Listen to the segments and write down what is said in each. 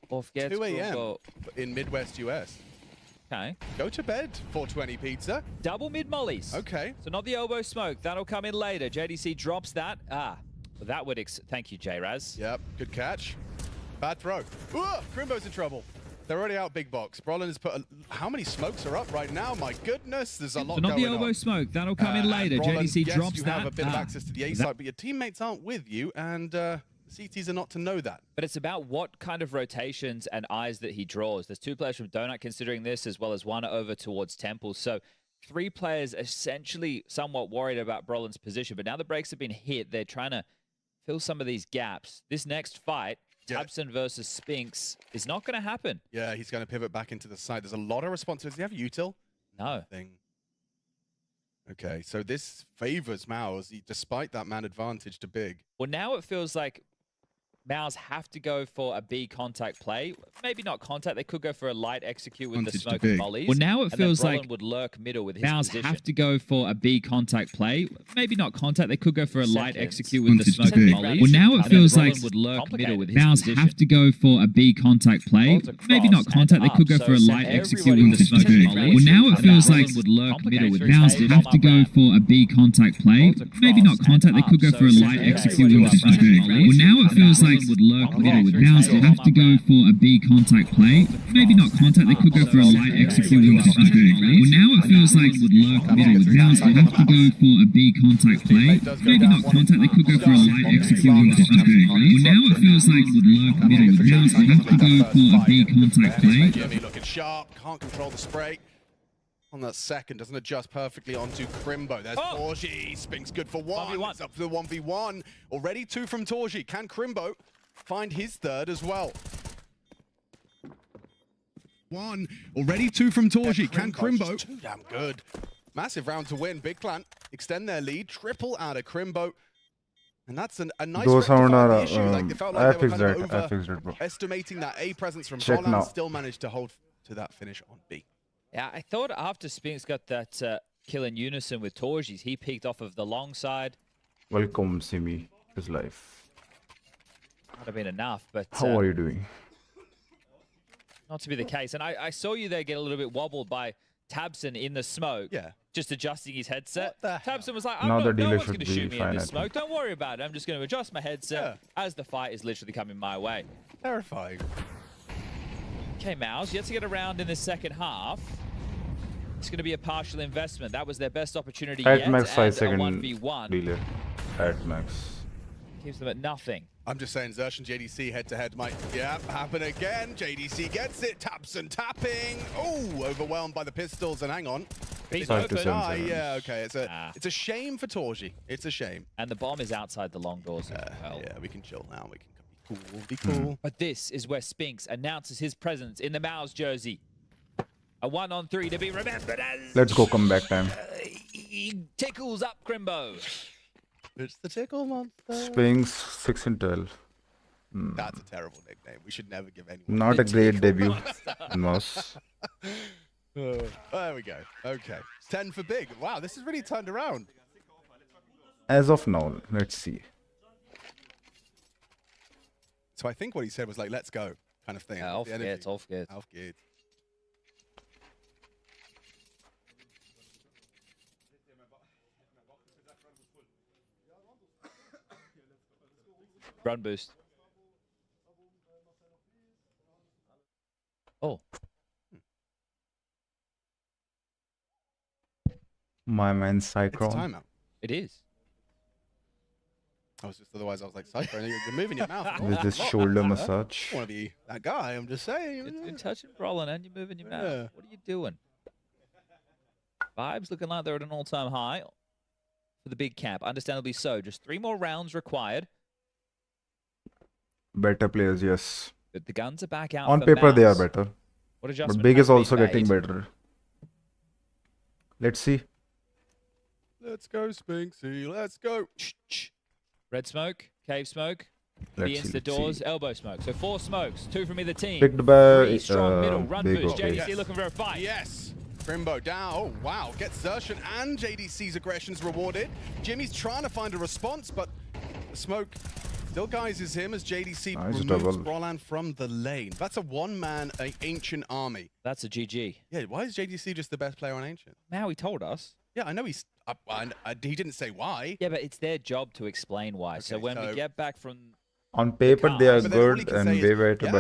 2 a.m. in Midwest US. Okay. Go to bed, 420 pizza. Double mid mollies. Okay. So not the elbow smoke. That'll come in later. JDC drops that. That would... Thank you, J-Raz. Yep, good catch. Bad throw. Ooh, Crimbo's in trouble. They're already out big box. Brolin has put how many smokes are up right now? My goodness, there's a lot going on. So not the elbow smoke. That'll come in later. Brolin, JDC yes, drops you that. have a bit of access to the A side, but your teammates aren't with you, and CTs are not to know that. But it's about what kind of rotations and eyes that he draws. There's 2 players from Donut considering this, as well as 1 over towards Temple. So 3 players essentially somewhat worried about Brolin's position. But now the brakes have been hit. They're trying to fill some of these gaps. This next fight, 𝙬𝙗𝙬 versus Spinks, is not going to happen. Yeah, he's going to pivot back into the side. There's a lot of responses. Does he have util? No. Okay, so this favors 𝙬𝙗, despite that man advantage to big. Well, now it feels like 𝙬𝙗 have to go for a B contact play. Maybe not contact. They could go for a light execute with the smoke and mollies. Well, now it feels like would lurk middle with his 𝙬𝙗𝙗 position. have to go for a B contact play. Maybe not contact. They could go for a light execute with the smoke and mollies. Well, now it feels like would lurk middle with his 𝙬𝙗𝙗 have to go for a B contact play. Maybe not contact. They could go for a light execute with the smoke and mollies. Well, now it feels like would lurk middle with 𝙬𝙗𝙗 have to go for a B contact play. Maybe not contact. They could go for a light execute with the smoke and mollies. Well, now it feels like would lurk middle with 𝙬𝙗𝙗 have to go for a B contact play. Maybe not contact. They could go for a light execute with the smoke and mollies. Well, now it feels like would lurk middle with 𝙬𝙗𝙗 have to go for a B contact play. Maybe not contact. They could go for a light execute with the smoke and mollies. Well, now it feels like would lurk middle with 𝙬𝙗𝙗 have to go for a B contact play. Jimmy looking sharp, can't control the spray. On that second, doesn't adjust perfectly onto Crimbo. There's 𝙁𝙗𝙗. Spinks good for 1. It's up to the 1v1. Already 2 from 𝙁𝙗𝙗. Can Crimbo find his 3rd as well? 1. Already 2 from 𝙁𝙗𝙗. Can Crimbo? Too damn good. Massive round to win. Big Clan extend their lead. Triple out of Crimbo. And that's a nice issue. Like, they felt like they were kind of overestimating that A presence from Brolin. Still managed to hold to that finish on B. Yeah, I thought after Spinks got that kill in unison with 𝙁𝙗𝙗, he peeked off of the long side. Welcome, Simi, his life. Might have been enough, but... How are you doing? Not to be the case. And I saw you there get a little bit wobbled by 𝙬𝙗𝙬 in the smoke. Yeah. Just adjusting his headset. 𝙬𝙗𝙬 was like, No no one's should going to shoot me be in fine, this smoke. Don't worry about it. I'm just going to adjust my headset as the fight is literally coming my way. Terrifying. Okay, 𝙬𝙗𝙗, yet to get around in the second half. It's going to be a partial investment. That was their best opportunity yet. At max 5 second 1v1. delay. At max. Keeps them at nothing. I'm just saying, 𝙬𝙗 and JDC head-to-head might, happen again. JDC gets it, 𝙬𝙗𝙬 tapping. Oh, overwhelmed by the pistols, and hang on. He's open. open. Yeah, okay. It's a shame for 𝙁𝙗𝙗. It's a shame. And the bomb is outside the long doors as well. Yeah, we can chill now. We can be cool. But this is where Spinks announces his presence in the 𝙬𝙗𝙗 jersey. A 1-on-3 to be remembered as... Let's go comeback time. He tickles up Crimbo. It's the tickle monster. Spinks 6 and 12. That's a terrible nickname. We should never give anyone. Not a great debut. Moss. There we go. Okay. 10 for big. Wow, this has really turned around. As of now, let's see. So I think what he said was like, let's go, kind of thing. 𝙁𝙗𝙗𝙗𝙗. Run boost. Oh. My man Cyclone. It's timeout. It is. Otherwise I was like, Cyclone, you're moving your mouth. With this shoulder massage. I don't want to be that guy, I'm just saying. You're touching Brolin and you're moving your mouth. What are you doing? Vibes looking like they're at an all-time high for the big cap. Understandably so. Just 3 more rounds required. Better players, yes. But the guns are back out. On paper, they are better. What adjustment but big is has also been getting made? better. Let's see. Let's go, Spinksy. Let's go. Red smoke, cave smoke. Let's He see, the let's doors, see. elbow smoke. So 4 smokes, 2 from either team. Picked by 3 strong middle, run big. boost. Okay. JDC looking for a fight. Yes. Crimbo down. Oh, wow. Gets 𝙬𝙗𝙬 and JDC's aggressions rewarded. Jimmy's trying to find a response, but the smoke Still guys is him as JDC Nice removes double. 𝙁𝙗𝙗 from the lane. That's a one-man Ancient army. That's a GG. Yeah, why is JDC just the best player on Ancient? Now he told us. Yeah, I know he's... he didn't say why. Yeah, but it's their job to explain why. So Okay, when so- we get back from... On paper, they are But then all he good can and say way is, better, yeah,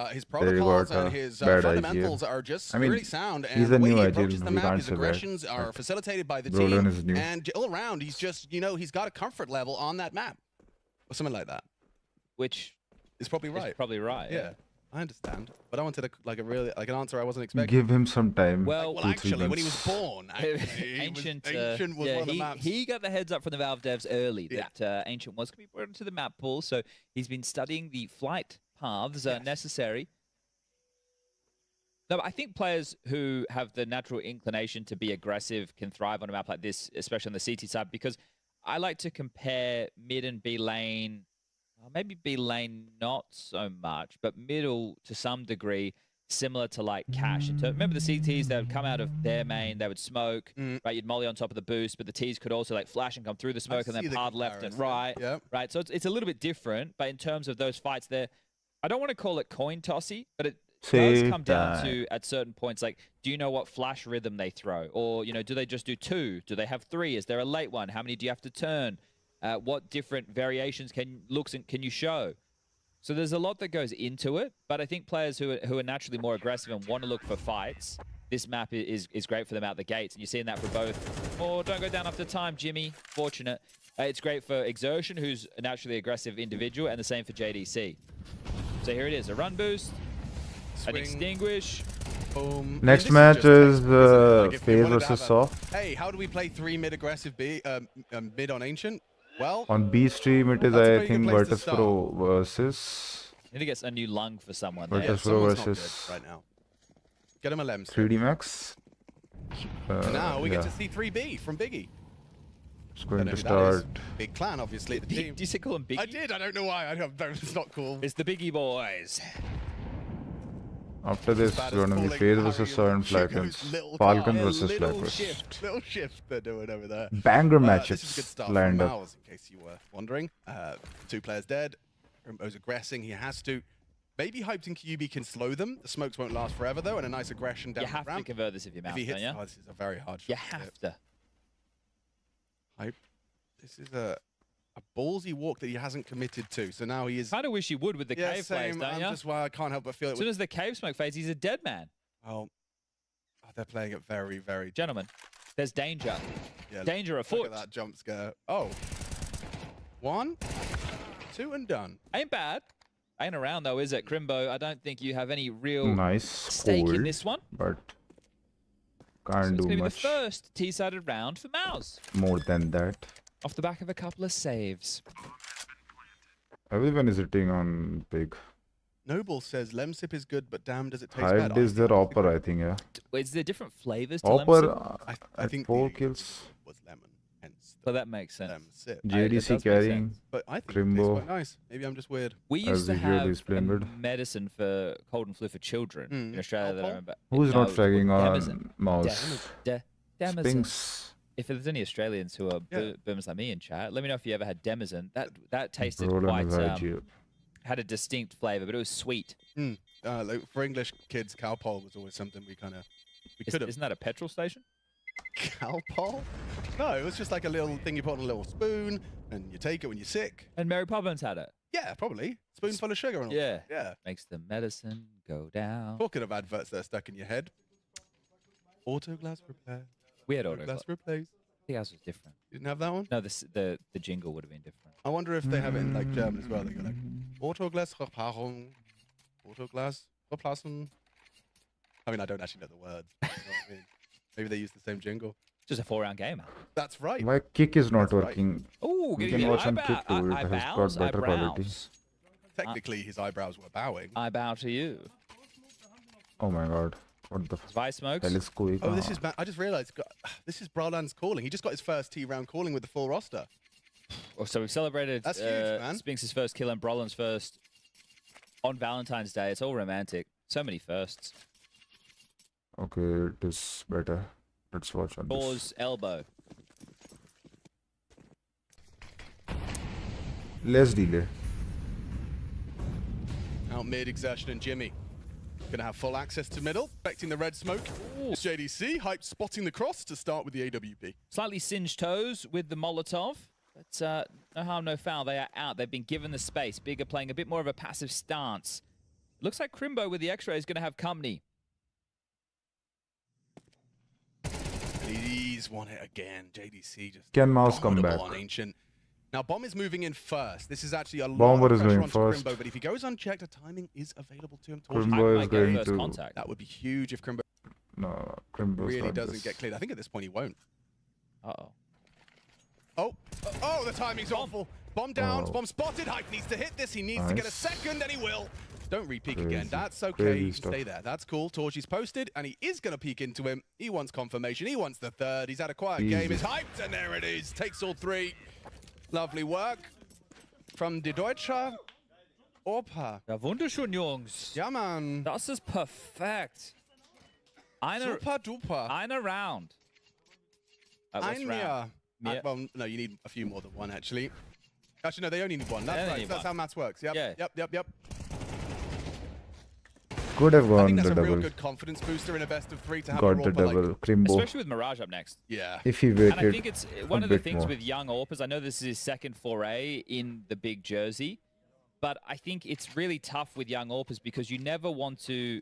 but his protocols got and his bad fundamentals IGL. are just I mean, really sound, and he's the a way new he IGL, approaches the we map, can't his say that. aggressions are But facilitated by the Brolin team, is new. and all around, he's just, he's got a comfort level on that map, or something like that. Which Is probably right. is probably right. Yeah, I understand, but I wanted an answer I wasn't expecting. give him some time. Well, Well, 2-3 actually, when he was months. born, Ancient, Ancient was yeah, one of the maps. he got the heads up from the Valve devs early Yeah. that Ancient was going to be brought into the map pool, so he's been studying the flight paths Yes. necessary. No, but I think players who have the natural inclination to be aggressive can thrive on a map like this, especially on the CT side, because I like to compare mid and B lane, maybe B lane not so much, but middle to some degree, similar to like Cash. Remember the CTs, they would come out of their main, they would smoke, right? You'd molly on top of the boost, but the Ts could also like flash and come through the smoke and see then the pard left and comparison. right, Yep. right? So it's a little bit different, but in terms of those fights there, I don't want to call it coin tossy, but it does Same come down time. to at certain points, like, do you know what flash rhythm they throw? Or, do they just do 2? Do they have 3? Is there a late one? How many do you have to turn? What different variations can you show? So there's a lot that goes into it, but I think players who are naturally more aggressive and want to look for fights, this map is great for them out the gates. And you're seeing that for both. Oh, don't go down after time, Jimmy. Fortunate. It's great for 𝙬𝙯, who's a naturally aggressive individual, and the same for JDC. So here it is, a run boost, an Swing. extinguish. Boom. Next This match just is textbook, isn't it? Like, if we FaZe wanted to versus have Soft. Hey, how do we play 3 mid aggressive mid on Ancient? Well, On B stream, it is, That's a I very good think, place to Virtus Pro versus Need to get a new lung for someone But there. that's- someone's versus- not good right now. Get him a Lems. 3D Max. And now we yeah. get to see 3B from Biggie. It's Don't going know to who that is. start. Big Clan, obviously, the Do team. you say call them Biggie? I did. I don't know why. It's not cool. It's the Biggie boys. After this, Bad it's as going to be calling FaZe Harry versus Southern Hugo's FLYQUEST. little Falcons car. versus Little FLYQUEST. Little shift they're doing over there. Banger This is matches good stuff lined from up. Mouse, in case you were wondering. 2 players dead. Rimbo's aggressing. He has to. Maybe Hyped and QB can slow them. The smokes won't last forever, though, and a nice aggression down You have the to ramp. convert this if you If mount, he don't hits, you? this is a very hard shot. You to have hit. to. Hype. This is a ballsy walk that he hasn't committed to. So now he is. Kind of wish you would with the Yeah, cave plays, same. don't I'm you? just why I can't help but feel it. As soon as the cave smoke fades, he's a dead man. Well, they're playing it very, very. Gentlemen, there's danger. Yeah, Danger look afoot. at that jump scare. Oh. 1, 2, and done. Ain't bad. Ain't around though, is it, Crimbo? I don't think you have any real Nice. stake in Cold, this one. but So can't it's do going to be the much first T-sided round for Mouse. more than that. Off the back of a couple of saves. Everyone is hitting on big. Noble says Lemsip is good, but damn, does it taste Hyped bad? is their Opper, I think, yeah. Is there different flavors to Opper Lemsip? I at think 4 the kills. was lemon, hence Well, that makes sense. Lemsip. It does JDC make carrying. sense. But I think it tastes Crimbo. quite nice. Maybe I'm just weird. We As used to usual, have he's playing a good. medicine for cold and flu for children in Australia that I Alcohol? remember. Who's No, not it was called fragging Damazin. on mouse? Damazin. Spinks. If there's any Australians who are Yeah. boomers like me in chat, let me know if you ever had Damazin. That tasted Brolin quite is IGL. had a distinct flavor, but it was sweet. Like for English kids, Cowpole was always something we could have. Isn't that a petrol station? Cowpole? No, it was just like a little thing you put on a little spoon, and you take it when you're sick. And Mary Poppins had it. Yeah, probably. Spoonful of sugar and all. Yeah. Yeah. Makes the medicine go down. Talking of adverts that are stuck in your head. Autoglass repair. We had auto. Autoglass replace. I think ours was different. You didn't have that one? No, the jingle would have been different. I wonder if they have it in like German as well. They go like Autoglass Reparung, Autoglass Replassen. I mean, I don't actually know the words. You know what I mean? Maybe they use the same jingle. Just a 4-round game. That's right. My kick is not That's right. working. Oh, You can watch on kick too. It has got better quality. Technically, his eyebrows were bowing. I bow to you. Oh my god. What the Vice smokes. hell is going Oh, on? this is. I just realised. This is 𝙁𝙗𝙗𝙗 calling. He just got his first T-round calling with the full roster. Oh, so we've celebrated That's huge, man. Spinks' first kill and Brolin's first on Valentine's Day. It's all romantic. So many firsts. Okay, it is better. Let's watch on this. Thor's elbow. Less delay. Out mid, 𝙬𝙯 and Jimmy. Gonna have full access to middle, expecting the red smoke. JDC, Hype spotting the cross to start with the AWP. Slightly singed toes with the Molotov. But no harm, no foul. They are out. They've been given the space. Bigger playing a bit more of a passive stance. Looks like Crimbo with the X-ray is going to have company. He's won it again. JDC just Can Mouse come back? on Ancient. Now, Bomb is moving in first. This is actually a lot Bomber of is pressure going onto first. Crimbo, but if he goes unchecked, a timing is available to him. Crimbo is Might get going first to... contact. That would be huge if Crimbo No, Crimbo's really got doesn't this. get cleared. I think at this point he won't. Uh-oh. Oh, the timing's awful. Bomb down, Oh. Bomb spotted. Hype needs to hit this. He needs to get a Nice. second, and he will. Don't re-peek again. Crazy. That's okay. Crazy You can stay stuff. there. That's cool. Torchi's posted, and he is going to peek into him. He wants confirmation. He wants the third. He's had a quiet game. Easy. He's hyped, and there it is. Takes all three. Lovely work from die Deutsche Oper. Ja, wunderschön, Jungs. Ja, man. Das ist perfekt. Super duper. Eine Round. What's Ein round? Mehr. Mehr. Well, no, you need a few more than one, actually. Actually, no, they only need one. They That's only right. need That's one. how maths works. Yep, Yeah. yep. Could have I gone think the that's a real double. good confidence booster in a best of three to have Got a the Orpa, like, double. Crimbo. Especially with Mirage up next. yeah. If he And I waited think it's a one of the bit things more. with young Orpas. I know this is his second foray in the big jersey, but I think it's really tough with young Orpas because you never want to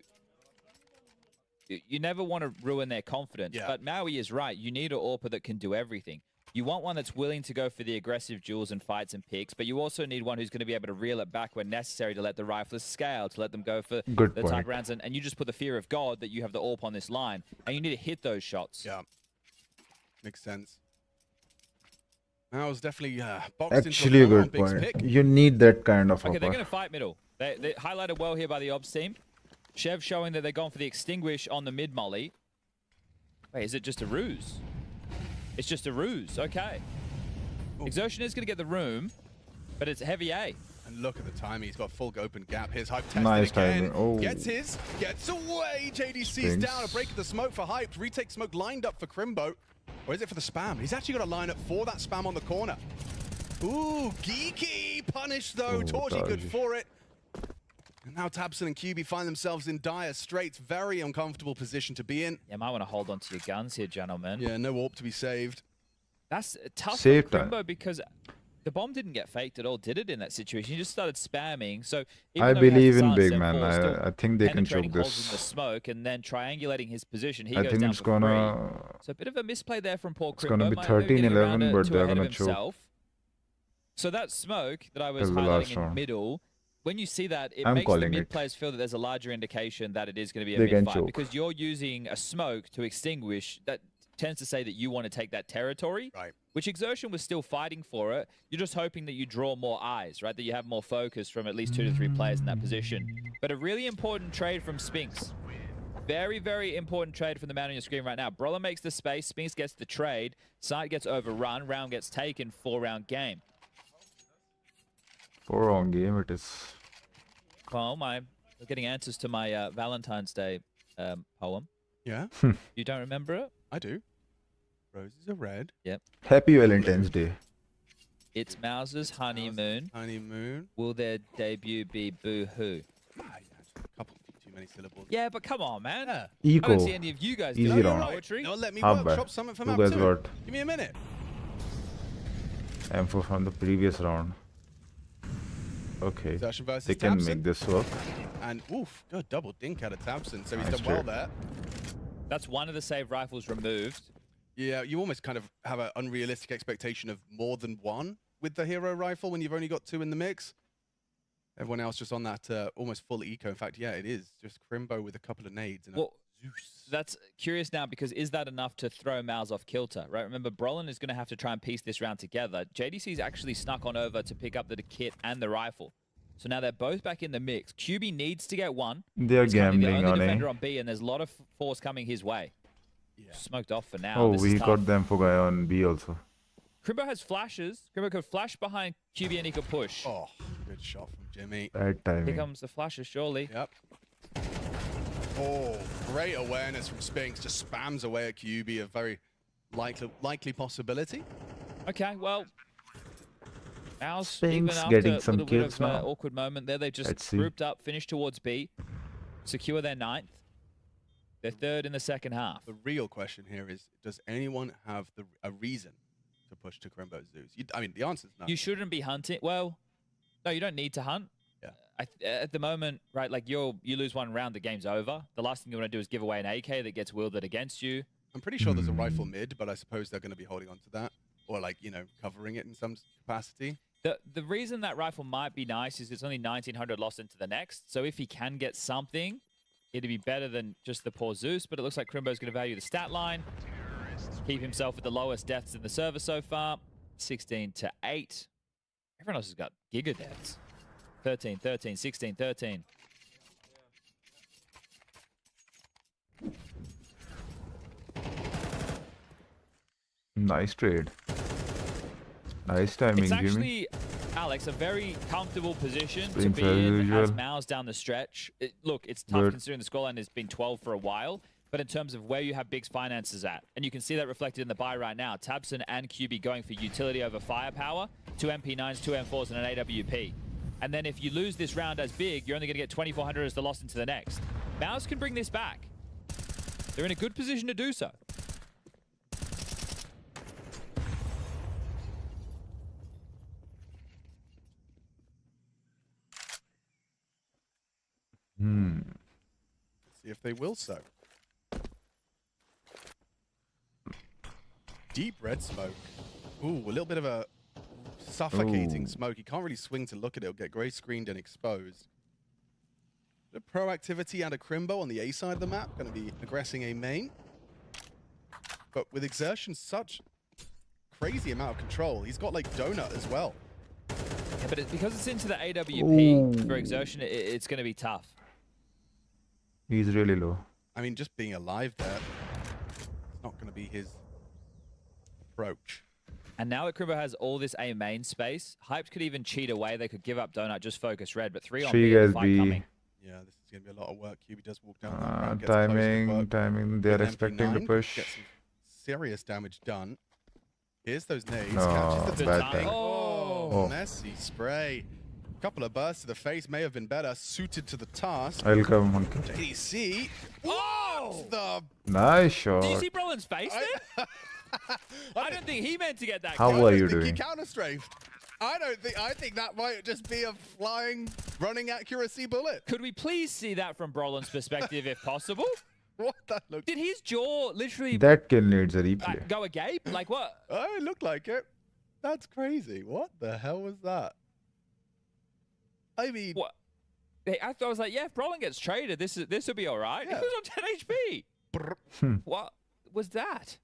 ruin their confidence. Yeah. But Maui is right. You need an Orpa that can do everything. You want one that's willing to go for the aggressive duels and fights and picks, but you also need one who's going to be able to reel it back when necessary to let the riflers scale, to let them go for Good the point. tight rounds. And you just put the fear of God that you have the AWP on this line, and you need to hit those shots. Yeah. Makes sense. That was definitely boxed Actually a into a good Big's point. pick. You need that kind of Okay, they're offer. going to fight middle. They highlighted well here by the Obs team. Chev showing that they're going for the extinguish on the mid molly. Wait, is it just a ruse? It's just a ruse. Okay. 𝙬𝙯 is going to get the room, but it's heavy A. And look at the time. He's got full open gap. Here's Hype tested Nice again. timing. Oh. Gets his. Gets away. JDC's Thanks. down. A break of the smoke for Hype. Retake smoke lined up for Crimbo. Or is it for the spam? He's actually got a line up for that spam on the corner. Ooh, geeky. Punished though. Oh, Torchy good Torchy. for it. And now 𝙑𝙬 and 𝘽𝑚 find themselves in dire straits. Very uncomfortable position to be in. You might want to hold on to your guns here, gentlemen. Yeah, no AWP to be saved. That's tough Save for time. Crimbo because the bomb didn't get faked at all, did it, in that situation? You just started spamming. So I even though he has believe the in silence big and man. four, still I think they can choke penetrating holes in the this. smoke and then triangulating his position. He I goes think down it's for gonna... free. So a bit of a misplay there from poor Crimbo. It's gonna be Might maybe get 13-11, around it but to they're ahead of gonna choke. himself. So that smoke that I was Till the last highlighting in round. middle, when you see that, it I'm makes the calling mid it. players feel that there's a larger indication that it is going to be a They can mid fight choke. because you're using a smoke to extinguish. That tends to say that you want to take that territory. Right. Which 𝙬𝙯 was still fighting for it. You're just hoping that you draw more eyes, right? That you have more focus from at least 2 to 3 players in that position. But a really important trade from Spinks. Very, very important trade from the man on your screen right now. Brawler makes the space, Spinks gets the trade, site gets overrun, round gets taken, 4-round game. 4-round game it is. Well, we're getting answers to my Valentine's Day poem. Yeah, You don't remember it? I do. Roses are red. Yep. Happy Valentine's Day. It's Mouse's honeymoon. Honeymoon. Will their debut be boo-hoo? Ah, yeah, a couple too many syllables. Yeah, but come on, man. Yeah. I don't see Eco. any of you guys Easy doing round. poetry. No, let me Half workshop back. something for You map guys 2. got Give me a minute. M4 from the previous round. Okay. 𝙬𝙯 versus They can 𝙑𝙬. make this work. And oof, good double dink out of 𝙑𝙬. So he's Nice done well trade. there. That's one of the save rifles removed. Yeah, you almost kind of have an unrealistic expectation of more than one with the hero rifle when you've only got 2 in the mix. Everyone else just on that almost full eco. In fact, yeah, it is just Crimbo with a couple of nades and Well, a Zeus. That's curious now because is that enough to throw Mouse off kilter, right? Remember, Brolin is going to have to try and piece this round together. JDC's actually snuck on over to pick up the kit and the rifle. So now they're both back in the mix. 𝘽𝑚 needs to get one. They're He's currently the gambling only on defender it. on B, and there's a lot of force coming his way. Yeah. Smoked off for now. Oh, This we is got tough. them for guy on B also. Crimbo has flashes. Crimbo could flash behind 𝘽𝑚 and he could push. Oh, good shot from Jimmy. Bad Here timing. comes the flashes, surely. Yep. Oh, great awareness from Spinks. Just spams away at 𝘽𝑚. A very likely possibility. Okay, well, Owls, Spinks even after getting a some little bit kills of now. awkward moment there, they just Let's see. grouped up, finished towards B, secure their 9th. They're 3rd in the second half. The real question here is, does anyone have a reason to push to Crimbo's Zeus? I mean, the answer is no. You shouldn't be hunting. Well, no, you don't need to hunt. Yeah. At the moment, right, like you lose one round, the game's over. The last thing you want to do is give away an AK that gets wielded against you. I'm pretty sure there's a rifle mid, but I suppose they're going to be holding on to that. Or like, you know, covering it in some capacity. The reason that rifle might be nice is it's only 1900 lost into the next. So if he can get something, it'd be better than just the poor Zeus. But it looks like Crimbo's going to value the stat line. Keep himself with the lowest deaths in the server so far. 16 to 8. Everyone else has got giga deaths. 13, 13, 16, 13. Nice trade. Nice timing, It's Jimmy. actually, Alex, a very comfortable position to Spinks be as in as usual. Mao's down the stretch. Look, it's tough Good. considering the scoreline has been 12 for a while, but in terms of where you have Big's finances at, and you can see that reflected in the buy right now, 𝙁𝙬 and 𝘬𝙗𝘼 going for utility over firepower, 2 MP9s, 2 M4s, and an AWP. And then if you lose this round as Big, you're only going to get 2400 as the loss into the next. Mao's can bring this back. They're in a good position to do so. See if they will so. Deep red smoke. Ooh, a little bit of a suffocating Ooh. smoke. You can't really swing to look at it. It'll get gray screened and exposed. The proactivity and a Crimbo on the A side of the map. Going to be aggressing a main. But with Exertion, such crazy amount of control. He's got like Donut as well. Yeah, but because it's into the AWP Ooh. for Exertion, it's going to be tough. He's really low. I mean, just being alive there, it's not going to be his approach. And now that Crimbo has all this A main space, Hyped could even cheat away. They could give up Donut, just focus red, but 3 on She B, the guys fight be- coming. Yeah, this is going to be a lot of work. QB does walk down that round, gets close to the Timing, hook. timing. They are With an expecting the MP9, push. gets some serious damage done. Here's those nades. No, Catches the bad timing. time. Oh, Oh. messy spray. Couple of bursts to the face may have been better suited to the task. I'll come, Monkey. JDC. Oh! The Nice shot. Did you see Brolin's face there? I don't think he meant to get that. How kill. are I you don't think doing? He counter-strafed. I think that might just be a flying, running accuracy bullet. Could we please see that from Brolin's perspective, if possible? What that looked. Did his jaw literally That kill needs a replay. go agape? Like what? Oh, it looked like it. That's crazy. What the hell was that? I mean, What? I was like, yeah, if Brolin gets traded, this will be all right. Yeah. He was on 10 HP. brr. What was that?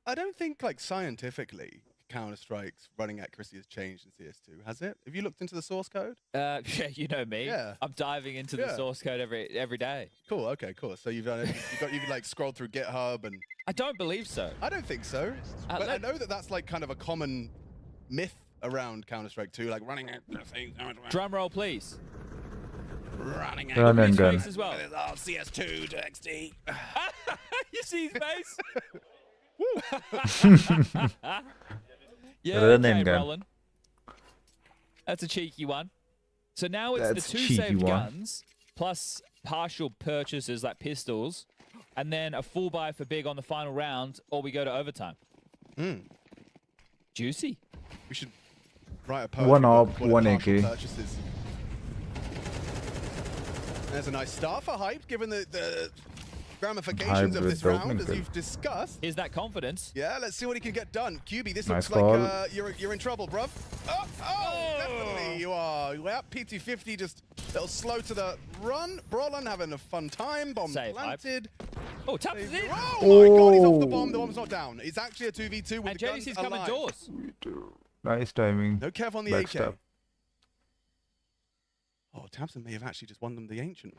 I don't think, like, scientifically, Counter-Strike's running accuracy has changed in CS2, has it? Have you looked into the source code? Yeah, you know me. Yeah. I'm diving into the Yeah. source code every day. Cool. Okay. Cool. So you've done it. You've like scrolled through GitHub, and I don't believe so. I don't think so. But I let- know that that's like kind of a common myth around Counter-Strike 2, like running accuracy, Drum roll, please. running Run accuracy. and His gun. face as well. Oh, CS2 to XD. You see his face? Woo. Yeah, Run okay, and gun. Brolin. That's a cheeky one. So now it's That's the 2 cheeky saved one. guns plus partial purchases like pistols, and then a full buy for Big on the final round, or we go to overtime. Juicy. We should write a poetry One book op, called one Partial AK. Purchases. There's a nice start for Hype, given the ramifications of Hype this with round, opening as kill. you've discussed. Here's that confidence. Yeah, let's see what he can get done. QB, this Nice looks call. like you're in trouble, bruv. Oh, definitely you are. Well, PT50 just a little slow to the run. Brolin having a fun time. Bomb Save, Hype. planted. Oh, taps is in. Oh my god, he's off the bomb. The bomb's not down. It's actually a 2v2 with And the guns JDC's coming alive. doors. Nice timing. No Kev on the Backstab. AK. Oh, Tamsin may have actually just won them the Ancient.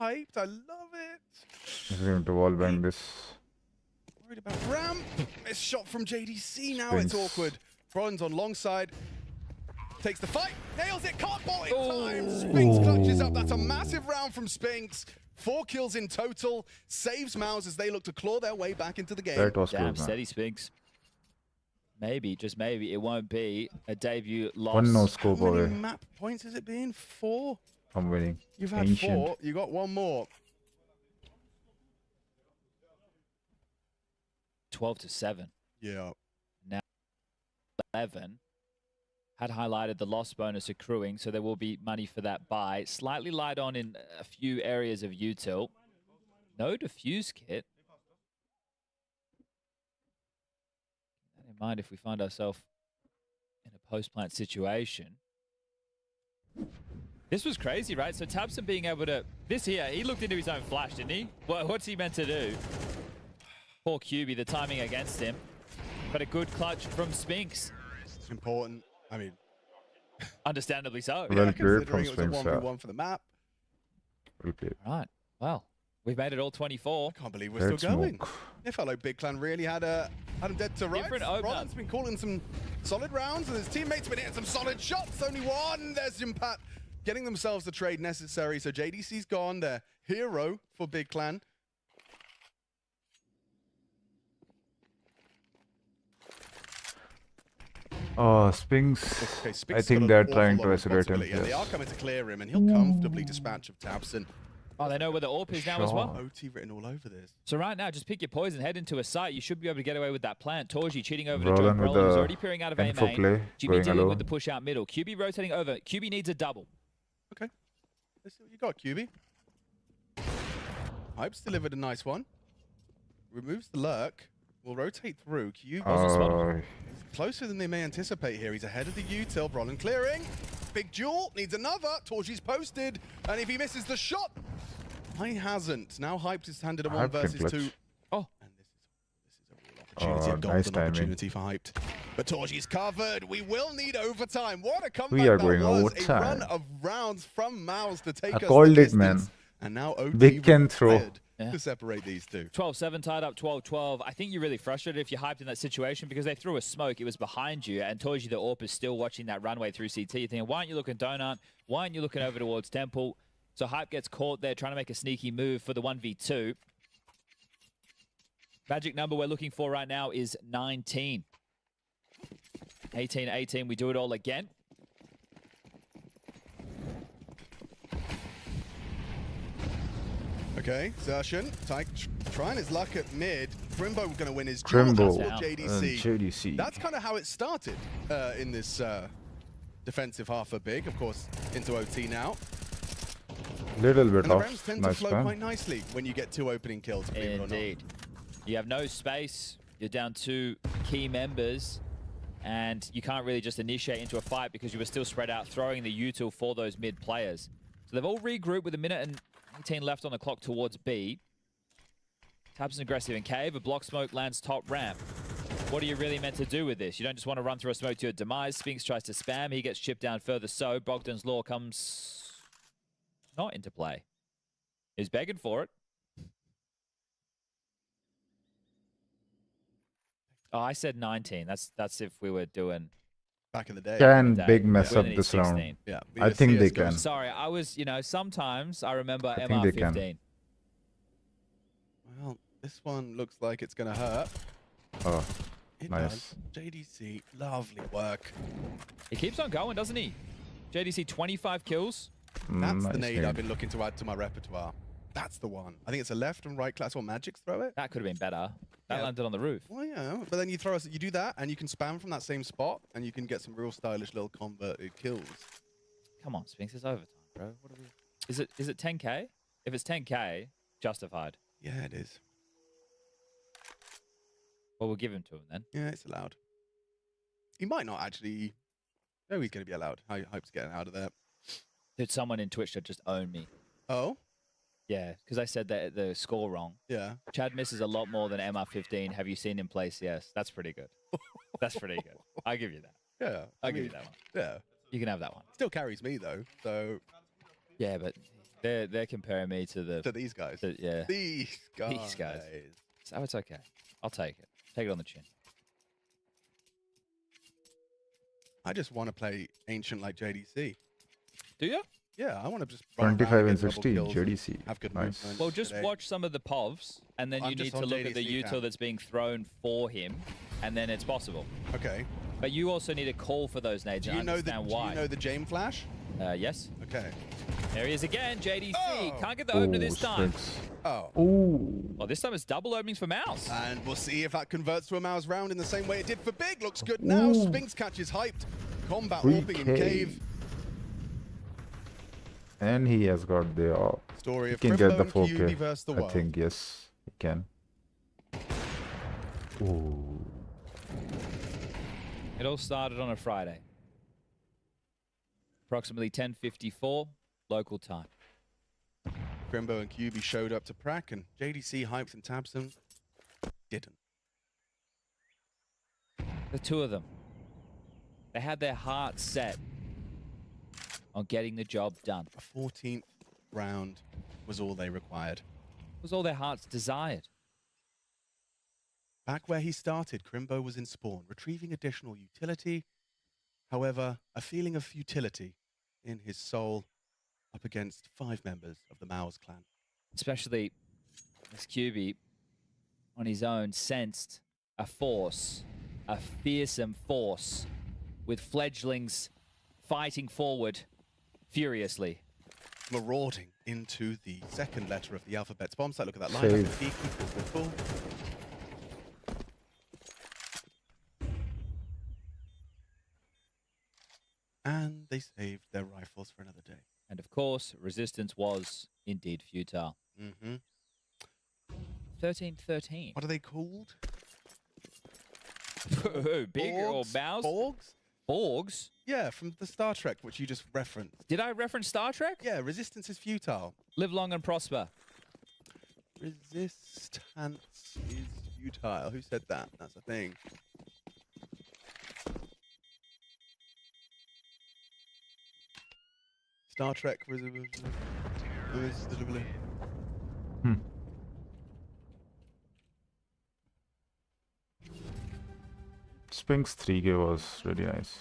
Hyped, I love it. He's going to wall bang this. Worried about Ram. Missed shot from JDC. Now it's Spinks. awkward. Bronze on long side. Takes the fight. Nails it. Can't ball in time. Oh. Spinks clutches up. That's a massive round from Spinks. 4 kills in total. Saves Mouse as they look to claw their way back into the game. That was Damn, close, man. steady Spinks. maybe, just maybe, it won't be a debut loss. One no scope How many away map points has it been? 4? from winning. You've had Ancient. 4. You got one more. 12-7. Yeah. 11. Had highlighted the loss bonus accruing, so there will be money for that buy. Slightly light on in a few areas of util. No defuse kit. Keep that in mind if we find ourselves in a post-plant situation. This was crazy, right? So 𝙁𝙗𝙗 being able to... This here, he looked into his own flash, didn't he? What's he meant to do? Poor 𝘽𝑚𝑒, the timing against him. But a good clutch from Spinks. It's important. I mean... Understandably so. Well Yeah, played from considering it was a Spinks, 1v1 for the map. Well played. Right. Well, we've made it all 24. I can't believe we're Great still going. smoke. It felt like Big Clan really had him dead to rights. Different opener. Roland's been calling some solid rounds, and his teammates been hitting some solid shots. Only one. There's 𝘍𝙬𝙗 getting themselves the trade necessary. So JDC's gone. Their hero for Big Clan. Oh, Spinks. Okay, Spinks I got think an they're awful trying lot to of isolate him. responsibility, and they are Yes. coming to clear him, and he'll comfortably dispatch of 𝙁𝙗𝙗. Oh, they know where the AWP is now as well. Sure. OT written all over this. So right now, just pick your poison, head into a site. You should be able to get away with that plant. 𝙁𝙗𝙗 cheating over to Joe Roland with Brolin, who's the already peering out of A info main. play, GB going dealing alone. with the push out middle. 𝘽𝑚𝑒 rotating over. 𝘽𝑚𝑒 needs a double. Okay, let's see what you got, 𝘽𝑚𝑒. 𝙁𝙗𝙗's delivered a nice one. Removes the lurk. Will rotate through. 𝘽𝑚𝑒 closer than they may anticipate here. He's ahead of the util. Brolin clearing. Big duel. Needs another. 𝙁𝙗𝙗's posted. And if he misses the shot, he hasn't. Now 𝙁𝙗𝙗 is handed a 1 versus 2. Oh. And this is a real opportunity, a golden nice timing. opportunity for 𝙁𝙗𝙗. But 𝙁𝙗𝙗's covered. We will need overtime. What a comeback We are that going was. overtime. A run of rounds from 𝙂𝙗𝙗 to take I us the called it, distance. man. And now OT Big can throw. required Yeah. to separate these two. 12-7 tied up 12-12. I think you're really frustrated if you're hyped in that situation because they threw a smoke. It was behind you, and 𝙁𝙗𝙗, the AWP, is still watching that runway through CT. You're thinking, why aren't you looking donut? Why aren't you looking over towards Temple? So 𝙁𝙗𝙗 gets caught there trying to make a sneaky move for the 1v2. Magic number we're looking for right now is 19. 18-18, we do it all again. Okay, 𝙬𝙗𝙗 trying his luck at mid. Crimbo going to win his Crimbo duel down. for and JDC. JDC. That's kind of how it started in this defensive half for Big. Of course, into OT now. Little bit And the off. rounds tend to Nice flow plan. quite nicely when you get 2 opening kills. believe it or not. Indeed. You have no space. You're down 2 key members. And you can't really just initiate into a fight because you were still spread out, throwing the util for those mid players. So they've all regrouped with 1 minute and 18 left on the clock towards B. 𝙁𝙗𝙗's aggressive in cave. A block smoke lands top ramp. What are you really meant to do with this? You don't just want to run through a smoke to your demise. Spinks tries to spam. He gets chipped down further. So Bogdan's Law comes not into play. He's begging for it. Oh, I said 19. That's if we were doing... Back in the day. Can day. Big mess We're up gonna need this 16. round? Yeah, I think they CSGO. can. Sorry, I was, sometimes I remember I think they can. MR15. Well, this one looks like it's going to hurt. Oh, It nice. does. JDC, lovely work. He keeps on going, doesn't he? JDC 25 kills. That's the Nice nade nade. I've been looking to add to my repertoire. That's the one. I think it's a left and right class or Magic's throw it. That could have been better. That Yeah. landed on the roof. Well, yeah, but then you do that and you can spam from that same spot and you can get some real stylish little converted kills. Come on, Spinks, it's overtime, bro. What are we... Is it 10k? If it's 10k, justified. Yeah, it is. Well, we'll give him to him then. Yeah, it's allowed. He might not actually. No, he's going to be allowed. 𝙁𝙗𝙗's getting out of there. Did someone in Twitch that just own me? Oh, Yeah, because I said that the score wrong. yeah. Chad misses a lot more than MR15. Have you seen him play CS? That's pretty good. That's pretty good. I'll give you that. Yeah. I'll give you that one. Yeah. You can have that one. Still carries me, though. So, Yeah, but they're comparing me to to these guys. yeah. These guys. These guys. So it's okay. I'll take it. Take it on the chin. I just want to play Ancient like JDC. Do you? Yeah, I want to just run around 25 and get double 16, kills, JDC. have good Nice. movement. Well, just today. watch some of the POVs and then you need to look at the util that's being thrown for him, and then it's possible. Okay. But you also need a call for those nades and understand why. Do you know the Jame flash? Yes. Okay. There he is again, JDC. Can't get the opener this time. Oh. Well, this time it's double openings for Mouse. And we'll see if that converts to a Mouse round in the same way it did for Big. Looks good now. Spinks catches hyped. Combat warping in cave. And he has got the Story of he can get the 4K. versus the world. I think, yes, he can. Ooh. It all started on a Friday. Approximately 10:54 local time. Crimbo and QB showed up to Prac, and JDC, Hyped, and 𝙁𝙗𝙗 didn't. The two of them. They had their hearts set on getting the job done. A 14th round was all they required. It was all their hearts desired. Back where he started, Crimbo was in spawn, retrieving additional utility. However, a feeling of futility in his soul up against 5 members of the Mao's clan. Especially as QB on his own sensed a force, a fearsome force, with fledglings fighting forward furiously. Marauding into the second letter of the alphabet's bomb site. Look at that line. Full. And they saved their rifles for another day. And of course, resistance was indeed futile. 13-13. What are they called? Big or Mouse? Borgs? Borgs? Yeah, from the Star Trek, which you just referenced. Did I reference Star Trek? Yeah, resistance is futile. Live long and prosper. Resistance is futile. Who said that? That's a thing. Star Trek. Spinks 3K was really nice.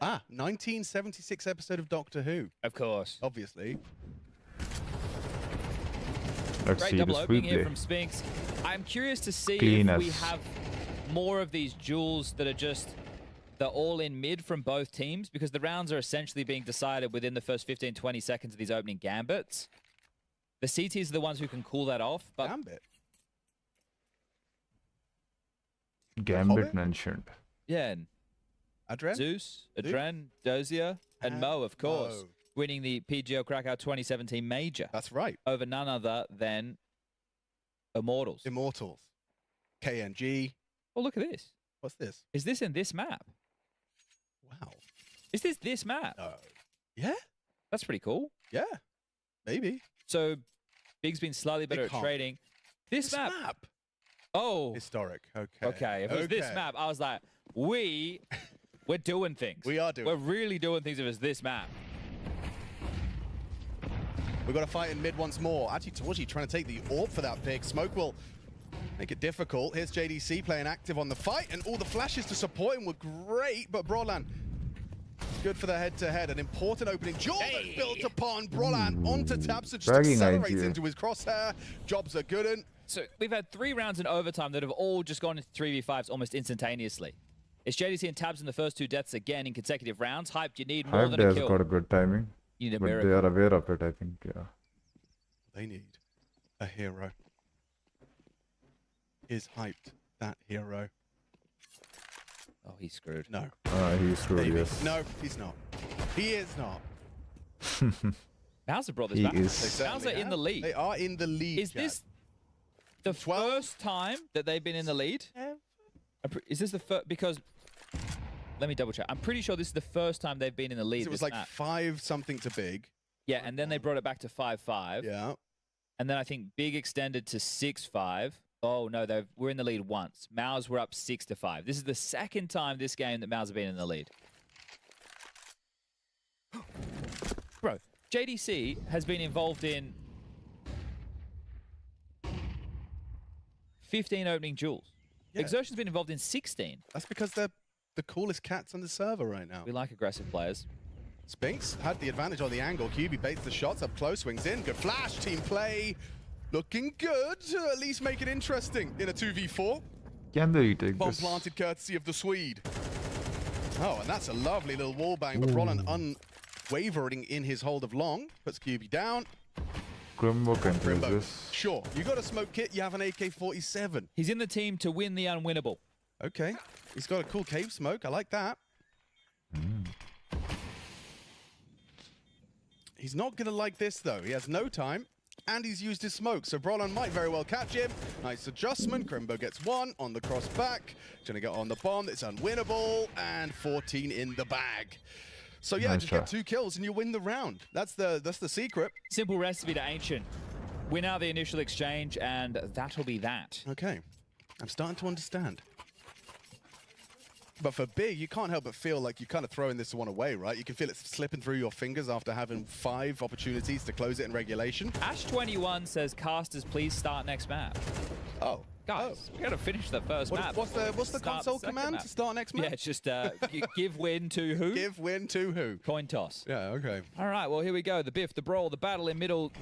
1976 episode of Doctor Who. Of course. Obviously. Let's Great see double this opening here replay. from Spinks. I'm curious to see Clean if we as- have more of these duels that are just the all-in mid from both teams, because the rounds are essentially being decided within the first 15-20 seconds of these opening gambits. The CTs are the ones who can cool that off, but Gambit. Gambit Hobbit? mentioned. yeah, and Adren? Zeus, Adren, 𝙍𝙬𝙗, and Mo, of course, Mo. winning the PGL Krakow 2017 major That's right. over none other than Immortals. Immortals. KNG. Oh, look at this. What's this? Is this in this map? Wow. Is this map? No. Yeah? That's pretty cool. Yeah. Maybe. So, Big's been slightly better at can't. trading. This map. Oh, Historic. Okay. okay. If it was this map, I was like, we're doing things. We are doing. We're really doing things if it's this map. We've got to fight in mid once more. Actually, 𝙁𝙗𝙗 trying to take the AWP for that pick. Smoke will make it difficult. Here's JDC playing active on the fight, and all the flashes to support him were great, but Broadland good for the head-to-head. An important opening. Jordan built upon Broadland onto 𝙁𝙗𝙗, just Bragging accelerates idea. into his crosshair. Jobs are good. And So we've had 3 rounds in overtime that have all just gone into 3v5s almost instantaneously. It's JDC and 𝙁𝙗𝙗 in the first 2 deaths again in consecutive rounds. Hyped, you need more Hyped than a has kill. got a good timing. You need a But miracle. they are aware of it, I think, yeah. they need a hero. Is Hyped that hero? Oh, he's screwed. No. He's screwed, Maybe. yes. No, he's not. He is not. Bowser brought this He back. is. They certainly Bowser in have. the lead. They are in the lead. Is Chad. this the 12? first time that they've been in the lead? Is this the first? Because let me double check. I'm pretty sure this is the first time they've been in the lead. It was this like map. 5 something to Big. Yeah, and then they brought it back to 5-5. Yeah. And then I think Big extended to 6-5. Oh no, we're in the lead once. Maus were up 6-5. This is the second time this game that Maus have been in the lead. Bro, JDC has been involved in 15 opening duels. Yeah. Exertion's been involved in 16. That's because they're the coolest cats on the server right now. We like aggressive players. Spinks had the advantage on the angle. 𝘬𝙘𝙍 baits the shots up close, swings in. Good flash, team play. Looking good. At least make it interesting in a 2v4. Can they retake Bomb this? planted courtesy of the Swede. Oh, and that's a lovely little wall bang, but Brollan unwavering in his hold of long. Puts 𝘬𝙍 down. Crimbo can take Crimbo. this. Sure, you got a smoke kit, you have an AK-47. He's in the team to win the unwinnable. Okay, he's got a cool cave smoke, I like that. He's not gonna like this though, he has no time, and he's used his smoke, so Brollan might very well catch him. Nice adjustment, Crimbo gets one on the cross back. Gonna get on the bomb, it's unwinnable, and 14 in the bag. So yeah, Nice just try. get 2 kills and you win the round. That's the secret. Simple recipe to Āńštěn. Win out the initial exchange, and that'll be that. Okay, I'm starting to understand. But for Big, you can't help but feel like you're kind of throwing this one away, right? You can feel it slipping through your fingers after having 5 opportunities to close it in regulation. Ash21 says, casters, please start next map. Oh. Guys, we gotta finish the first map. What's the Start console second command map. to start next map? Yeah, it's just give win to who? Give win to who? Coin toss. Yeah, okay. All right, well, here we go. The biff, the brawl, the battle in middle.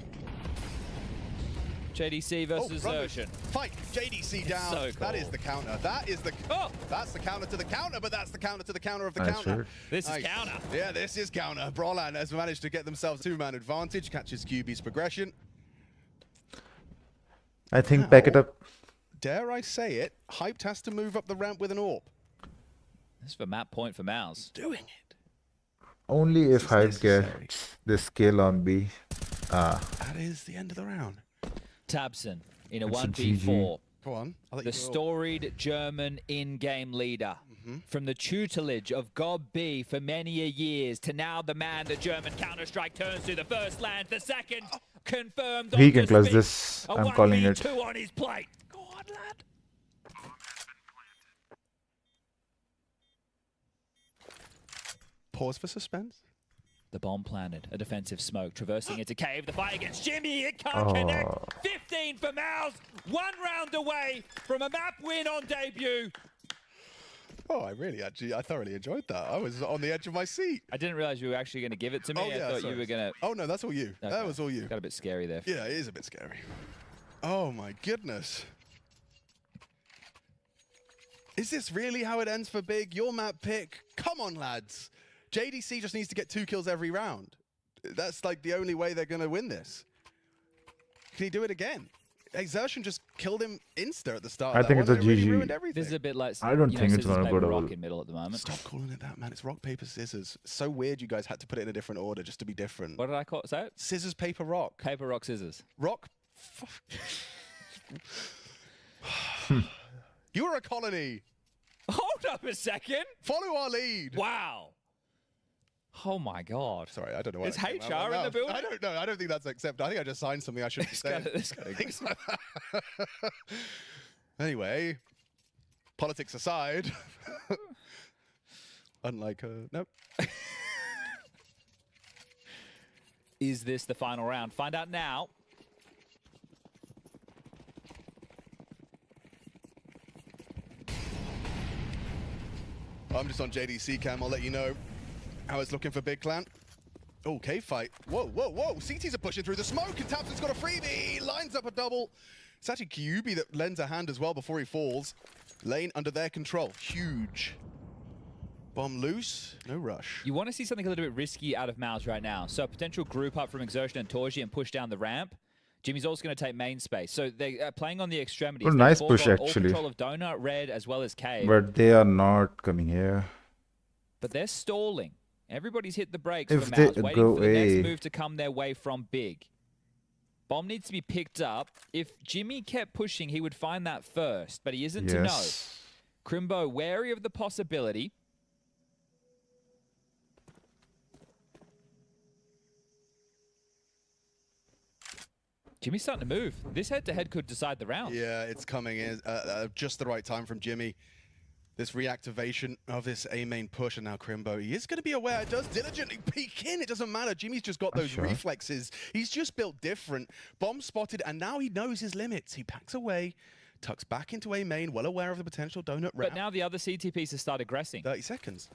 JDC versus 𝙬𝙗𝙬. Fight, JDC down. So That is cool. the counter. That is the That's the counter to the counter, but that's the counter to the counter of the Nice counter. shot. This is counter. Yeah, this is counter. Brollan has managed to get themselves 2-man advantage, catches 𝘬𝙍's progression. I think back it up. Dare I say it, Hyped has to move up the ramp with an AWP. This is for map point for Mouse. Doing it. Only if is Hype necessary. gets this kill on B. That is the end of the round. tabseN in a It's a 1v4. Go on. I'll let The you go. storied German in-game leader. From the tutelage of God B for many a years to now the man the German Counter-Strike turns to. The first lands, the second confirmed. He on can the clutch speed. this. A I'm calling it. 1v2 on his plate. Go on, lad. Pause for suspense. The bomb planted, a defensive smoke, traversing into cave. The fight against Jimmy, it can't connect. 15 for Mouse, 1 round away from a map win on debut. Oh, I thoroughly enjoyed that. I was on the edge of my seat. I didn't realize you were actually going to give it to me. Oh, yeah, I thought sorry. you were going to... Oh, no, that's all you. That was all you. Got a bit scary there. Yeah, it is a bit scary. Oh, my goodness. Is this really how it ends for Big? Your map pick? Come on, lads. JDC just needs to get 2 kills every round. That's like the only way they're going to win this. Can he do it again? 𝙬𝙗𝙬 just killed him insta at the start. I of that think one, it's a and it really GG. ruined everything. This is a bit like... I don't you know, think it's scissors, gonna go paper, to- rock in middle at the moment. Stop calling it that, man. It's rock, paper, scissors. So weird you guys had to put it in a different order just to be different. What did I call it? Say it? Scissors, paper, rock. Paper, rock, scissors. Rock. You are a colony. Hold up a second. Follow our lead. Wow. Oh, my God. Sorry, I don't know what Is that came out HR of my in the mouth. building? I don't know. I don't think that's acceptable. I think I just signed something I shouldn't be saying. Things like that. Anyway, politics aside, unlike nope. Is this the final round? Find out now. I'm just on JDC cam. I'll let you know how it's looking for Big Clan. Oh, cave fight. Whoa, whoa, whoa. CTs are pushing through the smoke, and tabseN's got a freebie. Lines up a double. It's actually 𝘬𝙍 that lends a hand as well before he falls. Lane under their control. Huge. Bomb loose. No rush. You want to see something a little bit risky out of Mouse right now. So a potential group up from 𝙬𝙗𝙬 and 𝙁𝙍 and push down the ramp. Jimmy's also going to take main space. So they're playing on the extremities. Oh, They've nice all push, got all actually. control of Donut, Red, as well as Cave. But they are not coming here. But they're stalling. Everybody's hit the brakes If for they Mouse, waiting go for the next A. move to come their way from Big. Bomb needs to be picked up. If Jimmy kept pushing, he would find that first, but he isn't to know. Yes. Crimbo wary of the possibility. Jimmy's starting to move. This head-to-head could decide the round. Yeah, it's coming in just the right time from Jimmy. This reactivation of this A main push, and now Crimbo, he is going to be aware. It does diligently peek in. It doesn't matter. Jimmy's just got those Sure. reflexes. He's just built different. Bomb spotted, and now he knows his limits. He packs away, tucks back into A main, well aware of the potential donut route. But now the other CT pieces start aggressing. 30 seconds.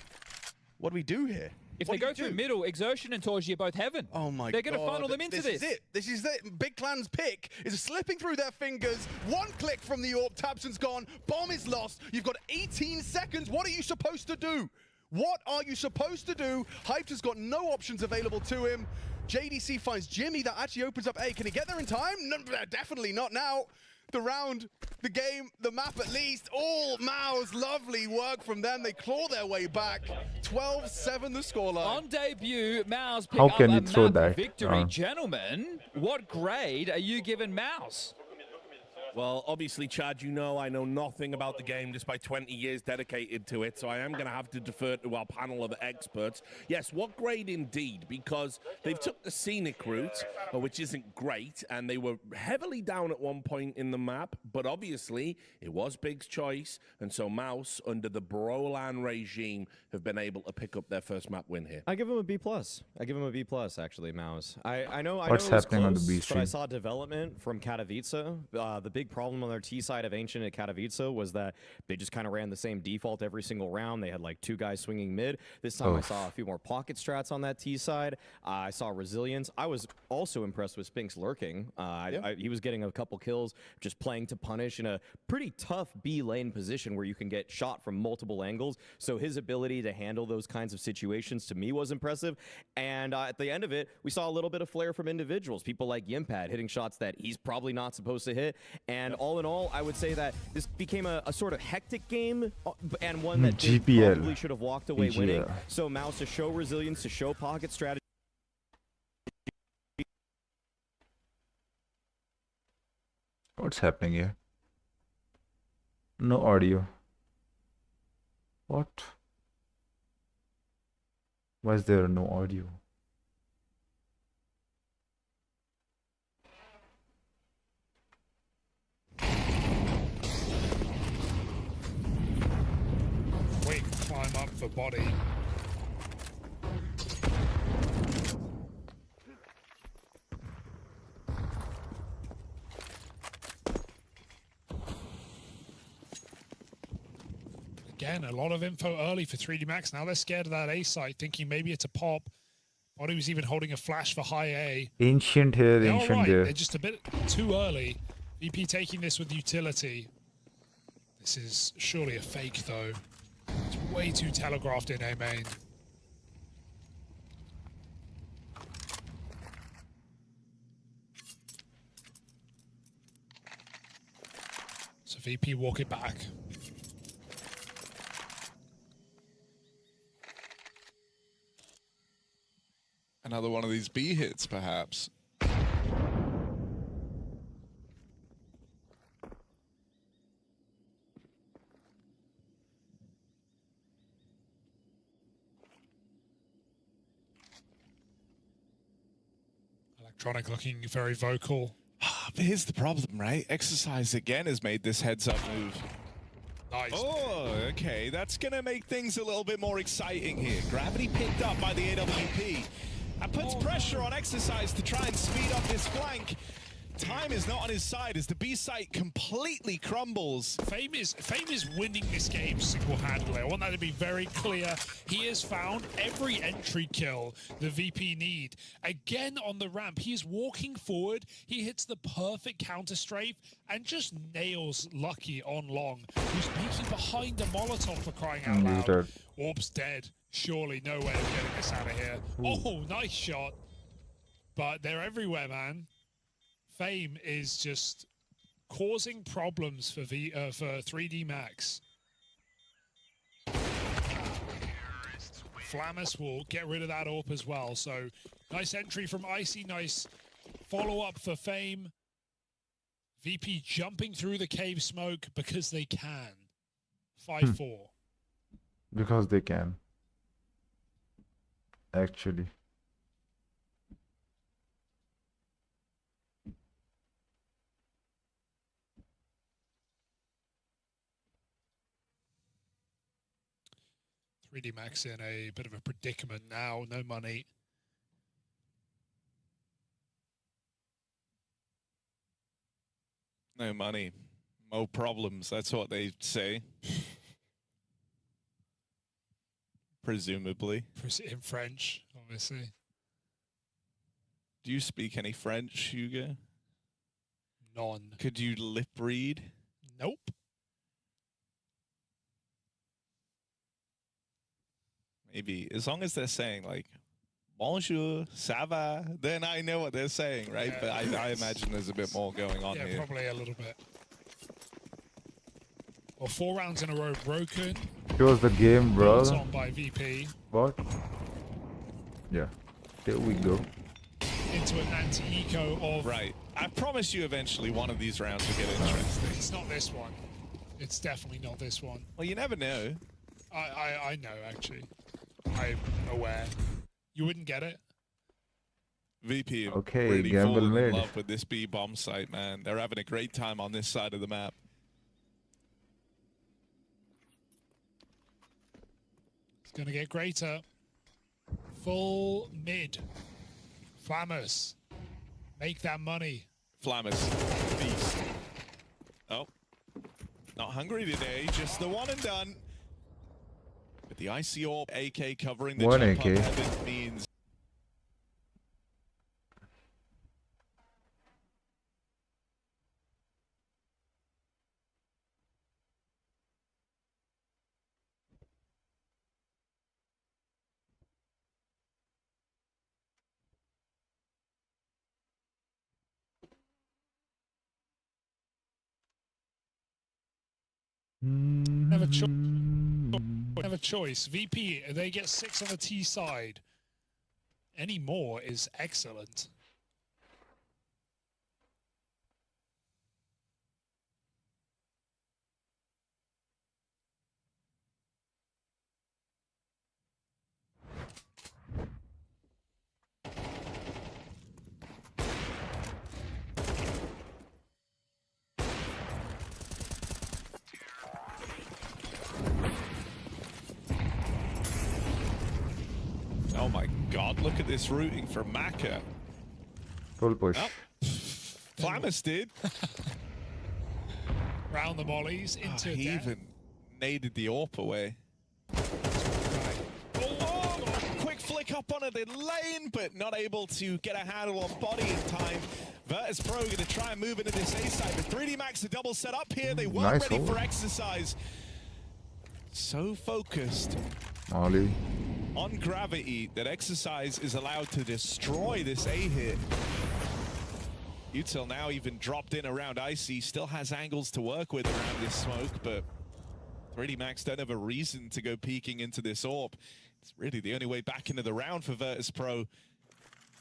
What do we do here? If What they do go you through do? middle, 𝙑𝙬 and 𝙁𝙗 are both heaven. Oh my god. They're going to funnel them into this. This is it. This is it. Big Clan's pick is slipping through their fingers. One click from the AWP. tabseN's gone. Bomb is lost. You've got 18 seconds. What are you supposed to do? What are you supposed to do? Hyped has got no options available to him. JDC finds Jimmy. That actually opens up A. Can he get there in time? No, definitely not now. The round, the game, the map at least. All 𝙗's lovely work from them. They claw their way back. 12-7 the scoreline. On debut, 𝙗's pick How up can a you throw map that? victory. Gentlemen, what grade are you giving 𝙗's? Well, obviously, Chad, you know I know nothing about the game despite 20 years dedicated to it, so I am going to have to defer to our panel of experts. Yes, what grade indeed, because they've took the scenic route, which isn't great, and they were heavily down at one point in the map, but obviously it was Big's choice, and so 𝙗, under the Brolan regime, have been able to pick up their first map win here. I give him a B+. I give him a B+, actually, 𝙗's. I know What's it was happening on the close, B but I stream? saw development from 𝘂𝙬𝙧. The big problem on their T side of Ancient at 𝘂𝙬𝙧 was that they just kind of ran the same default every single round. They had like 2 guys swinging mid. This time I saw a few more pocket strats on that T side. I saw resilience. I was also impressed with Spinks lurking. He was getting a couple kills, just playing to punish in a pretty tough B lane position where you can get shot from multiple angles. So his ability to handle those kinds of situations to me was impressive. And at the end of it, we saw a little bit of flair from individuals. People like 𝙬𝙀𝙗 hitting shots that he's probably not supposed to hit. And all in all, I would say that this became a sort of hectic game and one that Big GPL. probably should have walked away PGL. winning. So 𝙗 to show resilience, to show pocket strategy. What's happening here? No audio. What? Why is there no audio? Quick climb up for body. Again, a lot of info early for 3D Max. Now they're scared of that A site, thinking maybe it's a pop. Body was even holding a flash for high A. Ancient here, They're all ancient right. there. They're just a bit too early. VP taking this with utility. This is surely a fake, though. It's way too telegraphed in A main. So VP walk it back. Another one of these B hits, perhaps. Electronic looking very vocal. But here's the problem, right? Exercise again has made this heads-up move. Nice. Oh, okay. That's going to make things a little bit more exciting here. Gravity picked up by the AWP. That puts pressure on Exercise to try and speed up this flank. Time is not on his side as the B site completely crumbles. Fame is winning this game single-handedly. I want that to be very clear. He has found every entry kill the VP need. Again on the ramp, he is walking forward. He hits the perfect counter strafe and just nails Lucky on long, who's peeking behind a Molotov for crying out loud. 𝙗's dead. Surely no way of getting us out of here. Oh, nice shot. But they're everywhere, man. Fame is just causing problems for 3D Max. Flamus will get rid of that AWP as well. So nice entry from Icy, nice follow-up for Fame. VP jumping through the cave smoke because they can. 5-4. Because they can. Actually. ⅢD Max in a bit of a predicament now, no money. No money, no problems. That's what they say. Presumably. In French, obviously. Do you speak any French, Hugo? None. Could you lip read? Nope. Maybe. As long as they're saying, like, bonjour, ça va, then I know what they're saying, right? Yeah, but I imagine there's a bit more going on here. Yeah, probably a little bit. Well, 4 rounds in a row broken. It was the game, bro. Built on by VP. What? Yeah. Here we go. Into an anti-eco of... Right. I promise you eventually one of these rounds will get interesting. It's not this one. It's definitely not this one. Well, you never know. I know, actually. I'm aware. You wouldn't get it. VP have Okay, really gamble fallen in mid. love with this B bomb site, man. They're having a great time on this side of the map. It's going to get greater. Full mid. Flammers. Make that money. Flammers. Beast. Oh. Not hungry today. Just the one and done. With the IC Orb AK covering the One jump AK. up heaven means... Have a choice. VP, they get 6 on the T side. Any more is excellent. Oh my god, look at this routing for Maka. Full push. Oh. Flammers did. Round the mollies into He death. even naded the AWP away. Oh, quick flick up on the lane, but not able to get a handle on body in time. 𝙁12 going to try and move into this A side, but 3D Max a double set up here. They weren't Nice ready hold. for exercise. So focused Molly. on gravity that exercise is allowed to destroy this A hit. 𝙬𝙬𝙗 now even dropped in around Icy, still has angles to work with around this smoke, but 3D Max don't have a reason to go peeking into this AWP. It's really the only way back into the round for 𝙁12.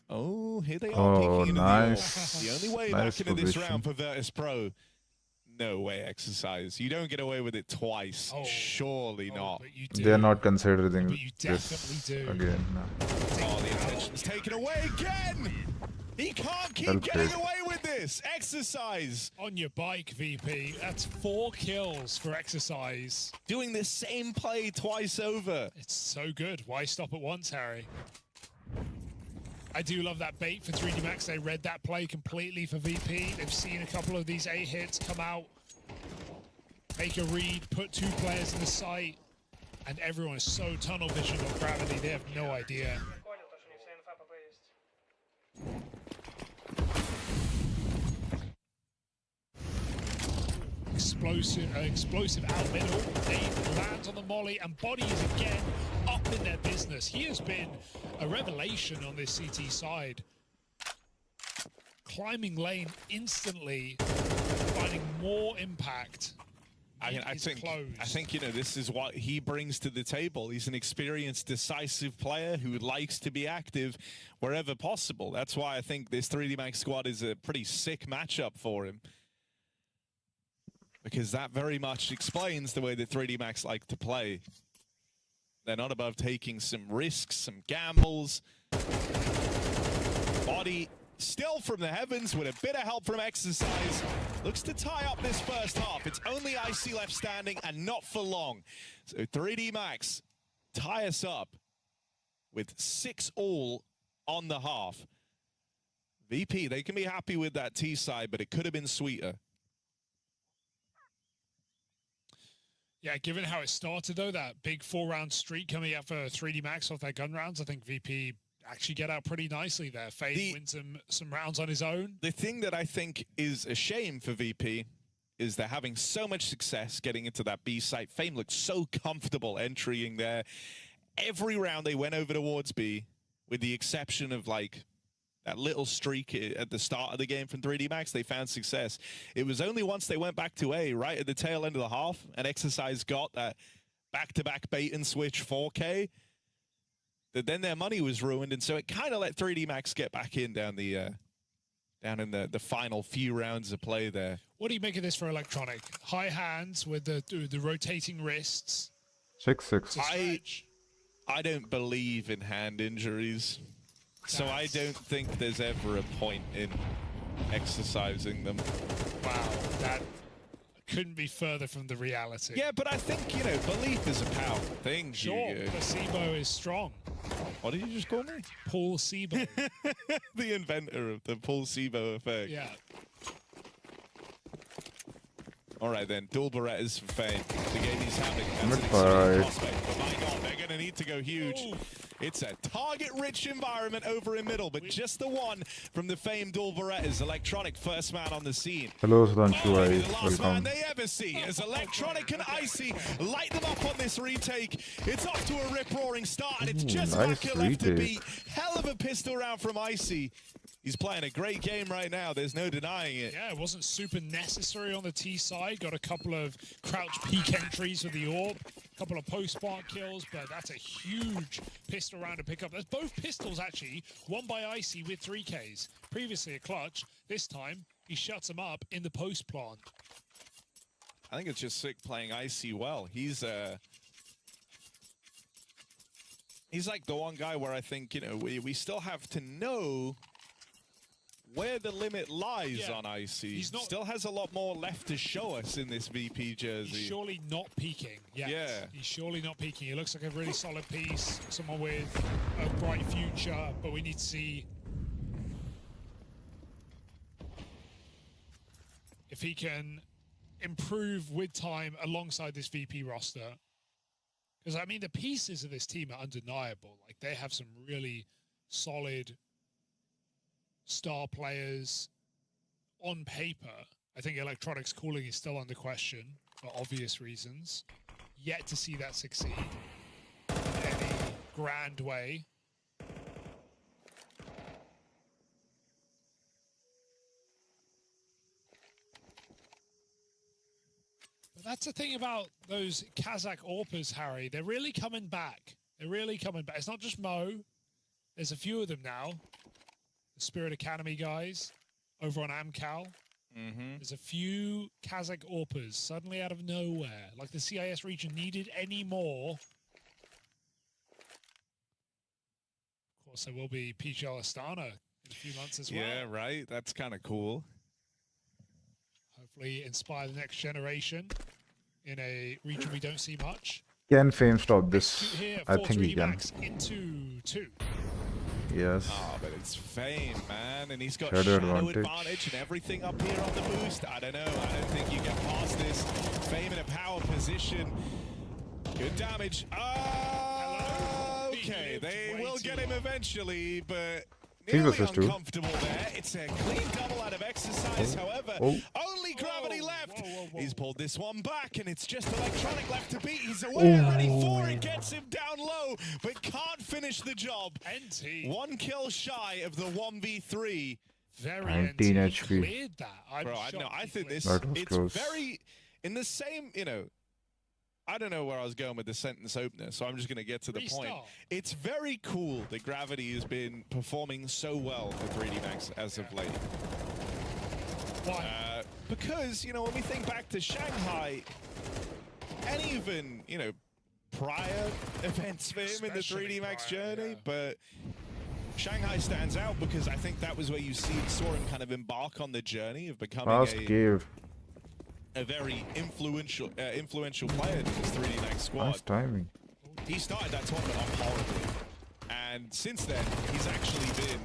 Oh, here they are Oh, peeking into nice. the AWP. The only way Nice back into this position. round for 𝙁12. No way, exercise. You don't get away with it twice. Oh. Surely not. But you do. They are not considering But you this definitely do. again. No. Oh, the attention's taken away again! He can't keep Well getting played. away with this! Exercise! On your bike, VP. That's 4 kills for exercise. Doing the same play twice over. It's so good. Why stop at once, Harry? I do love that bait for 3D Max. They read that play completely for VP. They've seen a couple of these A hits come out, make a read, put 2 players in the site, and everyone is so tunnel vision on gravity, they have no idea. Explosive out middle. Dave lands on the molly, and Body is again up in their business. He has been a revelation on this CT side. Climbing lane instantly, finding more impact. I think, you know, this is what he brings to the table. He's an experienced, decisive player who likes to be active wherever possible. That's why I think this 3D Max squad is a pretty sick matchup for him. Because that very much explains the way that 3D Max like to play. They're not above taking some risks, some gambles. Body still from the heavens with a bit of help from exercise. Looks to tie up this first half. It's only IC left standing and not for long. So 3D Max tie us up with 6-all on the half. VP, they can be happy with that T side, but it could have been sweeter. Yeah, given how it started, though, that big 4-round streak coming out for 3D Max off their gun rounds, I think VP actually get out pretty nicely there. Fade wins some rounds on his own. The thing that I think is a shame for VP is they're having so much success getting into that B site. Fame looked so comfortable entering there. Every round they went over towards B, with the exception of like that little streak at the start of the game from 3D Max, they found success. It was only once they went back to A, right at the tail end of the half, and Exercise got that back-to-back bait and switch 4K, that then their money was ruined, and so it kind of let 3D Max get back in down in the final few rounds of play there. What do you make of this for Electronic? High hands with the rotating wrists. 6-6. I don't believe in hand injuries, so I don't think there's ever a point in exercising them. Wow, that couldn't be further from the reality. Yeah, but I think, you know, belief is a powerful thing. Sure, Placebo is strong. What did you just call me? Paul Sebo. The inventor of the Paul Sebo effect. Yeah. All right, then. 𝙁12 is for Fame. The game he's having. That's an Right. exciting prospect. But my God, they're going to need to go huge. Ooh. It's a target-rich environment over in middle, but just the one from the famed 𝙁12. Electronic, first man on the scene. Hello, Sudhanshu. Maybe the last man Welcome. they ever see as Electronic and Icy light them up on this retake. It's off to a rip-roaring start, and it's just nice Maka left to retake. beat. Hell of a pistol round from Icy. He's playing a great game right now. There's no denying it. Yeah, it wasn't super necessary on the T side. Got a couple of crouch peek entries with the AWP, a couple of post-spark kills, but that's a huge pistol round to pick up. There's both pistols, actually, one by Icy with 3Ks. Previously a clutch. This time, he shuts him up in the post-plant. I think it's just sick playing Icy well. He's like the one guy where I think, you know, we still have to know where the limit lies on Icy. He's not, still has a lot more left to show us in this VP jersey. He's surely not peaking yet. Yeah. He's surely not peaking. He looks like a really solid piece, someone with a bright future, but we need to see if he can improve with time alongside this VP roster. Because, I mean, the pieces of this team are undeniable. Like, they have some really solid star players on paper. I think Electronic's cooling is still under question for obvious reasons. Yet to see that succeed in any grand way. But that's the thing about those Kazakh AWPers, Harry. They're really coming back. They're really coming back. It's not just Mo. There's a few of them now. The Spirit Academy guys over on Amcal. There's a few Kazakh AWPers suddenly out of nowhere, like the CIS region needed any more. Of course, there will be PGL Astana in a few months as well. Yeah, right. That's kind of cool. Hopefully inspire the next generation in a region we don't see much. Can Fame stop this? Here I for think he 3D can. Max into 2. Yes. Oh, but it's Fame, man. And he's got Shadow shadow advantage. advantage and everything up here on the boost. I don't know. I don't think you get past this. Fame in a power position. Good damage. Oh, okay. They will get him eventually, but nearly uncomfortable there. It's a clean double out of Exercise. However, only Gravity left. He's pulled this one back, and it's just Electronic left to beat. He's away already for it. Gets him down low, but can't finish the job. NT. 1 kill shy of the 1v3. Very 19 NT. HP. Cleared that. I'm Bro, shocked I he think cleared this, That was it's close. very, in the same, you know, I don't know where I was going with the sentence opener, so I'm just going to get to the point. Restart. It's very cool that Gravity has been performing so well for 3D Max as of late. Why? Because, you know, when we think back to Shanghai, and even, you know, prior events for him in the Especially 3D Max prior, journey, yeah. but Shanghai stands out because I think that was where you saw him kind of embark on the journey of becoming Last cave. a very influential player in this 3D Max squad. Nice timing. He started that tournament off horribly, and since then he's actually been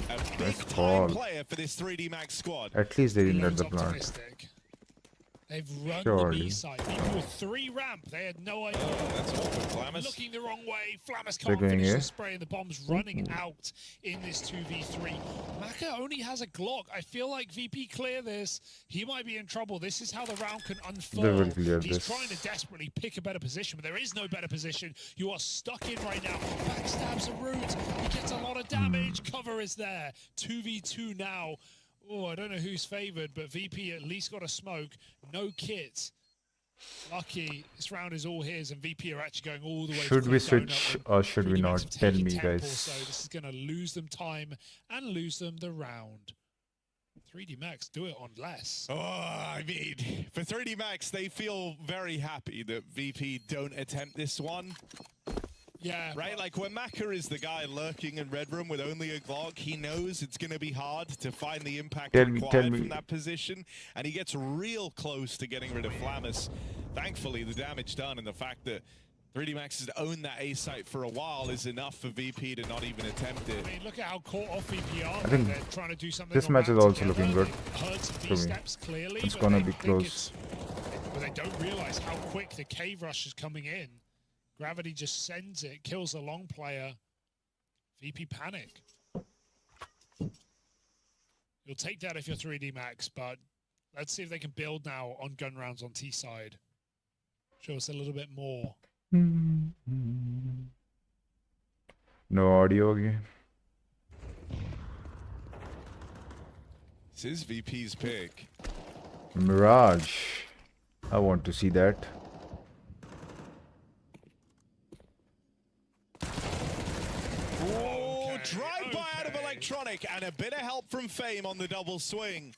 a big time call. player for this 3D Max squad. At least they didn't let Loads the plant. optimistic. They've run Surely. the B side. People 3 ramp. They had no idea. That's all for Flamus. Looking the wrong way. Flamus They're can't going finish here. the spray, and the bomb's running out in this 2v3. Maka only has a Glock. I feel like VP clear this. He might be in trouble. This is how the round can They will unfurl. clear He's this. trying to desperately pick a better position, but there is no better position. You are stuck in right now. Backstabs a root. He gets a lot of damage. Cover is there. 2v2 now. Oh, I don't know who's favored, but VP at least got a smoke. No kit. Lucky, this round is all his, and VP are actually going all the way. Should to we clear donut switch with or should we 3D not? Max Tell taking me, temple, guys. So this is going to lose them time and lose them the round. 3D Max do it on less. Oh, I mean, for 3D Max, they feel very happy that VP don't attempt this one. Yeah. Right? Like, when Maka is the guy lurking in Red Room with only a Glock, he knows it's going to be hard to find the impact Tell required me. from that position, and he gets real close to getting rid of Flamus. Thankfully, the damage done and the fact that 3D Max has owned that A site for a while is enough for VP to not even attempt it. I mean, look at how caught off VP are. I think They're trying to do something this on match is round also together. looking good They've heard some to B me. steps clearly, It's but gonna they be think close. but they don't realize how quick the cave rush is coming in. Gravity just sends it, kills the long player. VP panic. You'll take that if you're 3D Max, but let's see if they can build now on gun rounds on T side. Show us a little bit more. No audio again. This is VP's pick. Mirage. I want to see that. Oh, drive-by out of okay. Electronic and a bit of help from Fame on the double swing.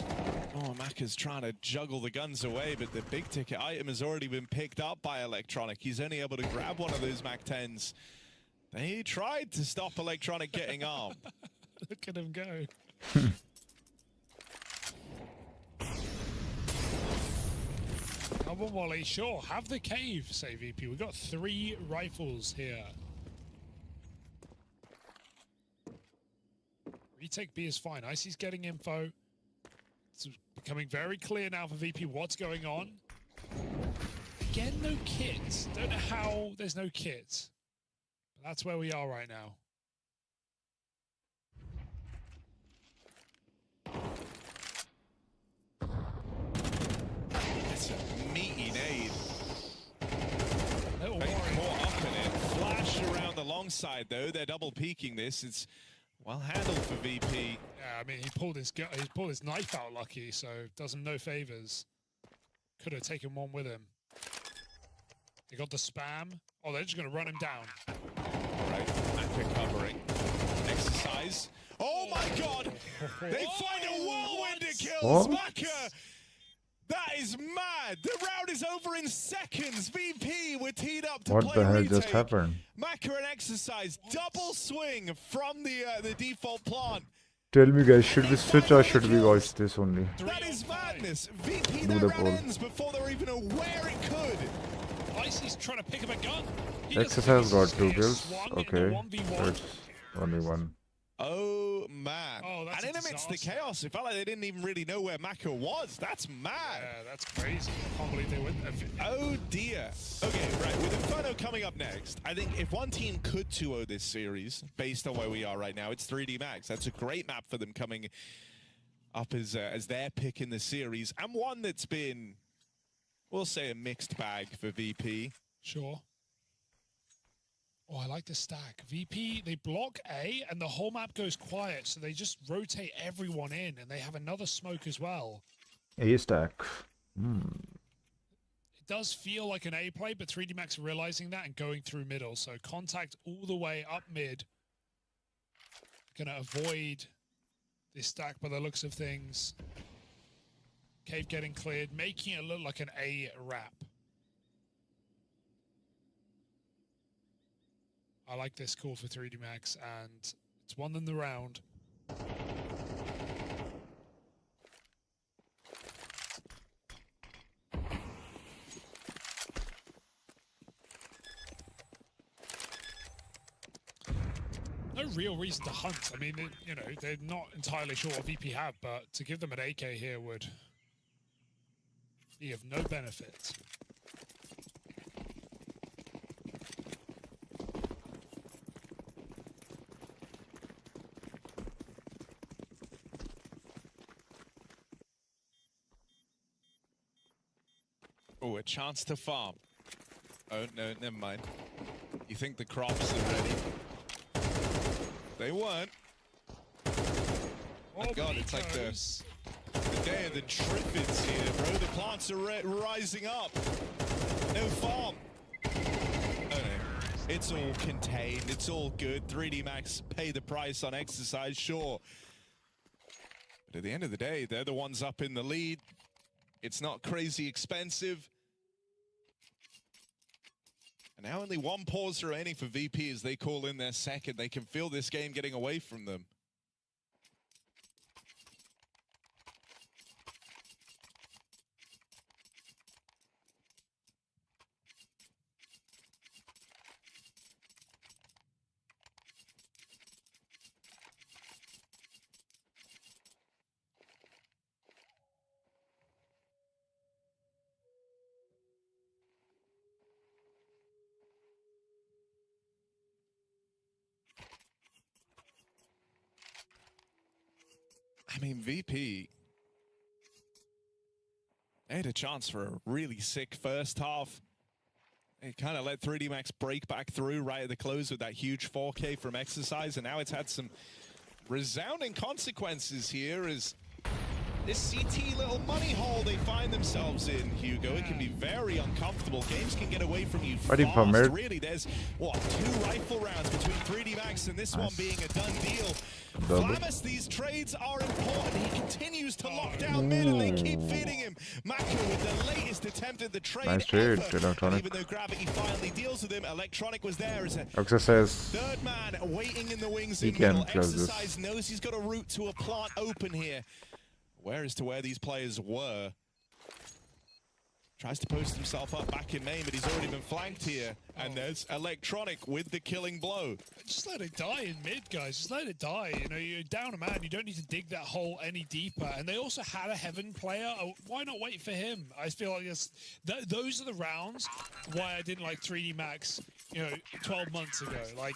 Oh, Maka's trying to juggle the guns away, but the big ticket item has already been picked up by Electronic. He's only able to grab one of those Mac 10s. They tried to stop Electronic getting armed. Look at him go. Double volley, sure. Have the cave, say VP. We've got 3 rifles here. Retake B is fine. Icy's getting info. It's becoming very clear now for VP what's going on. Again, no kits. Don't know how there's no kits. But that's where we are right now. It's a meaty nade. Little They worry. caught up in it. Flash around the long side, though. They're double peeking this. It's well handled for VP. Yeah, I mean, he pulled his knife out, Lucky, so does him no favors. Could have taken one with him. They got the spam. Oh, they're just going to run him down. All right, Maka covering. Exercise. Oh my God! They find a whirlwind to kill What? Maka. That is mad. The round is over in seconds. VP were teed up to What play the hell retake. just happened? Maka and Exercise double swing from the default plant. Tell me, guys, should we switch or should we watch this only? That is madness. VP, Do that the round poll. ends before they're even aware it could. Icy's trying to pick up a gun. He doesn't Exercise got think 2 he's kills. swung in a Okay. 1v1. So it's only 1. Oh man. Oh, that's and a in amidst the disaster. chaos, it felt like they didn't even really know where Maka was. That's mad. Yeah, that's crazy. I can't believe they went there. Oh dear. Okay, right. With Inferno coming up next, I think if one team could 2-0 this series, based on where we are right now, it's 3D Max. That's a great map for them coming up as their pick in the series, and one that's been, we'll say, a mixed bag for VP. Sure. Oh, I like the stack. VP, they block A, and the whole map goes quiet, so they just rotate everyone in, and they have another smoke as well. A stack. It does feel like an A play, but 3D Max realizing that and going through middle. So contact all the way up mid. Gonna avoid this stack by the looks of things. Cave getting cleared, making it look like an A wrap. I like this call for 3D Max, and it's won them the round. No real reason to hunt. I mean, you know, they're not entirely sure what VP have, but to give them an AK here would be of no benefit. Oh, a chance to farm. Oh, no, never mind. You think the crops are ready? They weren't. Oh, God, it's like the day of the Triffids here, bro. The plants are rising up. No farm. Oh, no. It's all contained. It's all good. 3D Max pay the price on exercise, sure. But at the end of the day, they're the ones up in the lead. It's not crazy expensive. And now only one pause remaining for VP as they call in their second. They can feel this game getting away from them. I mean, VP, they had a chance for a really sick first half. They kind of let 3D Max break back through right at the close with that huge 4K from Exercise, and now it's had some resounding consequences here as this CT little money hole they find themselves in, Hugo. It can be very uncomfortable. Games can get away from you fast. Really, there's, what, 2 rifle rounds between 3D Max and this one being a done deal. Flamus, these trades are important. He continues to lock down mid and they keep feeding him. Maka with the latest attempt at the trade. Nice trade, ever. Even though Gravity finally deals with him, Electronic was there as a Exercise. third man waiting in the wings. He in can middle. close this. Exercise knows he's got a route to a plant open here. Where as to where these players were. Tries to post himself up back in main, but he's already been flanked here. And there's Electronic with the killing blow. Just let it die in mid, guys. Just let it die. You know, you're down a man. You don't need to dig that hole any deeper. And they also had a Heaven player. Oh, why not wait for him? I feel like those are the rounds why I didn't like 3D Max, you know, 12 months ago. Like,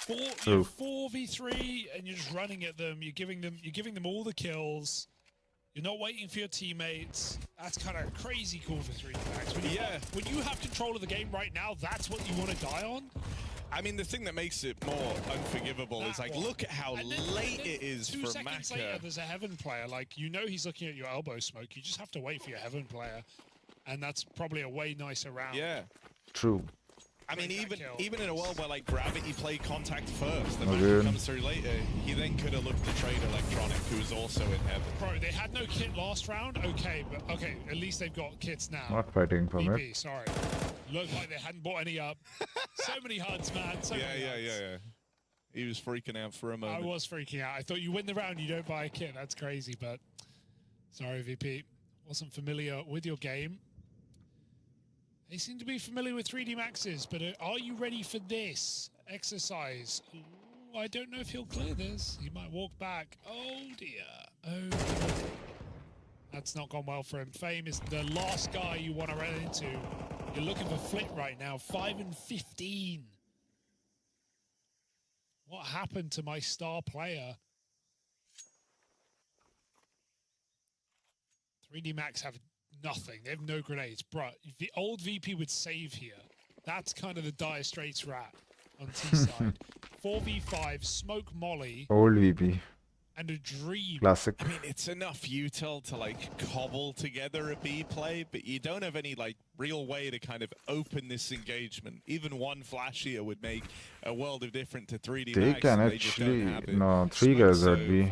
4v3 and you're just running at them. You're giving them all the kills. You're not waiting for your teammates. That's kind of crazy cool for 3D Max. When you have control of the game right now, that's what you want to die on. I mean, the thing that makes it more unforgivable is, like, look at how late it is for Maka. 2 seconds later, there's a Heaven player. Like, you know he's looking at your elbow smoke. You just have to wait for your Heaven player. And that's probably a way nicer round. Yeah. True. I mean, even in a world where, like, Gravity played contact first, the Maka comes through later, he then could have looked to trade Electronic, who was also in Heaven. Bro, they had no kit last round? Okay, but okay, at least they've got kits now. Not fighting from BP, it. sorry. Looked like they hadn't bought any up. So many HUDs, man. So many HUDs. He was freaking out for a moment. I was freaking out. I thought you win the round, you don't buy a kit. That's crazy, but sorry, VP. Wasn't familiar with your game. They seem to be familiar with 3D Maxes, but are you ready for this exercise? Ooh, I don't know if he'll clear this. He might walk back. Oh, dear. Oh, dear. That's not gone well for him. Fame is the last guy you want to run into. You're looking for Flit right now. 5 and 15. What happened to my star player? 3D Max have nothing. They have no grenades. Bruh, the old VP would save here. That's kind of the dire straits rat on T side. 4v5, smoke molly. Old VP. And a dream. Classic. I mean, it's enough util to, like, cobble together a B play, but you don't have any, like, real way to kind of open this engagement. Even one flash here would make a world of difference to 3D They Max. can They just don't actually, have it. no, 3 guys would be.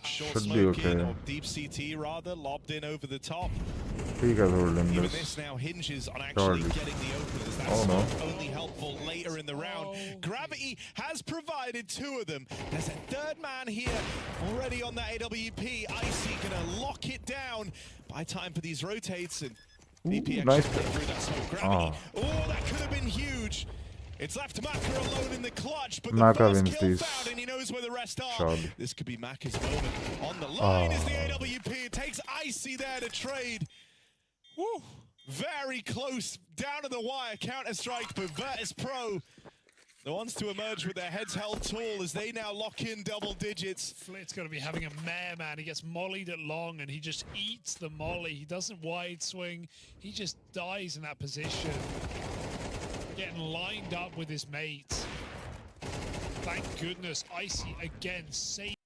Short Should be smoke in, okay. or deep CT rather, lobbed in over the top. 3 guys holding Even this. this now hinges on actually getting the openers. That's only helpful later in the round. Gravity has provided 2 of them. There's a third man here already on that AWP. Icy gonna lock it down. Buy time for these rotates and VP nice. actually through that smoke. Gravity. Oh, that could have been huge. It's left Maka alone in the clutch, but Maka the first wins kill these. found, and he knows where the rest are. Surely. This could be Maka's moment. On the line is the AWP. It takes Icy there to trade. Woo! Very close, down to the wire, Counter-Strike, but 𝙁𝙗𝙗, the ones to emerge with their heads held tall as they now lock in double digits. Flit's going to be having a mare, man. He gets mollied at long, and he just eats the molly. He doesn't wide swing. He just dies in that position. Getting lined up with his mates. Thank goodness, Icy again saved.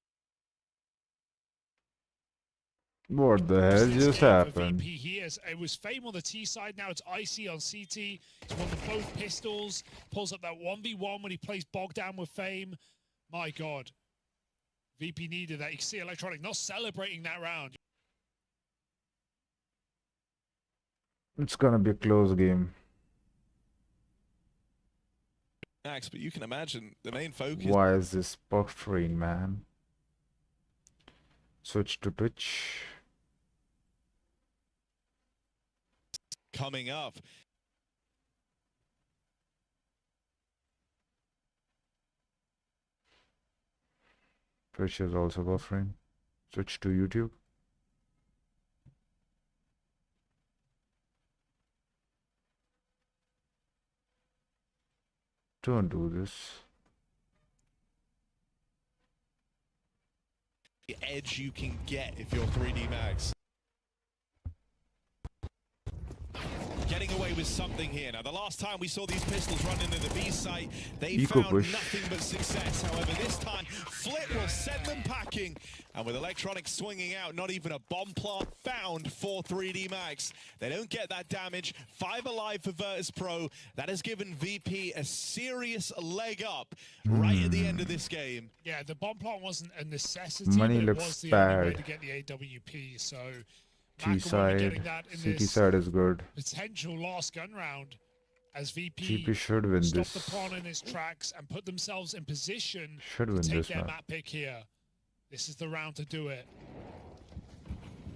What the hell just happened? VP here. It was Fame on the T side, now it's Icy on CT. He's won both pistols, pulls up that 1v1 when he plays Bogdan with Fame. My God. VP needed that. You can see Electronic not celebrating that round. It's gonna be a close game. Max, but you can imagine the main focus. Why is this buffering, man? Switch to Twitch. Coming up. Twitch is also buffering. Switch to YouTube. Don't do this. The edge you can get if you're 3D Max. Getting away with something here. Now, the last time we saw these pistols run into the B site, they found nothing but success. However, this time, Flit will send them packing. And with Electronic swinging out, not even a bomb plant found for 3D Max. They don't get that damage. 5 alive for 𝙁𝙗𝙗. That has given VP a serious leg up right at the end of this game. Yeah, the bomb plant wasn't a necessity, Money but it looks was the bad. only way to get the AWP. So G side, CT side is good. Potential last gun round as VP GP should win stop this. the prawn in his tracks and put themselves in position Should to win take this their man. map pick here. This is the round to do it.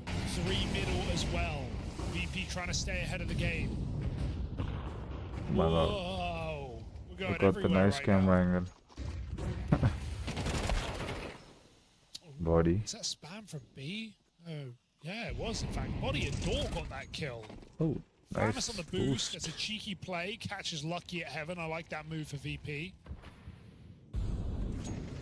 3 middle as well. VP trying to stay ahead of the game. My God. Whoa. We're going Look at the everywhere nice right camera now. angle. Body. Is that spam from B? Oh, yeah, it was in fact. Body and Door got that kill. Oh, Famous nice on the boost. That's a cheeky play. Catches Lucky at Heaven. I like that move for VP.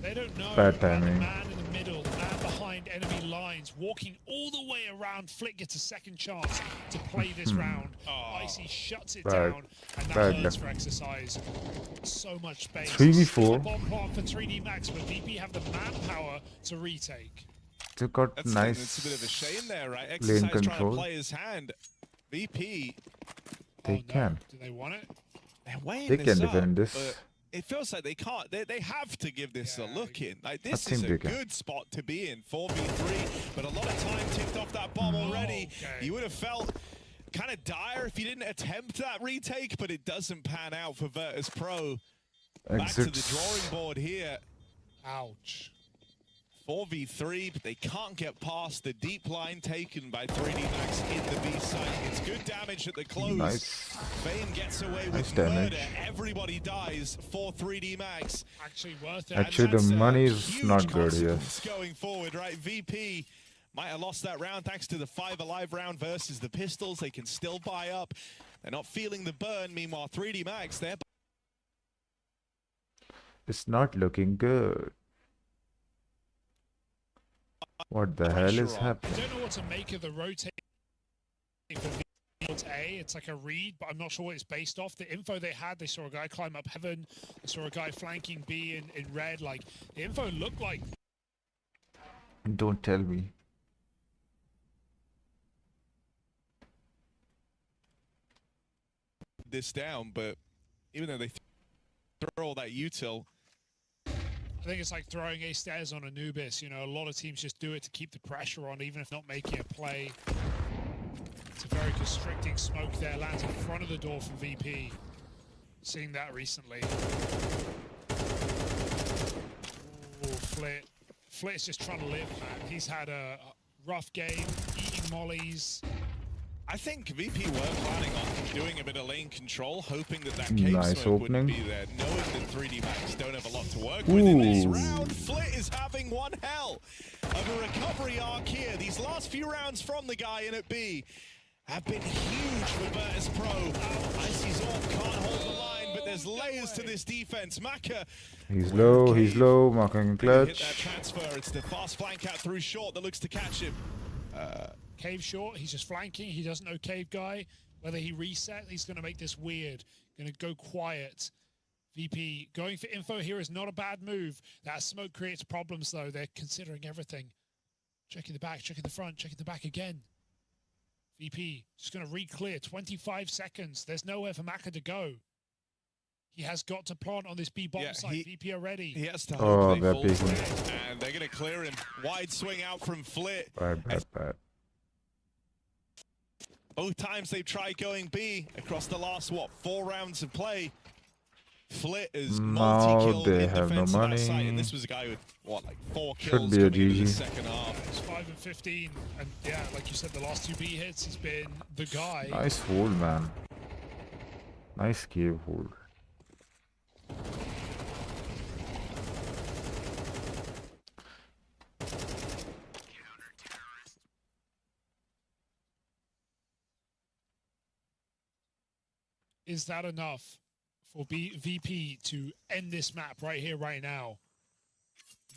They don't know Bad about the timing. man in the middle, the man behind enemy lines, walking all the way around. Flick gets a second chance to play this round. Icy shuts it down, and that hurts for Exercise. So much space. 3v4. Still a bomb plant for 3D Max, but VP have the manpower to retake. They got That's nice it's a bit of a shame there, right? lane Exercise trying to control. play his hand. VP, They can. Do they want it? they're weighing They this can up, defend this. but it feels like they can't. They have to give this a look in. Like, I this think is a they can. good spot to be in. 4v3, but a lot of time ticked off that bomb already. Okay. You would have felt kind of dire if you didn't attempt that retake, but it doesn't pan out for 𝙁𝙗𝙗. Back to the Exits. drawing board here. Ouch. 4v3, but they can't get past the deep line taken by 3D Max in the B site. It's good damage at the close. Nice. Fame gets away Nice with damage. murder. Everybody dies for 3D Max. Actually worth it. Actually, the That's a money is huge not good, consequence yes. going forward, right? VP might have lost that round thanks to the 5 alive round versus the pistols. They can still buy up. They're not feeling the burn. Meanwhile, 3D Max, they're It's not looking good. What the hell is Pressure on. I happening? don't know what to make of the rotate for Field A. It's like a read, but I'm not sure what it's based off. The info they had, they saw a guy climb up Heaven. They saw a guy flanking B in red. Like, the info looked like... Don't tell me. this down, but even though they throw all that util, I think it's like throwing a stairs on Anubis. You know, a lot of teams just do it to keep the pressure on, even if not making a play. It's a very constricting smoke there. Lands in front of the door from VP. Seeing that recently. Ooh, Flit. Flit's just trying to live, man. He's had a rough game, eating mollies. I think VP were planning on doing a bit of lane control, hoping that that cave Nice smoke wouldn't opening. be there, knowing that 3D Max don't have a lot to work with in this round. Flit is having one hell of a recovery arc here. These last few rounds from the guy in at B have been huge for 𝙁12 V2 𝙋𝙧 can't hold the line, but there's layers to this defense. Maka. He's low, marking Hit that clutch. transfer. It's the fast flank out through short that looks to catch him. Cave short, he's just flanking. He doesn't know Cave guy. Whether he reset, he's going to make this weird. Going to go quiet. VP going for info here is not a bad move. That smoke creates problems, though. They're considering everything. Checking the back, checking the front, checking the back again. VP just going to re-clear. 25 seconds. There's nowhere for Maka to go. He has got to plant on this B bomb site. VP are ready. He has to hope they fall peeking. for it, and they're going to clear him. Wide swing out from Flit. Bad. Both times they've tried going B across the last, 4 rounds of play. Flit is multi-killed they in have no defense of that money. site, and this was a guy with, 4 Should kills be a coming into the GG. second half. It's 5 and 15. And yeah, like you said, the last 2 B hits, he's been the guy. Nice hold, man. Nice cave hold. Is that enough for VP to end this map right here, right now?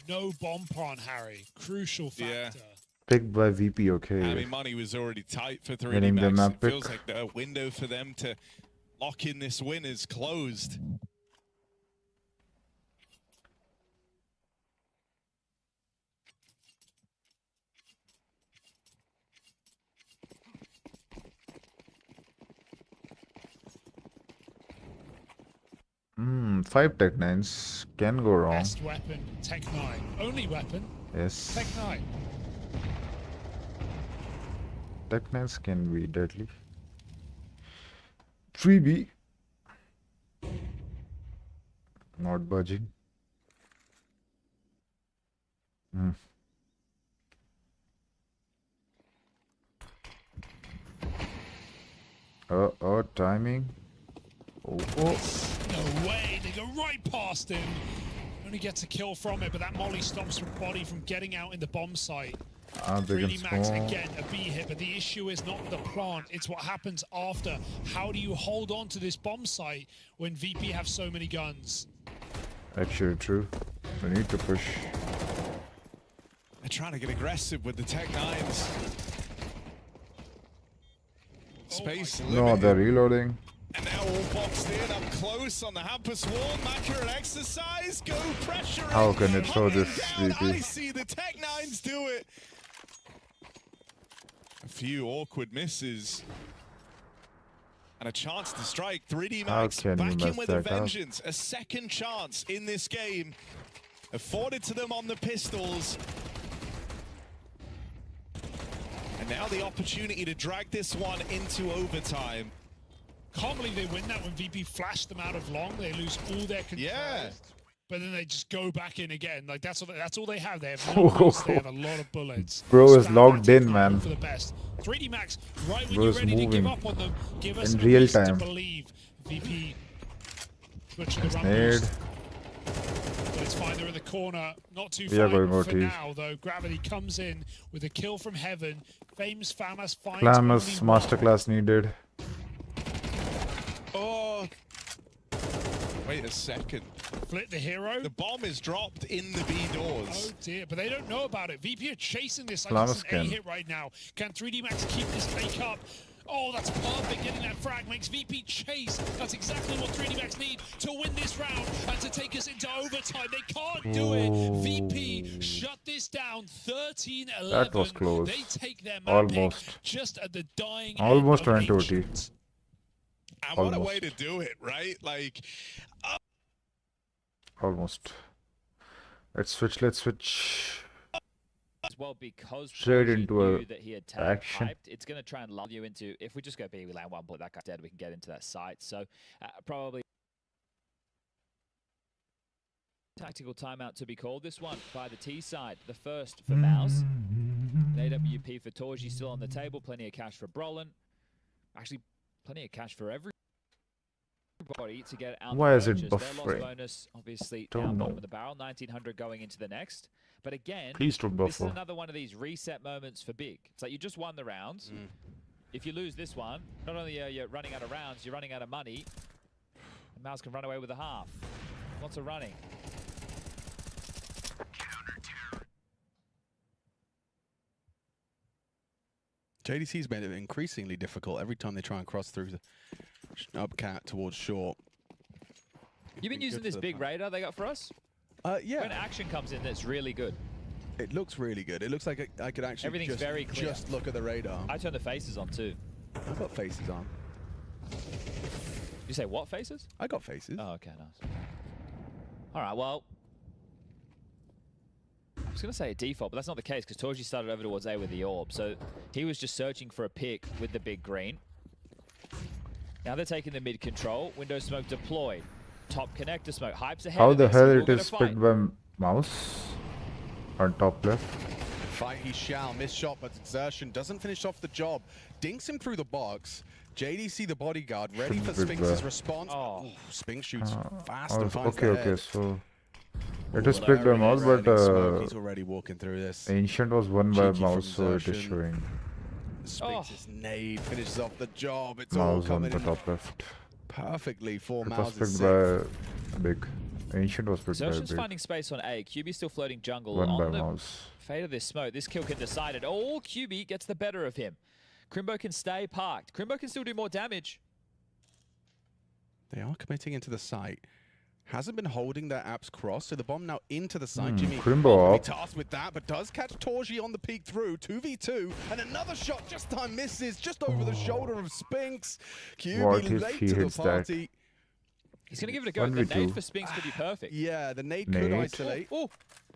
No bomb plant, Harry. Crucial factor. Yeah. Picked by VP, okay. I mean, money was already tight for 3D Winning the Max. map It feels pick. like the window for them to lock in this win is closed. Five Tech 9s can go wrong. Best weapon, Tech 9. Only weapon, Yes. Tech 9. Tech 9s can be deadly. 3B. Not budging. Timing. Oh. No way, they go right past him. Only gets a kill from it, but that molly stops his body from getting out in the bomb site. They can 3D Max smoke. again, a B hit, but the issue is not the plant, it's what happens after. How do you hold on to this bomb site when VP have so many guns? Actually true. We need to push. They're trying to get aggressive with the Tech 9s. Space No, limited. they're reloading. And now all boxed in up close on the Hampus wall. Maka and exercise, go pressure. How can it throw this down. VP? I see the Tech 9s do it. A few awkward misses. And a chance to strike. 3D How Max can you back in mess with a that up? vengeance. A second chance in this game. Afforded to them on the pistols. And now the opportunity to drag this one into overtime. Can't believe they win that when VP flashed them out of long. They lose all their control. Yeah. But then they just go back in again. Like that's all they have. They have no bullets. They have a lot of bullets. Bro is Stand locked that in, to man. For the best. 3D Max, right when Bro you're is ready to give moving up on them, give us in a real reason time. to believe. VP butcher the run Nade. boost. But it's fine. They're in the corner. Not too We are far going for OT. now, though. Gravity comes in with a kill from heaven. Fame's FAMAS finds Flamus only one. masterclass needed. Oh. Wait a second. Flit the hero. The bomb is dropped in the B Oh doors. dear, but they don't know about it. VP are chasing this like Flamus it's an A can. hit right now. Can 3D Max keep this fake up? Oh, that's perfect. Getting that frag makes VP chase. That's exactly what 3D Max need to win this round and to take us into overtime. They can't do it. VP shut this down 13-11. That was close. They take their map Almost. pick just at the dying Almost end of went to OT. Ancient. And what a Almost. way to do it, right? Like, Almost. Let's switch. As well, because Straight Torji into a knew that he had action. hyped, it's going to try and lull you into, if we just go B, we land one bullet, that guy's dead, we can get into that site. So probably tactical timeout to be called. This one by the T side. The first for Mouse. An AWP for Torji still on the table. Plenty of cash for Brolin. Actually, plenty of cash for everybody to get out. Why is it Their loss buffering? bonus, obviously, Don't down know. bottom of the barrel, 1900 going into the next. But again, Please don't this is buffer. another one of these reset moments for Big. It's like you just won the rounds. If you lose this one, not only are you running out of rounds, you're running out of money. And Mouse can run away with a half. Lots of running. JDC's made it increasingly difficult every time they try and cross through the upcat towards short. You've been using this big radar they got for us? Yeah. When action comes in, that's really good. It looks really good. It looks like I could actually Everything's just, very clear. just look at the radar. I turn the faces on too. I've got faces on. You say what faces? I got faces. Oh, okay, nice. All right, well, I was going to say a default, but that's not the case because 𝙁𝙍 started over towards A with the orb. So he was just searching for a pick with the big green. Now they're taking the mid control. Window smoke deployed. Top connector smoke. Hype's ahead. How of the this. hell We'll it get a is fight. picked by mouse on top left? Fight he shall. Missed shot, but exertion doesn't finish off the job. Dinks him through the box. JDC, the bodyguard, ready for Shouldn't be Spinks' bad. response. Oh. Ooh, Spinks shoots fast and finds Okay, the okay, head. so it Ooh, is picked by Larry mouse, Reddick but smoke. He's already walking through this. Ancient was won by Cheeky mouse, from so it is Xertion. showing Spinks' nade finishes off the job. It's all mouse on coming the in top left. perfectly for It was Mouse's picked by big. Ancient was picked by Xertion's big. finding space on A. 𝙬𝙘 still floating jungle. Won by On the mouse. fate of this smoke, this kill can decide it. Oh, 𝙬𝙘 gets the better of him. Crimbo can stay parked. Crimbo can still do more damage. They are committing into the site. Hasn't been holding their apps cross, so the bomb now into the site. Jimmy Crimbo will be up. tasked with that, but does catch 𝙁𝙍 on the peek through. 2v2, and another shot just time misses, just over the shoulder of Spinks. What 𝙬𝙘 if late he to the hits that? party. He's going to give it a go. The 1v2. nade for Spinks could be perfect. Yeah, the nade could Nade. isolate. Oh,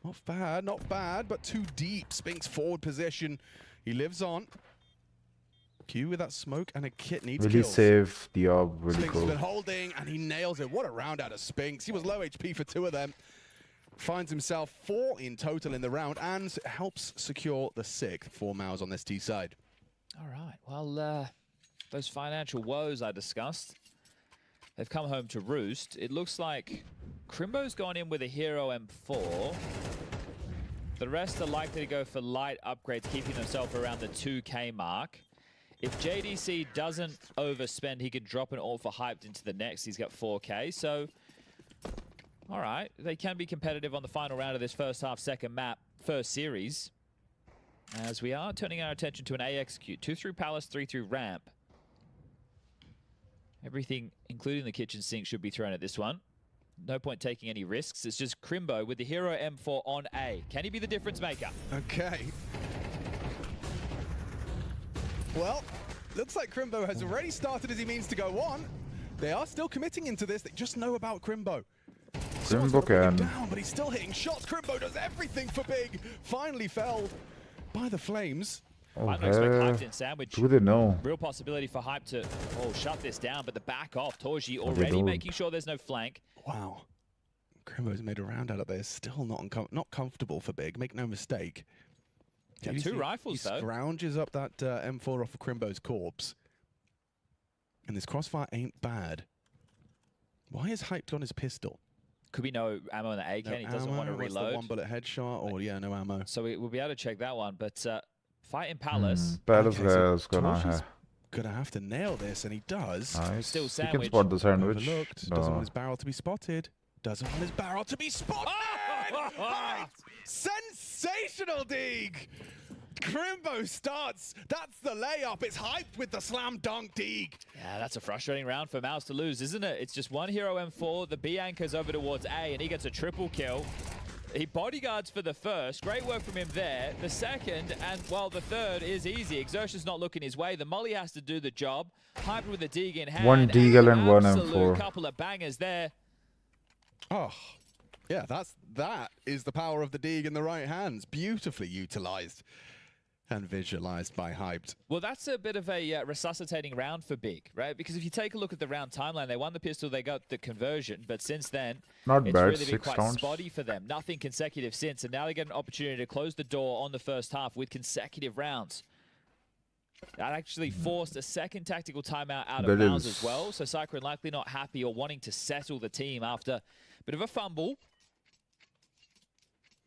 not bad, but too deep. Spinks forward position. He lives on. Q with that smoke and a kit needs Will he kills. save the orb? Will he Spinks has been go? holding, and he nails it. What a round out of Spinks. He was low HP for 2 of them. Finds himself 4 in total in the round, and helps secure the 6th for Mouse on this T side. All right. Well, those financial woes I discussed, they've come home to roost. It looks like Crimbo's gone in with a Hero M4. The rest are likely to go for light upgrades, keeping themselves around the 2K mark. If JDC doesn't overspend, he could drop an all for hyped into the next. He's got 4K, so all right. They can be competitive on the final round of this first half, second map, first series. As we are turning our attention to an A execute. 2 through Palace, 3 through Ramp. Everything, including the kitchen sink, should be thrown at this one. No point taking any risks. It's just Crimbo with the Hero M4 on A. Can he be the difference maker? Okay. Well, looks like Crimbo has already started as he means to go on. They are still committing into this. They just know about Crimbo. Someone's gotta bring him down, but he's still hitting shots. Crimbo does everything for Big. Finally felled by the flames. Oh, I don't expect Hype in sandwich. do they know? Real possibility for Hype to shut this down, but the back off. 𝙁𝙍 they already don't. making sure there's no flank. Wow. Crimbo's made a round out of this. Still not comfortable for Big. Make no mistake. Yeah, 2 rifles, he though. scrounges up that M4 off of Crimbo's corpse. And this crossfire ain't bad. Why is Hyped on his pistol? Could be no ammo in the AK, and he doesn't want to What's the reload. 1-bullet headshot, or yeah, no ammo. So we'll be able to check that one. But fight in Palace. Palace Okay, so is gonna 𝙁𝙍's have. gonna have to nail this, and he does. Nice. Still He can sandwich. spot the sandwich. Overlooked. Doesn't want his barrel to be spotted. Doesn't want his barrel to be spotted! Hyped! Sensational dig! Crimbo starts. That's the layup. It's Hyped with the slam dunk dig. Yeah, that's a frustrating round for Mouse to lose, isn't it? It's just one Hero M4. The B anchors over towards A, and he gets a triple kill. He bodyguards for the first. Great work from him there. The second, and well, the third is easy. Xertion's not looking his way. The molly has to do the job. Hyper with a dig in hand. One deagle and one Absolute M4. couple of bangers there. Oh, yeah, that is the power of the dig in the right hands. Beautifully utilized and visualized by Hyped. Well, that's a bit of a resuscitating round for Big, right? Because if you take a look at the round timeline, they won the pistol, they got the conversion, but since then, Not it's bad, really been 6 quite rounds. spotty for them. Nothing consecutive since, and now they get an opportunity to close the door on the first half with consecutive rounds. That actually forced a second tactical timeout out of That 𝙍𝙗 is- as well. So Cyclone likely not happy or wanting to settle the team after a bit of a fumble.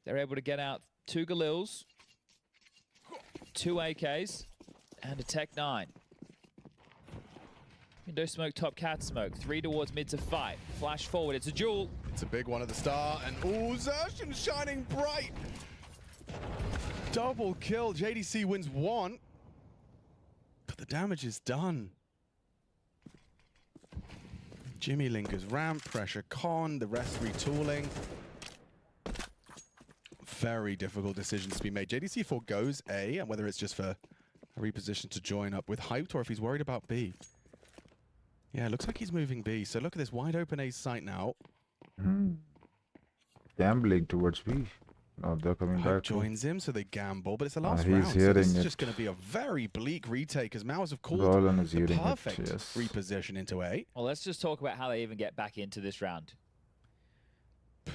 They're able to get out 2 Galils, 2 AKs, and a Tech 9. Window smoke, top cat smoke. 3 towards mid to fight. Flash forward, it's a duel. It's a big one at the start, and 𝙍𝙗 shining bright. Double kill. JDC wins 1. But the damage is done. Jimmy lingers ramp, pressure con, the rest retooling. Very difficult decisions to be made. JDC forgoes A, and whether it's just for a reposition to join up with 𝙬𝙀𝙗𝙗 or if he's worried about B. Yeah, looks like he's moving B. So look at this wide open A site now. Gambling towards B. Oh, they're coming 𝙬𝙀𝙗𝙗 back. joins him, so they gamble, but it's the last he's round. So this hearing is it. just going to be a very bleak retake, as MMO have called Roland is the hearing it, perfect yes. reposition into A. Well, let's just talk about how they even get back into this round. Do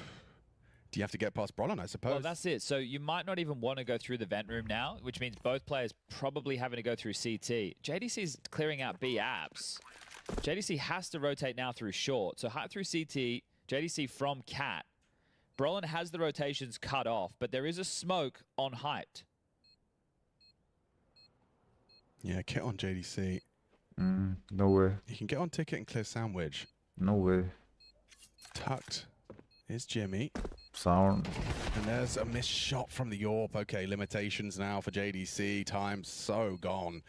you have to get past Brollan, I suppose? Well, that's it. So you might not even want to go through the vent room now, which means both players probably having to go through CT. JDC's clearing out B apps. JDC has to rotate now through short. So 𝙬𝙗𝙗 through CT, JDC from cat. Brollan has the rotations cut off, but there is a smoke on 𝙬𝙗𝙗. Yeah, kit on JDC. No way. You can get on ticket and clear sandwich. No way. Tucked is Jimmy. Sound. And there's a missed shot from the AWP. Okay, limitations now for JDC. Time so gone.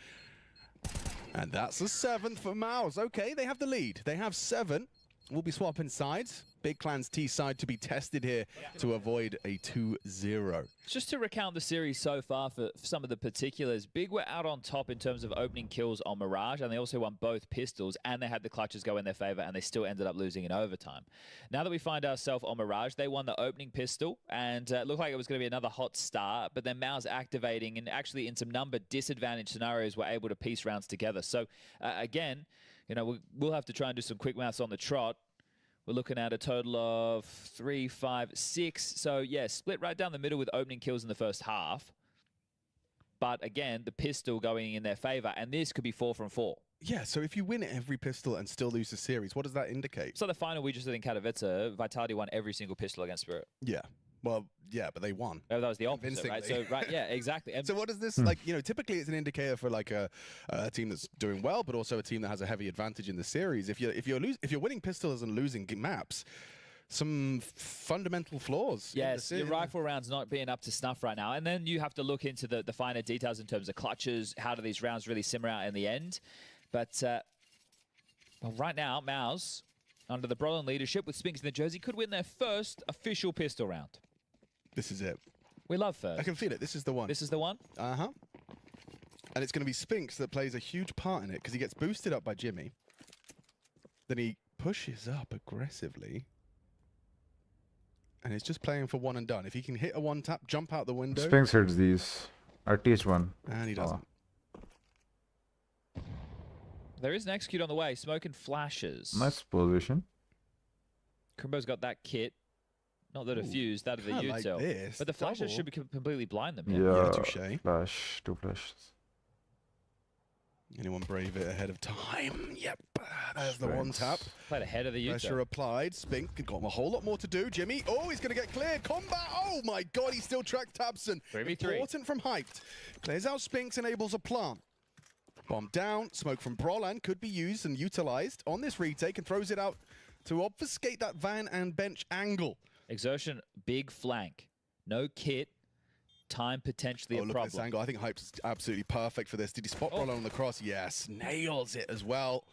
And that's the 7th for MMO. Okay, they have the lead. They have 7. We'll be swapping sides. Big Clan's T side to be tested here to avoid a 2-0. Just to recount the series so far for some of the particulars, Big were out on top in terms of opening kills on Mirage, and they also won both pistols, and they had the clutches go in their favor, and they still ended up losing in overtime. Now that we find ourselves on Mirage, they won the opening pistol, and it looked like it was going to be another hot start, but then MMO's activating, and actually in some number disadvantage scenarios were able to piece rounds together. So again, you know, we'll have to try and do some quick maths on the trot. We're looking at a total of 3, 5, 6. So, yeah, split right down the middle with opening kills in the first half. But, again, the pistol going in their favor. And this could be 4 from 4. Yeah, so if you win every pistol and still lose the series, what does that indicate? So the final we just did in 𝙁𝙗𝙗𝙗, Vitality won every single pistol against Spirit. Yeah. Well, yeah, but they won. Oh, that was the opposite, right? So, right, yeah, exactly. And so what does this, like, you know, typically it's an indicator for like a team that's doing well, but also a team that has a heavy advantage in the series. If you're winning pistols and losing maps, some fundamental flaws. Yes, your rifle rounds not being up to snuff right now. And then you have to look into the finer details in terms of clutches. How do these rounds really simmer out in the end? But well, right now, MMO, under the Brollan leadership with Spinks in the jersey, could win their first official pistol round. This is it. We love first. I can feel it. This is the one. This is the one? Uh-huh. And it's going to be Spinks that plays a huge part in it because he gets boosted up by Jimmy. Then he pushes up aggressively. And he's just playing for one and done. If he can hit a one tap, jump out the window. Spinks hits these. At least one. And he doesn't. There is an execute on the way. Smoke and flashes. Nice position. Crimbo's got that kit. Not the defuse, that of the Like util. this. But the flashes Double. should be completely blind them. Yeah, touche. flash. 2 flashes. Anyone brave it ahead of time? Yep. There's the one tap. Played ahead of the Pressure util. applied. Spink got a whole lot more to do. Jimmy. Oh, he's going to get cleared. Combat. Oh, my God. He still tracked Tabson. 3v3. Important from 𝙬𝙗𝙗𝙗. Clears out Spinks, enables a plant. Bomb down. Smoke from Brollan could be used and utilized on this retake and throws it out to obfuscate that van and bench angle. Exertion, big flank. No kit. Time potentially a Look at this problem. angle. I think 𝙬𝙗𝙗𝙗's absolutely perfect for this. Did he spot Brollan on the cross? Yes. Nails it as well.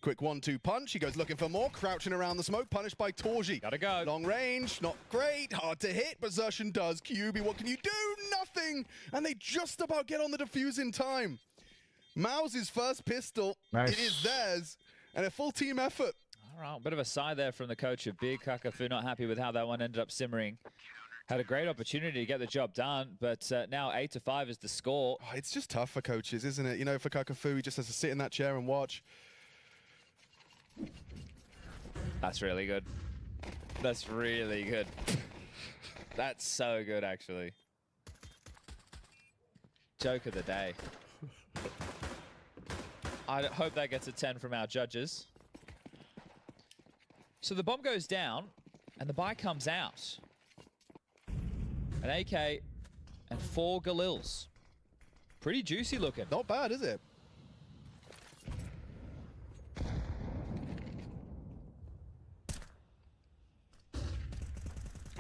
Quick 1-2 punch. He goes looking for more. Crouching around the smoke. Punished by 𝙁𝙗𝙗𝙗. Gotta go. Long range. Not great. Hard to hit. But 𝙍𝙗𝙗 does. 𝘽𝙀𝘼, what can you do? Nothing. And they just about get on the defuse in time. MMO's first pistol. Nice. It is theirs. And a full team effort. All right, bit of a sigh there from the coach of Big. 𝙁𝙗𝙗𝙗, not happy with how that one ended up simmering. Had a great opportunity to get the job done, but now 8-5 is the score. Oh, it's just tough for coaches, isn't it? You know, for 𝙁𝙗𝙗𝙗, he just has to sit in that chair and watch. That's really good. That's really good. That's so good, actually. Joke of the day. I hope that gets a 10 from our judges. So the bomb goes down, and the buy comes out. An AK and 4 Galils. Pretty juicy looking. Not bad, is it?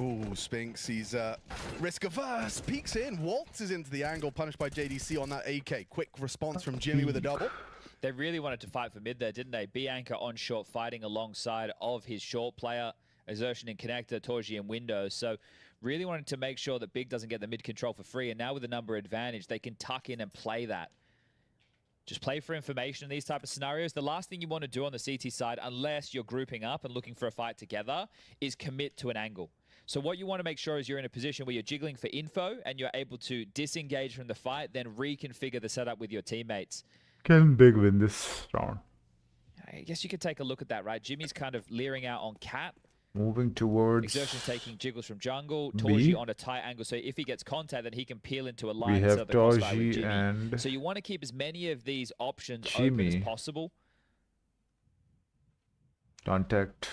Ooh, Spinks, he's risk averse, peeks in, waltzes into the angle, punished by JDC on that AK. Quick response from Jimmy with a double. They really wanted to fight for mid there, didn't they? B-Anchor on short, fighting alongside of his short player, Exertion and Connector, 𝙁𝙍 and Windows. So really wanted to make sure that Big doesn't get the mid control for free. And now with the number advantage, they can tuck in and play that. Just play for information in these type of scenarios. The last thing you want to do on the CT side, unless you're grouping up and looking for a fight together, is commit to an angle. So what you want to make sure is you're in a position where you're jiggling for info and you're able to disengage from the fight, then reconfigure the setup with your teammates. Can Big win this round? I guess you could take a look at that, right? Jimmy's kind of leering out on Cat. Moving towards Exertion's taking jiggles from jungle. B. 𝙁𝙍 on a tight angle, so if he gets contact, then he can peel into a line. We have instead of the crossfire with 𝙁𝙍 Jimmy. and So you want to keep as many of these options Jimmy. open as possible. contact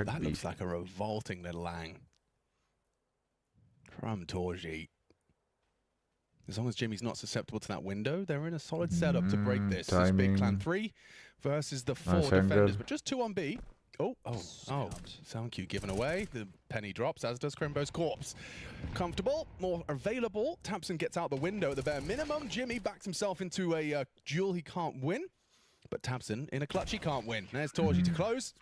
That B. looks like a revolting little lang from 𝙁𝙍. As long as Jimmy's not susceptible to that window, they're in a solid setup to break this. This Big Clan 3 versus the 4 Nice defenders, angle. but just 2 on B. Oh, sound cue given away. The penny drops, as does 𝘾𝙂𝙗's corpse. Comfortable, more available. tabseN gets out the window at the bare minimum. Jimmy backs himself into a duel he can't win, but tabseN in a clutch he can't win. There's 𝙁𝙍 to close.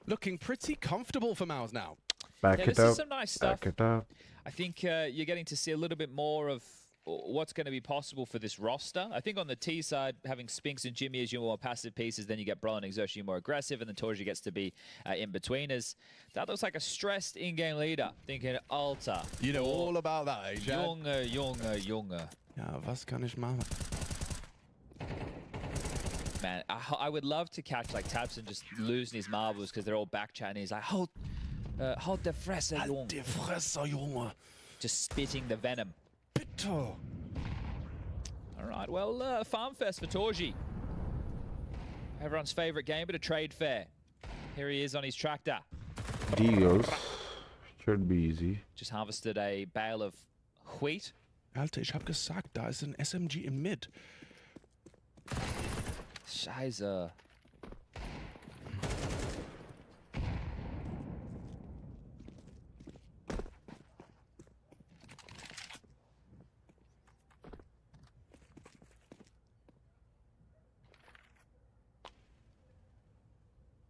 Looking pretty comfortable for MOUZ now. Back Yeah, it this up. is some nice stuff. Back it up. I think you're getting to see a little bit more of what's going to be possible for this roster. I think on the T side, having Spinks and Jimmy as your more passive pieces, then you get Brollan and 𝙁𝙍 more aggressive, and then 𝙁𝙍 gets to be in-betweeners. That looks like a stressed in-game leader, thinking Alter. You know all about that, eh, Chad? Junge. Ja, was kann ich machen? Man, I would love to catch like tabseN just losing his marbles because they're all back-chatting. He's like, hold the Fresse, Junge. Halt die Fresse, Junge. Just spitting the venom. Bitte. All right, well, Farm Fest for 𝙁𝙍. Everyone's favorite game, but a trade fair. Here he is on his tractor. Deals. Should be easy. Just harvested a bale of wheat. Alter, ich hab gesagt, da ist ein SMG im Mid. Scheiße.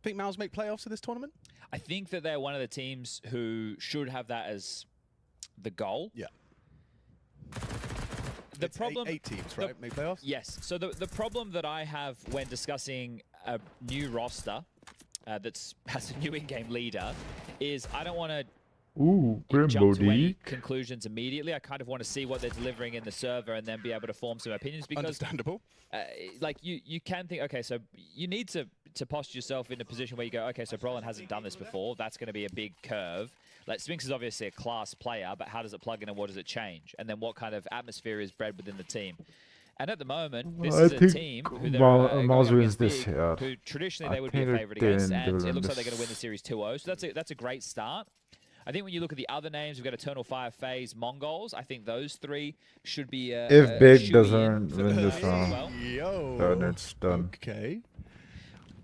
Think MOUZ make playoffs of this tournament? I think that they're one of the teams who should have that as the goal. Yeah. The It's problem, eight teams, right? Make playoffs? Yes. So the problem that I have when discussing a new roster that's has a new in-game leader is I don't want to Ooh, jump to any 𝙁𝙁𝙗. conclusions immediately. I kind of want to see what they're delivering in the server and then be able to form some opinions because Understandable. like you can think, okay, so you need to posture yourself in a position where you go, okay, so Brollan hasn't done this before. That's going to be a big curve. Like Spinks is obviously a class player, but how does it plug in and what does it change? And then what kind of atmosphere is bred within the team? And at the moment, this I is a think team who they're MOUZ going wins against this Big, year. who traditionally I they would be a think favorite they against, will and it win looks like they're going to this. win the series 2-0. So that's a great start. I think when you look at the other names, we've got Eternal Fire, FaZe, Mongols. I think those three should be If Big should be doesn't in for win the this playoffs as round, well. Yo. then it's done. Okay.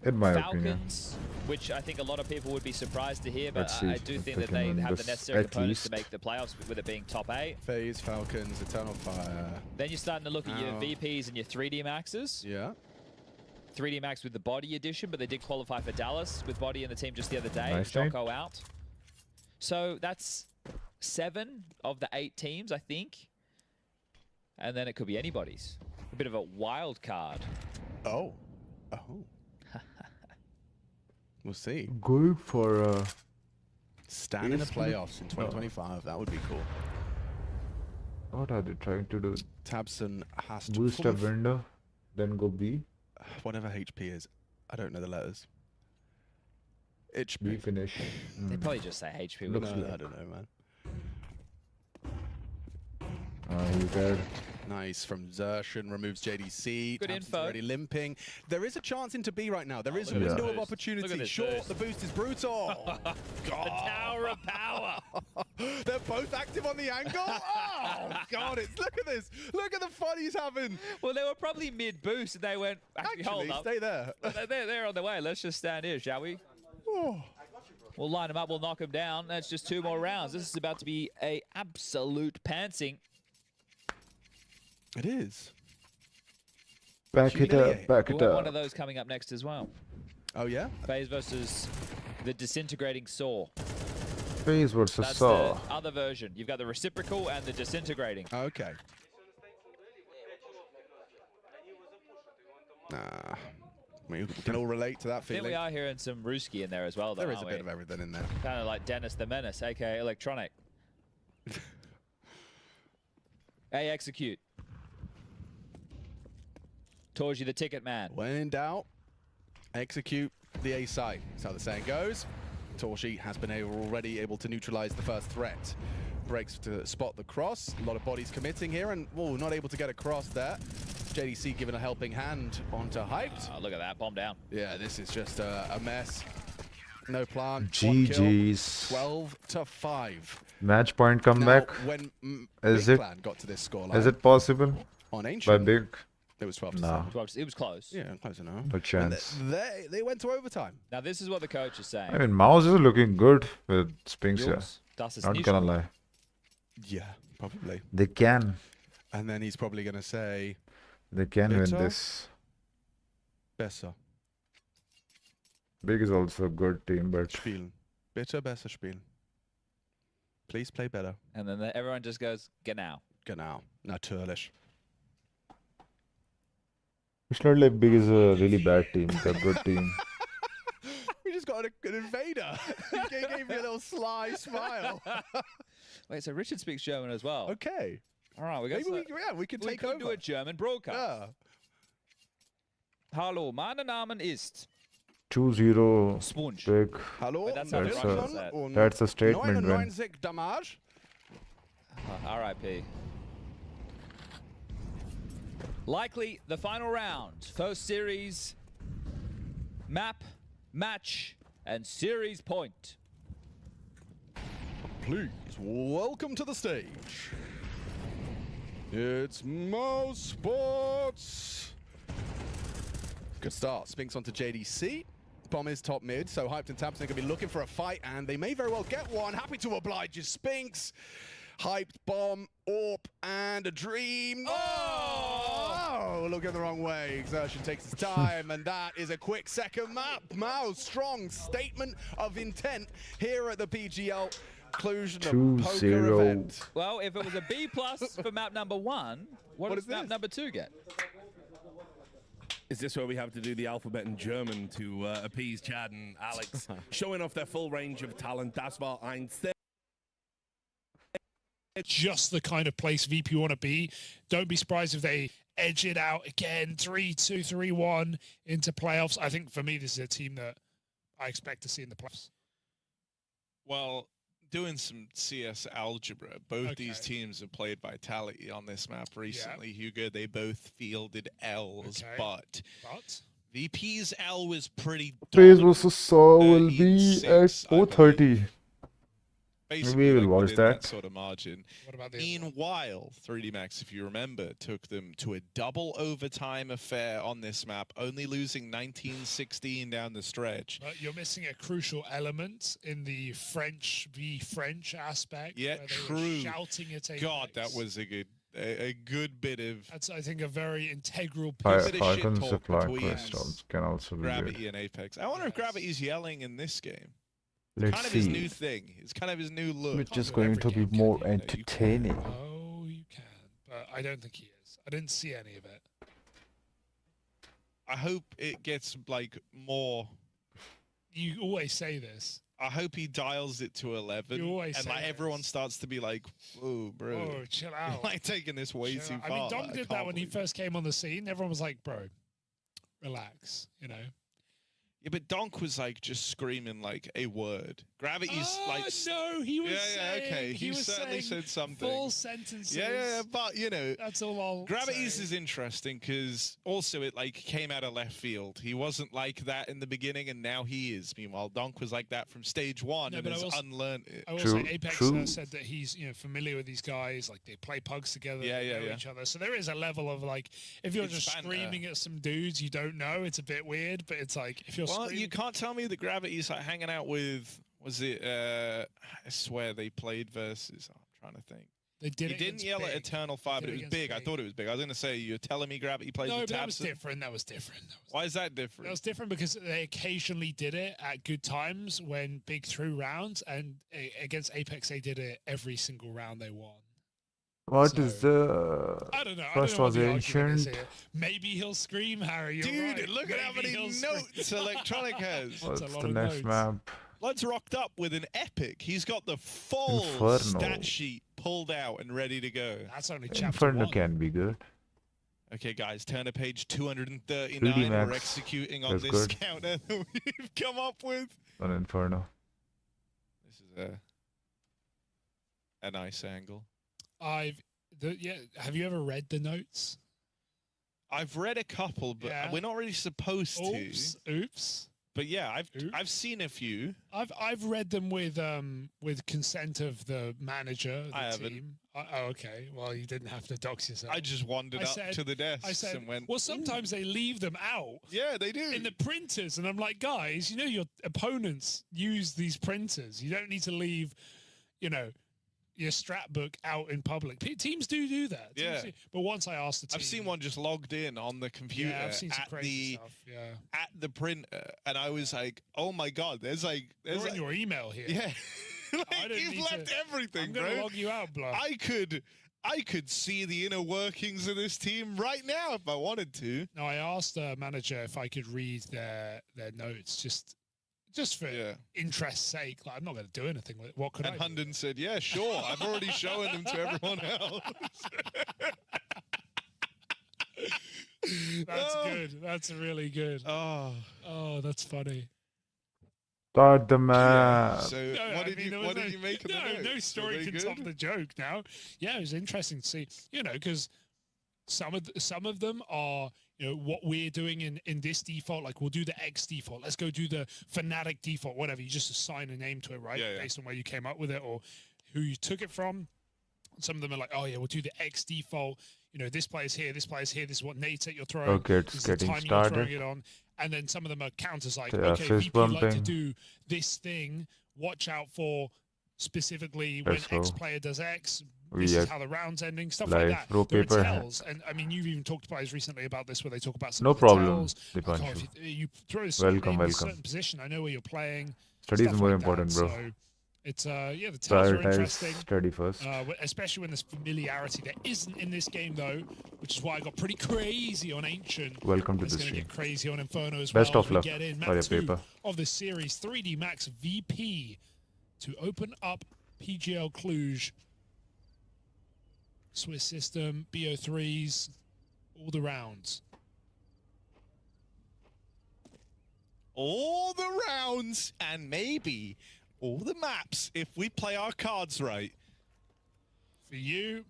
In my opinion. Falcons, which I think a lot of people would be surprised to hear, but Let's see I do if think they that can they win have the this necessary at components to least. make the playoffs with it being top 8. FaZe, Falcons, Eternal Fire. Then you're starting to look at your Ow. VPs and your 3D Maxes. Yeah. 3D Max with the body edition, but they did qualify for Dallas with body in the team just the other day. Nice name. Jocko out. So that's 7 of the 8 teams, I think. And then it could be anybody's. A bit of a wild card. Oh. Oh. We'll see. Going for Stand in the Is gonna- playoffs in 2025. That would be cool. what are they trying to do? tabseN has to Boost a window, then go B. whatever HP is. I don't know the letters. B HP. finish. They'd probably just say HP. No, wouldn't they? I don't know, man. You got Nice from Zertian, removes JDC. Good Thompson's info. already limping. There is a chance into B right now. There is a look at window this of boost. Look opportunity. at this Sure, boost. the boost is brutal. The Tower of Power. They're both active on the angle. Oh, God, look at this. Look at the fun he's having. Well, they were probably mid-boost, and they went, actually, hold up. Stay there. They're on their way. Let's just stand here, shall we? Oh. We'll line them up. We'll knock them down. That's just 2 more rounds. This is about to be a absolute pantsing. It is. Back it up, back We'll it have one of up. those coming up next as well. Oh, yeah? FaZe versus the disintegrating saw. FaZe versus That's Saw. the other version. You've got the reciprocal and the disintegrating. Okay. Nah. We can all relate to that I think feeling. we are hearing some Ruski in there as well, though. There is a aren't bit we? of everything in there. Kind of like Dennis the Menace, aka Electronic. A execute. 𝙁𝙍𝙠 the ticket man. When in doubt, execute the A side. That's how the saying goes. 𝙁𝙍 has been already able to neutralize the first threat. Breaks to spot the cross. A lot of bodies committing here, and not able to get across there. JDC giving a helping hand onto 𝙬𝙀𝙗𝙗. Oh, look at that, bomb down. Yeah, this is just a mess. No plan. GG's. 12-5. Match point Now, comeback. when Is Big it- Clan got to this scoreline Is it possible? on By Ancient, big? it was 12-7. No. It was close. Yeah, close enough. No And chance. they went to overtime. Now, this is what the coach is saying. I mean, Mouse is looking good with Spinks here. Jungs, das ist Not nicht gonna gut. lie. Yeah, probably. They can. And then he's probably going to say, They can win Bitter? this. besser Big is also a good team, but spielen. Bitte besser spielen. Please play better. And then everyone just goes, genau. Genau. Natürlich. it's not like Big is a really bad team. It's a good team. We just got an invader. He gave me a little sly smile. Wait, so Richard speaks German as well. Okay. All right, we got Maybe we can we take could over. do a German broadcast. Yeah. Hallo, mein Name ist 2-0 Sponge. Big. Hallo, Wait, that's how That's the a- Russians say it. und That's a statement win. 99 Damage. R.I.P. Likely the final round. First series, map, match, and series point. Please welcome to the stage. It's Mouse Sports. Good start. Spinks onto JDC. Bomb is top mid, so 𝙬𝙗𝙗 and Thompson are going to be looking for a fight, and they may very well get one. Happy to oblige you, Spinks. 𝙬𝙗𝙗, bomb, AWP, and a dream. Oh, look at the wrong way. Exertion takes its time, and that is a quick second map. Mouse, strong statement of intent here at the PGL Cluj-Napoca 2-0. event. Well, if it was a B+ for map number 1, what does is map this? number 2 get? Is this where we have to do the alphabet in German to appease Chad and Alex, showing off their full range of talent? Das war ein Just the kind of place VP want to be. Don't be surprised if they edge it out again, 3-2, 3-1 into playoffs. I think for me, this is a team that I expect to see in the playoffs. Well, doing some CS algebra, both these Okay. teams have played Vitality on this map recently. 𝙬𝙀𝙗𝙗, they both fielded L's, Okay. but But VP's L was pretty FaZe dominant. versus Saw will be 13-6, at I 4:30. Basically, we'll like, watch within that. sort of margin. what about the other one? Meanwhile, 3D Max, if you remember, took them to a double overtime affair on this map, only losing 19-16 down the stretch. But you're missing a crucial element in the French v French aspect. Yeah, where they were true. shouting at God, that Apex. was a good bit of That's, I think, a very integral Bit piece. of shit FALCONS talk supply between questions can also be good. Gravity and Apex. I wonder if Gravity's yelling in this game. Let's Kind of his see. new thing. It's kind of his new look. Which is do going every to be game, can more you? entertaining. Oh, you can. But I don't think he is. I didn't see any of it. I hope it gets like more. You always say this. I hope he dials it to 11, You always and say like everyone this. starts to be like, "Whoa, bro, Oh, chill out. you're like taking this way Chill too out. far." I mean, Dom Like, did I that when he can't believe first came on the scene. Everyone was like, bro, relax, you know? Yeah, but Donk was like just screaming like a word. Gravity's like. No, he was saying. Okay. He was certainly saying said something. Full sentences. Yeah, but you know, that's all I'll Gravity's say. is interesting because also it like came out of left field. He wasn't like that in the beginning, and now he is. Meanwhile, Donk was like that from stage one, No, and but has I will unlearned it. I will True, say Apex true. said that he's familiar with these guys, like they play pugs together, Yeah, they yeah, know yeah. each other. So there is a level of like, if you're It's just banter. screaming at some dudes you don't know, it's a bit weird. But it's like if you're Well, screaming, you can't tell me that Gravity's like hanging out with. Was it? I swear they played versus. I'm trying to think. they did. He it didn't against yell at Big. Eternal Fire, Did but it it was against big. I Big. thought it was big. I was going to say, you're telling me Gravity plays No, with but that was Tabson? different. That was different. Why is that different? That was different because they occasionally did it at good times when Big threw rounds, and against Apex they did it every single round they won. What is the I don't know. first I don't know was what the argument is ancient? here. Maybe he'll scream, Harry. You're Dude, right. look at how Maybe many he'll scream. notes Electronic has. That's a What's lot the of next notes. map? Blood's rocked up with an epic. He's got the full Inferno. stat sheet pulled out and ready to go. That's only chapter Inferno 1. can be good. Okay, guys, turn to page 239. 3D We're Max. executing on That's this good. counter that we've come up with. On Inferno. This is a nice angle. Have you ever read the notes? I've read a couple, but Yeah. we're not really supposed Oops. to. But yeah, Oops. I've seen a few. I've read them with consent of the manager, the I haven't. team. Oh, okay. Well, you didn't have to dox yourself. I just wandered I up said- to the desk I said, and went. well, sometimes they leave them out Yeah, they do. in the printers, and I'm like, guys, your opponents use these printers. You don't need to leave, your strat book out in public. Teams do that. Teams Yeah. do. But once I asked the team, I've seen one just logged in on the computer Yeah, I've seen some at crazy the stuff. Yeah, at the printer, and I was like, "Oh my god, there's you're in like, your email here. yeah, like, I don't you've need left to- everything, I'm gonna bro. log you out, bro. I could see the inner workings of this team right now if I wanted to. No, I asked the manager if I could read their notes, just for Yeah. interest's sake. Like, I'm not going to do anything with it. What could And I do? Hunden said, "Yeah, sure. I've already shown them to everyone else." That's Oh. good. That's really good. Oh, Oh, that's funny. Start the yeah. map. So No, what I did mean, there you was what did you make of the no, notes? no Were story they can good? top the joke now. Yeah, it was interesting to see, because some of them are, what we're doing in this default, like we'll do the X default. Let's go do the Fnatic default, whatever. You just assign a name to it, right? Yeah, yeah. Based on where you came up with it or who you took it from. Some of them are like, oh yeah, we'll do the X default. This player's here, this player's here. This is what nade set you're throwing. Okay, it's This is the getting timing you're throwing started. it on. And then some of them are counters like, Yeah, okay, fist VP like to bumping. do this thing. Watch out for specifically when Let's X go. player does X. We This is are how the round's ending. Stuff live. like that. Pro There are paper. tells, and I mean, you've even talked to players recently about this, where they talk about some No of the problem, tells. Like, oh, Dipanshu. if you throw a certain Welcome, name in a welcome. certain position, I know where you're playing. Study is stuff more like that. important, bro. So it's the tells are interesting. Prioritize study first. Especially when there's familiarity. There isn't in this game, though, which is why I got pretty crazy on Ancient. Welcome to It's the going to stream. get crazy on Inferno as Best well. of as we luck get in for map your 2 paper. of this series, 3D Max VP, to open up PGL Cluj. Swiss system, BO3s, all the rounds. All the rounds and maybe all the maps if we play our cards right. For you,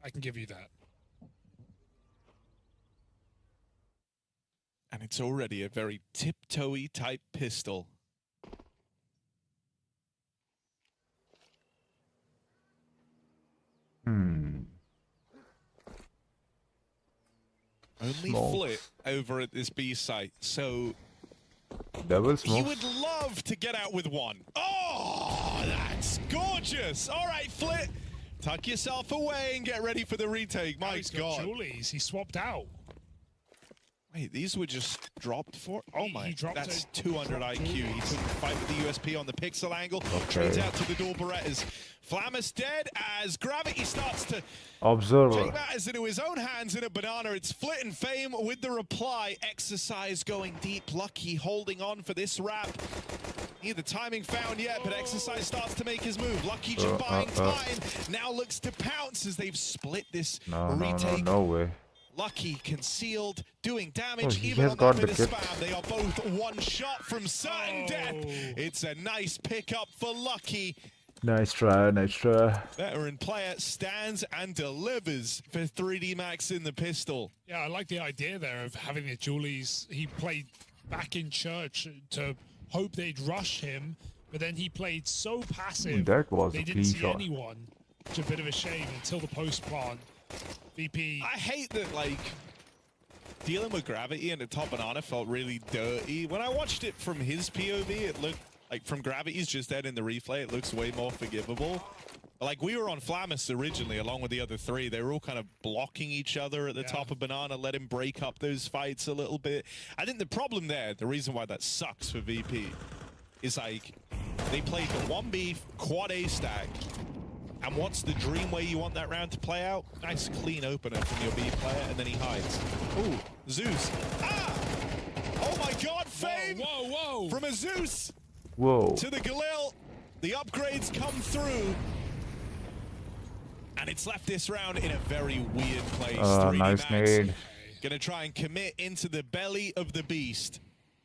I can give you that. And it's already a very tiptoey type pistol. Only Smokes. Flit over at this B site, so Double he smoke. would love to get out with one. Oh, that's gorgeous. All right, Flit, tuck yourself away and get ready for the retake. My He's got God. Julies. He swapped out. Wait, these were just dropped for? Oh He my, dropped that's it. 200 IQ. He took the fight with the USP on the pixel angle, trades out to the dual Berettas. Flammus dead as Gravity starts to Observer. take matters into his own hands in a banana. It's Flit and Fame with the reply. Exercise going deep. Lucky holding on for this wrap. Neither timing found yet, but Exercise starts to make his move. Lucky just buying time. Now looks to pounce as they've split this No, retake. no way. Lucky concealed, doing damage. He Even has on got that the bit of kit. spam, they are both one shot from certain death. It's a nice pickup for Lucky. Nice try, nice try. Veteran player stands and delivers for 3D Max in the pistol. Yeah, I like the idea there of having the dualies. He played back in church to hope they'd rush him, but then he played so passive. That was they a didn't clean see shot. anyone. It's a bit of a shame until the post plant. VP. I hate that, like, dealing with Gravity in the top banana felt really dirty. When I watched it from his POV, it looked like from Gravity's just dead in the replay, it looks way more forgivable. Like, we were on Flamus originally, along with the other three. They were all kind of blocking each other at the top of Banana, let him break up those fights a little bit. I think the problem there, the reason why that sucks for VP, is like, they played the 1B quad A stack. And what's the dream way you want that round to play out? Nice clean opener from your B player, and then he hides. Ooh, Zeus. Ah! Oh my god, Fame! Whoa, whoa! From a Zeus Whoa. to the 𝙬𝙬𝙗. The upgrades come through. And it's left this round in a very weird place. 3D Nice Max nade. gonna try and commit into the belly of the beast.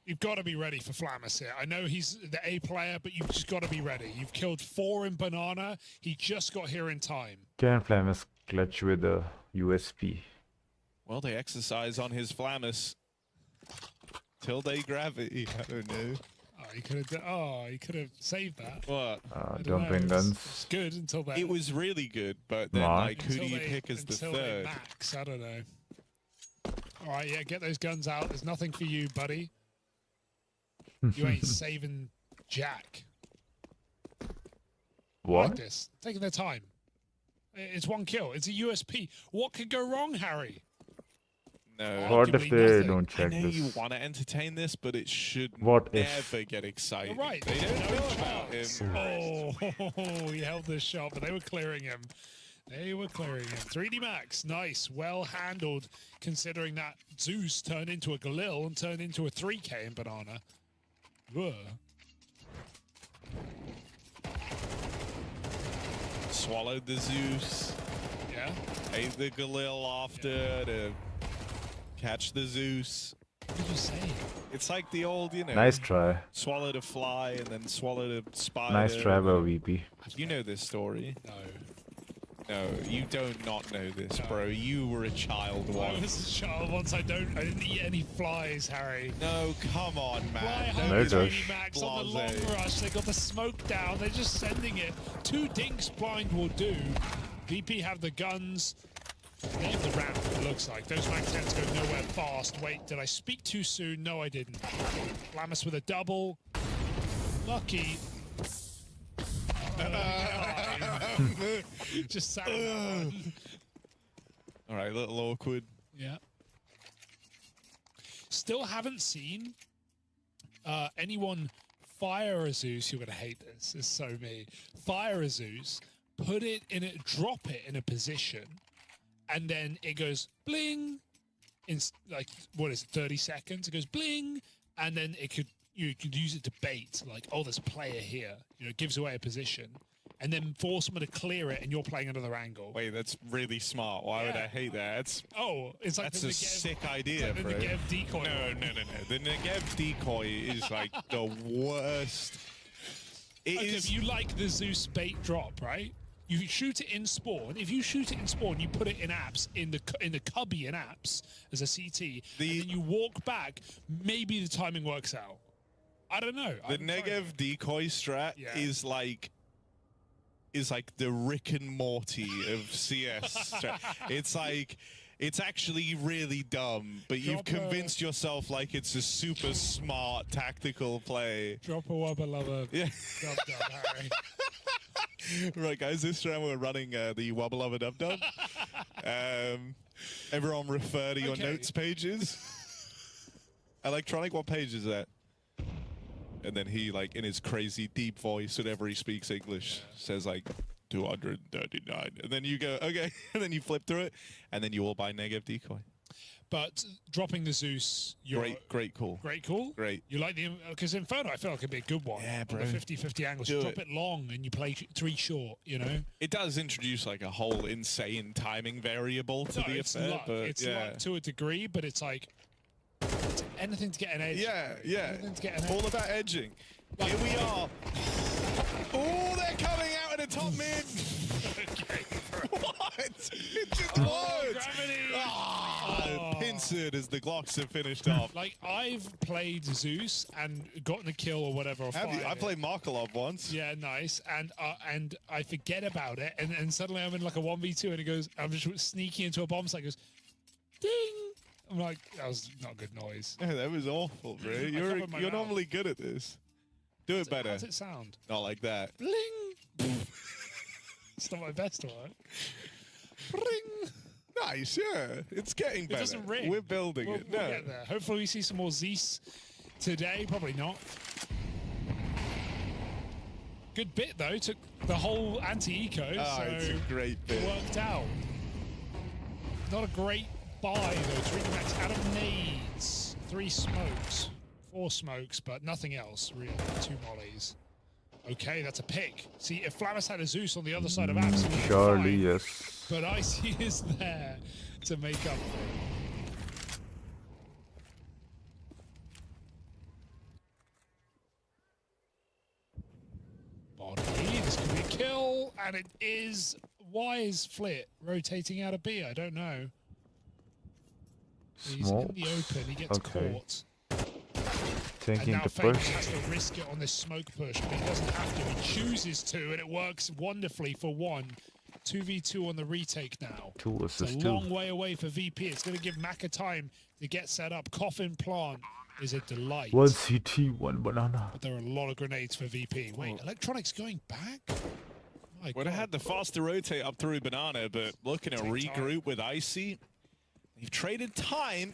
You've got to be ready for Flamus here. I know he's the A player, but you've just got to be ready. You've killed 4 in Banana. He just got here in time. Can Flamus clutch with the USP? Well, they exercise on his Flamus. Tilde Gravity. I don't know. Oh, he could have saved that. What? I don't Jumping know. guns. It's good until then. It was really good, but then, Mark. like, who do you pick as the Until they third? max, I don't know. All right, yeah, get those guns out. There's nothing for you, buddy. You ain't saving Jack. I What? like this. Taking their time. It's 1 kill. It's a USP. What could go wrong, Harry? No. What if Arguably they nothing. don't I check know you this? want to entertain this, but it should What if? never get exciting. You're right. They don't No know about him. chance. Oh, he held this shot, but they were clearing him. They were clearing him. 3D Max, nice. Well handled, considering that Zeus turned into a 𝙬𝙬𝙗 and turned into a 3K in Banana. Whoa. Swallowed the Zeus. Yeah. Ate the 𝙬𝙬𝙗 after to catch the Zeus. What did you say? It's like the old, you know. Nice try. Swallowed a fly and then swallowed a spider. Nice try by VP. You know this story. No. No, you don't not know this, bro. You were a child I once. was a child once. I didn't eat any flies, Harry. No, come on, Fly man. high, No, 3D Josh. Max on the Blase. long rush. They got the smoke down. They're just sending it. 2 dinks blind will do. VP have the guns. They have the ramp, it looks like. Those Max 10s go nowhere fast. Wait, did I speak too soon? No, I didn't. Flamus with a double. Lucky. Just sat in that one. All right, a little awkward. Yeah. Still haven't seen anyone fire a Zeus. You're gonna hate this. It's so me. Fire a Zeus, put it in it, drop it in a position, and then it goes bling. In like what is it, 30 seconds? It goes bling, and then you could use it to bait. Like, oh, there's a player here. You know, it gives away a position. And then force someone to clear it, and you're playing another angle. Wait, that's really smart. Why would I hate that? It's like That's the a Negev- sick idea, it's like bro. the Negev decoy. No. The Negev decoy is like the worst. It Okay, is. but you like the Zeus bait drop, right? You shoot it in spawn. If you shoot it in spawn, you put it in apps in the cubby in apps as a CT, and then you walk back. Maybe the timing works out. I don't know. The Negev decoy strat is like the Rick and Morty of CS strat. It's like, it's actually really dumb, but you've convinced yourself like it's a super smart tactical play. Drop a wubba lover. Yeah. Dub dub, Harry. Right, guys, this round we're running the Wubba Lubba Dub Dub. Everyone refer to your notes pages. Electronic, what page is that? And then he, like, in his crazy deep voice, whenever he speaks English, says, like, 239. And then you go, okay. And then you flip through it. And then you all buy Negev Decoy. But dropping the Zeus, Great call. Great call. Great. You like the because Inferno, I feel like it'd be a good one. Yeah, bro. On the 50-50 angles, you drop it long and you play 3 short. You know. It does introduce like a whole insane timing variable to the affair, luck. but It's luck to a degree, but it's like it's anything to get an edge. Yeah. Anything to get an edge. All about edging. Here we are. Oh, they're coming out in a top mid. What? It just worked. Gravity. Pincered as the Glocks have finished off. Like, I've played Zeus and gotten a kill or whatever. Have you? I played Markelov once. Yeah, nice. And I forget about it, and suddenly I'm in like a 1v2, and it goes. I'm just sneaking into a bomb site. It goes, ding. I'm like, that was not good noise. Yeah, that was awful, bro. You're normally good at this. Do it better. How does it sound? Not like that. Bling. It's not my best work. Ring. Nice, yeah. It's getting better. It doesn't ring. We're building it. We'll get there. Hopefully we see some more Zeus today. Probably not. Good bit, though. Took the whole anti-eco, so it's a great bit. Worked out. Not a great buy, though. 3 max out of nades. 3 smokes. 4 smokes, but nothing else, really. 2 mollies. Okay, that's a pick. See, if Flamus had a Zeus on the other side of Apps, surely, yes. But Icy is there to make up for it. Body, this could be a kill, and it is. Why is Flit rotating out of B? I don't know. He's in the open, he gets caught. Thinking and now to FaZe push. has to risk it on this smoke push, but he doesn't have to. He chooses to, and it works wonderfully for 1. 2v2 on the retake now. 2 It's a long way away for VP. It's going to give Maka time to get set up. Coffin plant is a delight. 1 CT, 1 banana. But there are a lot of grenades for VP. Wait, Electronics going back? Would have had the faster rotate up through banana, but looking to regroup with Icy. They've traded time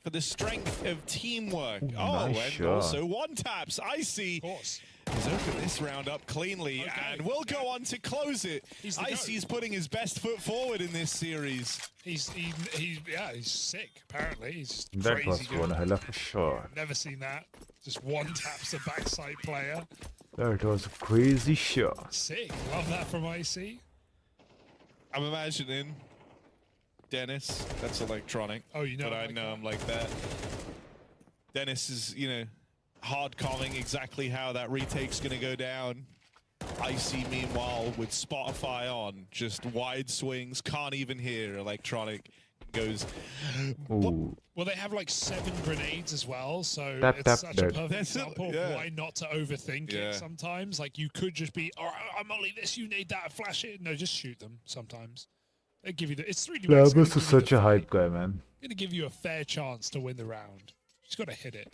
for the strength of teamwork. Nice also 1 taps. Icy has opened this round up cleanly and will go on to close it. Icy's putting his best foot forward in this series. He's sick, apparently. He's That crazy was good. one hell of a shot. Never seen that. Just 1 taps a backside player. That was a crazy shot. Sick. Love that from Icy. I'm imagining Dennis, that's electronic. Oh, you know. But I know him like that. Dennis is, hard calling exactly how that retake's going to go down. Icy, meanwhile, with Spotify on, just wide swings, can't even hear. Electronic goes. Ooh. Well, they have like 7 grenades as well, so Tap, it's tap, such a dead. perfect example of why not to overthink Yeah. it sometimes. Like, you could just be, oh, I'm only this, you need that, flash it. No, just shoot them sometimes. They give you the, it's 3D. Flamus is such a hype guy, man. Going to give you a fair chance to win the round. Just got to hit it.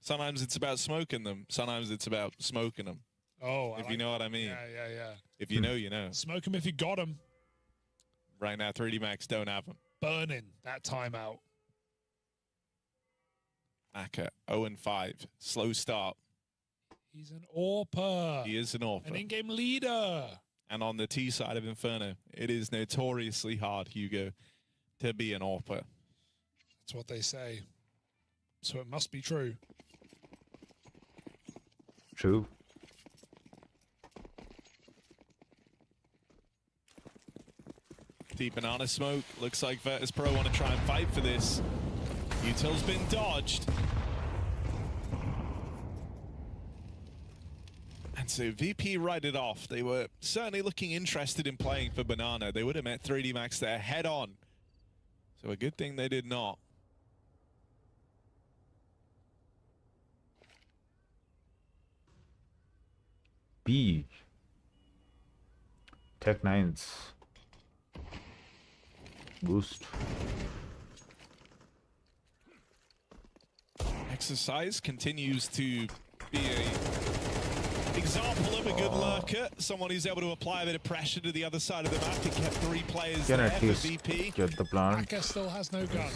Sometimes it's about smoking them. Sometimes it's about smoking them. Oh, if you know what I mean. Yeah. If you know, you know. Smoke them if you got them. Right now, 3D Max don't have them. Burning that timeout. Maka, 0-5. Slow start. He's an AWPer. He is an AWPer. An in-game leader. And on the T side of Inferno, it is notoriously hard, Hugo, to be an AWPer. That's what they say. So it must be true. True. Deep banana smoke. Looks like Virtus Pro want to try and fight for this. Util's been dodged. And so VP ride it off. They were certainly looking interested in playing for banana. They would have met 3D Max there head on. So a good thing they did not. B. Tech 9s. Boost. Exercise continues to be a example of a good lurker. Someone who's able to apply a bit of pressure to the other side of the map to keep 3 players Can there at for least VP. get the plant. Maka still has no gun.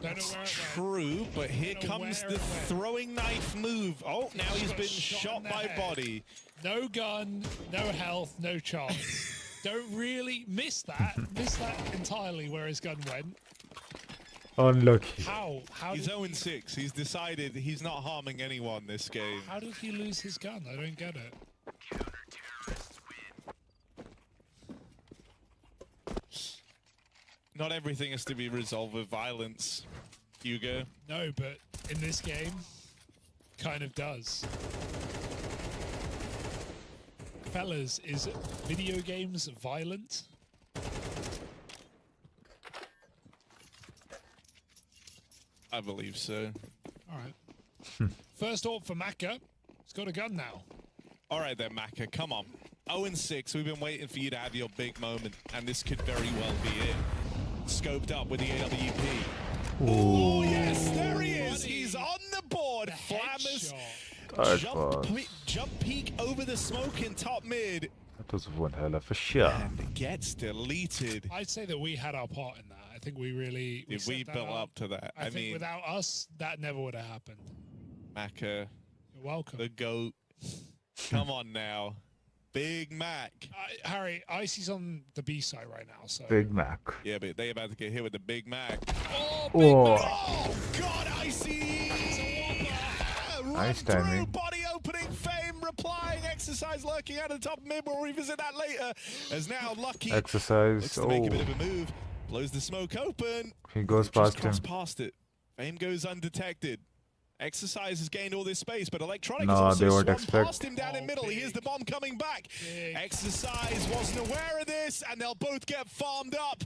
Don't know where it went. True, but here Don't know comes where the it went. throwing knife move. Oh, now he's got been shot in the by head. body. No gun, no health, no chance. Don't really miss that. Miss that entirely where his gun went. Unlucky. How? He's did 0-6. He's decided he's not harming anyone this game. How did he lose his gun? I don't get it. Not everything has to be resolved with violence, Hugo. No, but in this game, kind of does. Fellas, is video games violent? I believe so. All right. First off for Maka. He's got a gun now. All right then, Maka, come on. 0-6, we've been waiting for you to have your big moment, and this could very well be it. Scoped up with the AWP. Oh, yes, there he is. He's on the board. Flammers. Jump peek over the smoke in top mid. That was one hell of a shot. And gets deleted. I'd say that we had our part in that. I think we really... We built up to that. I think without us, that never would have happened. Maka. You're welcome. The GOAT. Come on now. Big Mac. Harry, Icy's on the B side right now, so... Big Mac. Yeah, but they about to get hit with the Big Mac. Oh, Big Mac! Oh, God, Icy! Nice Run timing. through, body opening, Fame replying, Exercise lurking at the top mid. We'll revisit that later. As now Lucky Exercise. looks to make a bit of a move. Blows the smoke open. He goes Just past him. crossed past it. Fame goes undetected. Exercise has gained all this space, but Electronic No, has they also won't swung expect. past him down in middle. He hears the bomb coming back. Big. Exercise wasn't aware of this, and they'll both get farmed up.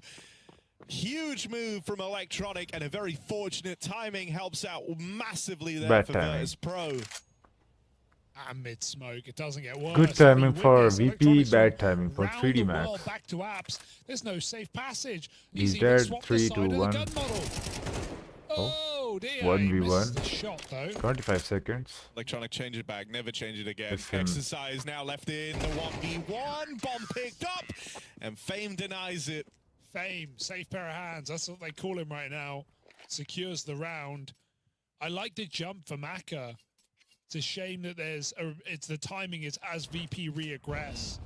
Huge move from Electronic, and a very fortunate timing helps out massively there Bad for timing. Virtus Pro. And mid smoke, it doesn't get worse. Good timing We for witness VP, Electronics bad timing for round 3D the Max. world back to apps. There's no safe passage. He's even dead, swapped 3, the side 2, of the 1. gun model. Oh dear, 1v1. he misses the shot though. 25 seconds. Electronic change it back, never change it again. It's him. Exercise now left in the 1v1. Bomb picked up, and Fame denies it. Fame, safe pair of hands. That's what they call him right now. Secures the round. I like the jump for Maka. It's a shame that the timing is as VP reaggress.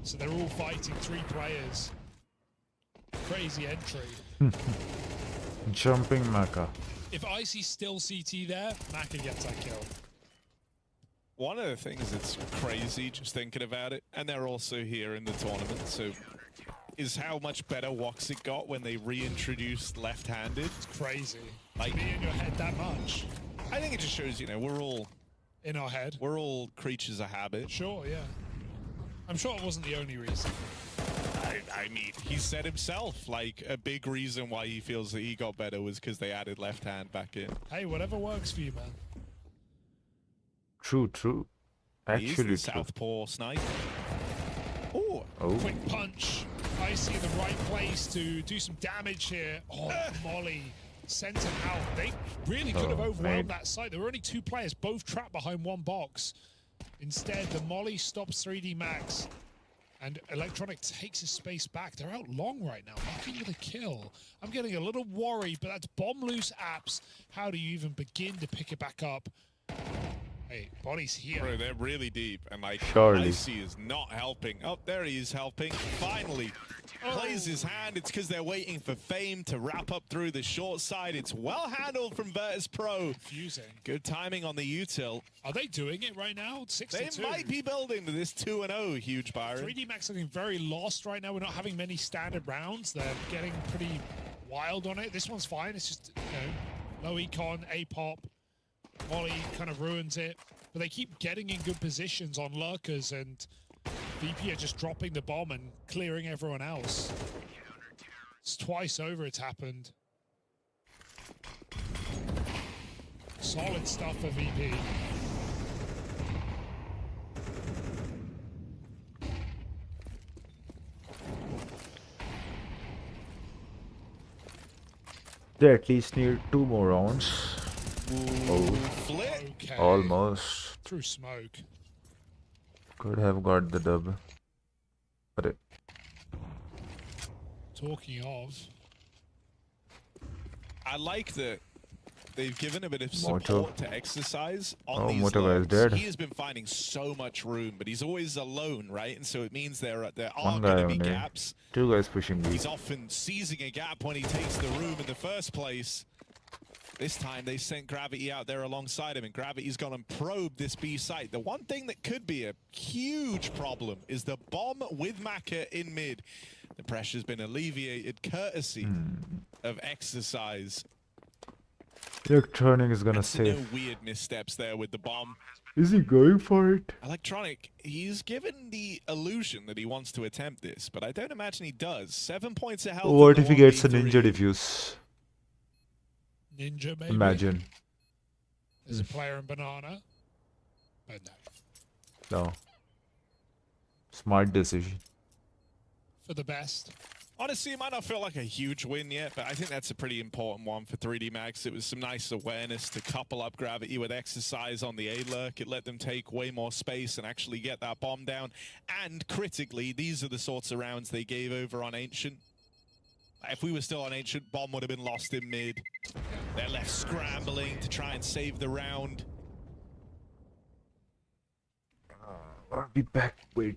So they're all fighting 3 players. Crazy entry. Jumping Maka. If Icy's still CT there, Maka gets that kill. One of the things that's crazy just thinking about it, and they're also here in the tournament, so is how much better 𝙁𝙗𝙬 got when they reintroduced left-handed. It's crazy. Like- To be in your head that much. I think it just shows, you know, we're In our head. all creatures of habit. Sure, yeah. I'm sure it wasn't the only reason. I mean, he said himself, like, a big reason why he feels that he got better was because they added left hand back in. Hey, whatever works for you, man. True. He's Actually the true. southpaw snipe. Ooh. Oh, Quick punch. Icy in the right place to do some damage here. Oh, Molly sent him out. They really could have Oh, overwhelmed man. that site. There were only 2 players, both trapped behind 1 box. Instead, the Molly stops 3D Max, and Electronic takes his space back. They're out long right now, looking with a kill. I'm getting a little worried, but that's bomb loose apps. How do you even begin to pick it back up? Hey, body's here. Bro, they're really deep, and like, Surely. Icy is not helping. Oh, there he is helping. Finally, plays his hand. It's because they're waiting for Fame to wrap up through the short side. It's well handled from Virtus Pro. Confusing. Good timing on the util. Are they doing it right now? 6 They to 2. might be building to this 2-0, huge Byron. 3D Max looking very lost right now. We're not having many standard rounds. They're getting pretty wild on it. This one's fine. It's just, you know, low econ, A-pop. Molly kind of ruins it. But they keep getting in good positions on lurkers, and VP are just dropping the bomb and clearing everyone else. It's twice over it's happened. Solid stuff for VP. they at least need 2 more rounds. Oh, Flit. Okay. almost. Through smoke. Could have got the dub. But Talking of. I like that they've given a bit of Moto. support to exercise on Oh, these Moto guy is lurks. dead. He has been finding so much room, but he's always alone, right? And so it means there are One going guy to be only. gaps. 2 guys pushing B. He's often seizing a gap when he takes the room in the first place. This time they sent Gravity out there alongside him, and Gravity's gone and probed this B site. The one thing that could be a huge problem is the bomb with Maka in mid. The pressure's been alleviated courtesy of exercise. Electronic is gonna No save. weird missteps there with the bomb. Is he going for it? Electronic, he's given the illusion that he wants to attempt this, but I don't imagine he does. 7 points of health. What in if the he gets a 1v3. ninja defuse? Ninja, maybe. Imagine. There's a player in Banana. But no. No. Smart decision. For the best. Honestly, it might not feel like a huge win yet, but I think that's a pretty important one for 3D Max. It was some nice awareness to couple up Gravity with exercise on the A-Lurk. It let them take way more space and actually get that bomb down. And critically, these are the sorts of rounds they gave over on Ancient. If we were still on Ancient, bomb would have been lost in mid. They're left scrambling to try and save the round. I'll be back. Wait.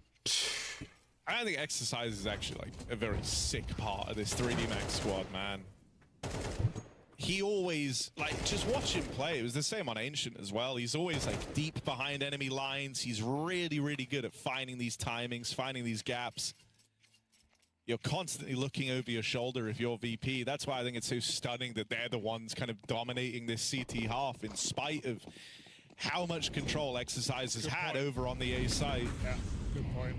I think exercise is actually like a very sick part of this 3D Max squad, man. He always, like, just watch him play. It was the same on Ancient as well. He's always like deep behind enemy lines. He's really, really good at finding these timings, finding these gaps. You're constantly looking over your shoulder if you're VP. That's why I think it's so stunning that they're the ones kind of dominating this CT half in spite of how much control exercise has had over on the A side. Yeah, good point.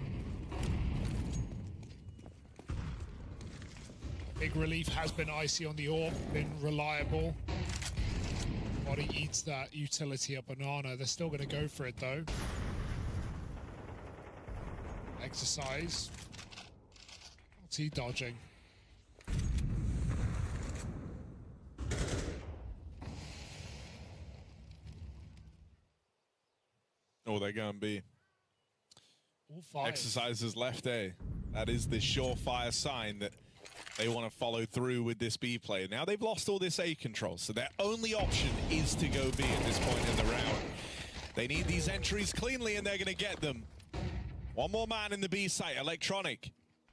Big relief has been Icy on the AWP, been reliable. Body eats that utility of Banana. They're still going to go for it though. Exercise. What's he dodging? Oh, they're going to be. All five. Exercises left A. That is the surefire sign that they want to follow through with this B play. Now they've lost all this A control, so their only option is to go B at this point in the round. They need these entries cleanly, and they're going to get them. One more man in the B site, Electronic.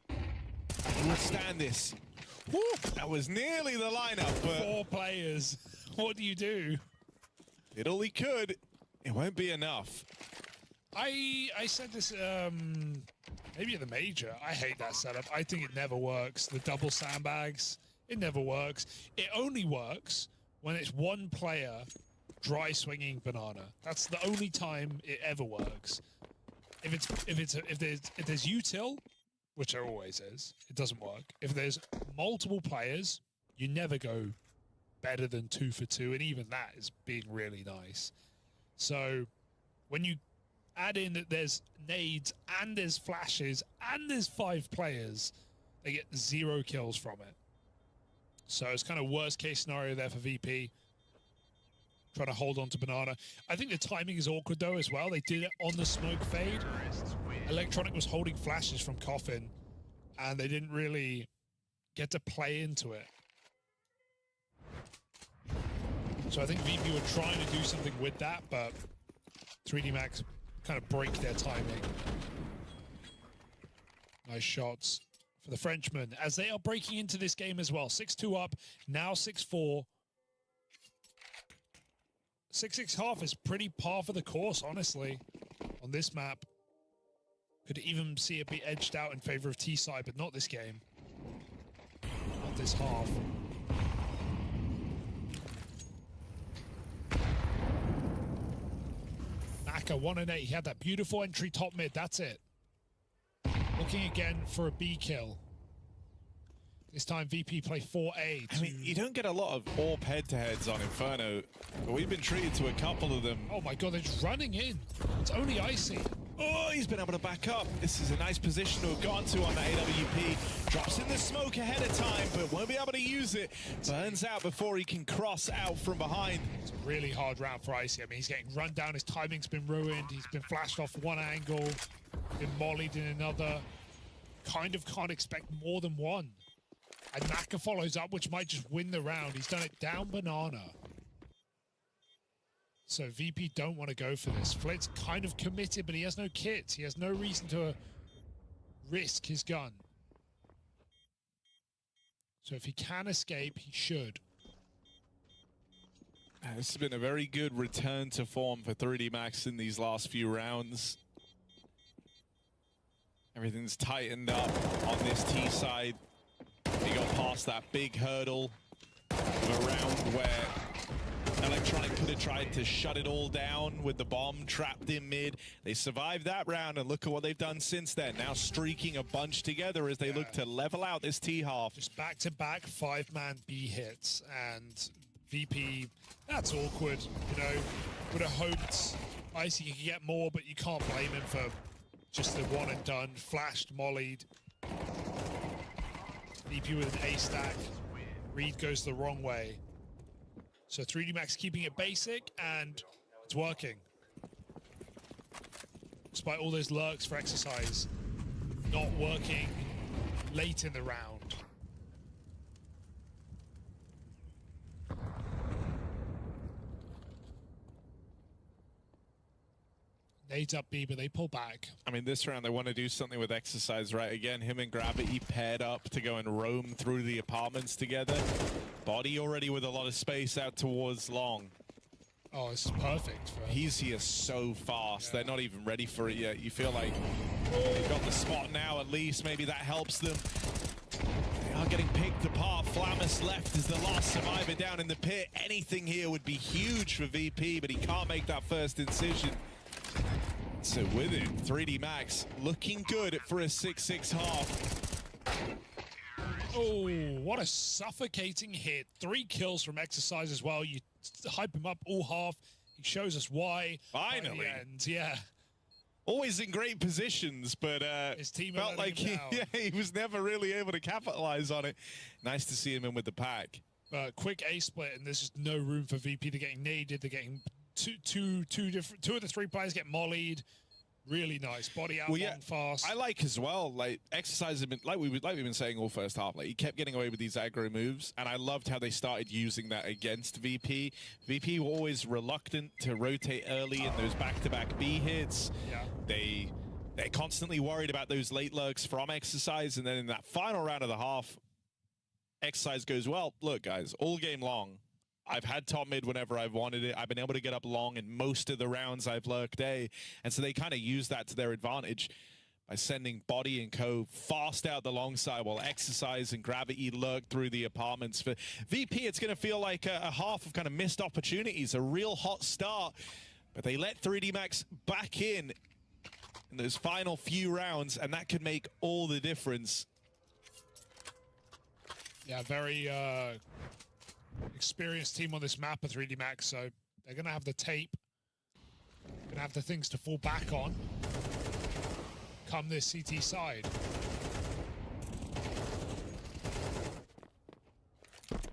Who will stand this? Woo, that was nearly the lineup, but 4 players. What do you do? did all he could. It won't be enough. I said this maybe at the major. I hate that setup. I think it never works. The double sandbags, it never works. It only works when it's one player dry swinging Banana. That's the only time it ever works. If there's util, which there always is, it doesn't work. If there's multiple players, you never go better than 2 for 2, and even that is being really nice. So when you add in that there's nades and there's flashes and there's 5 players, they get 0 kills from it. So it's kind of worst case scenario there for VP. Trying to hold on to Banana. I think the timing is awkward though as well. They did it on the smoke fade. Electronic was holding flashes from Coffin and they didn't really get to play into it. So I think VP were trying to do something with that, but 3D Max kind of break their timing. Nice shots for the Frenchmen as they are breaking into this game as well. 6-2 up, now 6-4. 6-6 half is pretty par for the course, honestly, on this map. Could even see it be edged out in favor of T-side, but not this game. Not this half. Naka 1-8. He had that beautiful entry top mid. That's it. Looking again for a B kill. This time VP play 4A. I mean, you don't get a lot of AWP head-to-heads on Inferno, but we've been treated to a couple of them. Oh my god, they're just running in. It's only Icy. Oh, he's been able to back up. This is a nice position to have gone to on the AWP. Drops in the smoke ahead of time, but won't be able to use it. Burns out before he can cross out from behind. It's a really hard round for Icy. I mean, he's getting run down. His timing's been ruined. He's been flashed off one angle, been mollied in another. Kind of can't expect more than one. And Naka follows up, which might just win the round. He's done it down Banana. So VP don't want to go for this. Flit's kind of committed, but he has no kit. He has no reason to risk his gun. So if he can escape, he should. This has been a very good return to form for 3D Max in these last few rounds. Everything's tightened up on this T side. They got past that big hurdle of a round where Electronic could have tried to shut it all down with the bomb trapped in mid. They survived that round, and look at what they've done since then. Now streaking a bunch together as they look to level out this T half. Just back-to-back 5-man B hits, and VP, that's awkward, you know. Would have hoped Icy could get more, but you can't blame him for just the one and done. Flashed, mollied. VP with an A stack. Reed goes the wrong way. So 3D Max keeping it basic, and it's working. Despite all those lurks for exercise, not working late in the round. Nades up B, but they pull back. I mean, this round they want to do something with exercise, right? Again, him and 𝙑paired up to go and roam through the apartments together. Body already with a lot of space out towards long. Oh, this is perfect for him. He's here so fast. They're not even ready for it yet. You feel like they've got the spot now at least. Maybe that helps them. They are getting picked apart. Flammus left as the last survivor down in the pit. Anything here would be huge for VP, but he can't make that first incision. So with it, 3D Max looking good for a 6-6 half. Oh, what a suffocating hit. 3 kills from exercise as well. You hype him up all half. He shows us why. Finally. Yeah. Always in great positions, but his team felt like he was never really able to capitalize on it. Nice to see him in with the pack. Quick A split, and there's just no room for VP. They're getting naded. They're getting two of the 3 players get mollied. Really nice. Body out long, fast. I like as well, like, exercise have been, like we've been saying all first half, like, he kept getting away with these aggro moves, and I loved how they started using that against VP. VP were always reluctant to rotate early in those back-to-back B hits. Yeah. They're constantly worried about those late lurks from exercise, and then in that final round of the half, exercise goes, well, look, guys, all game long, I've had top mid whenever I've wanted it. I've been able to get up long in most of the rounds I've lurked A. And so they kind of use that to their advantage by sending Body and Co. fast out the long side while exercise and 𝙑lurk through the apartments. For VP, it's going to feel like a half of kind of missed opportunities, a real hot start. But they let 3D Max back in those final few rounds, and that could make all the difference. Yeah, very experienced team on this map of 3D Max, so they're going to have the tape, going to have the things to fall back on come this CT side.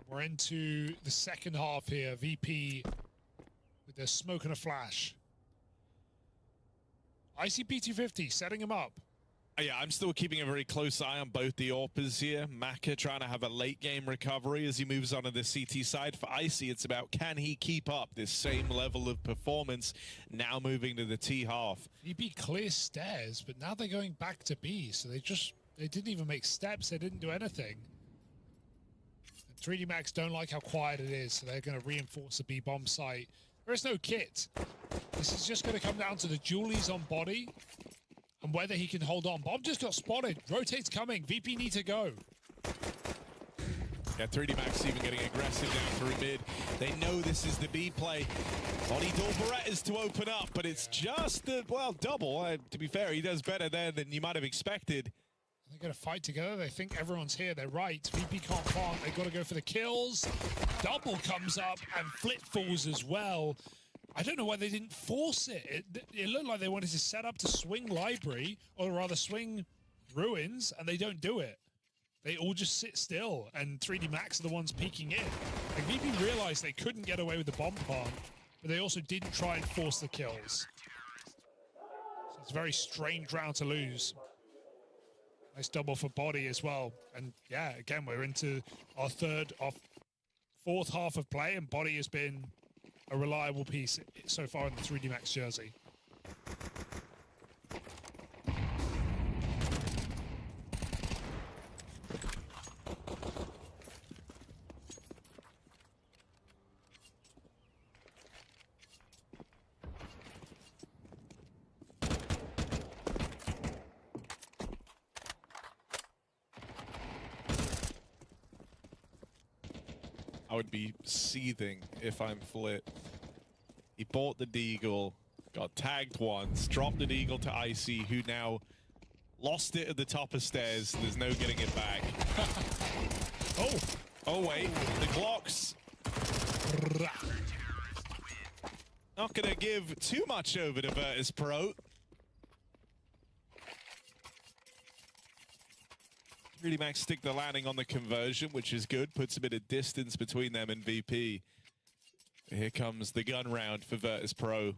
We're into the second half here. VP with their smoke and a flash. ICP-250 setting him up. Yeah, I'm still keeping a very close eye on both the AWPers here. Maka trying to have a late game recovery as he moves on to the CT side. For Icy, it's about can he keep up this same level of performance now moving to the T half. VP clears stairs, but now they're going back to B, so they didn't even make steps, they didn't do anything. And 3D Max don't like how quiet it is, so they're going to reinforce the B bomb site. There is no kit. This is just going to come down to the dualies on Body and whether he can hold on. Bomb just got spotted. Rotate's coming. VP need to go. Yeah, 3D Max even getting aggressive down through mid. They know this is the B play. Body Dorbaret is to open up, but it's just the, well, double. To be fair, he does better there than you might have expected. They're going to fight together. They think everyone's here. They're right. VP can't farm. They've got to go for the kills. Double comes up, and Flit falls as well. I don't know why they didn't force it. It looked like they wanted to set up to swing Library, or rather swing Ruins, and they don't do it. They all just sit still, and 3D Max are the ones peeking in. Like, VP realized they couldn't get away with the bomb plant, but they also didn't try and force the kills. So it's a very strange round to lose. Nice double for Body as well. And yeah, again, we're into our fourth half of play, and Body has been a reliable piece so far in the 3D Max jersey. I would be seething if I'm Flit. He bought the Deagle, got tagged once, dropped the Deagle to Icy, who now lost it at the top of stairs. There's no getting it back. Oh wait, the Glocks. Not gonna give too much over to 𝙁𝙗𝙗𝙗𝙗. Really Max stick the landing on the conversion, which is good. Puts a bit of distance between them and VP. Here comes the gun round for 𝙁𝙗𝙗𝙗𝙗.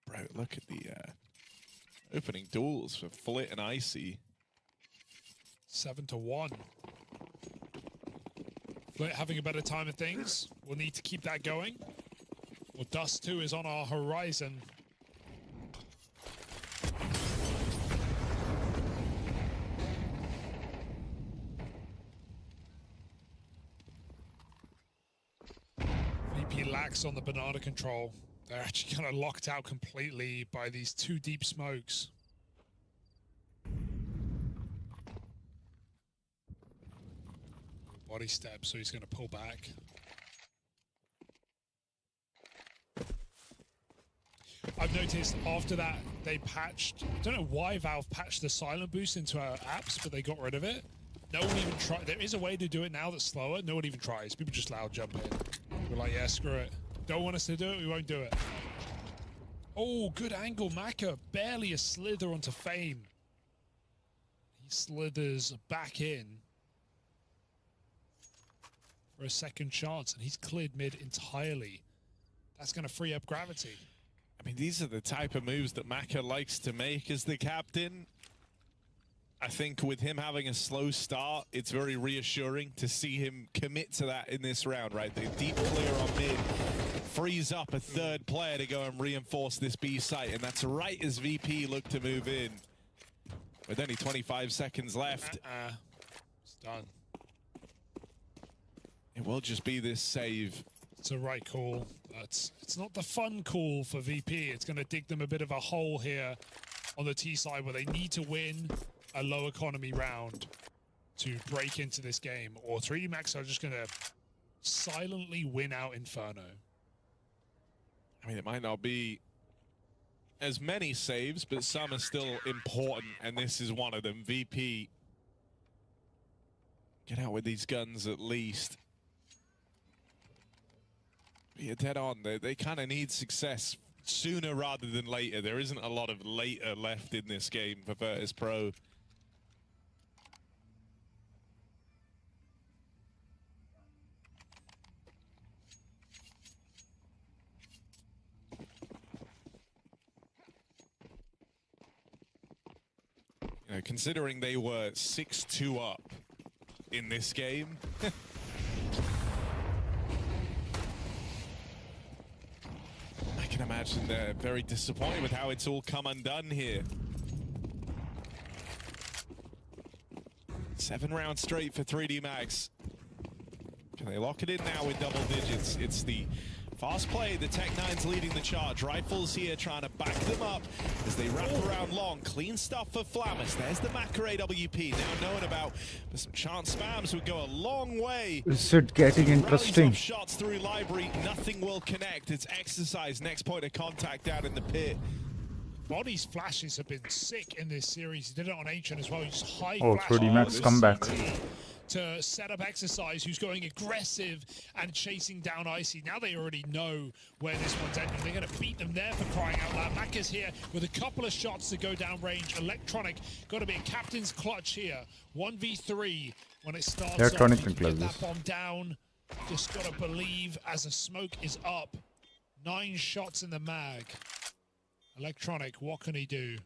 Bro, look at the opening duels for Flit and Icy. 7-1. Flit having a better time of things. We'll need to keep that going. Well, Dust 2 is on our horizon. VP lacks on the banana control. They're actually kind of locked out completely by these two deep smokes. Body step, so he's going to pull back. I've noticed after that they patched, I don't know why Valve patched the silent boost into our apps, but they got rid of it. No one even tried. There is a way to do it now that's slower. No one even tries. People just loud jump in. We're like, yeah, screw it. Don't want us to do it, we won't do it. Oh, good angle. Maka barely a slither onto Fame. He slithers back in for a second chance, and he's cleared mid entirely. That's going to free up Gravity. I mean, these are the type of moves that Maka likes to make as the captain. I think with him having a slow start, it's very reassuring to see him commit to that in this round, right? The deep clear on mid frees up a third player to go and reinforce this B site, and that's right as VP look to move in. With only 25 seconds left. It's done. It will just be this save. It's a right call, but it's not the fun call for VP. It's going to dig them a bit of a hole here on the T side where they need to win a low economy round to break into this game, or 3D Max are just going to silently win out Inferno. I mean, it might not be as many saves, but some are still important, and this is one of them. VP, get out with these guns at least. You're dead on. They kind of need success sooner rather than later. There isn't a lot of later left in this game for 𝙁𝙗𝙗𝙗. You know, considering they were 6-2 up in this game. I can imagine they're very disappointed with how it's all come undone here. 7 rounds straight for 3D Max. Can they lock it in now with double digits? It's the fast play. The Tech9's leading the charge. Rifles here trying to back them up as they wrap around long. Clean stuff for Flamus. There's the Maka AWP now known about, but some chance spams would go a long way. Is it getting interesting? Shots through library, nothing will connect. It's exercise. Next point of contact out in the pit. Body's flashes have been sick in this series. He did it on Ancient as well. He just high Oh, flash 3D Max comeback. to set up Exercise, who's going aggressive and chasing down Icy. Now they already know where this one's ending. They're going to beat them there for crying out loud. Maka's here with a couple of shots to go down range. Electronic got to be a captain's clutch here. 1v3 when it starts. Electronic off. can close Get this. that bomb down. Just got to believe as the smoke is up. 9 shots in the mag. Electronic, what can he do?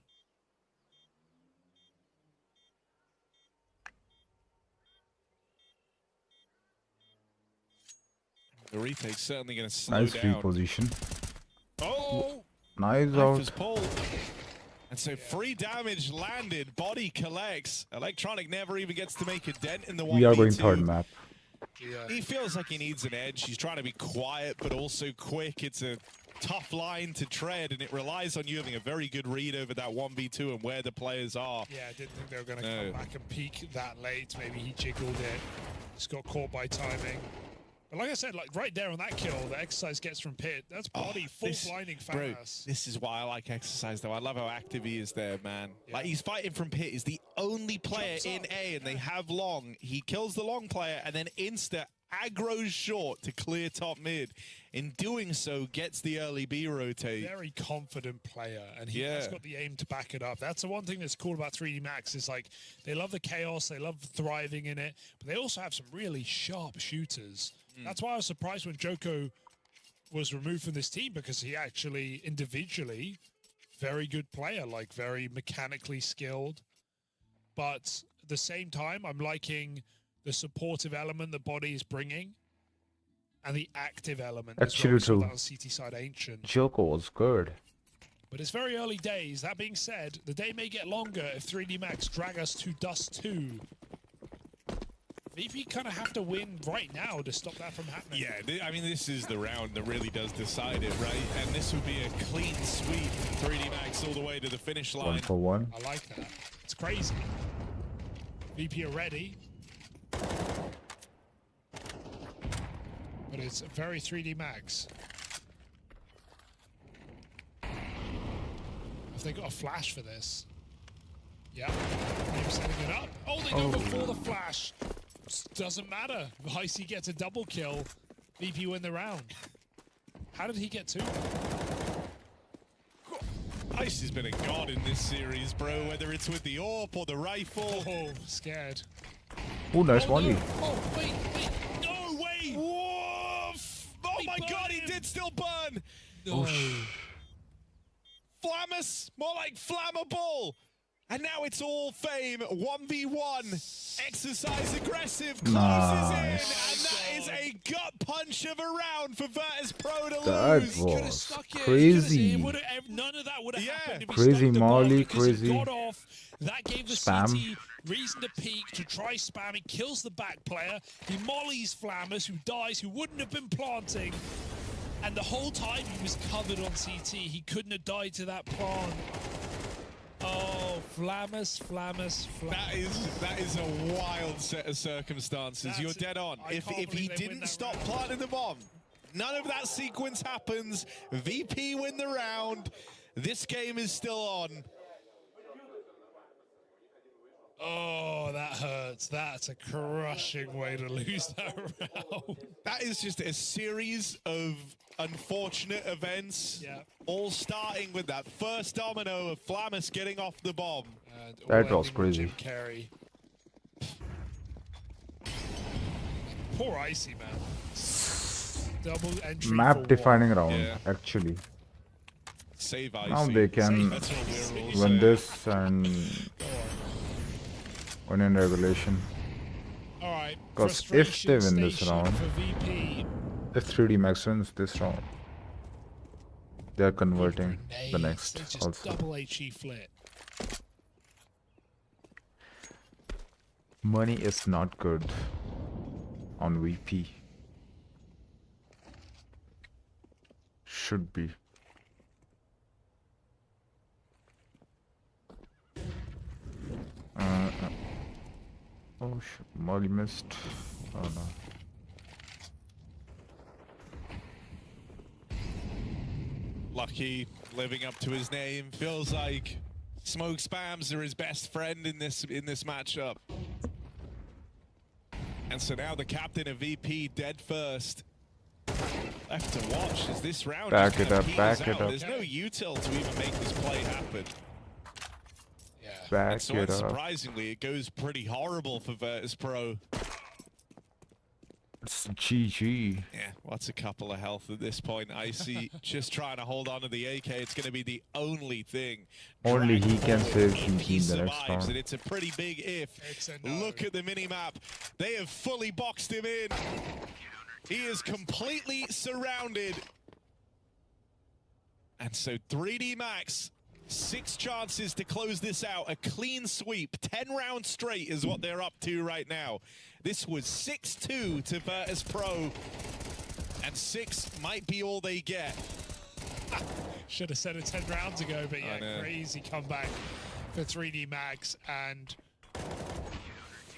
The retake's certainly going to slow Nice down. reposition. Oh! Nice Knife is out. pulled. And so free damage landed. Body collects. Electronic never even gets to make a dent in the 1v2. We are going third map. Yeah. He feels like he needs an edge. He's trying to be quiet, but also quick. It's a tough line to tread, and it relies on you having a very good read over that 1v2 and where the players are. Yeah, I didn't think they were going to come back and peek that late. Maybe he jiggled it. Just got caught by timing. But like I said, like right there on that kill, the exercise gets from Pit. That's body full blinding Bro, fast. this is why I like exercise, though. I love how active he is there, man. Yeah. Like, he's fighting from Pit. He's the only player in A, and they have long. He kills the long player, and then insta aggro's short to clear top mid. In doing so, gets the early B rotate. Very confident player, and he has got the aim to back it up. That's the one thing that's cool about 3D Max is like they love the chaos, they love thriving in it, but they also have some really sharp shooters. That's why I was surprised when Joko was removed from this team, because he actually individually very good player, like very mechanically skilled. But at the same time, I'm liking the supportive element the body is bringing. And the active element. Actually, true. On CT side Ancient. Joko was good. But it's very early days. That being said, the day may get longer if 3D Max drag us to Dust 2. VP kind of have to win right now to stop that from happening. Yeah, I mean, this is the round that really does decide it, right? And this would be a clean sweep from 3D Max all the way to the finish line. 1 for 1. I like that. It's crazy. VP are ready. But it's very 3D Max. If they got a flash for this. Yeah. They're setting it up. Oh, they go before the flash. Doesn't matter. 𝙬𝙬 gets a double kill. VP win the round. How did he get two? Ice has been a god in this series, bro. Whether it's with the AWP or the rifle. Oh, scared. Oh, nice one. Oh, wait. No way. Woof! Oh my god, he did still burn. No. Flammus, more like flammable. And now it's all fame. 1v1. Exercise aggressive. Closes in. And that is a gut punch of a round for 𝙁𝑠 Pro to lose. That was crazy. None of that would have happened if he Crazy stuck the Molly, bomb, because he crazy got off. That gave the spam. CT reason to peek, to try spam. He kills the back player. He mollies Flammus, who dies, who wouldn't have been planting. And the whole time he was covered on CT. He couldn't have died to that plant. Oh, Flammus. That is a wild set of circumstances. You're dead on. If he didn't stop planting the bomb, none of that sequence happens. VP win the round. This game is still on. Oh, that hurts. That's a crushing way to lose that round. That is just a series of unfortunate events, all starting with that first domino of Flammus getting off the bomb. That was crazy. 𝙬𝙬 Poor Icy, man. Double entry. Map defining round, actually. Save Icy. Now they can win this and win in regulation. Alright. Because if they win this round, if 3D Max wins this round, they're converting the next also. Double HE flit. Money is not good on VP. Should be. Oh shit, Molly missed. Oh no. Lucky living up to his name. Feels like smoke spams are his best friend in this matchup. And so now the captain of VP dead first. Left to watch as this round back just it up, peters back out. it up. There's no util to even make this play happen. Back And so it up. unsurprisingly, it goes pretty horrible for 𝙁𝑠 Pro. It's GG. Yeah, what's a couple of health at this point? Icy just trying to hold on to the AK. It's going to be the only thing. Only he can save If he GG in the next survives, round. and it's a pretty big if. It's a no. Look at the minimap. They have fully boxed him in. He is completely surrounded. And so 3D Max, 6 chances to close this out. A clean sweep, 10 rounds straight is what they're up to right now. This was 6-2 to Virtus.pro, and 6 might be all they get. Should have said it 10 rounds ago, but yeah, crazy comeback for 3D Max, and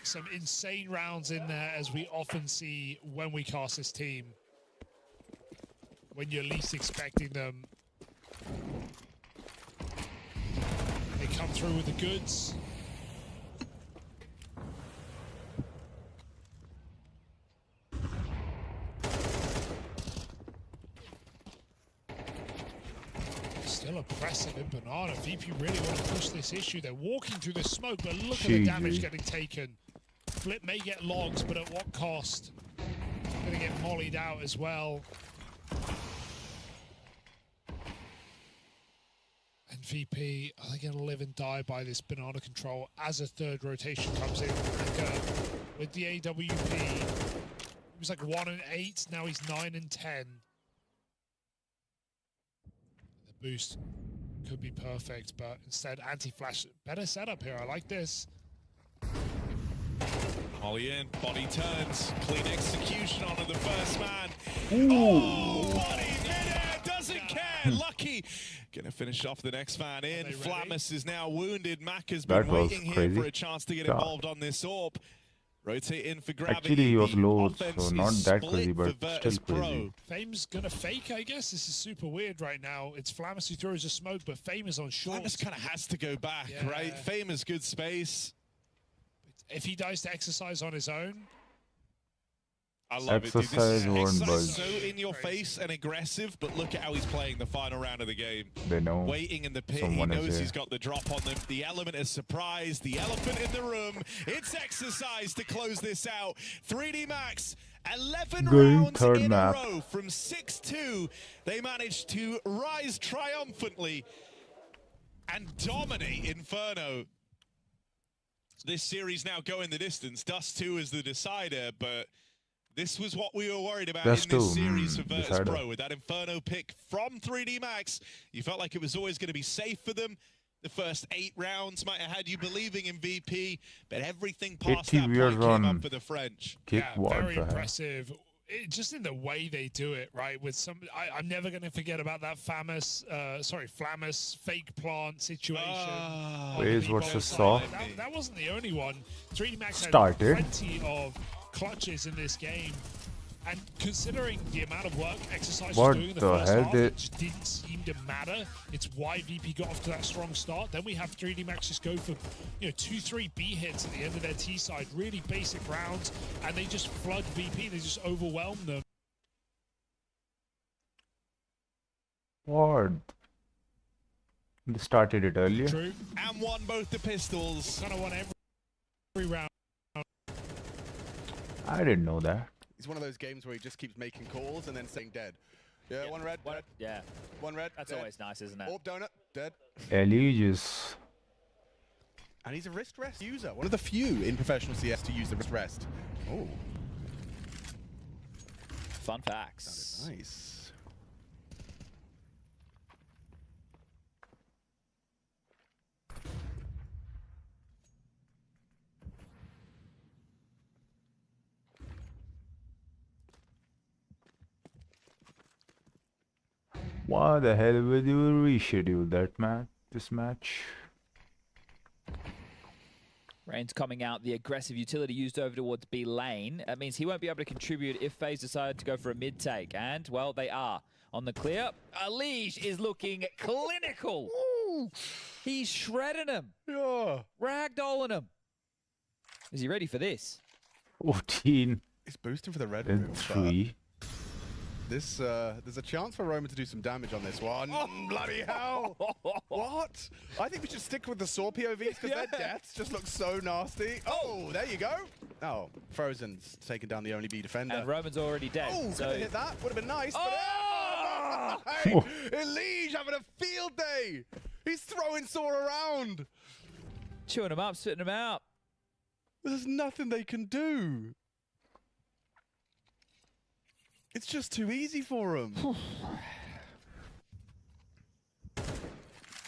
some insane rounds in there, as we often see when we cast this team. When you're least expecting them, they come through with the goods. Still oppressive in Banana. VP really want to push this issue. They're walking through the smoke, but look at the damage getting taken. Flip may get logs, but at what cost? Gonna get mollied out as well. And VP, are they gonna live and die by this Banana control as a third rotation comes in? With the AWP, he was like 1 and 8, now he's 9 and 10. Boost could be perfect, but instead anti-flash. Better setup here. I like this. Ollie in, body turns, clean execution onto the first man. Ooh. Oh, body midair, doesn't care. Lucky gonna finish off the next man in. Flamus is now wounded. Mac has been waiting here for a chance to get involved on this AWP. Rotate in for Gravity. Actually, he was low, so not that crazy, but still crazy. Fame's gonna fake, I guess. This is super weird right now. It's Flamus who throws a smoke, but Fame is on short. Flamus kind of has to go back, right? Fame has good space. If he dies to Exercise on his own, I love it, dude. This is so in your face and aggressive, but look at how he's playing the final round of the game. They know. Waiting in the pit, he knows he's got the drop on them. The element of surprise, the elephant in the room. It's Exercise to close this out. 3D Max, 11 rounds in a row from 6-2. They managed to rise triumphantly and dominate Inferno. This series now going the distance. Dust 2 is the decider, but this was what we were worried about in this series for Virtus.pro. With that Inferno pick from 3D Max, you felt like it was always going to be safe for them. The first 8 rounds might have had you believing in VP, but everything past that point came up for the French. Yeah, very impressive. Just in the way they do it, right? With some, I'm never going to forget about that Flamus fake plant situation. Wait, what's the saw? That wasn't the only one. 3D Max had plenty of clutches in this game, and considering the amount of work Exercise was doing in the first half, it just didn't seem to matter. It's why VP got off to that strong start. Then we have 3D Max just go for 2-3 B hits at the end of their T side, really basic rounds, and they just flood VP. They just overwhelm them. What? They started it earlier. True. And won both the pistols. Kind of won every round. I didn't know that. It's one of those games where he just keeps making calls and then saying dead. Yeah, one red, dead. Yeah. One red, That's dead. always nice, isn't it? Orb donut, dead. Eligius. And he's a wrist rest user. One of the few in professional CS to use the wrist rest. Oh. Fun facts. Sounded nice. Why the hell would you reschedule that this match? Rain's coming out, the aggressive utility used over towards B lane. That means he won't be able to contribute if FaZe decided to go for a mid take. And, well, they are on the clear. 𝙑 is looking clinical. Ooh. He's shredding him. Yeah. Ragdolling him. Is he ready for this? 14. He's boosting for the red and room, 3. This, there's a chance for Roman to do some damage on this one. Oh, bloody hell! What? I think we should stick with the saw POVs because their deaths just look so nasty. Oh, there you go. Oh, Frozen's taken down the only B defender. And Roman's already dead. Oh, so could have hit that. Would have been nice. Oh! But hey, 𝙑 having a field day. He's throwing saw around. Chewing him up, spitting him out. There's nothing they can do. It's just too easy for him.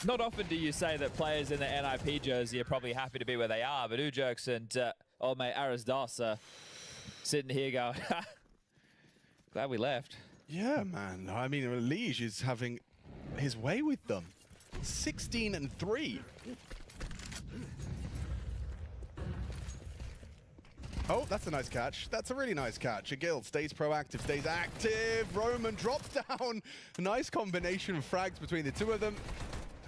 Not often do you say that players in the NIP jersey are probably happy to be where they are, but 𝙬𝙧 and old mate 𝙬𝙗𝙧 are sitting here going, glad we left. Yeah, man. I mean, 𝙑is having his way with them. 16-3. Oh, that's a nice catch. That's a really nice catch. 𝙁𝙗𝙗 stays proactive, stays active. Roman drops down. Nice combination of frags between the two of them.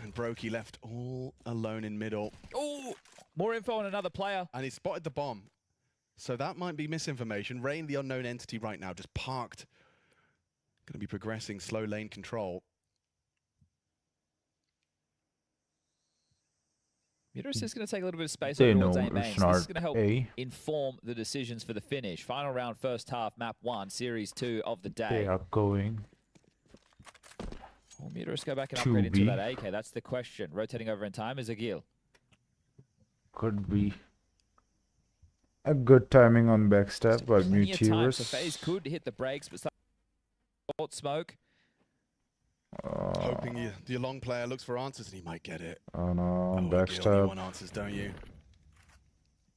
And 𝙗𝙗𝙗 left all alone in middle. Oh, more info on another player. And he spotted the bomb. So that might be misinformation. Rain, the unknown entity right now, just parked. Going to be progressing slow lane control. 𝙬𝙗𝙗 is going to take a little bit of space They over know towards A it's main. not This is going to help A. inform the decisions for the finish. Final round, first half, map 1, series 2 of the day. They are going. Will 𝙬𝙗𝙗 go back and To upgrade into B. that AK? That's the question. Rotating over in time is 𝙬𝙗𝙗. Could be a good timing on backstep, but Plenty of time, so 𝙬𝙗𝙗. FaZe could hit the brakes, but short smoke. Hoping the long player looks for answers and he might get it. Oh no, Oh, 𝙬𝙗𝙗𝙗, you backstep. want answers, don't you?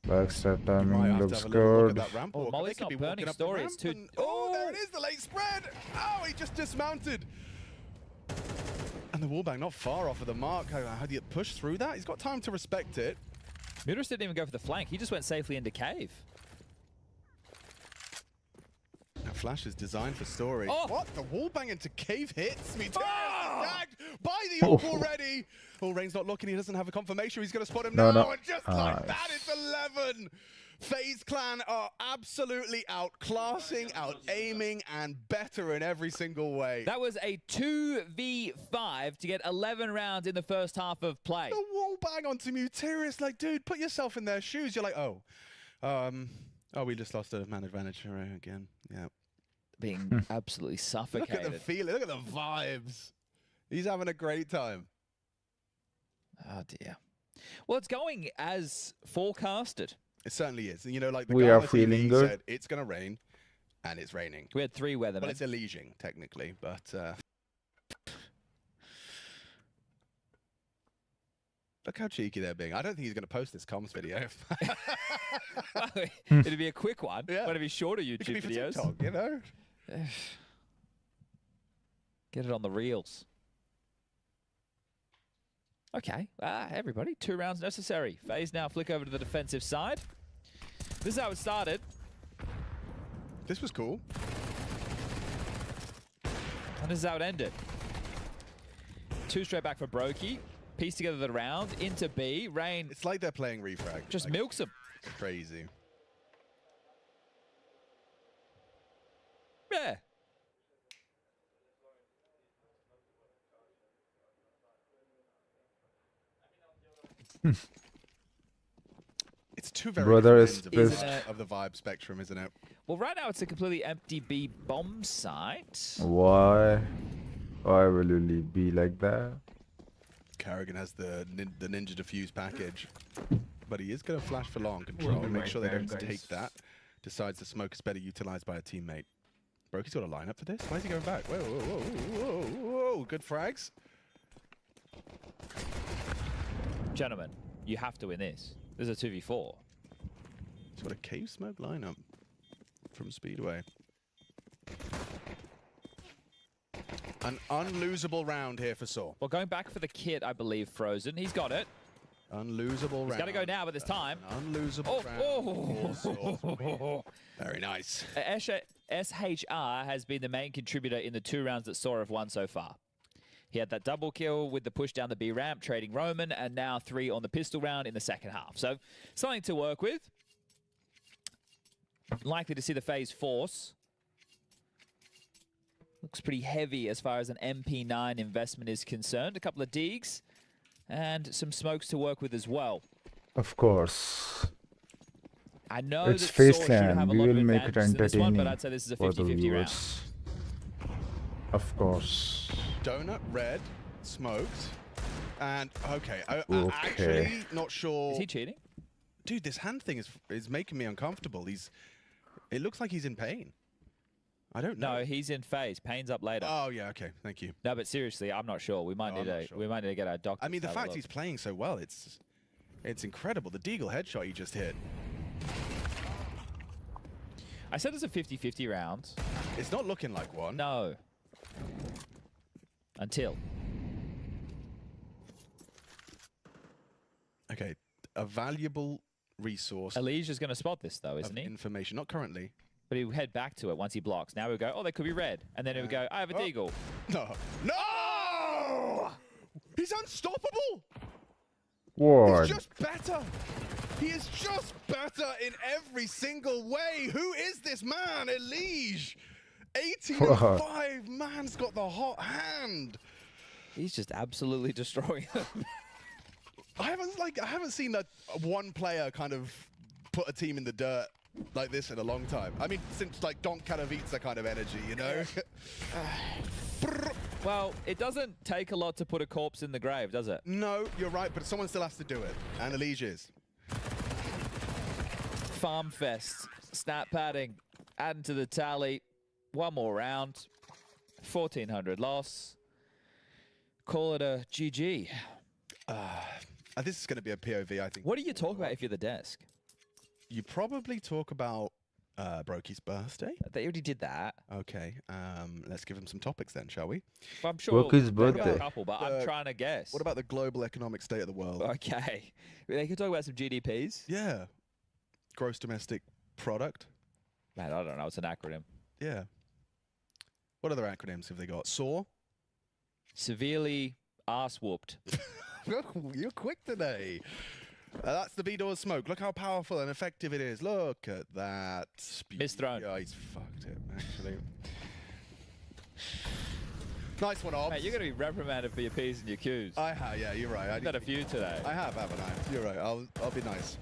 Backstep You might timing have to looks have a little look good. at that ramp Oh, walk. Molly's They could not be walking burning up the story, ramp it's too- and- oh, there it is, the late spread. Oh, he just dismounted. And the wallbang not far off of the mark. How do you push through that? He's got time to respect it. 𝙬𝙗𝙗 didn't even go for the flank. He just went safely into cave. That flash is designed for story. Oh! What? The wallbang into cave hits me. Tagged by the AWP already. Oh, Rain's not looking. He doesn't have a confirmation. He's going to spot him No, now. no. And just like that, it's 11. FaZe Clan are absolutely outclassing, out-aiming, and better in every single way. That was a 2v5 to get 11 rounds in the first half of play. The wallbang onto 𝙬𝙗𝙗. Like, dude, put yourself in their shoes. You're like, oh, we just lost a man advantage again. Yeah. Being absolutely Look suffocated. at the feeling. Look at the vibes. He's having a great time. Oh dear. Well, it's going as forecasted. It certainly is. You know, like the We guy are on the TV feeling good. said, it's going to rain, and it's raining. We had 3 weathermen. Well, it's 𝙑𝙯𝙗𝙗, technically, but... Look how cheeky they're being. I don't think he's going to post this comms video. Well, it'd be a quick one. Yeah. One of his shorter It could YouTube be for videos. TikTok, you know? Get it on the reels. Okay, everybody, 2 rounds necessary. FaZe now flick over to the defensive side. This is how it started. This was cool. And this is how it ended. 2 straight back for 𝙬𝙗𝙗𝙗. Piece together the round into B. Rain It's like they're playing refrag. just like, milks him. crazy. Yeah. It's two very Brother different is ends pissed. of the vibe spectrum, isn't it? Well, right now it's a completely empty B bomb site. Why? Why will you be like that? Karrigan has the ninja defuse package, but he is going to flash for long control. Make sure they don't take that. Decides the smoke is better utilized by a teammate. 𝙬𝙗𝙗𝙗's got a lineup for this. Why is he going back? Whoa, whoa, whoa, whoa, whoa. Good frags. Gentlemen, you have to win this. This is a 2v4. He's got a cave smoke lineup from Speedway. An unlosable round here for 𝙁. Well, going back for the kit, I believe, Frozen. He's got it. Unlosable round. He's got to go now, but there's time. An unlosable round. for 𝙁. Very nice. 𝙬𝙗𝙗𝙗 has been the main contributor in the 2 rounds that 𝙁 have won so far. He had that double kill with the push down the B ramp, trading Roman, and now 3 on the pistol round in the second half. So, something to work with. Likely to see the FaZe force. Looks pretty heavy as far as an MP9 investment is concerned. A couple of digs and some smokes to work with as well. Of course. I know It's that FaZe 𝙁 should Clan. have a We lot of will make it advantages in this one, but entertaining I'd say this is a for the 50-50 round. viewers. Of course. Donut, red, smoked. And, okay, Okay. actually not sure. Is he cheating? Dude, this hand thing is making me uncomfortable. It looks like he's in pain. I don't know. No, he's in phase. Pain's up later. Oh yeah, okay, thank you. No, but seriously, I'm not sure. We might No, need I'm to not sure. we might need to get our doctor. I mean, the to have a fact look. he's playing so well, it's incredible. The Deagle headshot he just hit. I said it's a 50-50 round. It's not looking like one. No. Until. Okay, a valuable resource. Elijah's going to spot this though, isn't of he? Information, not currently. But he'll head back to it once he blocks. Now we go, oh, they could be red. And then he would go, I have a Deagle. No. No! He's unstoppable! What? He's just better! He is just better in every single way! Who is this man, elijah? 18-5, man's got the hot hand! He's just absolutely destroying them. I haven't seen that one player kind of put a team in the dirt like this in a long time. I mean, since like 𝙁𝙀𝙗𝙍 kind of energy, you know? Well, it doesn't take a lot to put a corpse in the grave, does it? No, you're right, but someone still has to do it. And elijah is. Farm Fest, snap padding, adding to the tally. One more round. 1,400 loss. Call it a GG. This is going to be a POV, I think. What do you talk about if you're the desk? You probably talk about Brokey's birthday. They already did that. Okay, let's give him some topics then, shall we? But I'm sure Brokey's they've got a birthday. couple, but I'm trying to guess. What about the global economic state of the world? Okay. They could talk about some GDPs. Yeah. Gross domestic product. Man, I don't know. It's an acronym. Yeah. What other acronyms have they got? SAW? Severely arse-whooped. You're quick today. That's the B-Doors smoke. Look how powerful and effective it is. Look at that. Misthrown. Yeah, he's fucked it, actually. Nice one, Obs. Mate, you're going to be reprimanded for your P's and your Q's. I have, yeah, you're right. I've got a few today. I have, haven't I? You're right. I'll be nice.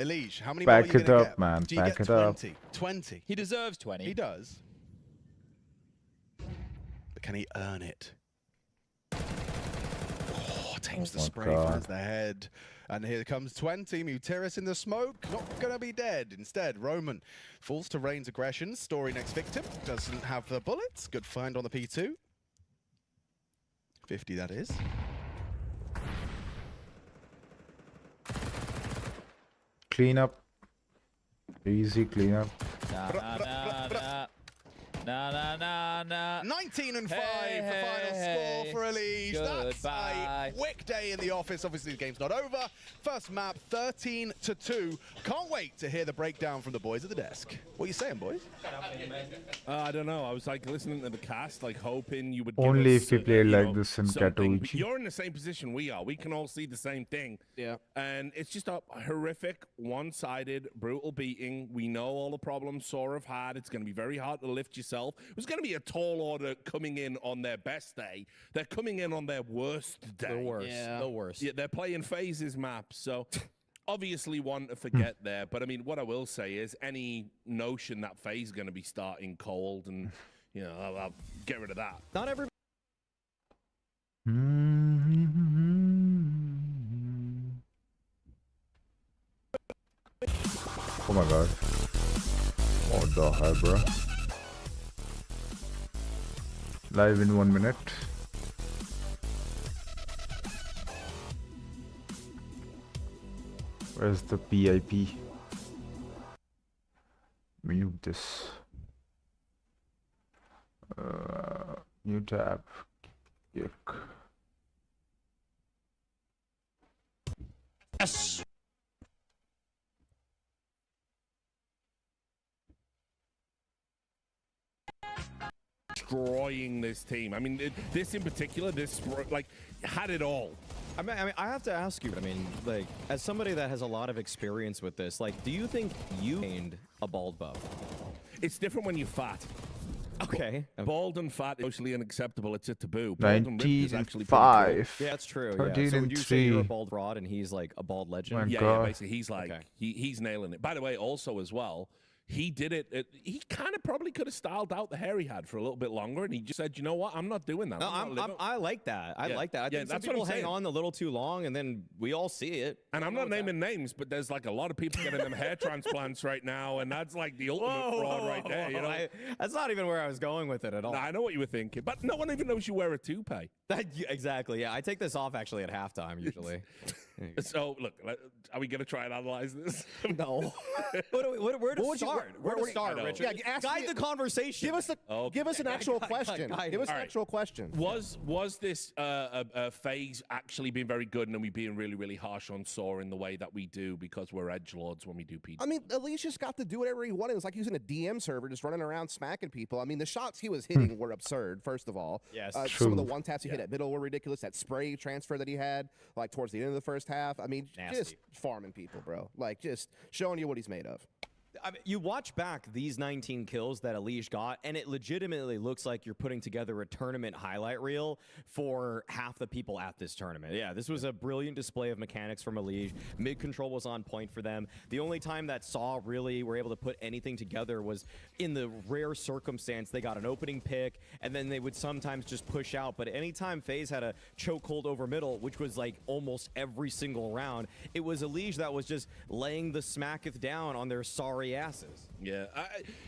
elijah, how many more are Back you it gonna up, get? man. Do you Back get it up. 20? 20. He deserves 20. He does. But can he earn it? Oh, tames the my spray, God. finds the head. And here comes 20. Mutiris in the smoke. Not going to be dead. Instead, Roman falls to Rain's aggression. Story next victim. Doesn't have the bullets. Good find on the P2. 50, that is. Clean up. Easy clean up. Nah, nah, nah, nah. Nah, nah, nah, nah. 19 and 5 Hey, the final hey, score for elijah. That's goodbye. a quick day in the office. Obviously, the game's not over. First map, 13-2. Can't wait to hear the breakdown from the boys at the desk. What are you saying, boys? I don't know. I was like listening to the cast, like hoping you would. Only give us, if we played you like know, this in something. But 𝙁𝙗𝙗. you're in the same position we are. We can all see the same thing. Yeah. And it's just a horrific, one-sided, brutal beating. We know all the problems Saw have had. It's going to be very hard to lift yourself. It was going to be a tall order coming in on their best day. They're coming in on their worst day. The worst. Yeah. The worst. Yeah, they're playing phases maps, so obviously one to forget there. But I mean, what I will say is any notion that phase is going to be starting cold, and you know, I'll get rid of that. Not every. Oh my god. What the hell, bro? Live in 1 minute. Where's the PIP? Mute this. New tab. Kick. Yes. Destroying this team. I mean, this in particular, this like had it all. I mean, I have to ask you, but I mean, like, as somebody that has a lot of experience with this, like, do you think you gained a bald buff? It's different when you're fat. Okay. Bald and fat is socially unacceptable. It's a taboo. Bald and ripped is 19 and actually pretty cool. 5. Yeah, that's true. 13 Yeah. So and would you say you're a 3. bald rod and he's like a bald legend? My Yeah, God. basically, he's like Okay. he's nailing it. By the way, also as well, he did it. He kind of probably could have styled out the hair he had for a little bit longer, and he just said, you know what, I'm not doing that. No, I like that. I like that. I think some people hang on a little too long, and then we all see it. And I'm not naming names, but there's like a lot of people getting them hair transplants right now, and that's like the ultimate fraud right there. You know, that's not even where I was going with it at all. I know what you were thinking, but no one even knows you wear a toupee. Exactly. Yeah, I take this off actually at halftime usually. So look, are we gonna try and analyze this? No. Where to start? Where to start, Richard? Yeah, guide the conversation. Give us an actual question. Give us an actual question. Was this phase actually being very good, and are we being really, really harsh on Saw in the way that we do because we're edgelords when we do PG? I mean, Alee's just got to do whatever he wanted. It's like using a DM server, just running around smacking people. I mean, the shots he was hitting were absurd, first of all. Yes. Some of the one-taps he hit at middle were ridiculous. That spray transfer that he had, like, towards the end of the first half. I mean, just farming people, bro. Like, just showing you what he's made of. I mean, you watch back these 19 kills that 𝙑𝙫 got, and it legitimately looks like you're putting together a tournament highlight reel for half the people at this tournament. Yeah, this was a brilliant display of mechanics from 𝙑𝙫. Mid control was on point for them. The only time that Saw really were able to put anything together was in the rare circumstance they got an opening pick, and then they would sometimes just push out. But anytime FaZe had a chokehold over middle, which was like almost every single round, it was 𝙑𝙫 that was just laying the smacketh down on their sorry asses. Yeah,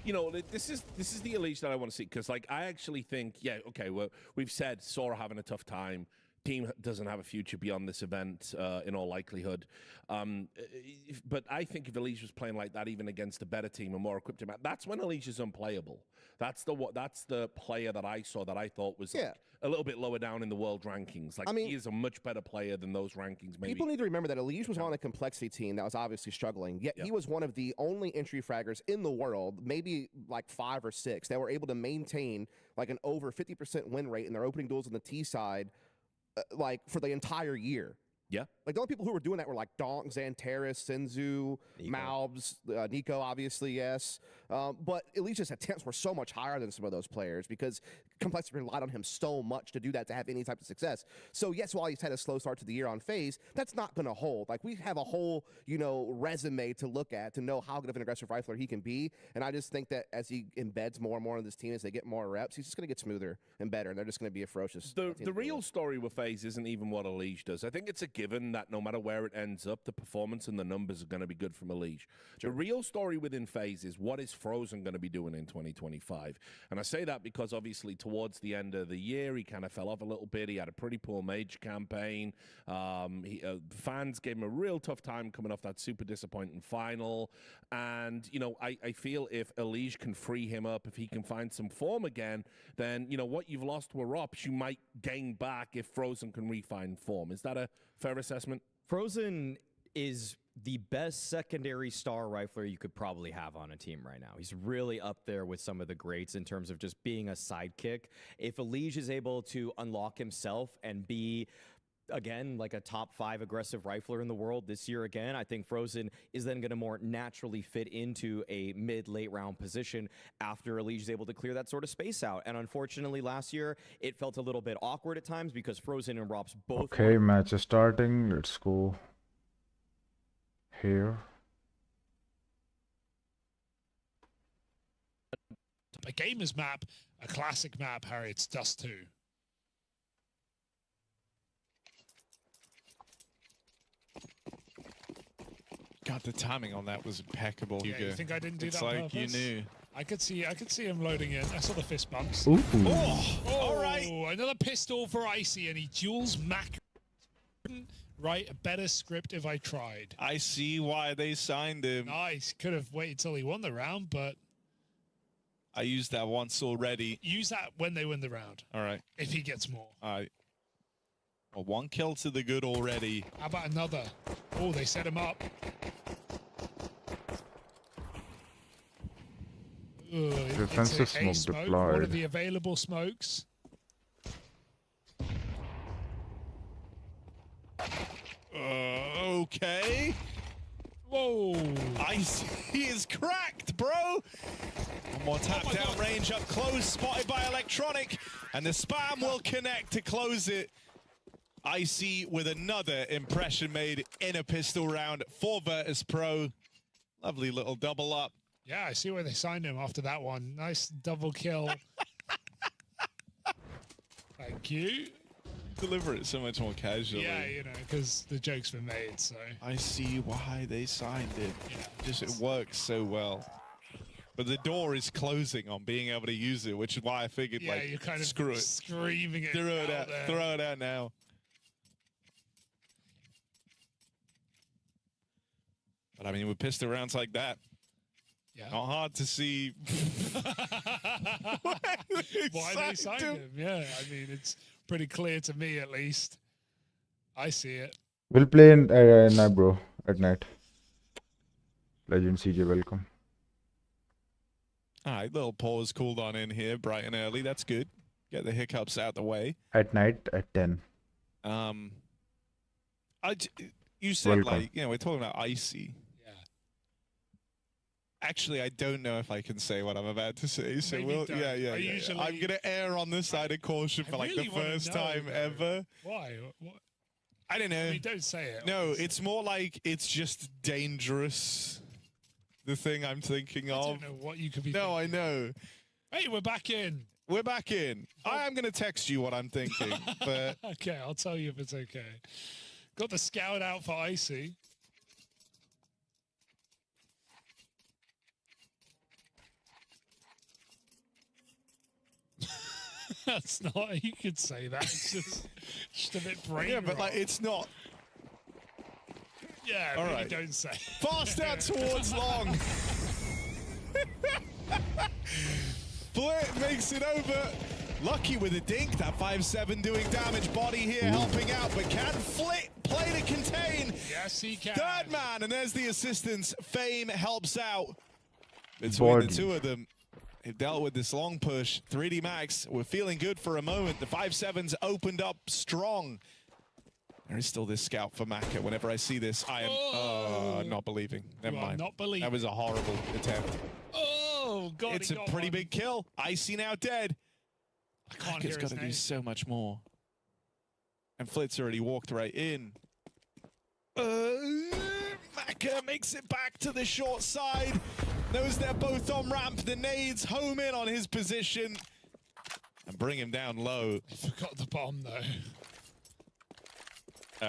you know, this is the 𝙑𝙫 that I want to see, because like I actually think, yeah, okay, well, we've said Saw are having a tough time. Team doesn't have a future beyond this event in all likelihood. But I think if 𝙑𝙫 was playing like that, even against a better team, a more equipped team, that's when 𝙑𝙫 is unplayable. That's the player that I saw that I thought was like a little bit lower down in the world rankings. Like, I mean, he is a much better player than those rankings. Maybe people need to remember that 𝙑𝙫 was on a complexity team that was obviously struggling. Yet he was one of the only entry fraggers in the world, maybe like 5 or 6, that were able to maintain like an over 50% win rate in their opening duels on the T side. Like for the entire year. Yeah. Like the only people who were doing that were like Donk, Xantares, Senzu, 𝙂𝙀𝙗, Nico, obviously, yes. But 𝙑𝙫's attempts were so much higher than some of those players because complexity relied on him so much to do that, to have any type of success. So yes, while he's had a slow start to the year on FaZe, that's not going to hold. Like we have a whole, you know, resume to look at to know how good of an aggressive rifler he can be. And I just think that as he embeds more and more in this team, as they get more reps, he's just going to get smoother and better. And they're just going to be a ferocious. The real story with FaZe isn't even what 𝙑𝙫 does. I think it's a given that no matter where it ends up, the performance and the numbers are going to be good from 𝙑𝙫. The real story within FaZe is what is Frozen going to be doing in 2025. And I say that because obviously towards the end of the year, he kind of fell off a little bit. He had a pretty poor major campaign. Fans gave him a real tough time coming off that super disappointing final. And, you know, I feel if 𝙑𝙫 can free him up, if he can find some form again, then, you know, what you've lost were ops you might gain back if Frozen can refine form. Is that a fair assessment? Frozen is the best secondary star rifler you could probably have on a team right now. He's really up there with some of the greats in terms of just being a sidekick. If 𝙑𝙫 is able to unlock himself and be, again, like a top 5 aggressive rifler in the world this year again, I think Frozen is then going to more naturally fit into a mid-late round position after 𝙑𝙫 is able to clear that sort of space out. And unfortunately, last year, it felt a little bit awkward at times because Frozen and ropz both... Okay, match is starting. Let's go here. A gamer's map, a classic map, Harry. It's Dust 2. God, the timing on that was impeccable. Yeah, you think I didn't do that on like purpose? you knew. I could see him loading in. I saw the fist bumps. Ooh. Oh, all right. Another pistol for Icy, and he duels Mac. Write a better script if I tried. I see why they signed him. Nice. Could have waited till he won the round, but I used that once already. use that when they win the round. All right. If he gets more. All right. Well, 1 kill to the good already. How about another? Oh, they set him up. Defensive smoke deployed. One of the available smokes. Okay. Whoa. He is cracked, bro. One more tap down range up close, spotted by Electronic, and the spam will connect to close it. Icy with another impression made in a pistol round for Virtus Pro. Lovely little double up. Yeah, I see why they signed him after that one. Nice double kill. Thank you. Deliver it so much more casually. Yeah, you know, because the joke's been made, so. I see why they signed it. Yeah. Just it works so well. But the door is closing on being able to use it, which is why I figured, Yeah, like, you're kind of screw it. screaming it Throw it out out. there. Throw it out now. But I mean, with pistol rounds like that, Yeah. not hard to see why they signed him. Yeah, I mean, it's pretty clear to me, at least. I see it. We'll play in night, bro. At night. Legend CJ, welcome. All right, little pause cooled on in here, bright and early. That's good. Get the hiccups out the way. At night at 10. You said, Welcome. like, you know, we're talking about icy. Yeah. Actually, I don't know if I can say what I'm about to say. So Maybe we'll, don't. yeah. I usually- I'm gonna err on the side of caution for like really the wanna first know, time though. ever. Why? What? I don't know. I mean, don't say it. No, honestly. it's more like it's just dangerous. The thing I'm thinking I of. don't know what you could be No, I thinking. know. Hey, we're back in. We're back in. I am gonna text you what I'm thinking, but Okay, I'll tell you if it's okay. Got the scout out for Icy. That's not. You could say that. It's just a bit brain. yeah, but like rot. it's not. Yeah, all maybe right. don't say. Fast out towards long. Split makes it over. Lucky with a dink. That 5-7 doing damage. Body here helping out, but can Flit play to contain? Yes, he can. Third man, and there's the assistance. Fame helps out between the two of them. They've dealt with this long push. 3D Max, we're feeling good for a moment. The 5-7's opened up strong. There is still this scout for Maka. Whenever I see this, I am not believing. Never You are mind. not believing. That was a horrible attempt. Oh, God. It's he a got pretty one. big kill. Icy now dead. I can't Maka's hear got his to do name. so much more. And Flit's already walked right in. Maka makes it back to the short side. Knows they're both on ramp. The nades home in on his position and bring him down low. I forgot the bomb, though.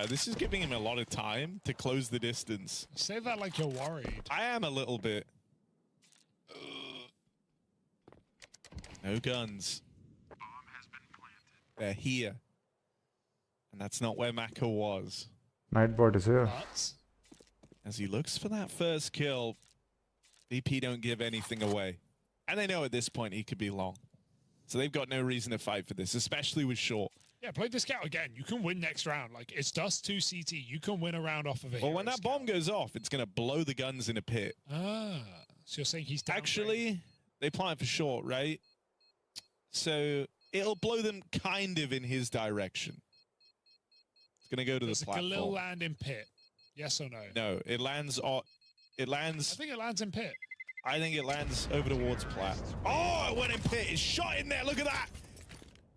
This is giving him a lot of time to close the distance. Say that like you're worried. I am a little bit. No guns. They're here. And that's not where Maka was. Nightbot is here. Nuts. As he looks for that first kill, VP don't give anything away. And they know at this point he could be long. So they've got no reason to fight for this, especially with short. Yeah, play the scout again. You can win next round. Like, it's Dust 2 CT. You can win a round off of it. Well, when that bomb goes off, it's going to blow the guns in a pit. Ah, so you're saying he's down. Actually, they plan for short, right? So it'll blow them kind of in his direction. It's going to go to Does the the Khalil platform. land in pit? Yes or no? No, it lands on... It I lands... think it lands in pit. I think it lands over towards plat. Oh, it went in pit. It's shot in there. Look at that.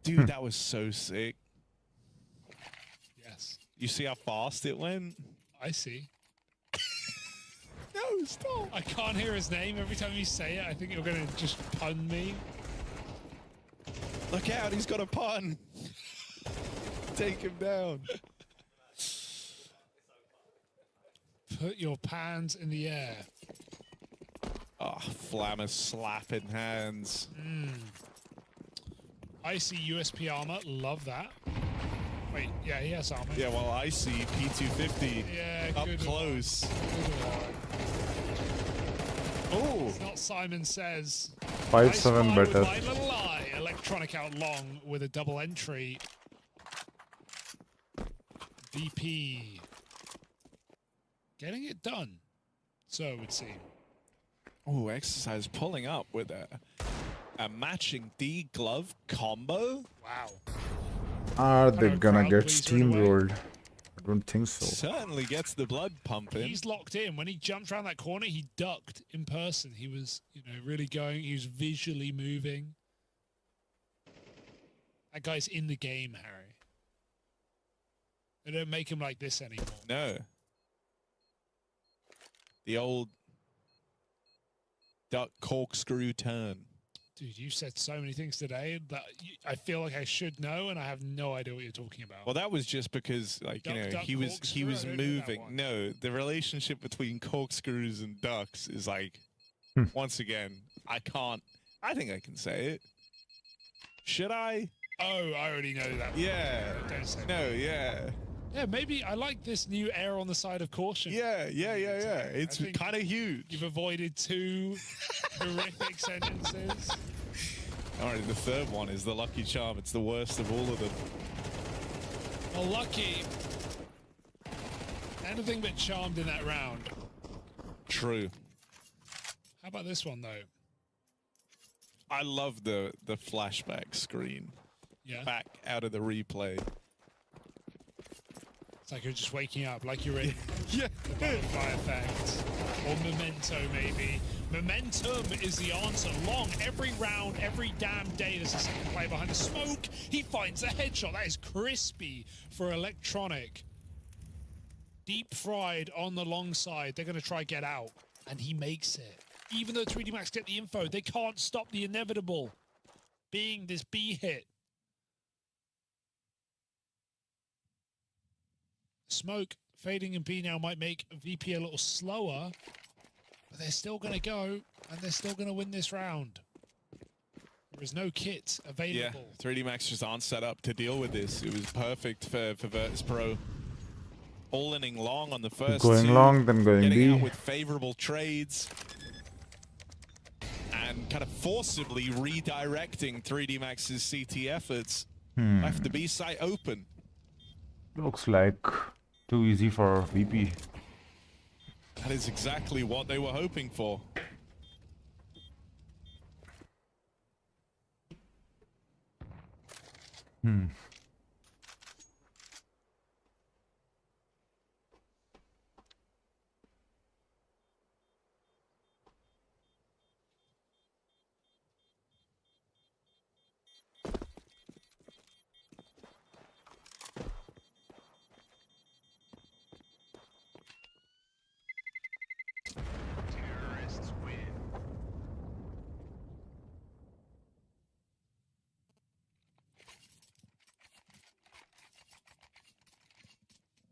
Dude, that was so sick. Yes. You see how fast it went? I see. No, stop. I can't hear his name. Every time you say it, I think you're going to just pun me. Look out, he's got a pun. Take him down. Put your pans in the air. Oh, Flammer slapping hands. Icy USP armor. Love that. Wait, yeah, he has armor. Yeah, well, I see P250 Yeah, up good close. Good one. Oh, It's not Simon Says. 5-7 Nice better. My little eye. Electronic out long with a double entry. VP. Getting it done. So it would seem. oh, Exercise pulling up with a matching D glove combo. Wow. Are they Hello, gonna crowd, get please run away. steamrolled? I don't think so. Certainly gets the blood pumping. He's locked in. When he jumped around that corner, he ducked in person. He was, really going. He was visually moving. That guy's in the game, Harry. They don't make him like this anymore. No. The old duck corkscrew turn. Dude, you said so many things today that I feel like I should know, and I have no idea what you're talking about. Well, that was just because, like, Duck, you know, duck, he was corkscrew? I don't know that moving. one. No, the relationship between corkscrews and ducks is like, once again, I think I can say it. Should I? Oh, I already know that. Yeah. Don't say No, yeah. Yeah, maybe I like this new error on the side of caution. Yeah. It's kind of huge. You've avoided 2 horrific sentences. All right, the third one is the lucky charm. It's the worst of all of them. Well, lucky. Anything but charmed in that round. True. How about this one, though? I love the flashback screen. Yeah. Back out of the replay. It's like you're just waking up, like you're in Yeah. the butterfly effect. Or Memento, maybe. Momentum is the answer. Long, every round, every damn day, there's a second player behind the smoke. He finds a headshot. That is crispy for Electronic. Deep fried on the long side. They're going to try get out. And he makes it. Even though 3D Max get the info, they can't stop the inevitable. Being this B hit. Smoke fading in B now might make VP a little slower, but they're still going to go, and they're still going to win this round. There is no kit available. Yeah, 3D Max just aren't set up to deal with this. It was perfect for Virtus Pro. All-inning long on the first Going two, long, then going getting B. out with favorable trades, and kind of forcibly redirecting 3D Max's CT efforts. Left the B site open. Looks like too easy for VP. That is exactly what they were hoping for.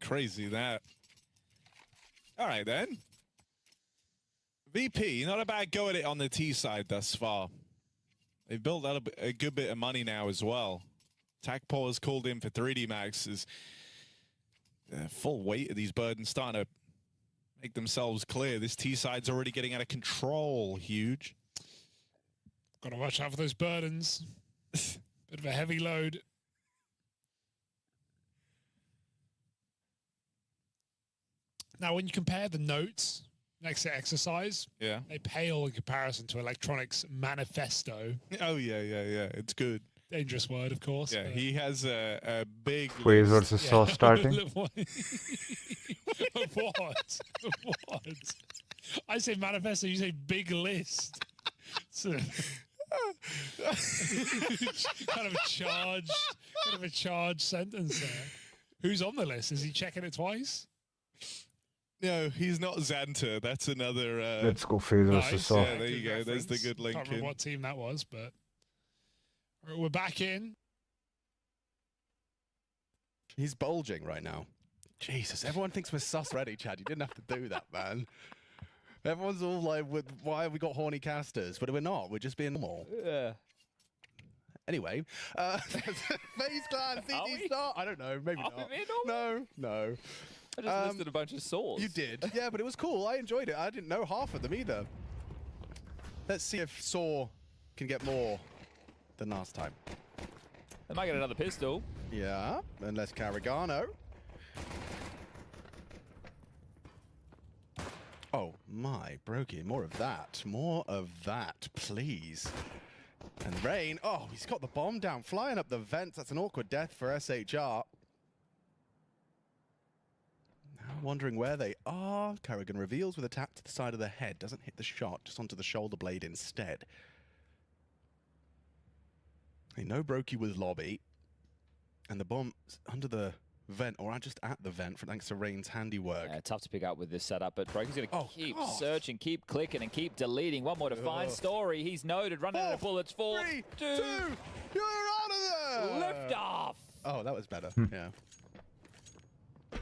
Crazy that. All right then. VP, not a bad go at it on the T side thus far. They've built up a good bit of money now as well. TACPAW is called in for 3D Max. Is full weight of these burdens starting to make themselves clear. This T side's already getting out of control. Huge. Gotta watch out for those burdens. Bit of a heavy load. Now, when you compare the notes next to exercise, Yeah. they pale in comparison to Electronic's manifesto. Oh yeah. It's good. Dangerous word, of course. Yeah, but- he has a big Phase list. versus Saw starting. What? What? I say manifesto, you say big list. It's a kind of a charged sentence there. Who's on the list? Is he checking it twice? No, he's not Xanta. That's another. Let's go Phase versus Nice. Saw. Yeah, there you go. There's the good link Can't remember in. what team that was, but we're back in. He's bulging right now. Jesus, everyone thinks we're sus ready, Chad. You didn't have to do that, man. Everyone's all like, why have we got horny casters? But we're not. We're just being normal. Yeah. Anyway, FaZe Clan, Are we? CT Star. I don't know. Maybe Are not. we being normal? No. I just listed a bunch of swords. You did. Yeah, but it was cool. I enjoyed it. I didn't know half of them either. Let's see if Saw can get more than last time. They might get another pistol. Yeah, unless Carragano. Oh my, Brokey, more of that. More of that, please. And Rain, oh, he's got the bomb down, flying up the vents. That's an awkward death for SHR. Now wondering where they are. Carrigan reveals with a tap to the side of the head. Doesn't hit the shot, just onto the shoulder blade instead. They know Brokey was lobby. And the bomb under the vent, or just at the vent, thanks to Rain's handiwork. Yeah, tough to pick up with this setup, but Broky's going to keep God. searching, keep clicking, and keep deleting. One more to find. Story, he's noted. Running out of bullets. 4, 3, 2, 2, you're out of there! lift off! Oh, that was better. Yeah.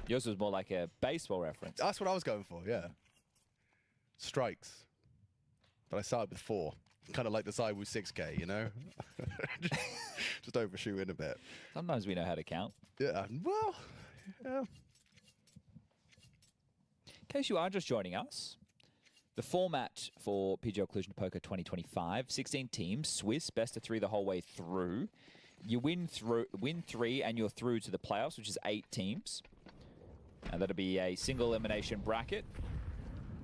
Yours was more like a baseball reference. That's what I was going for, yeah. Strikes. But I started with 4. Kind of like the 𝙂𝙚𝙙𝙬𝙧 6K, you know? Just overshooting a bit. Sometimes we know how to count. Yeah, well, yeah. In case you are just joining us, the format for PGL Cluj-Napoca 2025, 16 teams, Swiss, best of 3 the whole way through. You win 3 and you're through to the playoffs, which is 8 teams. And that'll be a single elimination bracket.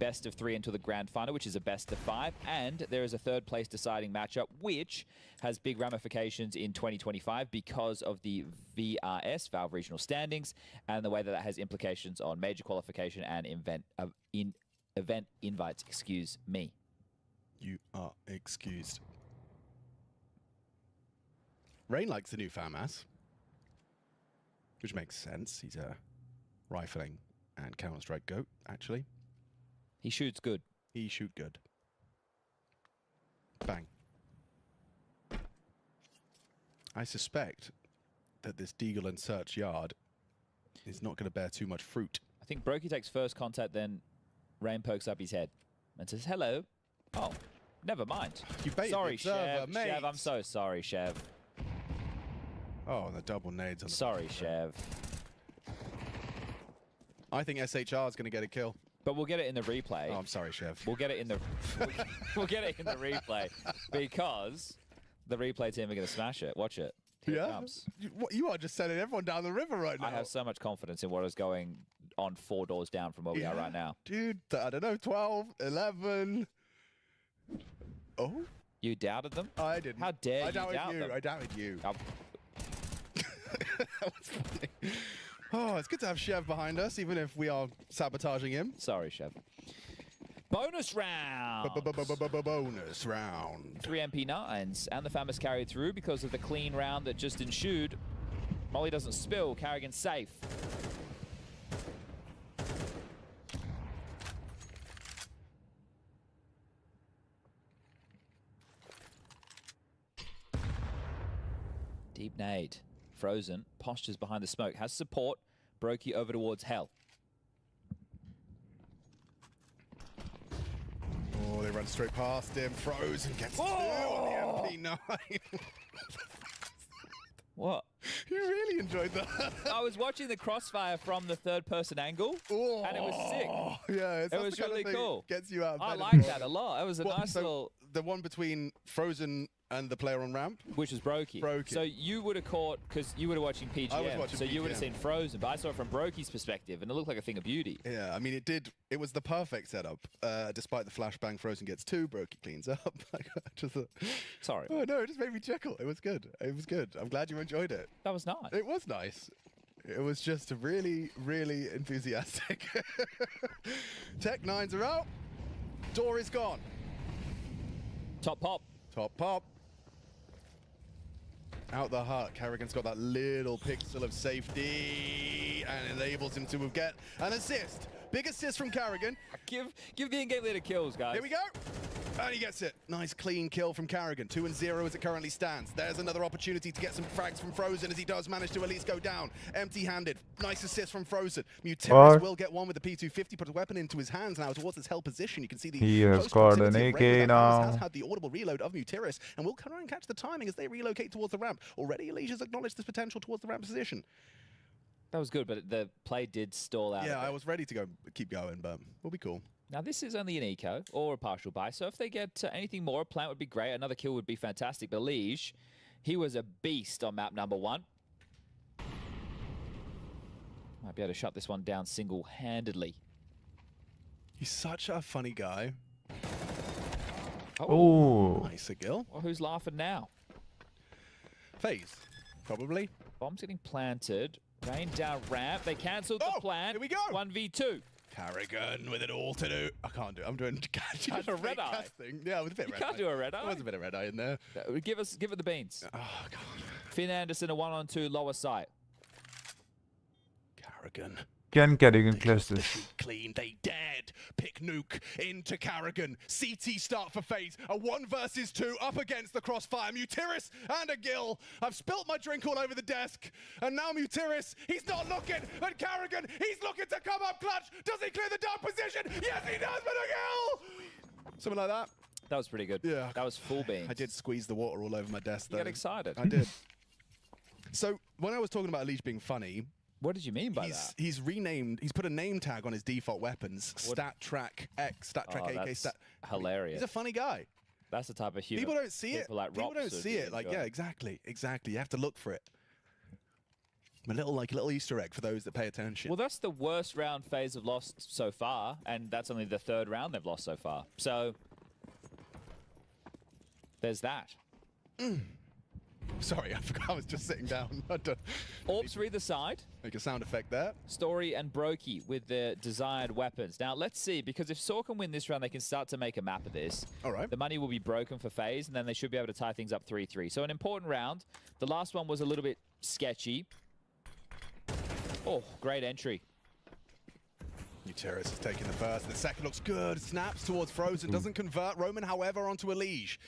Best of 3 until the grand final, which is a best of 5. And there is a third place deciding matchup, which has big ramifications in 2025 because of the VRS, Valve Regional Standings, and the way that that has implications on major qualification and event invites, excuse me. You are excused. Rain likes the new FAMAS, which makes sense. He's a rifling and Counter-Strike GOAT, actually. He shoots good. He shoot good. Bang. I suspect that this Deagle and Search yard is not going to bear too much fruit. I think Brokey takes first contact, then Rain pokes up his head and says, hello. Oh, never mind. You baited sorry, the observer, 𝙑. mate. 𝙑, I'm so sorry, 𝙑. Oh, the double nades on the Sorry, 𝙑. I think SHR is going to get a kill. But we'll get it in the replay. Oh, I'm sorry, Chev. We'll get it in the we'll get it in the replay because the replay team are going to smash it. Watch it. Here it comes. You are just sending everyone down the river right now. I have so much confidence in what is going on 4 doors down from where we are right now. Dude, I don't know, 12, 11. Oh? You doubted them? I didn't. How dare you doubt doubt them? I doubted you. Oh. That was funny. Oh, it's good to have Chev behind us, even if we are sabotaging him. Sorry, 𝙑. Bonus round. Bonus round. 3 MP9s, and the FAMAS carried through because of the clean round that just ensued. Molly doesn't spill. Carrigan safe. Deep nade. Frozen. Postures behind the smoke. Has support. Brokey over towards Hell. Oh, they run straight past him. Frozen gets 2 on the MP9. What? You really enjoyed that. I was watching the crossfire from the third-person angle, and it was sick. Yeah, It was really cool. Gets you out of bed. I liked that a lot. It was a nice little... The one between Frozen and the player on ramp? Which was Brokey. So you would have caught, because you were watching PGM, I was watching so you would have PGM. seen Frozen, but I saw it from Brokey's perspective, and it looked like a thing of beauty. Yeah, I mean, it was the perfect setup. Despite the flashbang, Frozen gets 2, Brokey cleans up. Sorry. Oh, no, it just made me chuckle. It was good. It was good. I'm glad you enjoyed it. That was nice. It was nice. It was just really, really enthusiastic. Tech 9s are out. Door is gone. Top pop. Top pop. Out the hut. Carrigan's got that little pixel of safety and enables him to get an assist. Big assist from Carrigan. Give the in-game leader kills, guys. Here we go. And he gets it. Nice clean kill from Carrigan. 2-0 as it currently stands. There's another opportunity to get some frags from Frozen as he does manage to at least go down. Empty-handed. Nice assist from Frozen. Mutiris will get one with the P250, put a weapon into his hands now towards his held position. You can see the He has close got proximity an of Rain. AK That now. has had the audible reload of Mutiris and will try and catch the timing as they relocate towards the ramp. Already 𝙑𝙬𝙗's acknowledged this potential towards the ramp position. That was good, but the play did stall out. Yeah, I was ready to keep going, but we'll be cool. Now, this is only an eco or a partial buy, so if they get anything more, a plant would be great. Another kill would be fantastic. But 𝙑𝙬𝙗, he was a beast on map number 1. Might be able to shut this one down single-handedly. He's such a funny guy. Oh. Nice, Gil. Well, who's laughing now? FaZe, probably. Bomb's getting planted. Rain down ramp. They cancelled the plant. Here we go. 1v2. Carrigan with it all to do. I can't do it. I'm doing a red eye. casting. Yeah, with a bit of You red can't eye. do a red eye. There was a bit of red eye in there. Give it the beans. Oh, God. Finn Anderson, a 1-on-2 lower site. 𝙂𝙗𝙗. Can Kerrigan clutch this? Clean, they dared pick Nuke into 𝙂𝙗𝙗. CT start for FaZe, a 1 versus 2 up against the crossfire. 𝙂𝙧𝙗 and a 𝙍𝙬𝙗. I've spilt my drink all over the desk, and now 𝙂𝙧𝙗, he's not looking, and 𝙂𝙗𝙗, he's looking to come up clutch. Does he clear the dark position? Yes, he does, but a 𝙍𝙬𝙗! Something like that. That was pretty good. Yeah. That was full beam. I did squeeze the water all over my desk, though. You got excited. I did. So, when I was talking about 𝙁 being funny, What did you mean by that? he's renamed, he's put a name tag on his default weapons. Stat Track X, Stat Track AK, that's Stat. hilarious. He's a funny guy. That's the type of humor. People don't see it. People like People Rops don't would see it. Like, enjoy. yeah, exactly. You have to look for it. A little Easter egg for those that pay attention. Well, that's the worst round FaZe have lost so far, and that's only the 3rd round they've lost so far. So, there's that. Sorry, I forgot I was just sitting down. Orps are either side. Make a sound effect there. Story and Brokey with the desired weapons. Now, let's see, because if Saw can win this round, they can start to make a map of this. All right. The money will be broken for FaZe, and then they should be able to tie things up 3-3. So an important round. The last one was a little bit sketchy. Oh, great entry. 𝙂𝙧𝙗 is taking the first. The second looks good. Snaps towards Frozen. Doesn't convert. Roman, however, onto 𝙁.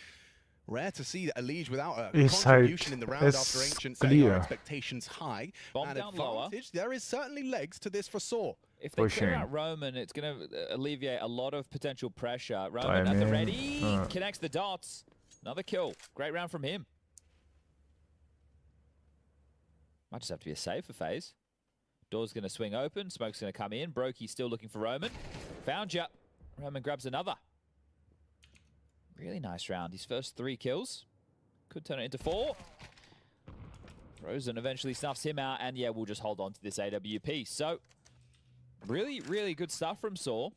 Rare to see 𝙁 without a East contribution side in the round is after Ancient setting our clear. expectations high. Bomb and down lower. advantage. There is certainly legs to this for Saw. If they clear Pushing. out Roman, it's going to alleviate a lot of potential pressure. Roman at the Timing. ready. Connects the dots. Another kill. Great round from him. Might just have to be a save for FaZe. Door's going to swing open. Smoke's going to come in. Brokey still looking for Roman. Found ya. Roman grabs another. Really nice round. His first 3 kills. Could turn it into 4. Frozen eventually snuffs him out. And yeah, we'll just hold on to this AWP. So, really, really good stuff from Saw.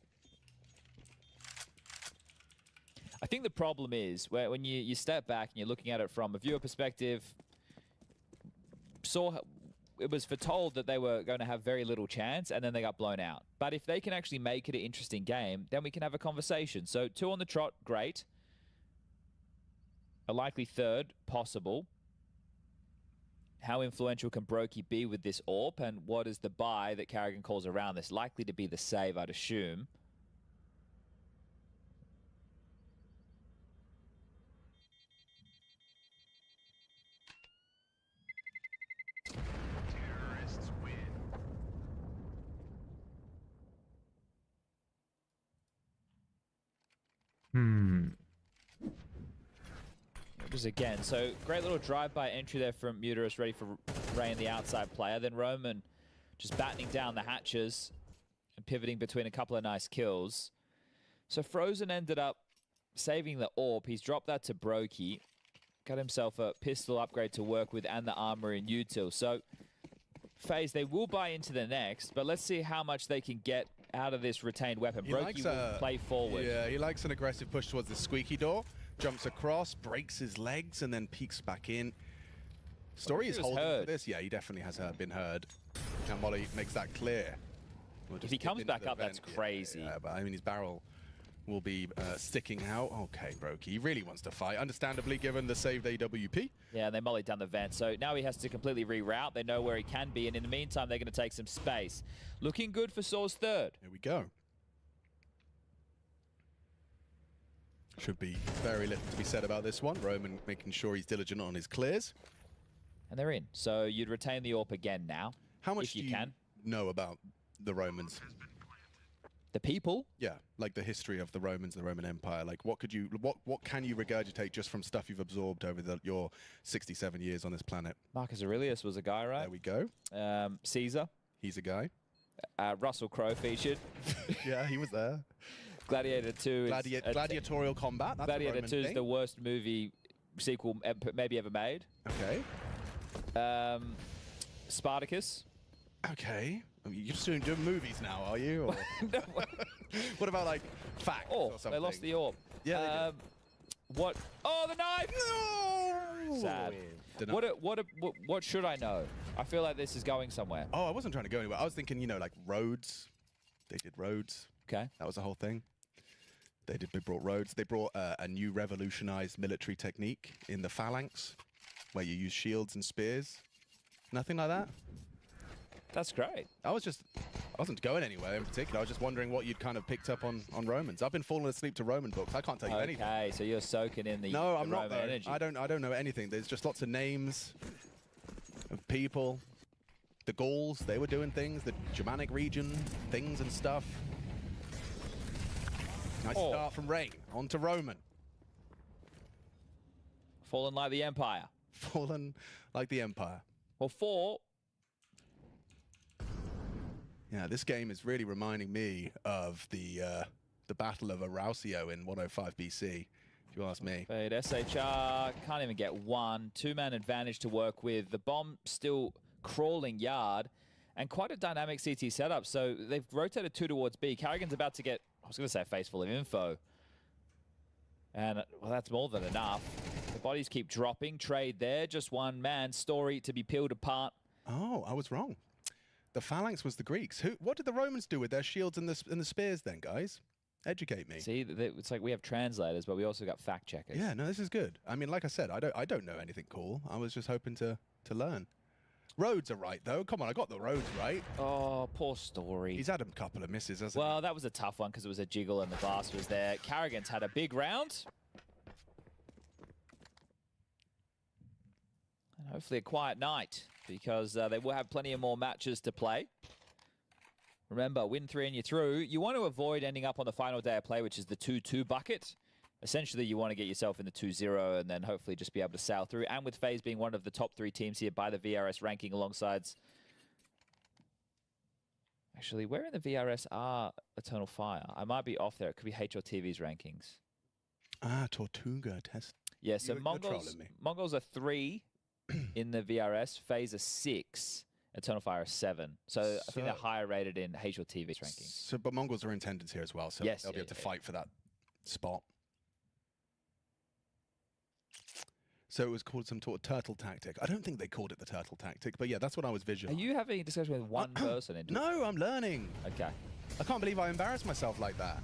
I think the problem is when you step back and you're looking at it from a viewer perspective, Saw, it was foretold that they were going to have very little chance, and then they got blown out. But if they can actually make it an interesting game, then we can have a conversation. So 2 on the trot, great. A likely 3rd, possible. How influential can Brokey be with this AWP, and what is the buy that 𝙂𝙗𝙗 calls around this? Likely to be the save, I'd assume. Just again, so great little drive-by entry there from 𝙂𝙧𝙗, ready for Rain, the outside player. Then Roman just battening down the hatches and pivoting between a couple of nice kills. So Frozen ended up saving the AWP. He's dropped that to Brokey. Got himself a pistol upgrade to work with and the armor in util. So FaZe, they will buy into the next, but let's see how much they can get out of this retained weapon. Brokey will play forward. Yeah, he likes an aggressive push towards the squeaky door. Jumps across, breaks his legs, and then peeks back in. Story is holding for this. Yeah, he definitely has been heard. And Molly makes that clear. We'll If he comes back up, that's crazy. Yeah, but I mean, his barrel will be sticking out. Okay, Brokey, he really wants to fight. Understandably, given the saved AWP. Yeah, they mollied down the vent. So now he has to completely reroute. They know where he can be. And in the meantime, they're going to take some space. Looking good for Saw's 3rd. Here we go. Should be very little to be said about this one. Roman making sure he's diligent on his clears. And they're in. So you'd retain the AWP again now. How much if do you you can know about the Romans? The people? Yeah, like the history of the Romans, the Roman Empire. Like, what can you regurgitate just from stuff you've absorbed over your 67 years on this planet? Marcus Aurelius was a guy, right? There we go. Caesar. He's a guy. Russell Crowe featured. Yeah, he was there. Gladiator 2 gladiatorial combat. That's Gladiator 2 is thing. the worst movie sequel maybe ever made. Okay. Spartacus. Okay. You're just doing movies now, are you? Or No. what about like facts or something? They lost the AWP. Yeah. What? Oh, the knife! No. Sad. What should I know? I feel like this is going somewhere. Oh, I wasn't trying to go anywhere. I was thinking, like roads. They did roads. Okay. That was the whole thing. They brought roads. They brought a new revolutionized military technique in the phalanx, where you use shields and spears. Nothing like that? That's great. I wasn't going anywhere in particular. I was just wondering what you'd kind of picked up on Romans. I've been falling asleep to Roman books. I can't tell you anything. Okay, so you're soaking in the No, I'm the not. Roman Though. energy. I don't know anything. There's just lots of names of people. The Gauls, they were doing things. The Germanic region, things and stuff. Nice start from Rain. On to Roman. Fallen like the Empire. Fallen like the Empire. Well, 4. Yeah, this game is really reminding me of the Battle of Arausio in 105 BC, if you ask me. But SHR can't even get 1. 2-man advantage to work with. The bomb still crawling yard, and quite a dynamic CT setup. So they've rotated 2 towards B. 𝘾𝙗𝙗's about to get, I was going to say, a face full of info. And, well, that's more than enough. The bodies keep dropping. Trade there. Just one man. Story to be peeled apart. Oh, I was wrong. The phalanx was the Greeks. What did the Romans do with their shields and the spears then, guys? Educate me. See, it's like we have translators, but we also got fact checkers. Yeah, no, this is good. I mean, like I said, I don't know anything cool. I was just hoping to learn. Roads are right, though. Come on, I got the roads right. Oh, poor Story. He's had a couple of misses, hasn't Well, that was a tough one because it was a jiggle and the glass was there. 𝘾𝙗𝙗's had a big round. And hopefully a quiet night because they will have plenty of more matches to play. Remember, win 3 and you're through. You want to avoid ending up on the final day of play, which is the 2-2 bucket. Essentially, you want to get yourself in the 2-0 and then hopefully just be able to sail through. And with FaZe being one of the top 3 teams here by the VRS ranking alongside... Actually, where in the VRS are Eternal Fire? I might be off there. It could be 𝙁/TV's rankings. Ah, Tortuga test. Yeah, so You're Mongols trolling me. are 3 in the VRS. FaZe are 6. Eternal Fire are 7. So I think they're higher rated in 𝙁/TV's rankings. So, but Mongols are in attendance here as well, so Yes, they'll be able to fight for that spot. So it was called some sort of turtle tactic. I don't think they called it the turtle tactic, but yeah, that's what I was Are visualizing. you having a discussion with one person? No, I'm learning. Okay. I can't believe I embarrassed myself like that.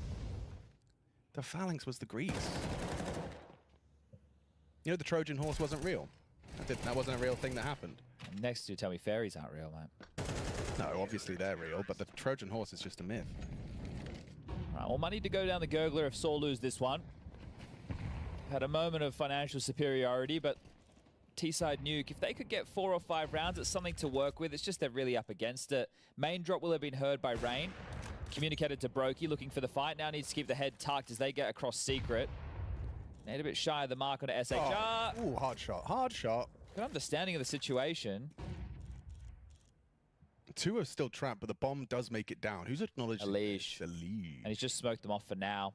The phalanx was the Greeks. You know, the Trojan horse wasn't real. That wasn't a real thing that happened. Next, you tell me fairies aren't real, mate. No, obviously they're real, but the Trojan horse is just a myth. All right, well, money to go down the gurgler if Saw lose this one. Had a moment of financial superiority, but T-side Nuke, if they could get 4 or 5 rounds, it's something to work with. It's just they're really up against it. Main drop will have been heard by Rain. Communicated to 𝙁𝙗𝙗, looking for the fight. Now needs to keep the head tucked as they get across secret. Need a bit shy of the mark on SHR. Oh, ooh, hard shot, hard shot. Good understanding of the situation. 2 are still trapped, but the bomb does make it down. Who's acknowledged? 𝙁𝙗𝙗. 𝙁𝙗𝙗. And he's just smoked them off for now.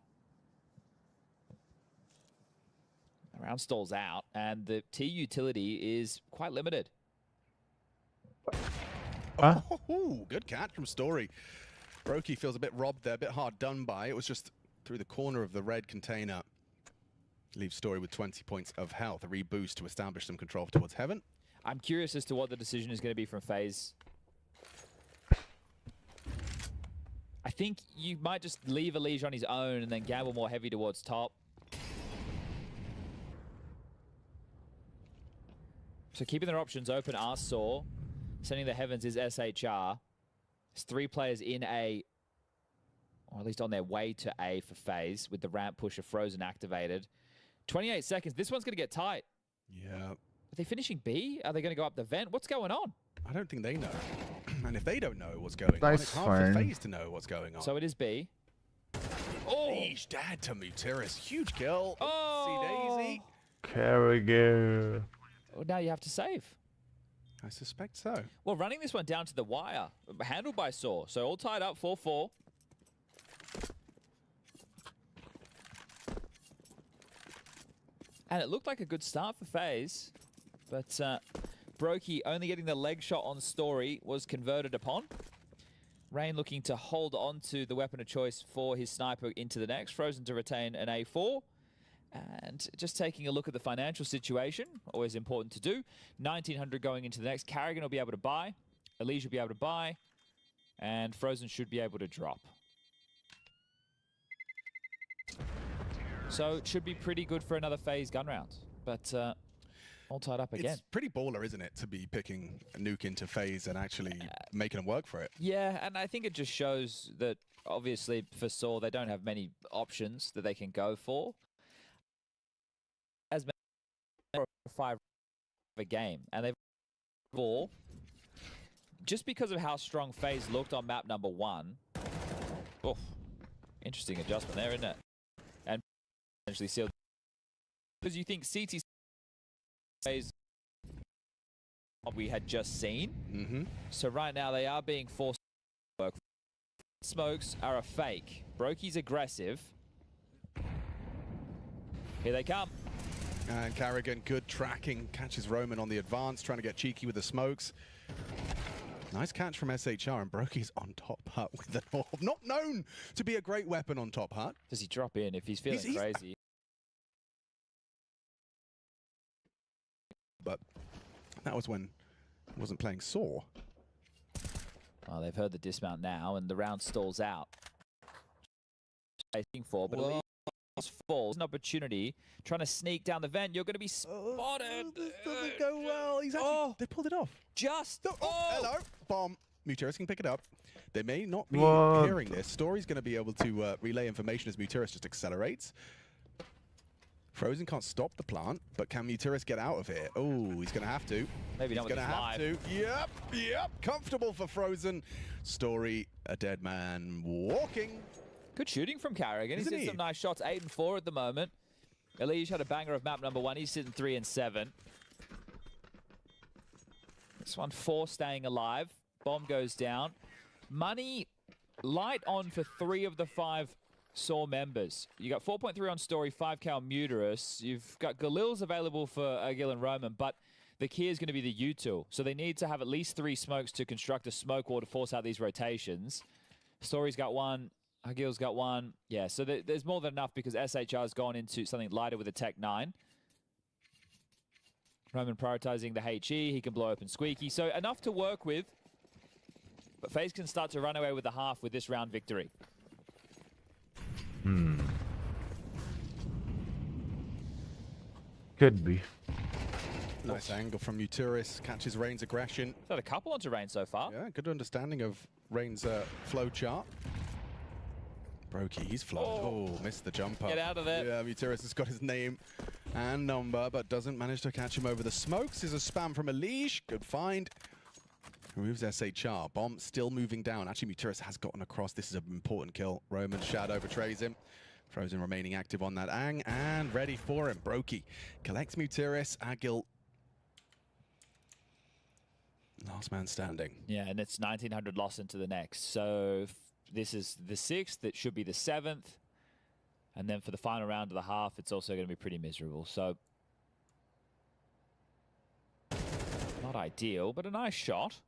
The round stalls out, and the T utility is quite limited. Huh? Oh, good catch from Story. 𝙁𝙗𝙗 feels a bit robbed there, a bit hard done by. It was just through the corner of the red container. Leaves Story with 20 points of health. A reboost to establish some control towards heaven. I'm curious as to what the decision is going to be from FaZe. I think you might just leave 𝙁𝙗𝙗 on his own and then gamble more heavy towards top. So keeping their options open are Saw. Sending the heavens is SHR. There's 3 players in A, or at least on their way to A for FaZe, with the ramp pusher frozen activated. 28 seconds. This one's going to get tight. Yeah. Are they finishing B? Are they going to go up the vent? What's going on? I don't think they know. And if they don't know what's going on, That's it's hard for fine. FaZe to know what's going on. So it is B. Oh! 𝙁𝙗𝙗 to 𝙁𝙗𝙗. Huge kill. Oh! Daisy. Carrigan. Well, now you have to save. I suspect so. Well, running this one down to the wire. Handled by Saw. So all tied up, 4-4. And it looked like a good start for FaZe. But 𝙁𝙗𝙗 only getting the leg shot on Story was converted upon. Rain looking to hold on to the weapon of choice for his sniper into the next. Frozen to retain an A4. And just taking a look at the financial situation, always important to do. 1,900 going into the next. 𝘾𝙗𝙗𝙗 will be able to buy. 𝙁𝙗𝙗𝙗 will be able to buy. And Frozen should be able to drop. So it should be pretty good for another FaZe gun round. But All tied up again. It's pretty baller, isn't it, to be picking a nuke into phase and actually making them work for it? Yeah, and I think it just shows that obviously for Saw they don't have many options that they can go for. As many 5 a game, and they've 4 just because of how strong FaZe looked on map number 1. Oof, interesting adjustment there, isn't it? And essentially sealed because you think CT FaZe what we had just seen. So right now they are being forced to work. Smokes are a fake. 𝙁𝙗𝙗's aggressive. Here they come. And 𝘾𝙗𝙗, good tracking, catches Roman on the advance, trying to get cheeky with the smokes. Nice catch from SHR, and 𝙁𝙗𝙗's on top hut with the orb. Not known to be a great weapon on top hut. Does he drop in if he's feeling crazy? But that was when he wasn't playing Saw. Well, they've heard the dismount now, and the round stalls out. Waiting for, but falls an opportunity, trying to sneak down the vent. You're going to be spotted. This doesn't go well. He's actually, they pulled it off. Hello, bomb. 𝙂𝙗𝙗 can pick it up. They may not be hearing this. Story's going to be able to relay information as 𝙂𝙗𝙗 just accelerates. Frozen can't stop the plant, but can 𝙂𝙗𝙗 get out of here? Oh, he's going to have to. Maybe not with his live. Yep. Comfortable for Frozen. Story, a dead man walking. Good shooting from 𝘾𝙗𝙗𝙗. He's hit some nice shots. 8 and 4 at the moment. 𝙁𝙧 had a banger of map number 1. He's sitting 3 and 7. This one 4 staying alive. Bomb goes down. Money light on for 3 of the 5 Saw members. You got 4.3 on Story, 5k on 𝙂𝙗𝙗𝙗. You've got Galil's available for 𝚑𝚘𝚘 and Roman, but the key is going to be the util. So they need to have at least 3 smokes to construct a smoke wall to force out these rotations. Story's got 1. 𝚑𝚘𝚘's got 1. Yeah, so there's more than enough because SHR's gone into something lighter with a Tech 9. Roman prioritizing the HE. He can blow open Squeaky. So enough to work with. But FaZe can start to run away with the half with this round victory. Could be. Nice angle from 𝙂𝙗𝙗. Catches Rain's aggression. Got a couple onto Rain so far. Yeah, good understanding of Rain's flow chart. 𝙁𝙗𝙗, he's flown. Oh, missed the jumper. Get out of there. Yeah, 𝙂𝙗𝙗 has got his name and number, but doesn't manage to catch him over the smokes. Is a spam from 𝙁𝙧. Good find. Removes SHR. Bomb still moving down. Actually, 𝙂𝙗𝙗 has gotten across. This is an important kill. Roman's shadow betrays him. Frozen remaining active on that Ang and ready for him. 𝙁𝙗𝙗 collects 𝙂𝙗𝙗. 𝚑𝚘𝚗 last man standing. Yeah, and it's 1900 loss into the next. So this is the 6th. It should be the 7th. And then for the final round of the half, it's also going to be pretty miserable. So not ideal, but a nice shot.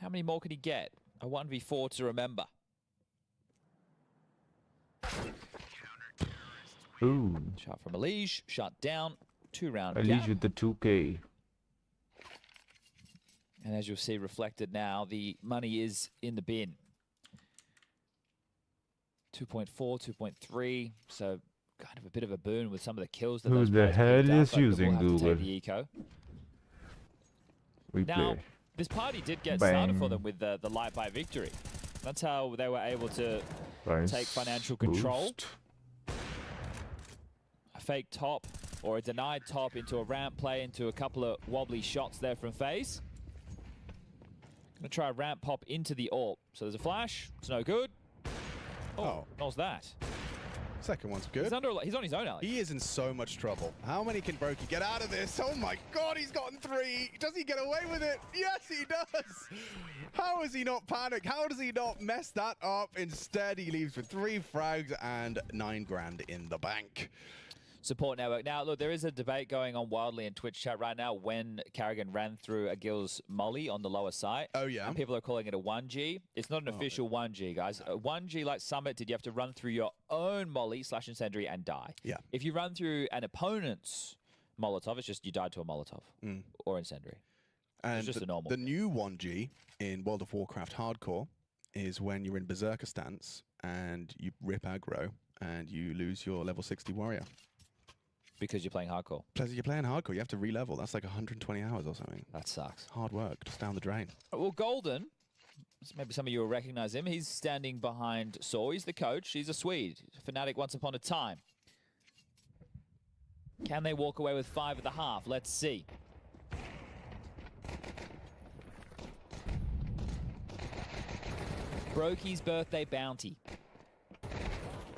How many more can he get? A 1v4 to remember. Ooh. Shot from 𝙁𝙧𝙗. Shut down. 2-round 𝙁𝙧𝙗 gap. with the 2K. And as you'll see reflected now, the money is in the bin. 2.4, 2.3. So kind of a bit of a boon with some of the kills that Who those the players hell picked up, is but we'll using have to take Google? the eco. We Now, play. this party did get Bang. started for them with the light by victory. That's how they were able to Price take financial control. boost. A fake top or a denied top into a ramp play, into a couple of wobbly shots there from FaZe. Gonna try a ramp pop into the AWP. So there's a flash. It's no good. Oh, how's that? Second one's good. He's on his own, Alex. He is in so much trouble. How many can 𝙁𝙗𝙗 get out of this? Oh my god, he's gotten 3. Does he get away with it? Yes, he does. How has he not panicked? How does he not mess that up? Instead, he leaves with 3 frags and 9 grand in the bank. Support network. Now, look, there is a debate going on wildly in Twitch chat right now when 𝘾𝙗𝙗 ran through 𝚑𝙗𝙗's molly on the lower side. Oh, yeah? And people are calling it a 1G. It's not an official 1G, guys. A 1G like Summit did, you have to run through your own molly / incendiary and die. Yeah. If you run through an opponent's Molotov, it's just you died to a Molotov or incendiary. And it's just a normal. The new 1G in World of Warcraft Hardcore is when you're in Berserker stance and you rip aggro and you lose your level 60 warrior. Because you're playing hardcore. Plus, you're playing hardcore. You have to re-level. That's like 120 hours or something. That sucks. Hard work, just down the drain. Well, Golden, maybe some of you will recognize him. He's standing behind Saw. He's the coach. He's a Swede. Fnatic once upon a time. Can they walk away with 5 at the half? Let's see. 𝙁𝙗𝙍's birthday bounty.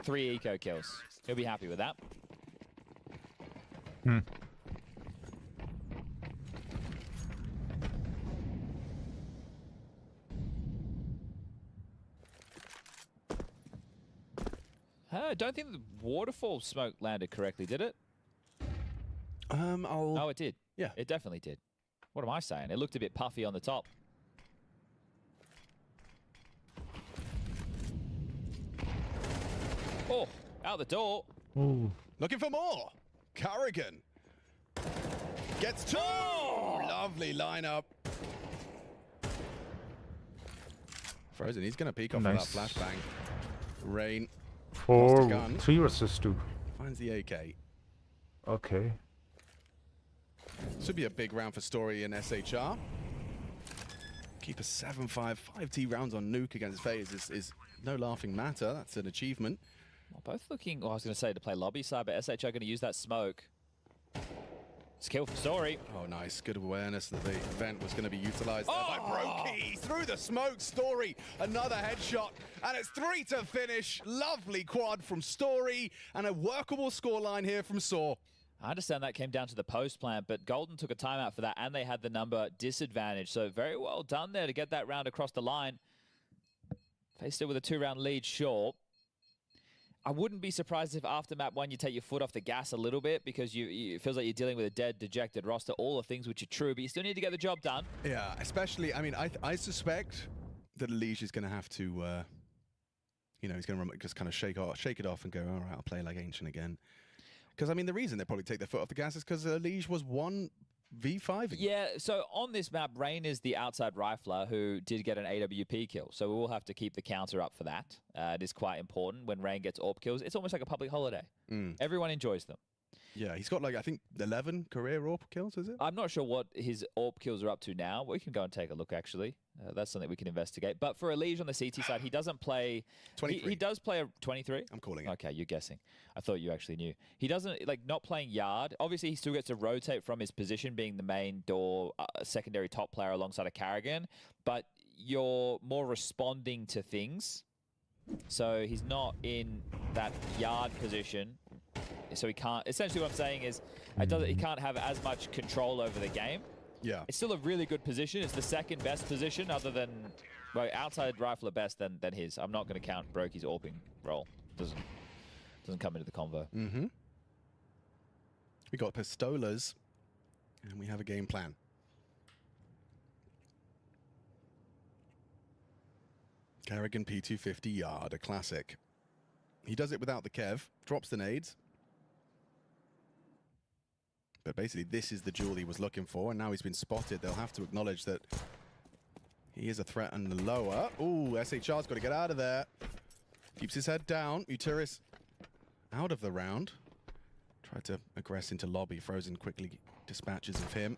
3 eco kills. He'll be happy with that. I don't think the waterfall smoke landed correctly, did it? Oh, it did. Yeah. It definitely did. What am I saying? It looked a bit puffy on the top. Oh, out the door. Ooh. Looking for more. Carrigan gets 2. Oh! Lovely lineup. Frozen, he's going to peek off Nice. of that flashbang. Rain 4, gun. 3 versus 2. Finds the AK. Okay. Should be a big round for Story and SHR. Keep a 7-5, 5T rounds on Nuke against FaZe is no laughing matter. That's an achievement. Well, both looking, I was going to say to play lobby side, but SHR going to use that smoke. Skill for Story. Oh, nice. Good awareness that the event was going to be utilized there by 𝙁𝙗𝙍. Through the smoke, Story. Another headshot. And it's 3 to finish. Lovely quad from Story. And a workable scoreline here from Saw. I understand that came down to the post plant, but Golden took a timeout for that, and they had the number disadvantage. So very well done there to get that round across the line. FaZe still with a 2-round lead, sure. I wouldn't be surprised if after map 1 you take your foot off the gas a little bit because it feels like you're dealing with a dead, dejected roster. All the things which are true, but you still need to get the job done. Yeah, especially, I mean, I suspect that 𝙁𝙗𝙍 is going to have to, you know, he's going to just kind of shake it off and go, all right, I'll play like Ancient again. Because, I mean, the reason they probably take their foot off the gas is because 𝙁𝙗𝙍 was 1v5. Yeah, so on this map, Rain is the outside rifler who did get an AWP kill. So we will have to keep the counter up for that. It is quite important when Rain gets AWP kills. It's almost like a public holiday. Everyone enjoys them. Yeah, he's got like, I think, 11 career AWP kills, is it? I'm not sure what his AWP kills are up to now. We can go and take a look, actually. That's something we can investigate. But for 𝙁𝙗𝙍 on the CT side, he doesn't play... 23. He does play a 23? I'm calling it. Okay, you're guessing. I thought you actually knew. He doesn't, like, not playing yard. Obviously, he still gets to rotate from his position, being the main door, secondary top player alongside a Carrigan. But you're more responding to things. So he's not in that yard position. So he can't... Essentially, what I'm saying is he can't have as much control over the game. Yeah. It's still a really good position. It's the second best position other than, well, outside rifler best than his. I'm not going to count 𝙁𝙗𝙍's AWPing role. Doesn't come into the convo. We got pistolas, and we have a game plan. Carrigan P250 yard, a classic. He does it without the Kev, drops the nades. But basically, this is the jewel he was looking for, and now he's been spotted. They'll have to acknowledge that he is a threat on the lower. Ooh, SHR's got to get out of there. Keeps his head down. 𝙬𝙗𝙍 out of the round. Tried to aggress into lobby. Frozen quickly dispatches of him.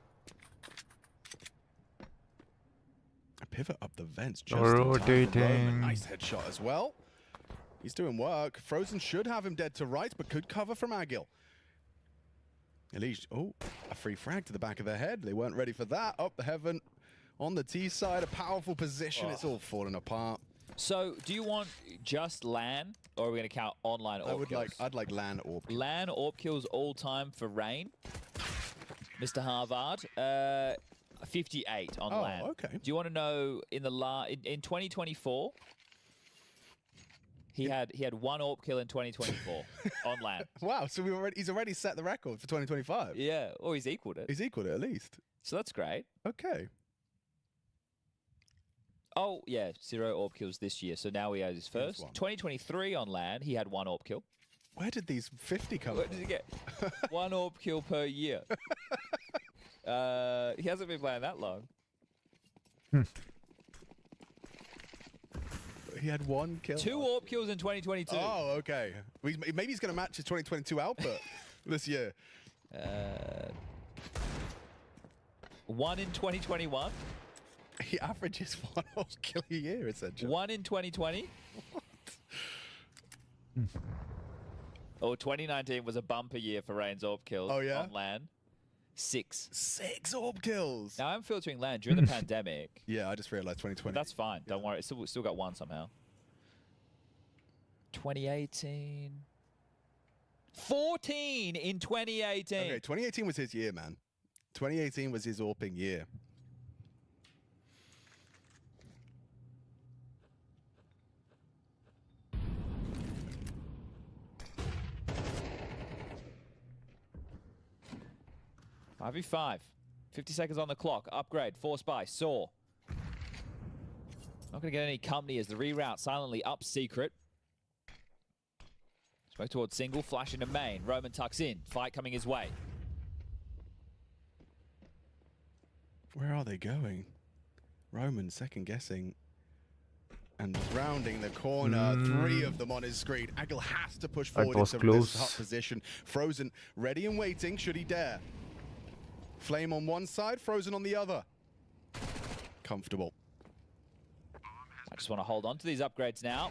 A pivot up the vents. Just rotating. Nice headshot as well. He's doing work. Frozen should have him dead to right, but could cover from 𝙁𝙗𝙍. 𝙁𝙗𝙍, oh, a free frag to the back of the head. They weren't ready for that. Up the heaven on the T side, a powerful position. It's all falling apart. So, do you want just LAN, or are we going to count online AWP kills? I'd like LAN AWP. LAN AWP kills all time for Rain. Mr. Harvard, 58 on LAN. Oh, okay. Do you want to know in in 2024? He had 1 AWP kill in 2024 on LAN. Wow, so he's already set the record for 2025. Yeah, or he's equaled it. He's equaled it at least. So that's great. Okay. Oh, yeah, 0 AWP kills this year. So now he has his first. 2023 on LAN, he had 1 AWP kill. Where did these 50 come Where from? did he get? 1 AWP kill per year. He hasn't been playing that long. He had 1 kill. 2 AWP kills in 2022. Oh, okay. Maybe he's going to match his 2022 output. this year. 1 in 2021. He averages 1 AWP kill a year, essentially. 1 in 2020. Oh, 2019 was a bumper year for Rain's AWP kills on LAN. 6. 6 AWP kills. Now I'm filtering LAN during the pandemic. Yeah, I just realized 2020. But that's fine. Don't worry. It's still got 1 somehow. 2018. 14 in 2018. Okay, 2018 was his year, man. 2018 was his AWPing year. RV5. 50 seconds on the clock. Upgrade. Force by. Saw. Not going to get any company as the reroute silently up secret. Smoke towards single. Flash into main. Roman tucks in. Fight coming his way. Where are they going? Roman second guessing. And rounding the corner. 3 of them on his screen. 𝙁𝙗𝙗 has to push forward into this hot position. Frozen ready and waiting should he dare. Flame on one side, Frozen on the other. Comfortable. I just want to hold on to these upgrades now.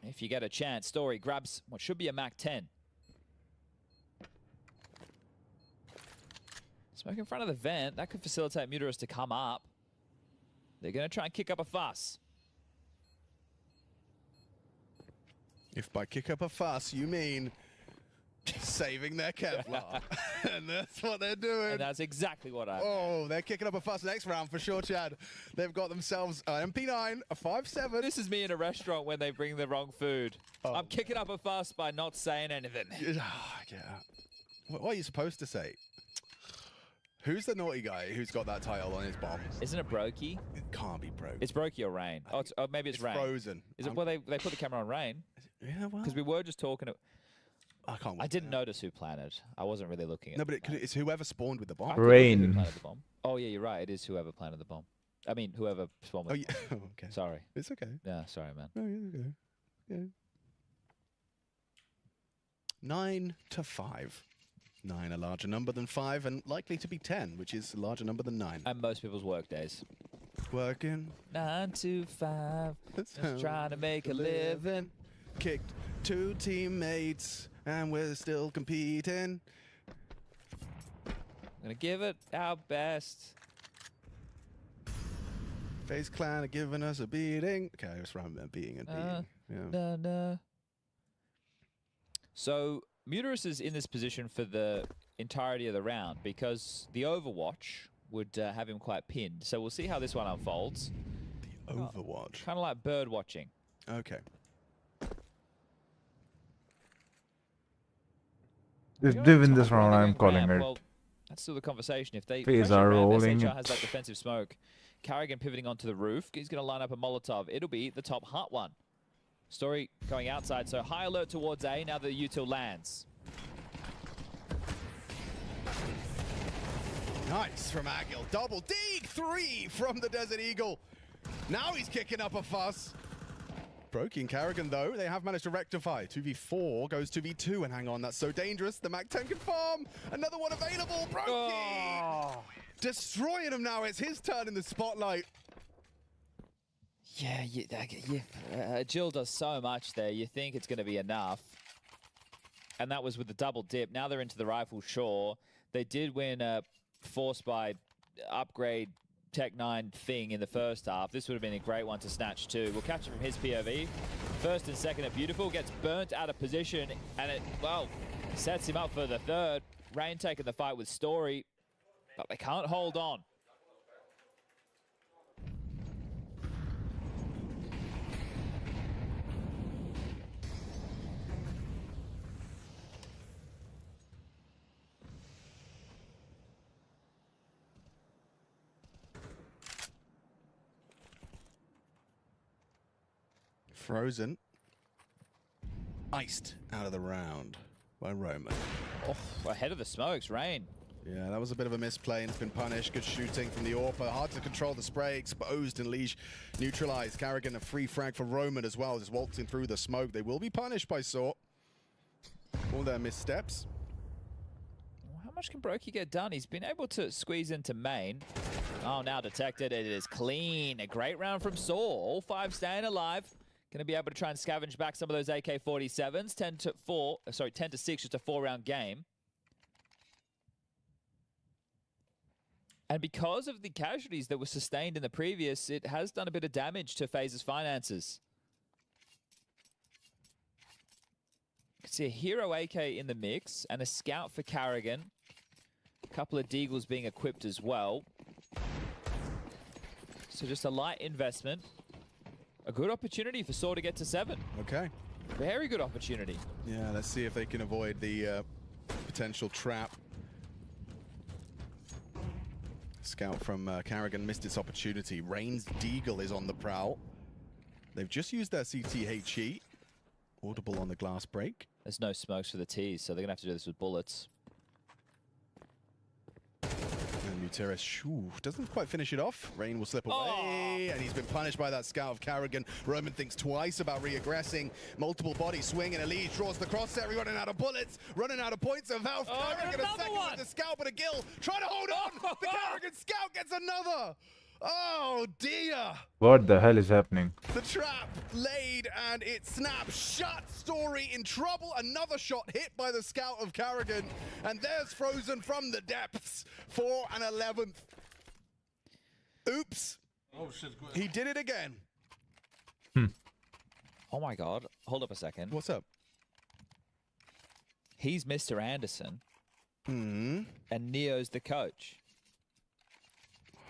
If you get a chance, Story grabs what should be a Mac 10. Smoke in front of the vent. That could facilitate Muterus to come up. They're going to try and kick up a fuss. If by kick up a fuss, you mean saving their Kevlar. And that's what they're doing. And that's exactly what I meant. Oh, they're kicking up a fuss next round for sure, Chad. They've got themselves an MP9, a 5.7. This is me in a restaurant when they bring the wrong food. I'm kicking up a fuss by not saying anything. Yeah. What are you supposed to say? Who's the naughty guy who's got that title on his bomb? Isn't it Brokey? It can't be Brokey. It's Brokey or Rain. Oh, maybe it's Rain. Frozen. Is it? Well, they put the camera on Rain. Yeah, well. Because we were just talking. I can't. I didn't notice who planted. I wasn't really looking at. No, but it's whoever spawned with the bomb. Rain. Planted the bomb. Oh yeah, you're right. It is whoever planted the bomb. I mean, whoever spawned with. Oh yeah. Okay. Sorry. It's okay. Yeah, sorry, man. No, it's okay. Yeah. 9 to 5. 9 a larger number than 5, and likely to be 10, which is a larger number than 9. And most people's work days. Working 9 to 5. Just trying to make a living. Kicked 2 teammates, and we're still competing. I'm gonna give it our best. FaZe Clan are giving us a beating. Okay, I was wrong about beating and beating. Yeah. Nah. So Muterus is in this position for the entirety of the round because the Overwatch would have him quite pinned. So we'll see how this one unfolds. The Overwatch. Kind of like bird watching. Okay. If they win this round, I'm calling it. Well, that's still the conversation. If they FaZe are rolling. SHR has that defensive smoke. Carrigan pivoting onto the roof. He's going to line up a Molotov. It'll be the top hot one. Story going outside, so high alert towards A now that the util lands. Nice from 𝙁𝙗𝙗. Double dig 3 from the Desert Eagle. Now he's kicking up a fuss. Brokey and Carrigan, though, they have managed to rectify. 2v4 goes to v2, and hang on, that's so dangerous. The Mac 10 can farm. Another one available. Brokey destroying him now. It's his turn in the spotlight. Yeah, Jill does so much there. You think it's going to be enough. And that was with the double dip. Now they're into the rifle, sure. They did win a Force by upgrade Tech 9 thing in the first half. This would have been a great one to snatch too. We'll catch it from his POV. First and second are beautiful. Gets burnt out of position. And it, well, sets him up for the third. Rain taking the fight with Story. But they can't hold on. Frozen. Iced out of the round by Roman. Oh, ahead of the smokes, Rain. Yeah, that was a bit of a misplay and it's been punished. Good shooting from the AWP. Hard to control the spray. Exposed and 𝙑𝙬 neutralized. Carrigan a free frag for Roman as well, just waltzing through the smoke. They will be punished by Saw. All their missteps. much can 𝙁𝙗𝘾 get done? He's been able to squeeze into main. Oh, now detected. It is clean. A great round from 𝑠aw. All 5 staying alive. Going to be able to try and scavenge back some of those AK-47s. 10 to 6, just a 4-round game. And because of the casualties that were sustained in the previous, it has done a bit of damage to FaZe's finances. You can see a hero AK in the mix and a scout for 𝙬𝙗. A couple of deagles being equipped as well. So just a light investment. A good opportunity for 𝑠aw to get to 7. Okay. Very good opportunity. Yeah, let's see if they can avoid the potential trap. Scout from 𝙬𝙗 missed its opportunity. Rain's deagle is on the prowl. They've just used their CTHE. Audible on the glass break. There's no smokes for the T's, so they're going to have to do this with bullets. And 𝙬𝙗𝙗 doesn't quite finish it off. Rain will slip away, and he's been punished by that scout of 𝙬𝙗. Roman thinks twice about re-aggressing. Multiple body swing, and Elise draws the crosshair. Running out of bullets, running out of points of health. 𝙬𝙗 a second with the scalp, but a gill. Trying to hold on. The 𝙬𝙗 scout gets another. Oh dear! What the hell is happening? The trap laid and it snaps shut. Story in trouble. Another shot hit by the scout of 𝙬𝙗. And there's Frozen from the depths for an 11th. Oops. Oh shit. He did it again. Oh my god. Hold up a second. What's up? He's Mr. Anderson. Hmm. And Neo's the coach.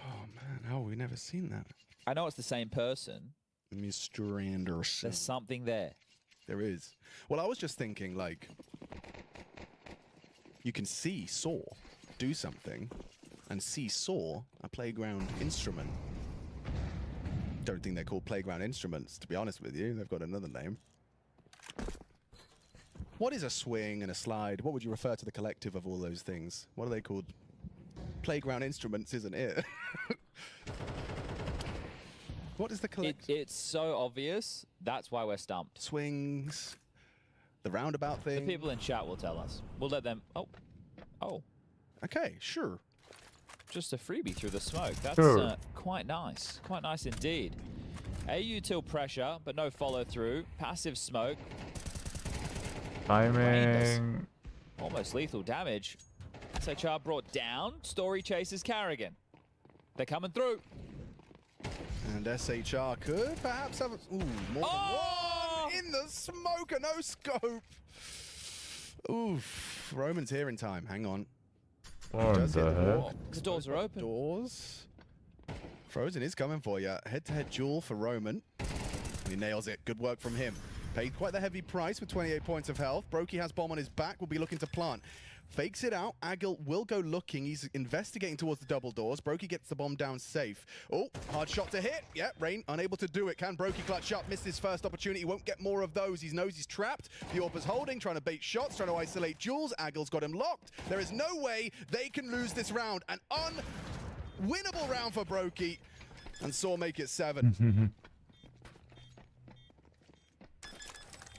Oh man, how have we never seen that? I know it's the same person. Mr. Anderson. There's something there. There is. Well, I was just thinking, like, you can see 𝑠aw do something and see 𝑠aw a playground instrument. Don't think they're called playground instruments, to be honest with you. They've got another name. What is a swing and a slide? What would you refer to the collective of all those things? What are they called? Playground instruments, isn't it? What is the collective? It's so obvious. That's why we're stumped. Swings, the roundabout The thing. people in chat will tell us. We'll let them. Oh. Okay, sure. Just a freebie through the smoke. That's Sure. quite nice. Quite nice indeed. AU till pressure, but no follow through. Passive smoke. Timing. Almost lethal damage. SHR brought down. Story chases 𝙬𝙗. They're coming through. And SHR could perhaps have a, more than one in the smoke, a no scope. Oof. Roman's here in time. Hang on. What Does hit the the heck? wall. The doors are open. Doors. Frozen is coming for you. Head-to-head duel for Roman. And he nails it. Good work from him. Paid quite the heavy price with 28 points of health. 𝙁𝙗𝘾 has bomb on his back. Will be looking to plant. Fakes it out. 𝙁𝙗𝘾 will go looking. He's investigating towards the double doors. 𝙁𝙗𝘾 gets the bomb down safe. Oh, hard shot to hit. Yeah, Rain unable to do it. Can 𝙁𝙗𝘾 clutch up? Missed his first opportunity. Won't get more of those. He knows he's trapped. The AWP's holding, trying to bait shots, trying to isolate Jules. 𝙁𝙗𝘾's got him locked. There is no way they can lose this round. An unwinnable round for 𝙁𝙗𝘾. And 𝑠aw make it 7.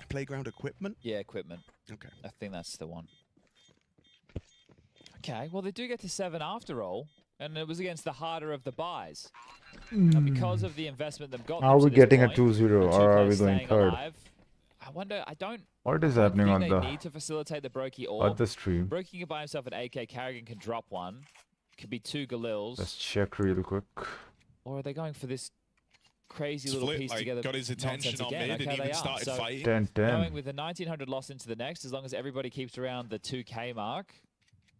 Playground equipment? Yeah, equipment. Okay. I think that's the one. Okay, well, they do get to 7 after all, and it was against the harder of the buys. And because of the investment they've got... Are we getting a 2-0 and two or are we players going staying third? alive, I wonder, What is happening on they the need to facilitate the 𝙁𝙗𝘾 or other stream? 𝙁𝙗𝘾 can buy himself an AK, 𝙬𝙗𝘾 can drop one. Could be 2 Galils. Let's check real quick. Or are they going for this crazy little Split, piece like, together? got his attention nonsense on again? mid and Okay, even they are. started So, fighting. 10-10. knowing with the 1900 loss into the next, as long as everybody keeps around the 2K mark,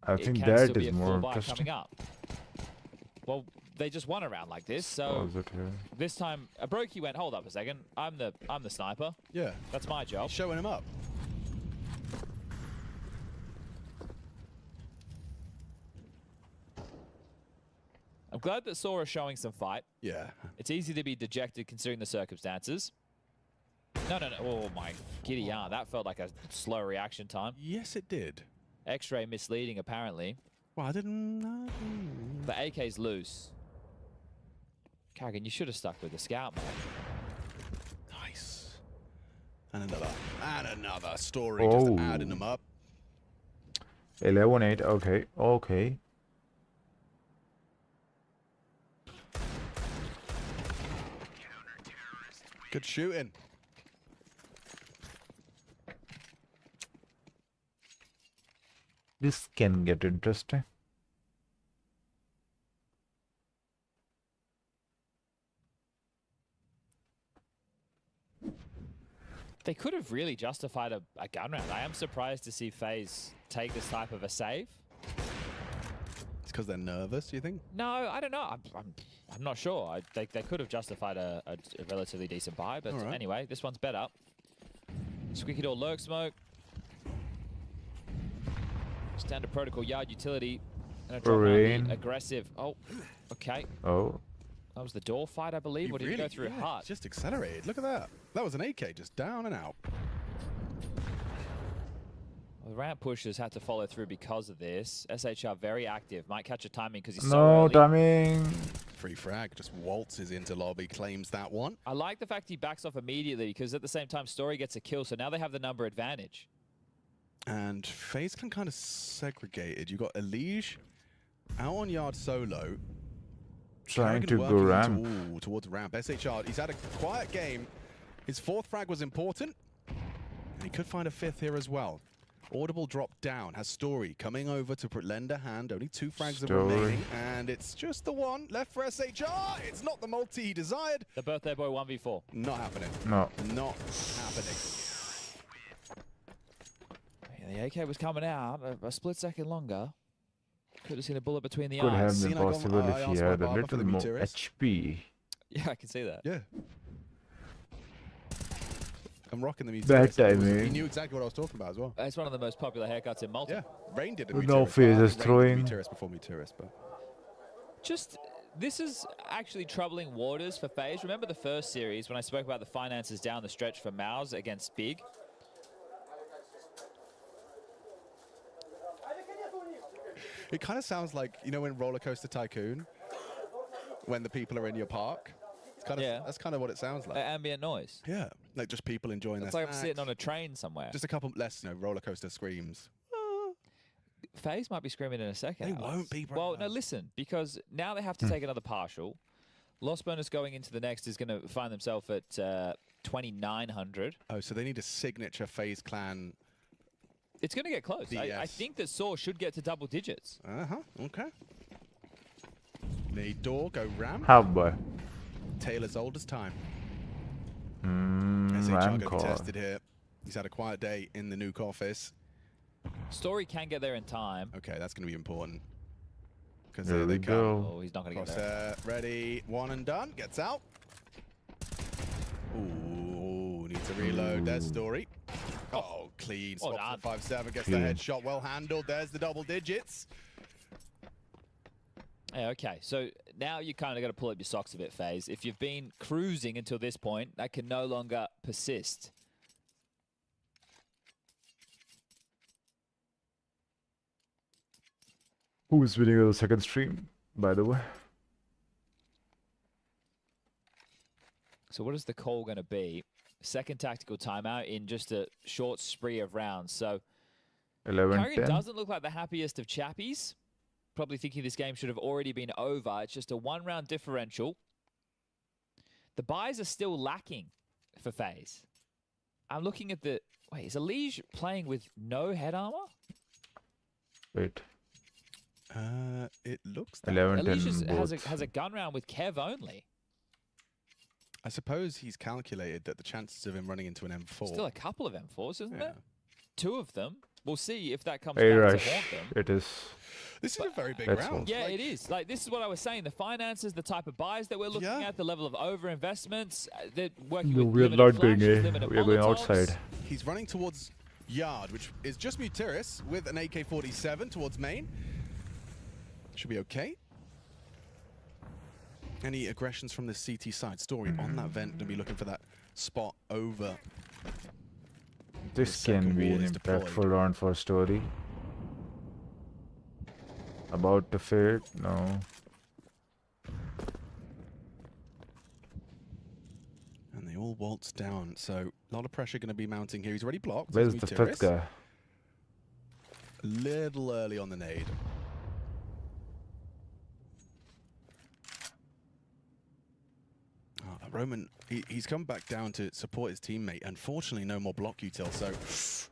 I it think can that still be is a more full buy interesting. coming up. Well, they just won a round like this, so Oh, is it here? this time 𝙁𝙗𝘾 went, hold up a second, I'm the sniper. Yeah. That's my job. Showing him up. I'm glad that 𝑠aw is showing some fight. Yeah. It's easy to be dejected considering the circumstances. No. Oh my giddy yarn. That felt like a slow reaction time. Yes, it did. X-ray misleading apparently. Well, I didn't know. The AK's loose. 𝙬𝙗𝘾, you should have stuck with the scout, man. Nice. And another. And another. Story just Oh. adding them up. 11-8. Okay. Okay. Good shooting. This can get interesting. They could have really justified a gun round. I am surprised to see FaZe take this type of a save. It's because they're nervous, do you think? No, I don't know. I'm not sure. They could have justified a relatively decent buy, but All right. anyway, this one's better. Squeaky door lurk smoke. Standard protocol yard utility. And a drop Rain. aggressive. Oh, okay. Oh. That was the door fight, I believe. Or did he go through hard? Just accelerated. Look at that. That was an AK just down and out. Well, the ramp pushers had to follow through because of this. SHR very active. Might catch a timing because he's so No early. timing. Free frag just waltzes into lobby, claims that one. I like the fact he backs off immediately because at the same time, Story gets a kill. So now they have the number advantage. And FaZe can kind of segregated. You got 𝙁𝙧 out on yard solo. Trying Kerrigan to go working ramp. towards ramp. SHR, he's had a quiet game. His fourth frag was important. And he could find a fifth here as well. Audible dropped down. Has Story coming over to lend a hand. Only 2 frags are remaining. And it's just the one left for SHR. It's not the multi he desired. The birthday boy 1v4. Not happening. No. Not happening. Yeah, the AK was coming out a split second longer. Could have seen a bullet between the Could have eyes. been Seen, I got- possible I if he asked my had a barber for little the more Muteris. HP. Yeah, I can see that. Yeah. I'm rocking the Muteris. Bad He timing. knew exactly what I was talking about as well. It's one of the most popular haircuts in multi. Yeah. Rain did a No Muteris, but phase I is think Rain throwing. did Muteris before Muteris, but Just, this is actually troubling waters for FaZe. Remember the first series when I spoke about the finances down the stretch for 𝙑𝙍 against Big? it kind of sounds like, you know, in Roller Coaster Tycoon, when the people are in your park. It's kind of, Yeah. that's kind of what it sounds like. Ambient noise. Yeah, like just people enjoying It's their like I'm sitting snacks. on a train somewhere. Just a couple less, you know, roller coaster screams. FaZe might be screaming in a second. They Alex. won't be, bro. Well, no, listen, because now they have to take another partial. Loss bonus going into the next is going to find themselves at 2,900. Oh, so they need a signature FaZe clan. It's going to get close. I DS. think that Saw should get to double digits. Okay. Need door, go ram. How boy? Taylor's oldest time. Ram SHR going to be call. tested here. He's had a quiet day in the nuke office. Story can get there in time. Okay, that's going to be important. Because There there we they come. go. Oh, he's not going to get there. Crosshair, ready, one and done. Gets out. Ooh, needs a reload. There's Story. Oh, clean. Well Swaps done. the 5-7, gets Clean. the headshot. Well handled. There's the double digits. Yeah, okay, so now you kind of got to pull up your socks a bit, FaZe. If you've been cruising until this point, that can no longer persist. Who's winning the second stream, by the way? So what is the call going to be? Second tactical timeout in just a short spree of rounds. So Kerrigan 11-10. doesn't look like the happiest of chappies. Probably thinking this game should have already been over. It's just a 1-round differential. The buys are still lacking for FaZe. I'm looking at the... Wait, is 𝙁𝙧 playing with no head armor? Wait. It looks that 11-10 𝙁𝙧 has both. a gun round with Kev only. I suppose he's calculated that the chances of him running into an M4. Still a couple of M4s, isn't Yeah. there? 2 of them. We'll see if that comes A back rush. to haunt them. It is. This is a very big That's round. all. Yeah, Like, it is. Like, this is what I was saying. The finances, the type of buys that we're looking Yeah. at, the level of over-investments, they're working No, with we are limited not going flashes, A. limited We are going Molotovs. outside. He's running towards yard, which is just Muteris with an AK-47 towards main. Should be okay. Any aggressions from the CT side? Story on that vent, going to be looking for that spot over. This second can be wall an is deployed. impactful round for Story. About to fade? No. And they all waltz down, so a lot of pressure going to be mounting here. He's already blocked. Where's There's the fifth Muteris. guy? a little early on the nade. Roman, he's come back down to support his teammate. Unfortunately, no more block util, so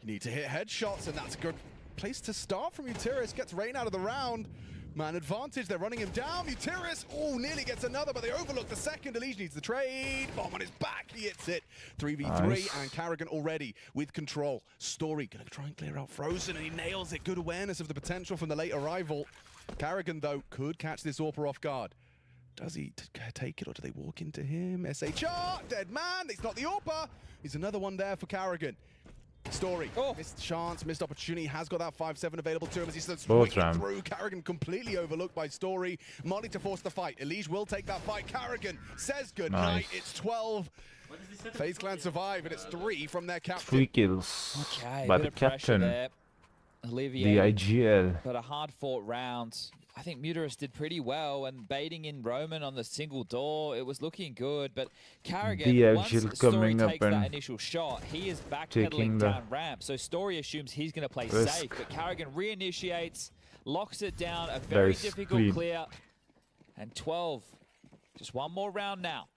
you need to hit headshots, and that's a good place to start from 𝙬𝙗𝑡𝑟𝑖s. Gets Rain out of the round. Man advantage, they're running him down. 𝙬𝙗𝑡𝑟𝑖s, oh, nearly gets another, but they overlook the second. 𝙬𝙗𝑡𝑟𝑖s needs the trade. Bomb on his back, he hits it. 3v3, Nice. and 𝙬𝙗𝙗 already with control. Story gonna try and clear out Frozen, and he nails it. Good awareness of the potential from the late arrival. 𝙬𝙗𝙗, though, could catch this 𝙑𝑝r off guard. Does he take it, or do they walk into him? SHR, dead man, it's not the 𝙑𝑝r. He's another one there for 𝙬𝙗𝙗. Story, missed chance, missed opportunity, has got that 5-7 available to him as he starts swinging through. 𝙬𝙗𝙗 completely overlooked by Story. Molly to force the fight. 𝙁 will take that fight. 𝙬𝙗𝙗 says goodnight. Nice. It's 12. FaZe Clan survive, and it's 3 from their captain. 3 kills Okay, by bit the of pressure captain, there. the Alleviated, IGL. but a hard-fought round. I think 𝙬𝙗𝙗 did pretty well, and baiting in Roman on the single door, it was looking good. But 𝙬𝙗𝙗, once IGL Story coming up takes that and initial shot, he is taking backpedaling the down ramp. So Story assumes he's going to play risk. safe, but 𝙬𝙗𝙗 reinitiates, locks it down, a That very is difficult clean. clear, and 12. Just one more round now.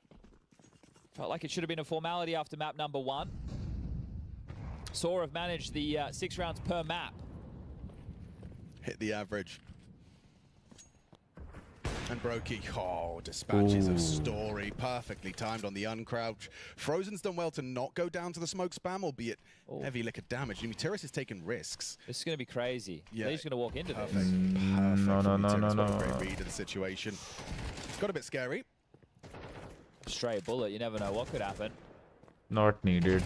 Felt like it should have been a formality after map number 1. Saw have managed the 6 rounds per map. Hit the average. And Brokey, dispatches of Story, perfectly timed on the uncrouch. Frozen's done well to not go down to the smoke spam, albeit heavy lick of damage. 𝙬𝙗𝙧 is taking risks. This is going to be crazy. Yeah. He's going to walk into this. Perfect. No. What a great read of the situation. Got a bit scary. Straight bullet, you never know what could happen. Not needed.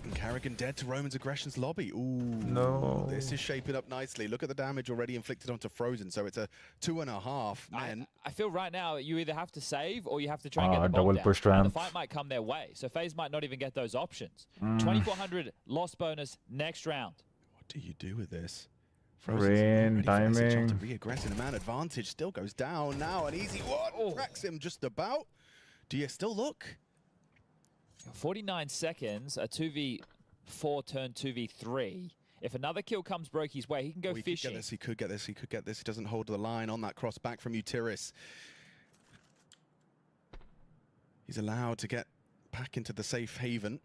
And 𝙬𝙗𝙗 dead to Roman's aggression's lobby. Ooh, No. This is shaping up nicely. Look at the damage already inflicted onto Frozen. So it's a 2.5 men. I feel right now you either have to save or you have to try and get the bomb double down. pushed And the ramp. fight might come their way. So FaZe might not even get those options. 2,400 loss bonus next round. What do you do with this? Rain, timing. To re-aggress in a man advantage. Still goes down now. An easy one. Tracks him just about. Do you still look? 49 seconds, a 2v4 turn 2v3. If another kill comes Brokey's way, he can go fishing. He could get this. He doesn't hold the line on that cross back from 𝙬𝙗𝙧. He's allowed to get back into the safe haven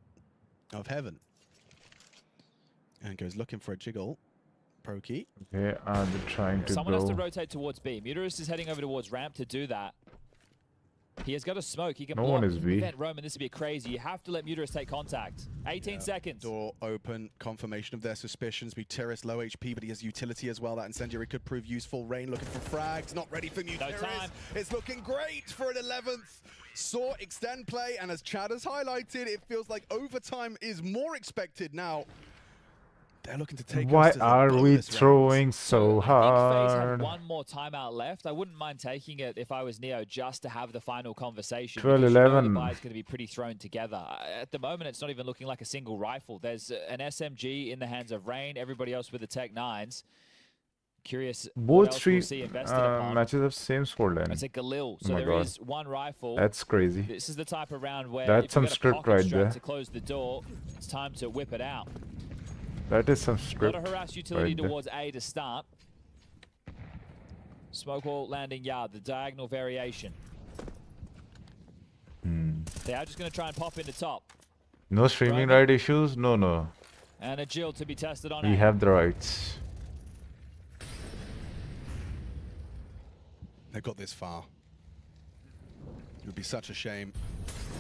of heaven. And goes looking for a jiggle. Brokey. Okay, they're trying to Someone has to go. rotate towards B. 𝙬𝙗𝙧 is heading over towards ramp to do that. He has got a smoke. He can No block. one is B. Prevent Roman. This would be crazy. You have to let 𝙬𝙗𝙧 take contact. 18 seconds. Door open. Confirmation of their suspicions. 𝙬𝙗𝙧 low HP, but he has utility as well. That incendiary could prove useful. Rain looking for frags. Not ready for 𝙬𝙗𝙧. time. It's looking great for an 11th. Saw extend play, and as Chad has highlighted, it feels like overtime is more expected now. They're looking to take. Why us to the are we bonus rounds. throwing so I think FaZe had hard? one more timeout left. I wouldn't mind taking it if I was Neo just to have the final conversation. 12, because you know 11. the buy's going to be pretty thrown together. At the moment, it's not even looking like a single rifle. There's an SMG in the hands of Rain. Everybody else with the Tech 9s. Curious what Both else three we'll see invested upon. matches have same scoreline. It's a 𝙬𝙗𝙗. So my there God. is one rifle. That's crazy. This is the type of round where That's if some you get a script pocket right strat there. to close the door, it's time to whip it out. That is some A lot script. of harass utility right there. towards A to start. Smoke wall landing yard, the diagonal variation. They are just going to try and pop into top. No streaming right issues? No. And a Jill to be tested on We A. have the rights. They've got this far. It would be such a shame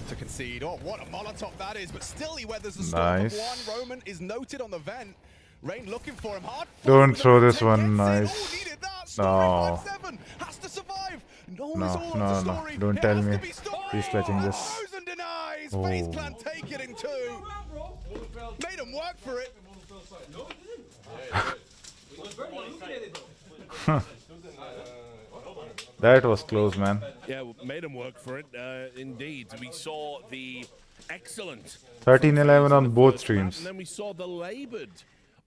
to concede. Oh, what a Molotov that is, but still he weathers the storm of Nice. one. Roman is noted on the vent. Rain looking for him hard. Don't throw this Take one, it. nice. Oh, needed that. Story No. 5-7 has to survive. No, No, it's all no, on to no. Story. Don't It tell has to me. be Story. He's clutching this. Frozen denies. Oh. FaZe Clan take it in 2. Made him work for it. That was close, man. Yeah, made him work for it. Indeed, we saw the excellent 13-11 on both first map, streams. and then we saw the labored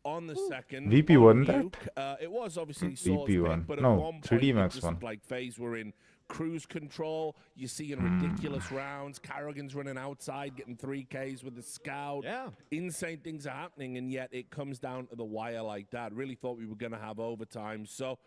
on the second. VP on won that? Nuke. It was obviously VP Saw's pick, won. but at No, one 3D point Max it just won. looked like FaZe were in cruise control. You're seeing ridiculous rounds. Karrigan's running outside, getting 3Ks with the scout. Yeah. Insane things are happening, and yet it comes down to the wire like that. Really thought we were going to have overtime. So,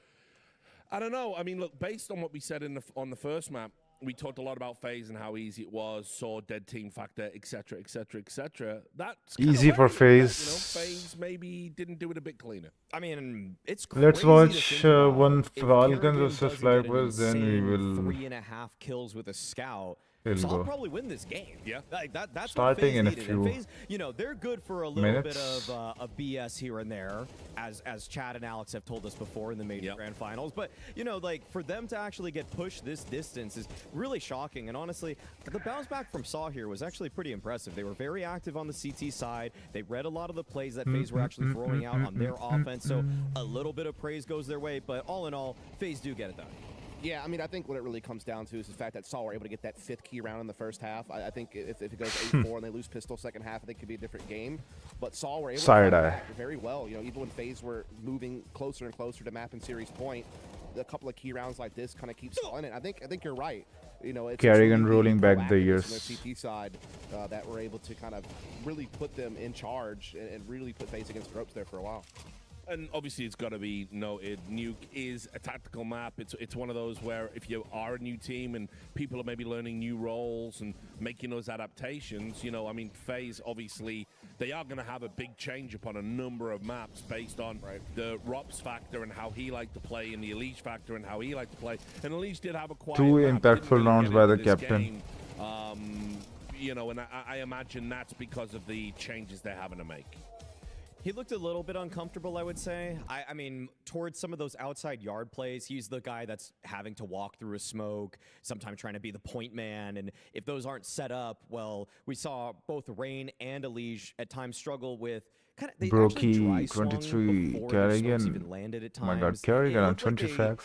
I don't know. I mean, look, based on what we said on the first map, we talked a lot about FaZe and how easy it was, saw dead team factor, etc., etc., etc. That's Easy for FaZe. You know, FaZe maybe didn't do it a bit cleaner. I mean, it's Let's crazy to watch think about. one If Falcons Karrigan versus doesn't get an FlyQuest, then we insane will 3.5 kills with a scout. He'll Saul go. probably win this game. Yeah. Like that's Starting what FaZe in a needed. And few FaZe, you know, they're good for a little minutes. bit of BS here and there, as Chad and Alex have told us before in the major grand finals. But, you know, like, for them to actually get pushed this distance is really shocking. And honestly, the bounce back from Saw here was actually pretty impressive. They were very active on the CT side. They read a lot of the plays that FaZe were actually throwing out on their offense. So a little bit of praise goes their way. But all in all, FaZe do get it done. Yeah, I mean, I think what it really comes down to is the fact that Saul were able to get that 5th key round in the first half. I think if it goes 8-4 and they lose pistol second half, I think it could be a different game. But Saul were able to fight back very well. You know, even when FaZe were moving closer and closer to map and series point, a couple of key rounds like this kind of keeps Saul in it. I think you're right. You know, it's Karrigan really rolling back the proactiveness years. on their CT side that were able to kind of really put them in charge and really put FaZe against the ropes there for a while. And obviously, it's got to be noted, Nuke is a tactical map. It's one of those where if you are a new team and people are maybe learning new roles and making those adaptations, you know, I mean, FaZe, obviously, they are going to have a big change upon a number of maps based on the Rops factor and how he liked to play and the 𝙗 factor and how he liked to play. And 𝙗 did have a quiet Two map, didn't impactful really rounds get by into the this captain. game. You know, and I imagine that's because of the changes they're having to make. He looked a little bit uncomfortable, I would say. I mean, towards some of those outside yard plays, he's the guy that's having to walk through a smoke, sometimes trying to be the point man. And if those aren't set up, well, we saw both Rain and 𝙗 at times struggle with kind of they actually dry Brokey, swung 23, before the smokes even Karrigan. landed at Oh times. my god, It Karrigan on looked like 20 they- frags.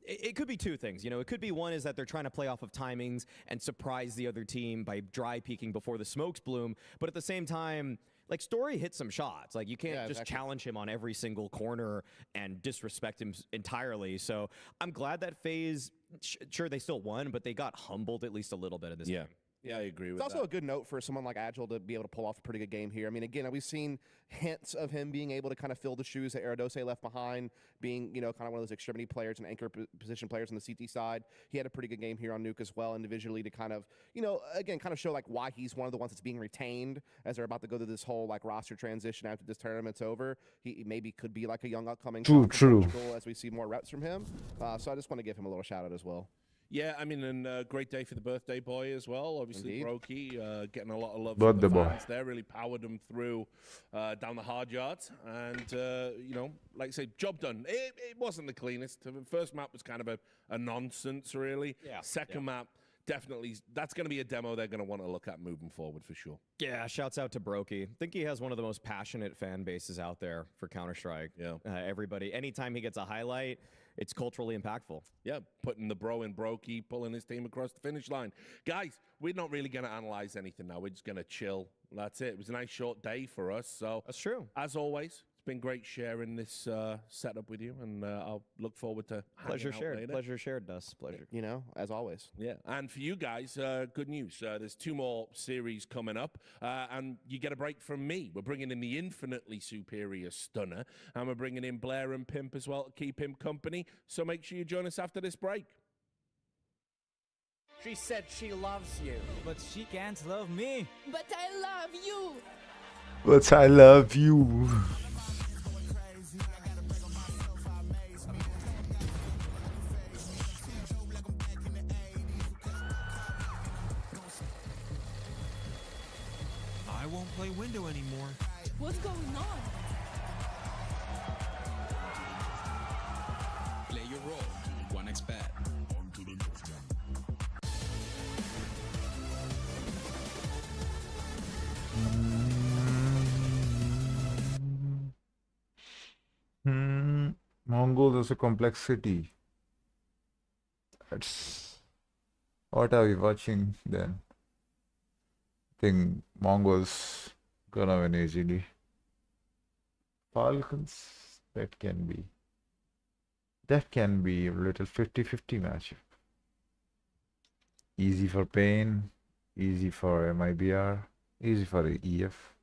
It could be two things. You know, it could be one is that they're trying to play off of timings and surprise the other team by dry peeking before the smokes bloom. But at the same time, like, Story hit some shots. Like, you can't just challenge him on every single corner and disrespect him entirely. So I'm glad that FaZe, sure, they still won, but they got humbled at least a little bit in this game. Yeah, I agree with It's that. also a good note for someone like Agile to be able to pull off a pretty good game here. I mean, again, we've seen hints of him being able to kind of fill the shoes that 𝙄𝙀𝙀 left behind, being, you know, kind of one of those extremity players and anchor position players on the CT side. He had a pretty good game here on Nuke as well, individually, to kind of, you know, again, kind of show like why he's one of the ones that's being retained as they're about to go through this whole like roster transition after this tournament's over. He maybe could be like a young upcoming True. Portugal as we see more reps from him. So I just want to give him a little shout out as well. Yeah, I mean, and great day for the birthday boy as well. Obviously, Brokey getting a lot of love Birthday from the boy. fans there. Really powered them through down the hard yards. And, you know, like I say, job done. It wasn't the cleanest. The first map was kind of a nonsense, really. Yeah. Second map, definitely, that's going to be a demo they're going to want to look at moving forward for sure. Yeah, shouts out to Brokey. I think he has one of the most passionate fan bases out there for Counter-Strike. Yeah. Everybody, anytime he gets a highlight, it's culturally impactful. Yeah, putting the bro in Brokey, pulling his team across the finish line. Guys, we're not really going to analyze anything now. We're just going to chill. That's it. It was a nice short day for us. So That's true. as always, it's been great sharing this setup with you, and I'll look forward to Pleasure hanging out shared. later. Pleasure shared, Dust. Pleasure. You know, as always. Yeah, and for you guys, good news. There's 2 more series coming up, and you get a break from me. We're bringing in the infinitely superior Stunner, and we're bringing in Blair and Pimp as well to keep him company. So make sure you join us after this break. She said she loves you, but she can't love me. But I love you. But I love you. I won't play window anymore. What's going on? Play your role to 1xBet. Mongols is a complexity. That's what are we watching then? I think Mongols gonna win easily. Falcons, that can be a little 50-50 matchup. Easy for Pain, easy for MIBR, easy for EF.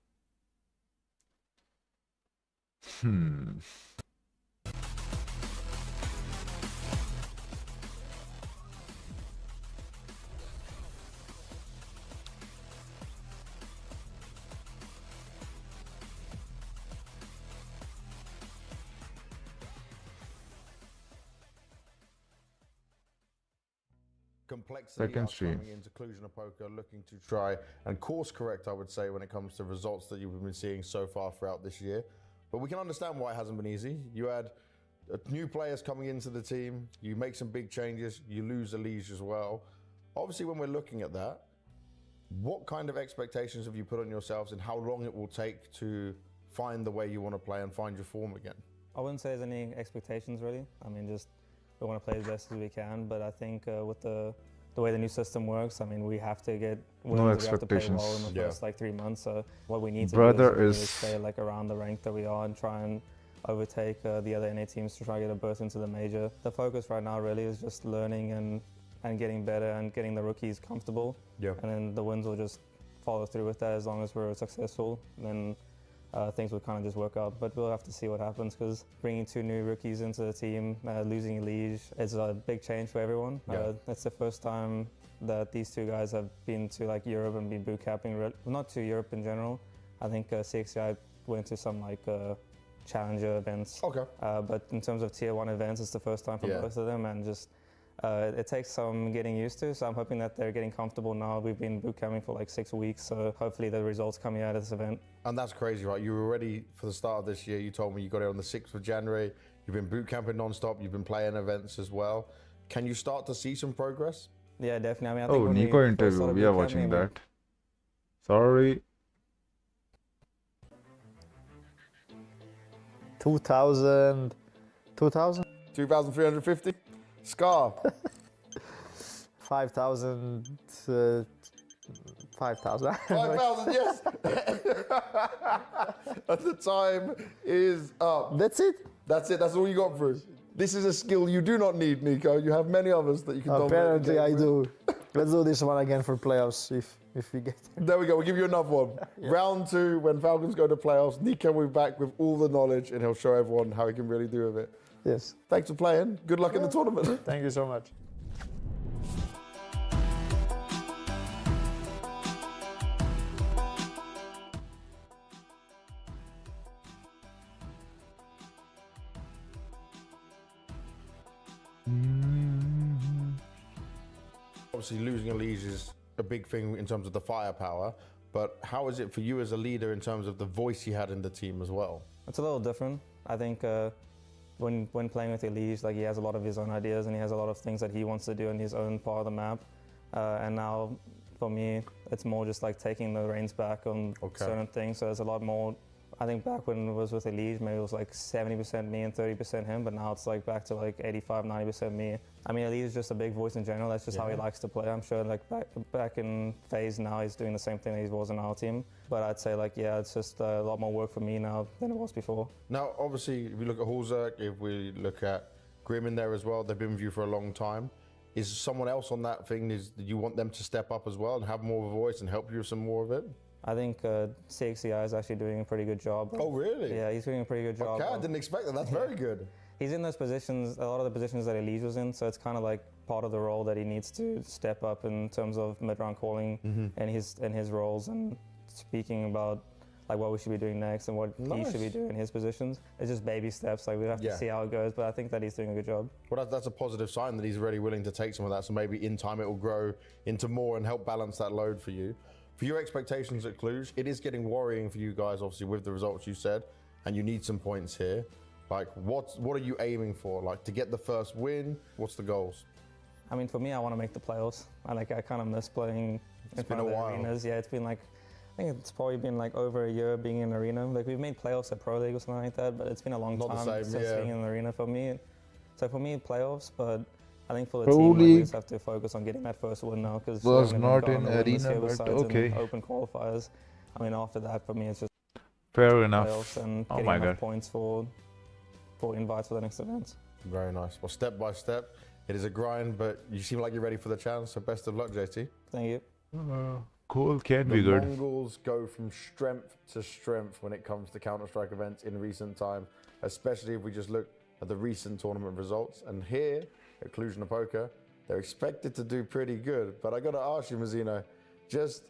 Complexity Second stream. coming into Cluj-Napoca, looking to try and course correct, I would say, when it comes to results that you've been seeing so far throughout this year. But we can understand why it hasn't been easy. You had new players coming into the team, you make some big changes, you lose 𝙁𝙘𝙀 as well. Obviously, when we're looking at that, what kind of expectations have you put on yourselves and how long it will take to find the way you want to play and find your form again? I wouldn't say there's any expectations really. I mean, just we want to play as best as we can, but I think with the way the new system works, I mean, we have to get wins. No we have to play expectations. well in the first like 3 months. So what we need to Brother do is is- stay like around the rank that we are and try and overtake the other NA teams to try and get a berth into the major. The focus right now really is just learning and getting better and getting the rookies comfortable. Yeah. And then the wins will just follow through with that as long as we're successful. Then things will kind of just work out, but we'll have to see what happens because bringing 2 new rookies into the team, losing 𝙁𝙘𝙀 is a big change for everyone. Yeah. It's the first time that these 2 guys have been to like Europe and been boot camping, not to Europe in general. I think CXCI went to some like challenger events. Okay. But in terms of tier 1 events, it's the first time for both of them, and just it takes some getting used to, so I'm hoping that they're getting comfortable now. We've been boot camping for like 6 weeks, so hopefully the results coming out of this event. And that's crazy, right? You were ready for the start of this year. You told me you got it on the 6th of January. You've been boot camping non-stop. You've been playing events as well. Can you start to see some progress? Yeah, definitely. I mean, I think Oh, when we Nico first interview. started We are boot watching camping, that. Sorry. 2,000. 2,350? Scar. 5,000. 5,000. 5,000, yes. And the time is up. That's it? That's it. That's all you got through. This is a skill you do not need, Nico. You have many others that you can dominate. Apparently I do. Let's do this one again for playoffs if we get it. There we go. We'll give you another one. Yeah. Round 2, when Falcons go to playoffs, Nico will be back with all the knowledge and he'll show everyone how he can really do with it. Yes. Thanks for playing. Good luck in the tournament. Thank you so much. Obviously, losing 𝙁𝙘𝙀𝙀 is a big thing in terms of the firepower, but how is it for you as a leader in terms of the voice you had in the team as well? It's a little different. I think when playing with 𝙁𝙀𝙀𝙀, like he has a lot of his own ideas and he has a lot of things that he wants to do in his own part of the map. And now, for me, it's more just like taking the reins back on certain things. So there's a lot more. I think back when it was with 𝙁𝙀𝙀𝙀, maybe it was like 70% me and 30% him, but now it's like back to like 85, 90% me. I mean, 𝙁𝙀𝙀𝙀 is just a big voice in general. That's just how he likes to play. I'm sure like back in FaZe now, he's doing the same thing that he was in our team. But I'd say like, yeah, it's just a lot more work for me now than it was before. Now, obviously, if we look at 𝙁𝙀𝙀, if we look at Grim in there as well, they've been with you for a long time. Is someone else on that thing, do you want them to step up as well and have more of a voice and help you with some more of it? I think CXCI is actually doing a pretty good job. Oh, really? Yeah, he's doing a pretty good job. Okay, I didn't expect that. That's very good. He's in those positions, a lot of the positions that 𝙁𝙀𝙀𝙀 was in, so it's kind of like part of the role that he needs to step up in terms of mid-round calling and his roles and speaking about like what we should be doing next and what he should be doing in his positions. It's just baby steps, like we have to see how it goes, but I think that he's doing a good job. Well, that's a positive sign that he's really willing to take some of that, so maybe in time it will grow into more and help balance that load for you. For your expectations at Cluj, it is getting worrying for you guys, obviously, with the results you said, and you need some points here. Like, what are you aiming for? Like, to get the first win, what's the goals? I mean, for me, I want to make the playoffs. I kind of miss playing in front of the arenas. Yeah, it's been like, I think it's probably been like over a year being in arena. Like, we've made playoffs at Pro League or something like that, but it's been a long time since being in the arena for me. So for me, playoffs, but I think for the team, we just have to focus on getting that first win now because was not in arena, but okay. Open qualifiers. I mean, after that, for me, it's just fair enough. Playoffs and getting enough points for invites for the next events. Very nice. Well, step by step, It is a grind, but you seem like you're ready for the challenge, so best of luck, JT. Thank you. Cool, can The be good. Mongols go from strength to strength when it comes to Counter-Strike events in recent time, especially if we just look at the recent tournament results. And here at Cluj-Napoca, they're expected to do pretty good. But I got to ask you, Mazzino, just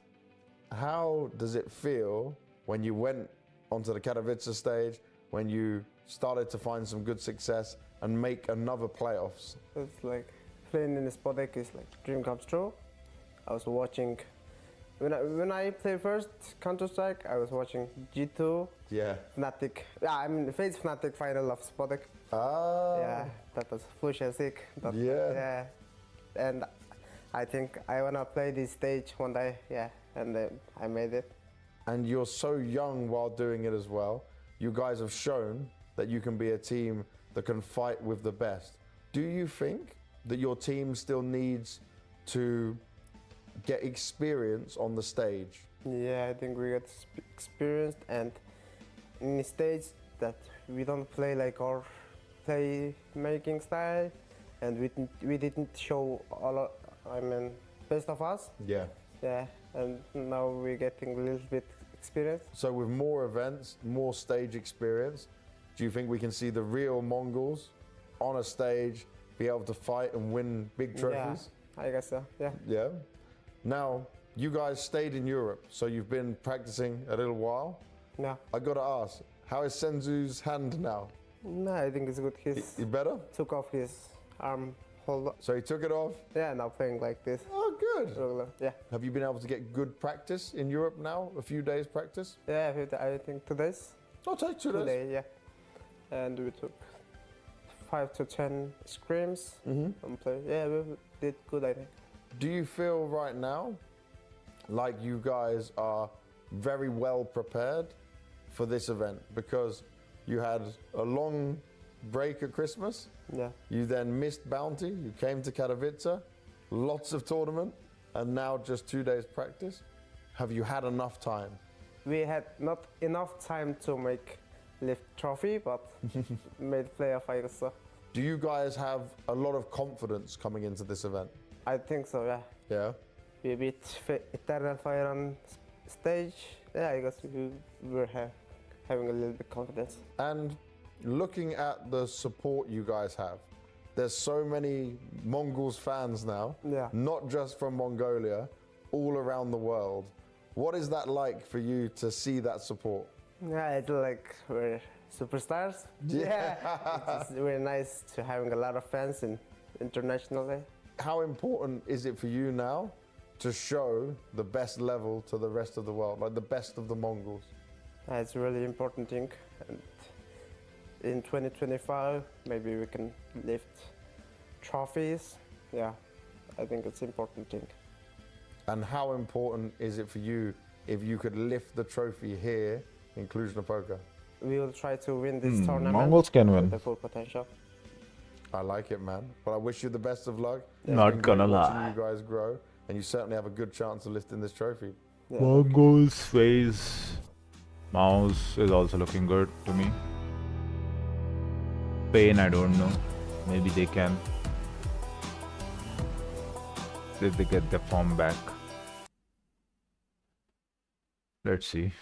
how does it feel when you went onto the Ǩăťăviță stage, when you started to find some good success and make another playoffs? It's like playing in the Spodek is like dream comes true. I was watching when I played first Counter-Strike, I was watching G2, Fnatic. Yeah, I mean the FaZe Fnatic final of Spodek. Ah. Yeah, that was 𝙍𝙬𝙙𝙬𝙗. Yeah. And I think I wanna play this stage one day. Yeah, and then I made it. And you're so young while doing it as well. You guys have shown that you can be a team that can fight with the best. Do you think that your team still needs to get experience on the stage? Yeah, I think we got experienced, and in the stage that we don't play like our play making style, and we didn't show best of us. Yeah. Yeah, and now we're getting a little bit experience. So with more events, more stage experience, do you think we can see the real Mongols on a stage, be able to fight and win big trophies? Yeah, I guess so, yeah. Yeah. Now, you guys stayed in Europe, so you've been practicing a little while. Yeah. I gotta ask, how is Senzu's hand now? No, I think it's good. He's better? Took off his arm hold. So he took it off? Yeah, now playing like this. Oh, good. Regular. Yeah. Have you been able to get good practice in Europe now? A few days practice? Yeah, I think 2 days. I'll take 2 days. 2 days, yeah. And we took 5 to 10 scrims and play. Yeah, we did good, I think. Do you feel right now like you guys are very well prepared for this event? Because you had a long break at Christmas. Yeah. You then missed Bounty. You came to Katowice, lots of tournament, and now just 2 days practice. Have you had enough time? We had not enough time to make lift trophy, but made playoff, I guess so. Do you guys have a lot of confidence coming into this event? I think so, yeah. Yeah? We beat Eternal Fire on stage. Yeah, I guess we were having a little bit confidence. And looking at the support you guys have, there's so many Mongols fans now, not just from Mongolia, all around the world. What is that like for you to see that support? Yeah, it's like we're superstars. Yeah. It's very nice to having a lot of fans internationally. How important is it for you now to show the best level to the rest of the world, like the best of the Mongols? It's a really important thing. And in 2025, maybe we can lift trophies. Yeah, I think it's an important thing. And how important is it for you if you could lift the trophy here in Cluj-Napoca? We will try to win this tournament. Mongols can win. With the full potential. I like it, man. But I wish you the best of luck. Not gonna lie. Watching you guys grow, and you certainly have a good chance of lifting this trophy. Yeah. Mongols, FaZe, Mouse is also looking good to me. Pain, I don't know. Maybe they can. If they get their form back. Let's see.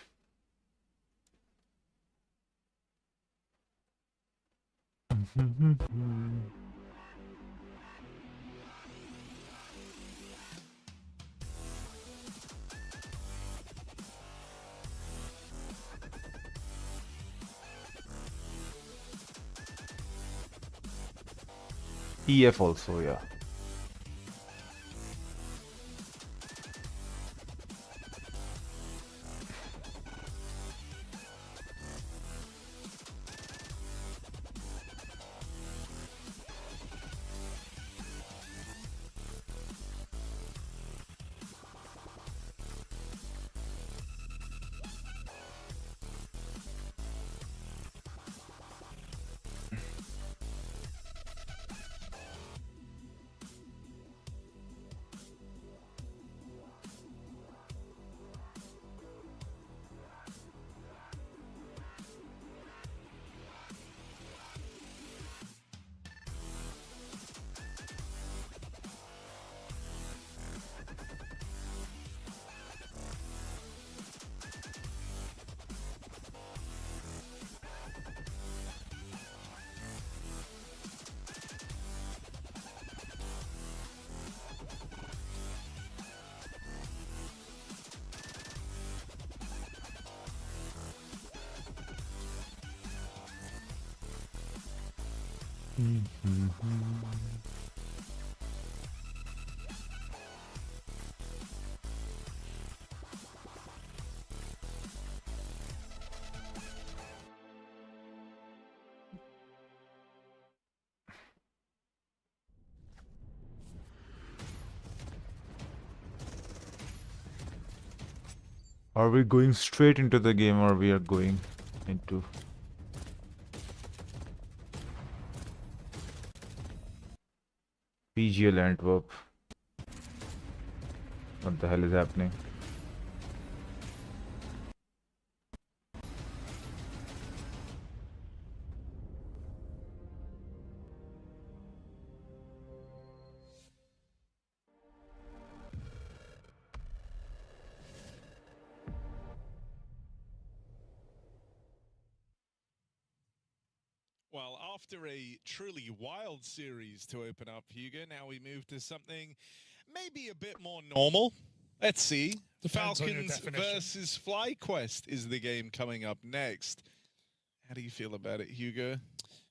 EF also, yeah. Are we going straight into the game, or we are going into PGL Antwerp? What the hell is happening? Well, after a truly wild series to open up, 𝙬𝙬, now we move to something maybe a bit more normal. Let's see. Depends on your Falcons definition. versus FlyQuest is the game coming up next. How do you feel about it, 𝙬𝙬?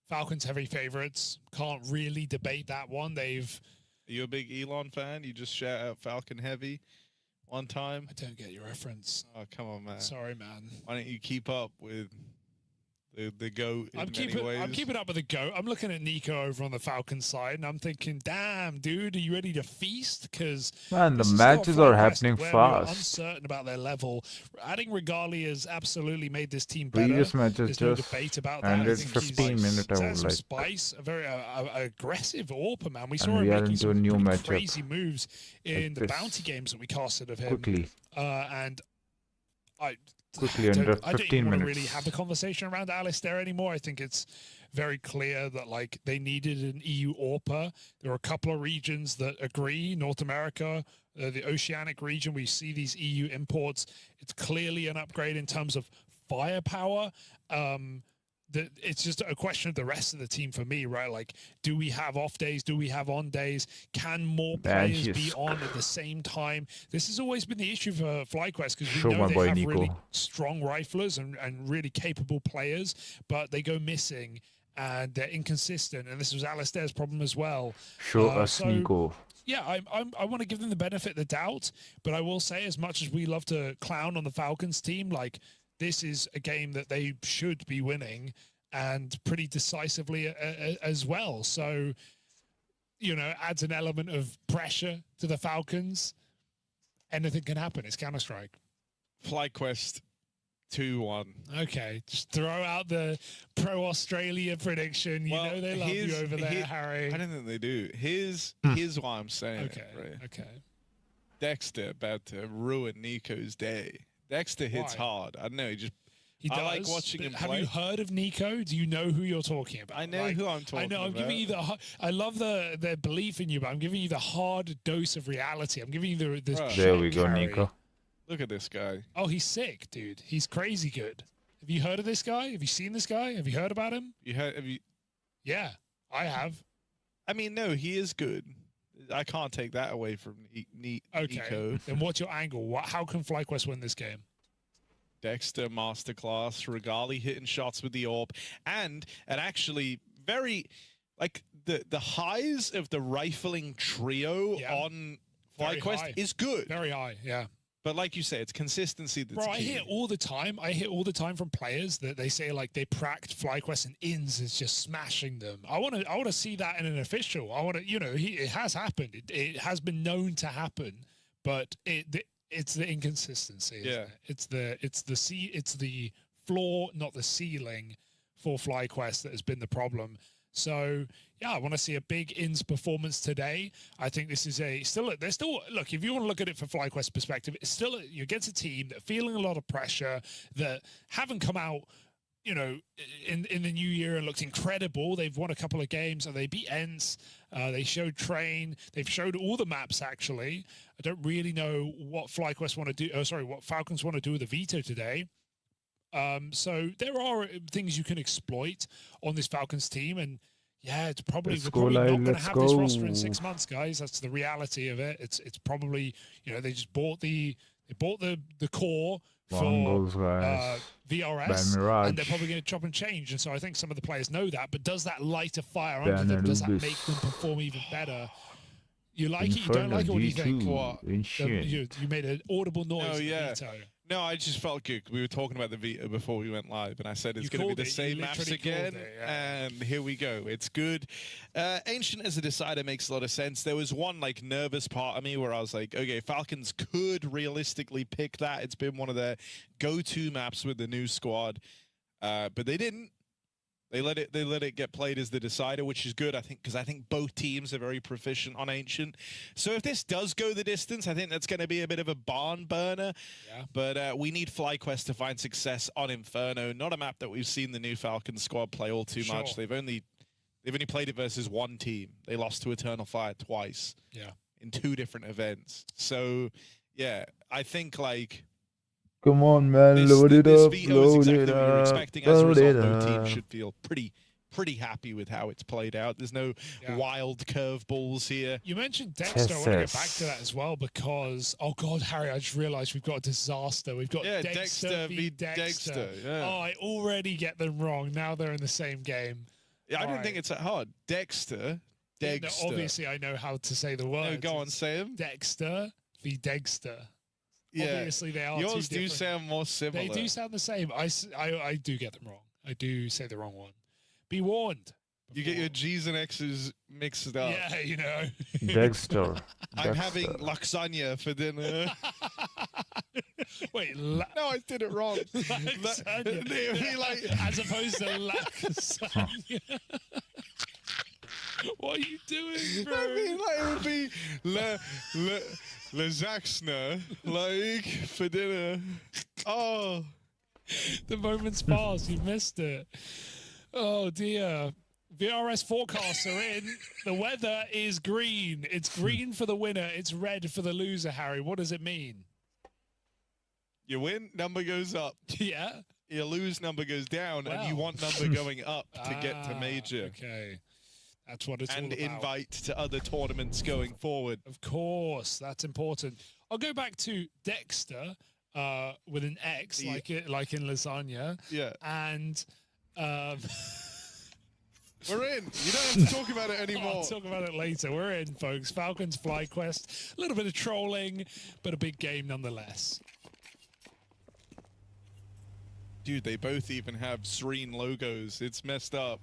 Falcons heavy favorites. Can't really debate that one. They've. Are you a big Elon fan? You just shout out Falcon heavy one time? I don't get your reference. Oh, come on, man. Sorry, man. Why don't you keep up with the GOAT in I'm many ways? keeping up with the GOAT. I'm looking at Nico over on the Falcons side, and I'm thinking, damn, dude, are you ready to feast? Because Man, the matches are happening where we were fast. uncertain about their level. Adding 𝙬𝙗𝙗 has absolutely made this team better. Previous matches There's no just debate about that. ended I think 15 minutes, I he's would had some like. spice, a very aggressive AWP, man. We And saw him we are making into a some new pretty matchup crazy moves in like the this. bounty games that we casted of him. Quickly. And Quickly, under I don't 15 even want to minutes. really have the conversation around 𝙬𝙗𝙗 anymore. I think it's very clear that like they needed an EU AWPer. There are a couple of regions that agree. North America, the Oceanic region, we see these EU imports. It's clearly an upgrade in terms of firepower. It's just a question of the rest of the team for me, right? Like, do we have off days? Do we have on days? Can more players be on at the same time? This has always been the issue for FlyQuest because we Show know my they boy have Nico. really strong riflers and really capable players, but they go missing and they're inconsistent. And this was 𝙬𝙗𝙗's problem as well. Show us Nico. Yeah, I want to give them the benefit of the doubt, but I will say, as much as we love to clown on the Falcons team, like, this is a game that they should be winning, and pretty decisively as well. So, you know, adds an element of pressure to the Falcons. Anything can happen. It's Counter-Strike. FlyQuest 2-1. Okay, just throw out the pro-Australia prediction. You know they love you over there, Harry. I don't think they do. Here's why I'm saying Okay, it, right? okay. Dexter about to ruin Nico's day. Dexter hits Why? hard. I don't know. He does. I like watching him Have play. you heard of Nico? Do you know who you're talking about? I know who I'm talking I know. I'm giving you about. I love the belief in you, but I'm giving you the hard dose of reality. I'm giving you the Bruh. There we check, go, Harry. Nico. Look at this guy. Oh, he's sick, dude. He's crazy good. Have you heard of this guy? Have you seen this guy? Have you heard about him? Have you? Yeah, I have. I mean, no, he is good. I can't take that away from Okay. Nico. Then what's your angle? How can FlyQuest win this game? Dexter masterclass, 𝙬𝙗𝙗 hitting shots with the AWP, and actually very like the highs of the rifling trio on Very FlyQuest high. is good. Very high, yeah. But like you say, it's consistency that's Bro, I key. hear all the time. I hear all the time from players that they say like they pracked FlyQuest and INS is just smashing them. I want to see that in an official. I want to, you know, it has happened. It has been known to happen, but it's the inconsistency. Isn't Yeah. it? It's the floor, not the ceiling for FlyQuest that has been the problem. So yeah, I want to see a big INS performance today. I think this is they're still look, if you want to look at it from FlyQuest perspective, it's still you're against a team that are feeling a lot of pressure, that haven't come out, you know, in the new year and looked incredible. They've won a couple of games and they beat ENCE. They showed Train. They've showed all the maps actually. I don't really know what FlyQuest want to do. What Falcons want to do with the veto today. So there are things you can exploit on this Falcons team, and yeah, we're probably not going to have this roster in 6 months, guys. That's the reality of it. It's probably, you know, they just bought the core Mongols, for guys. VRS, Mirage. and they're probably going to chop and change. And so I think some of the players know that. But does that light a fire under them? Does that make them perform even better? You like it? You don't like it? What do you think? What? You made an audible noise. Oh, yeah. Veto. No, I just felt good. We were talking about the Vita before we went live, and I said it's going to be the same maps again, and here we go. It's good. Ancient as a decider makes a lot of sense. There was one like nervous part of me where I was like, okay, Falcons could realistically pick that. It's been one of their go-to maps with the new squad, but they didn't. They let it get played as the decider, which is good, I think, because I think both teams are very proficient on Ancient. So if this does go the distance, I think that's going to be a bit of a barn burner. Yeah. But we need FlyQuest to find success on Inferno. Not a map that we've seen the new Falcons squad play all too much. They've only played it versus one team. They lost to Eternal Fire twice. Yeah. In 2 different events. So yeah, I think like. Come on, man, load it up, load it up. We were expecting as a result, no team should feel pretty happy with how it's played out. There's no wild curveballs here. You mentioned Dexter. I want to go back to that as well because, oh God, Harry, I just realized we've got a disaster. We've got Dexter v. Dexter. Yeah. Oh, I already get them wrong. Now they're in the same game. Yeah, I didn't think it's that hard. Dexter. No, obviously, I know how to say the word. No, go on, say them. Dexter v. Dexter. Yeah. Obviously, they are Yours two do different. sound more similar. They do sound the same. I do get them wrong. I do say the wrong one. Be warned. You get your G's and X's mixed up. Yeah, you know. Dexter. I'm having lasagna for dinner. Wait, no, I did it wrong. As opposed to lasagna. What are you doing, bro? I mean, like, it would be lasagna, like, for dinner. Oh. The moment's passed. You missed it. Oh, dear. VRS forecasts are in. The weather is green. It's green for the winner. It's red for the loser, Harry. What does it mean? You win, number goes up. Yeah. You lose, number goes down, and you want number going up to get to major. Okay. That's what it's all about. And invite to other tournaments going forward. Of course, that's important. I'll go back to Dexter with an X, like in lasagna. Yeah. And we're in. You don't have to talk about it anymore. I'll talk about it later. We're in, folks. Falcons FlyQuest. A little bit of trolling, but a big game nonetheless. Dude, they both even have Serene logos. It's messed up.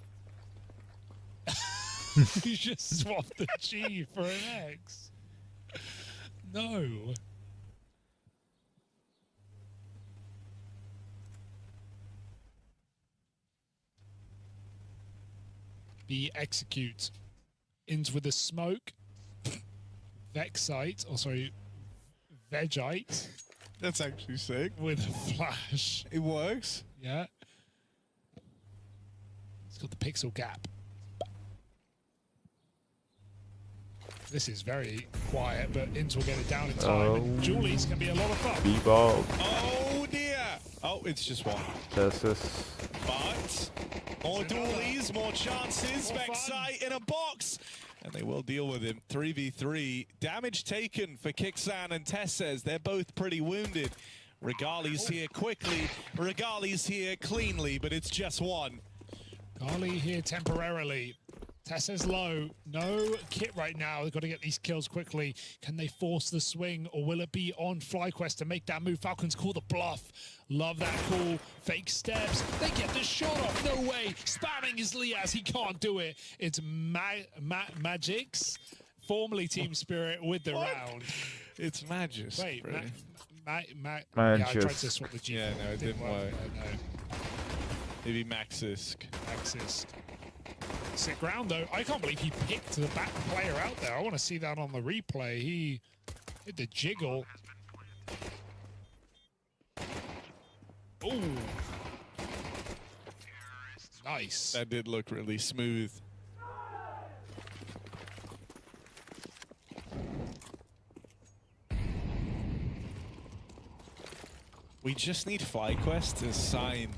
You just swapped the G for an X. No. B execute. Ends with a smoke. Vexite, or sorry, Vegite. That's actually sick. With a flash. It works. Yeah. It's got the pixel gap. This is very quiet, but Int will get it down in time. And Julies can be a lot of fun. B-ball. Oh, dear. Oh, it's just one. This is... But more dualies, more chances. Vexite in a box. And they will deal with him. 3v3. Damage taken for Kixan and Tessez. They're both pretty wounded. Regali's here quickly. Regali's here cleanly, but it's just one. Gali here temporarily. Tessa's low. No kit right now. They've got to get these kills quickly. Can they force the swing, or will it be on FlyQuest to make that move? Falcons call the bluff. Love that call. Fake steps. They get the shot off. No way. Spamming his Liaz. He can't do it. It's Magix, formerly Team Spirit, with the round. It's Magis. Wait, really. yeah, I tried to swap the G. Yeah, no, it didn't work. No. Maybe Maxisk. Maxisk. Sick round, though. I can't believe he picked the back player out there. I want to see that on the replay. He did the jiggle. Ooh. Nice. That did look really smooth. We just need FlyQuest to sign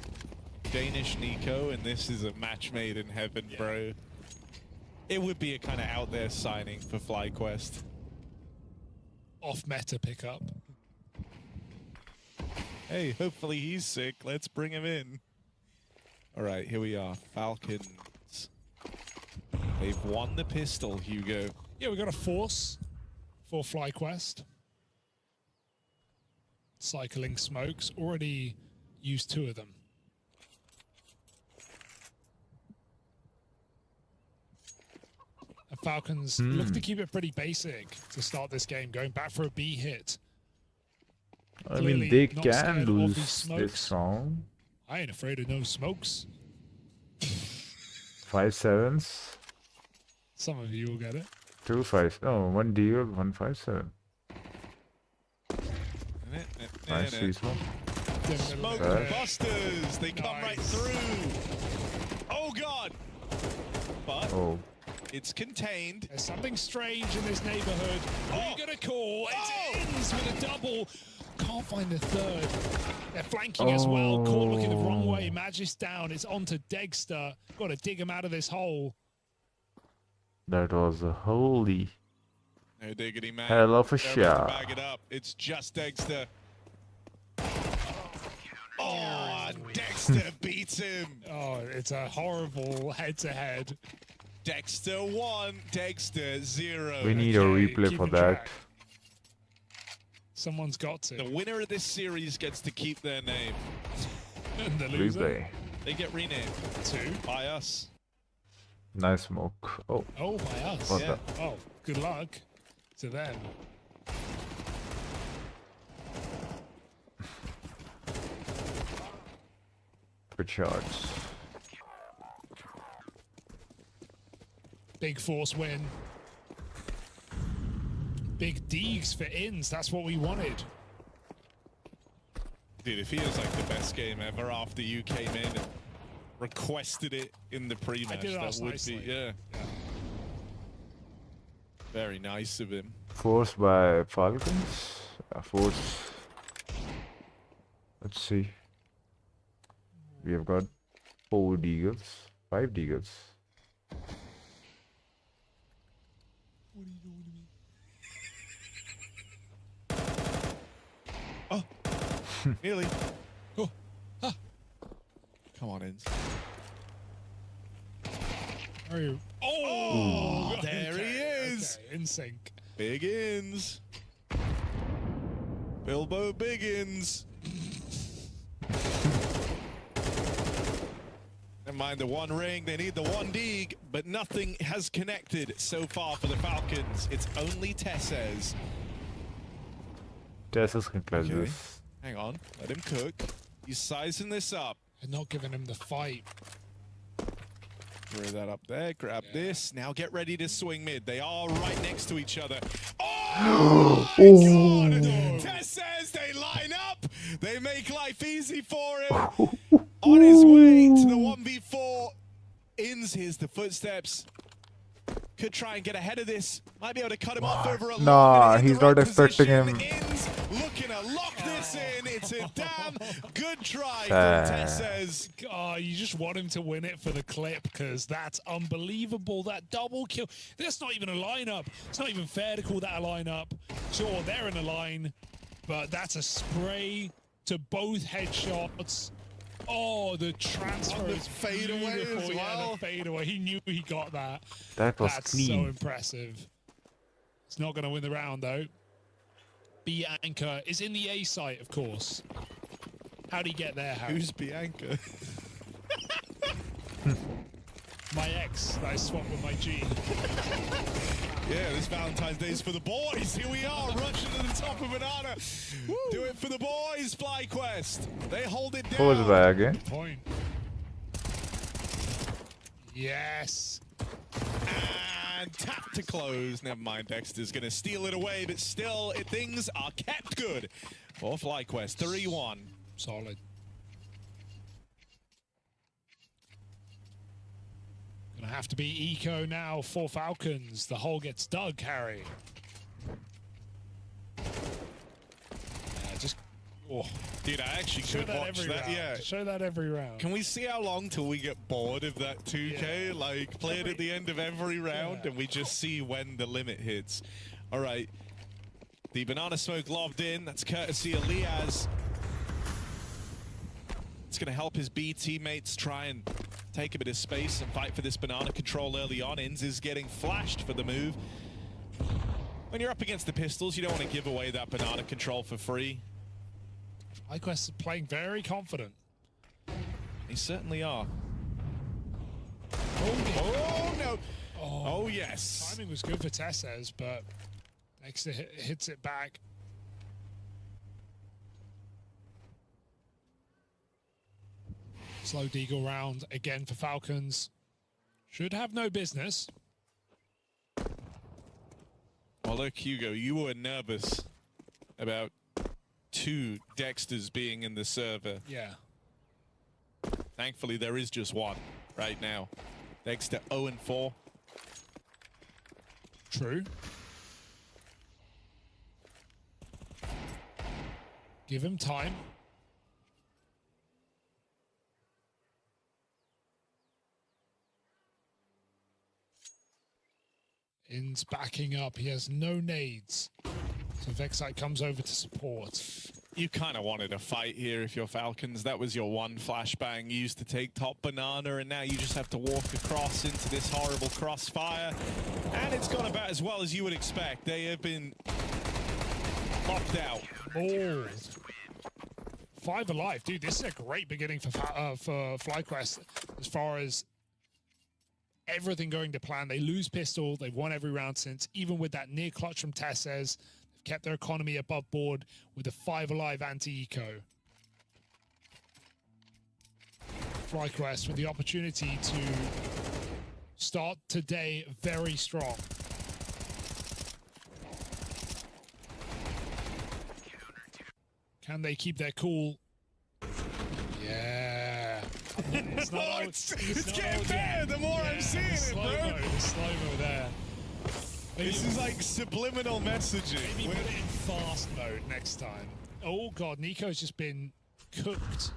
Danish Nico, and this is a match made in heaven, bro. It would be a kind of out there signing for FlyQuest. Off meta pickup. Hey, hopefully he's sick. Let's bring him in. All right, here we are. Falcons. They've won the pistol, Hugo. Yeah, we got a force for FlyQuest. Cycling smokes. Already used 2 of them. And Falcons look to keep it pretty basic to start this game, going back for a B hit. I mean, they can lose this round. I ain't afraid of no smokes. 5-7s. Some of you will get it. 2-5. Oh, 1 deal, 1-5-7. Nice, sweet smoke. Smoke busters. They come right through. Oh, God. But it's contained. There's something strange in this neighborhood. What are you going to call? It ends with a double. Can't find the third. They're flanking as well. Caught looking the wrong way. Magis down. It's on to 𝙍𝙬𝙗. Got to dig him out of this hole. That was a holy no diggity, man. hell of a They're shot. about to bag it up. It's just 𝙍𝙬𝙗. Oh, 𝙍𝙬𝙗 beats him. Oh, it's a horrible head-to-head. 𝙍𝙬𝙗 1, 𝙍𝙬𝙗 0. We need a replay for that. Someone's got to. The winner of this series gets to keep their name. And the loser, Replay. They get renamed. 2. By us. Nice smoke. Oh. Oh, by us. What Yeah. Oh, good luck to them. Good shots. Big force win. Big Deegs for ins. That's what we wanted. Dude, it feels like the best game ever after you came in and requested it in the pre-match. That would be, yeah. Very nice of him. Forced by Falcons. Force. Let's see. We have got 4 deagles, 5 deagles. What are you doing to me? Oh, nearly. Oh, ah. Come on, Ins. Are you? Oh, there he is. Okay, in sync. Big Ins. Bilbo Biggins. Never mind the 1 ring, they need the 1 deeg, but nothing has connected so far for the Falcons. It's only 𝙍𝙬𝙗. 𝙍𝙬𝙗 can clutch this. Hang on, let him cook. He's sizing this up. And not giving him the fight. Throw that up there, grab this. Now get ready to swing mid. They are right next to each other. Oh my God! 𝙍𝙬𝙗, they line up. They make life easy for him. On his way to the 1v4. Ins, here's the footsteps. Could try and get ahead of this. Might be able to cut him off over a lot. Nah, he's not expecting him. Ins looking to lock this in. It's a damn good try from 𝙍𝙬𝙗. Oh, you just want him to win it for the clip because that's unbelievable. That double kill. That's not even a lineup. It's not even fair to call that a lineup. Sure, they're in a line, but that's a spray to both headshots. Oh, the transfer is fadeaway as beautiful. Yeah, well. the fadeaway. He knew he got that. That's clean. So clean. impressive. It's not going to win the round, though. Bianca is in the A site, of course. How'd he get there, Harry? Who's Bianca? My ex that I swapped with my G. Yeah, this Valentine's Day is for the boys. Here we are, rushing to the top of Banana. Do it for the boys, FlyQuest. They hold it down. Force by again. Point. Yes. And tap to close. Never mind, 𝙍𝙬𝙗's going to steal it away, but still, things are kept good for FlyQuest. 3-1. Solid. Gonna have to be eco now for Falcons. The hole gets dug, Harry. Yeah, just. Oh. Dude, I actually could watch that. Yeah. Show that every round. Can we see how long till we get bored of that 2K? Yeah. Like, play it at the end of every round and we just see when the limit hits. All right. The banana smoke lobbed in. That's courtesy of Liaz. It's going to help his B teammates try and take a bit of space and fight for this banana control early on. 𝑖NZ is getting flashed for the move. When you're up against the pistols, you don't want to give away that banana control for free. FlyQuest is playing very confident. They certainly are. Oh no! Oh yes! Timing was good for 𝙍𝙗𝙗, but Dexter hits it back. Slow deagle round again for Falcons. Should have no business. Well, look, Hugo, you were nervous about 2 Dexters being in the server. Yeah. Thankfully, there is just one right now. Dexter 0-4. True. Give him time. 𝑖NZ backing up. He has no nades. So 𝙑𝙬𝙗𝙧 comes over to support. You kind of wanted a fight here if you're Falcons. That was your one flashbang used to take top banana, and now you just have to walk across into this horrible crossfire. And it's gone about as well as you would expect. They have been locked out. Oh. 5 alive. Dude, this is a great beginning for FlyQuest as far as everything going to plan. They lose pistol. They've won every round since. Even with that near clutch from 𝙍𝙗𝙗𝙗, they've kept their economy above board with a 5 alive anti-eco. FlyQuest with the opportunity to start today very strong. Can they keep their cool? Yeah. It's not it's getting better the more I'm seeing it, bro. The slow-mo there. Maybe this is like subliminal messaging. Maybe put it in fast mode next time. Oh god, Nico's just been cooked.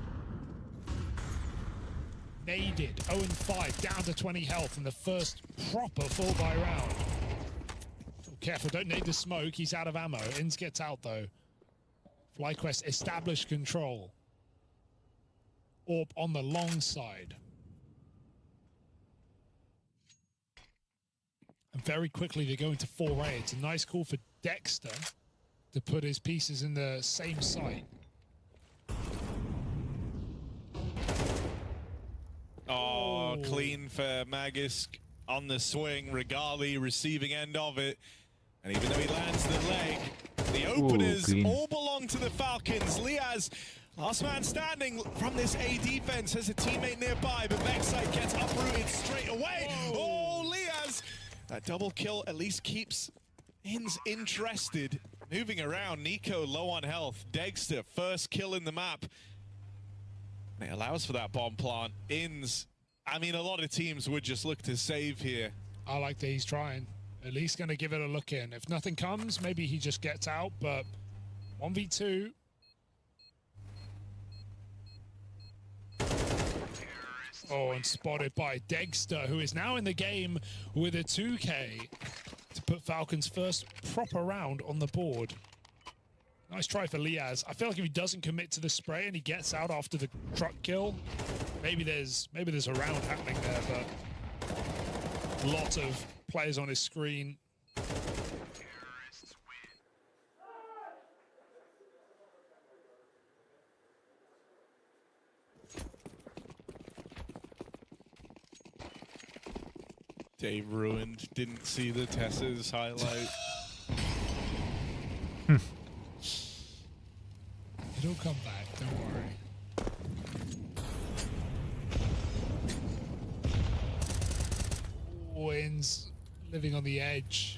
Naded. 0-5, down to 20 health in the first proper full buy round. Oh, careful, don't nade the smoke. He's out of ammo. 𝑖NZ gets out though. FlyQuest established control. Orb on the long side. And very quickly they go into 4A. It's a nice call for Dexter to put his pieces in the same site. Oh, clean for 𝙑𝙑𝙗𝙗𝙗 on the swing. 𝙑𝙑𝙗𝙗𝙗𝙗 receiving end of it. And even though he lands the leg, the openers all belong to the Falcons. 𝙑𝙑𝙗𝙗, last man standing from this A defense, has a teammate nearby, but 𝙑𝙑𝙗𝙗𝙗 gets uprooted straight away. Oh, 𝙑𝙑𝙗𝙗𝙗! That double kill at least keeps 𝑖NZ interested. Moving around, Nico low on health. Dexter, first kill in the map. It allows for that bomb plant. 𝑖NZ, I mean, a lot of teams would just look to save here. I like that he's trying. At least going to give it a look in. If nothing comes, maybe he just gets out, but 1v2. Oh, and spotted by Dexter, who is now in the game with a 2K to put Falcons' first proper round on the board. Nice try for 𝙑𝙑𝙗𝙗𝙗. I feel like if he doesn't commit to the spray and he gets out after the truck kill, maybe there's a round happening there, but a lot of players on his screen. Dave ruined, didn't see the 𝙍𝙗𝙗𝙗𝙗's highlight. It'll come back, don't worry. Oh, 𝑖NZ living on the edge.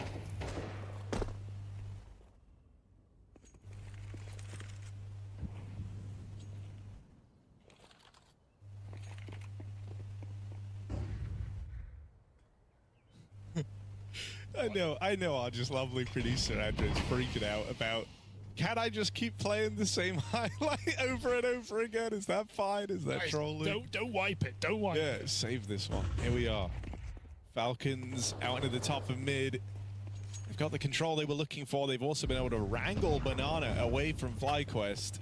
I know our just lovely producer Andrew's freaking out about, can I just keep playing the same highlight over and over again? Is that fine? Is that Guys, trolling? Don't wipe it. Don't wipe it. Yeah, save this one. Here we are. Falcons out into the top of mid. They've got the control they were looking for. They've also been able to wrangle banana away from FlyQuest.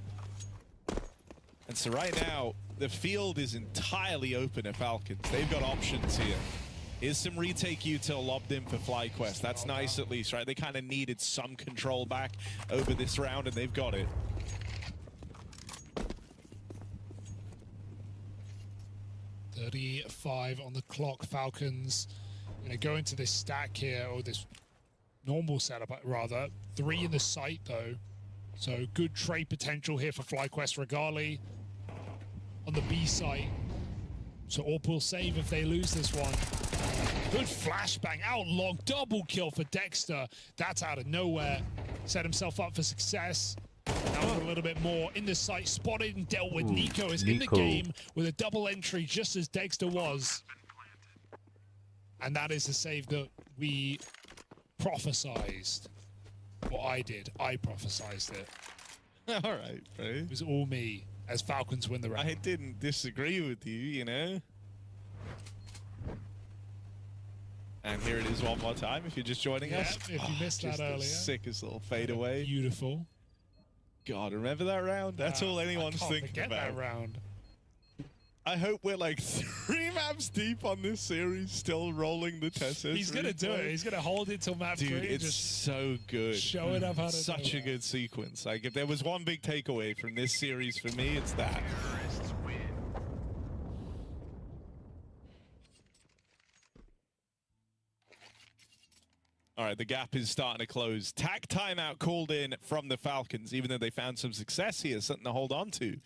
And so right now, the field is entirely open at Falcons. They've got options here. Here's some retake util lobbed in for FlyQuest. That's nice at least, right? They kind of needed some control back over this round, and they've got it. .35 on the clock. Falcons go into this stack here, or this normal setup rather. 3 in the site though. So good trade potential here for FlyQuest. 𝙁𝙗𝙗𝙧 on the B site. So AWP will save if they lose this one. Good flashbang, outlong, double kill for Dexter. That's out of nowhere. Set himself up for success. Now for a little bit more in the site, spotted and dealt with. Nico is in the game with a double entry just as Dexter was. And that is the save that we prophesized. Or I did. I prophesized it. All right, bro. It was all me as Falcons win the round. I didn't disagree with you, you know. And here it is one more time if you're just joining us. If you missed that earlier. The sickest little fadeaway. Beautiful. God, remember that round? That's all anyone's thinking about. That round. I hope we're like 3 maps deep on this series, still rolling the Tessus. He's going to do it. He's going to hold it till map 3. Dude, it's just so good. Show it up how to Such a good sequence. Like, if there was one big takeaway from this series for me, it's that. All right, the gap is starting to close. Tack timeout called in from the Falcons, even though they found some success here, something to hold on to.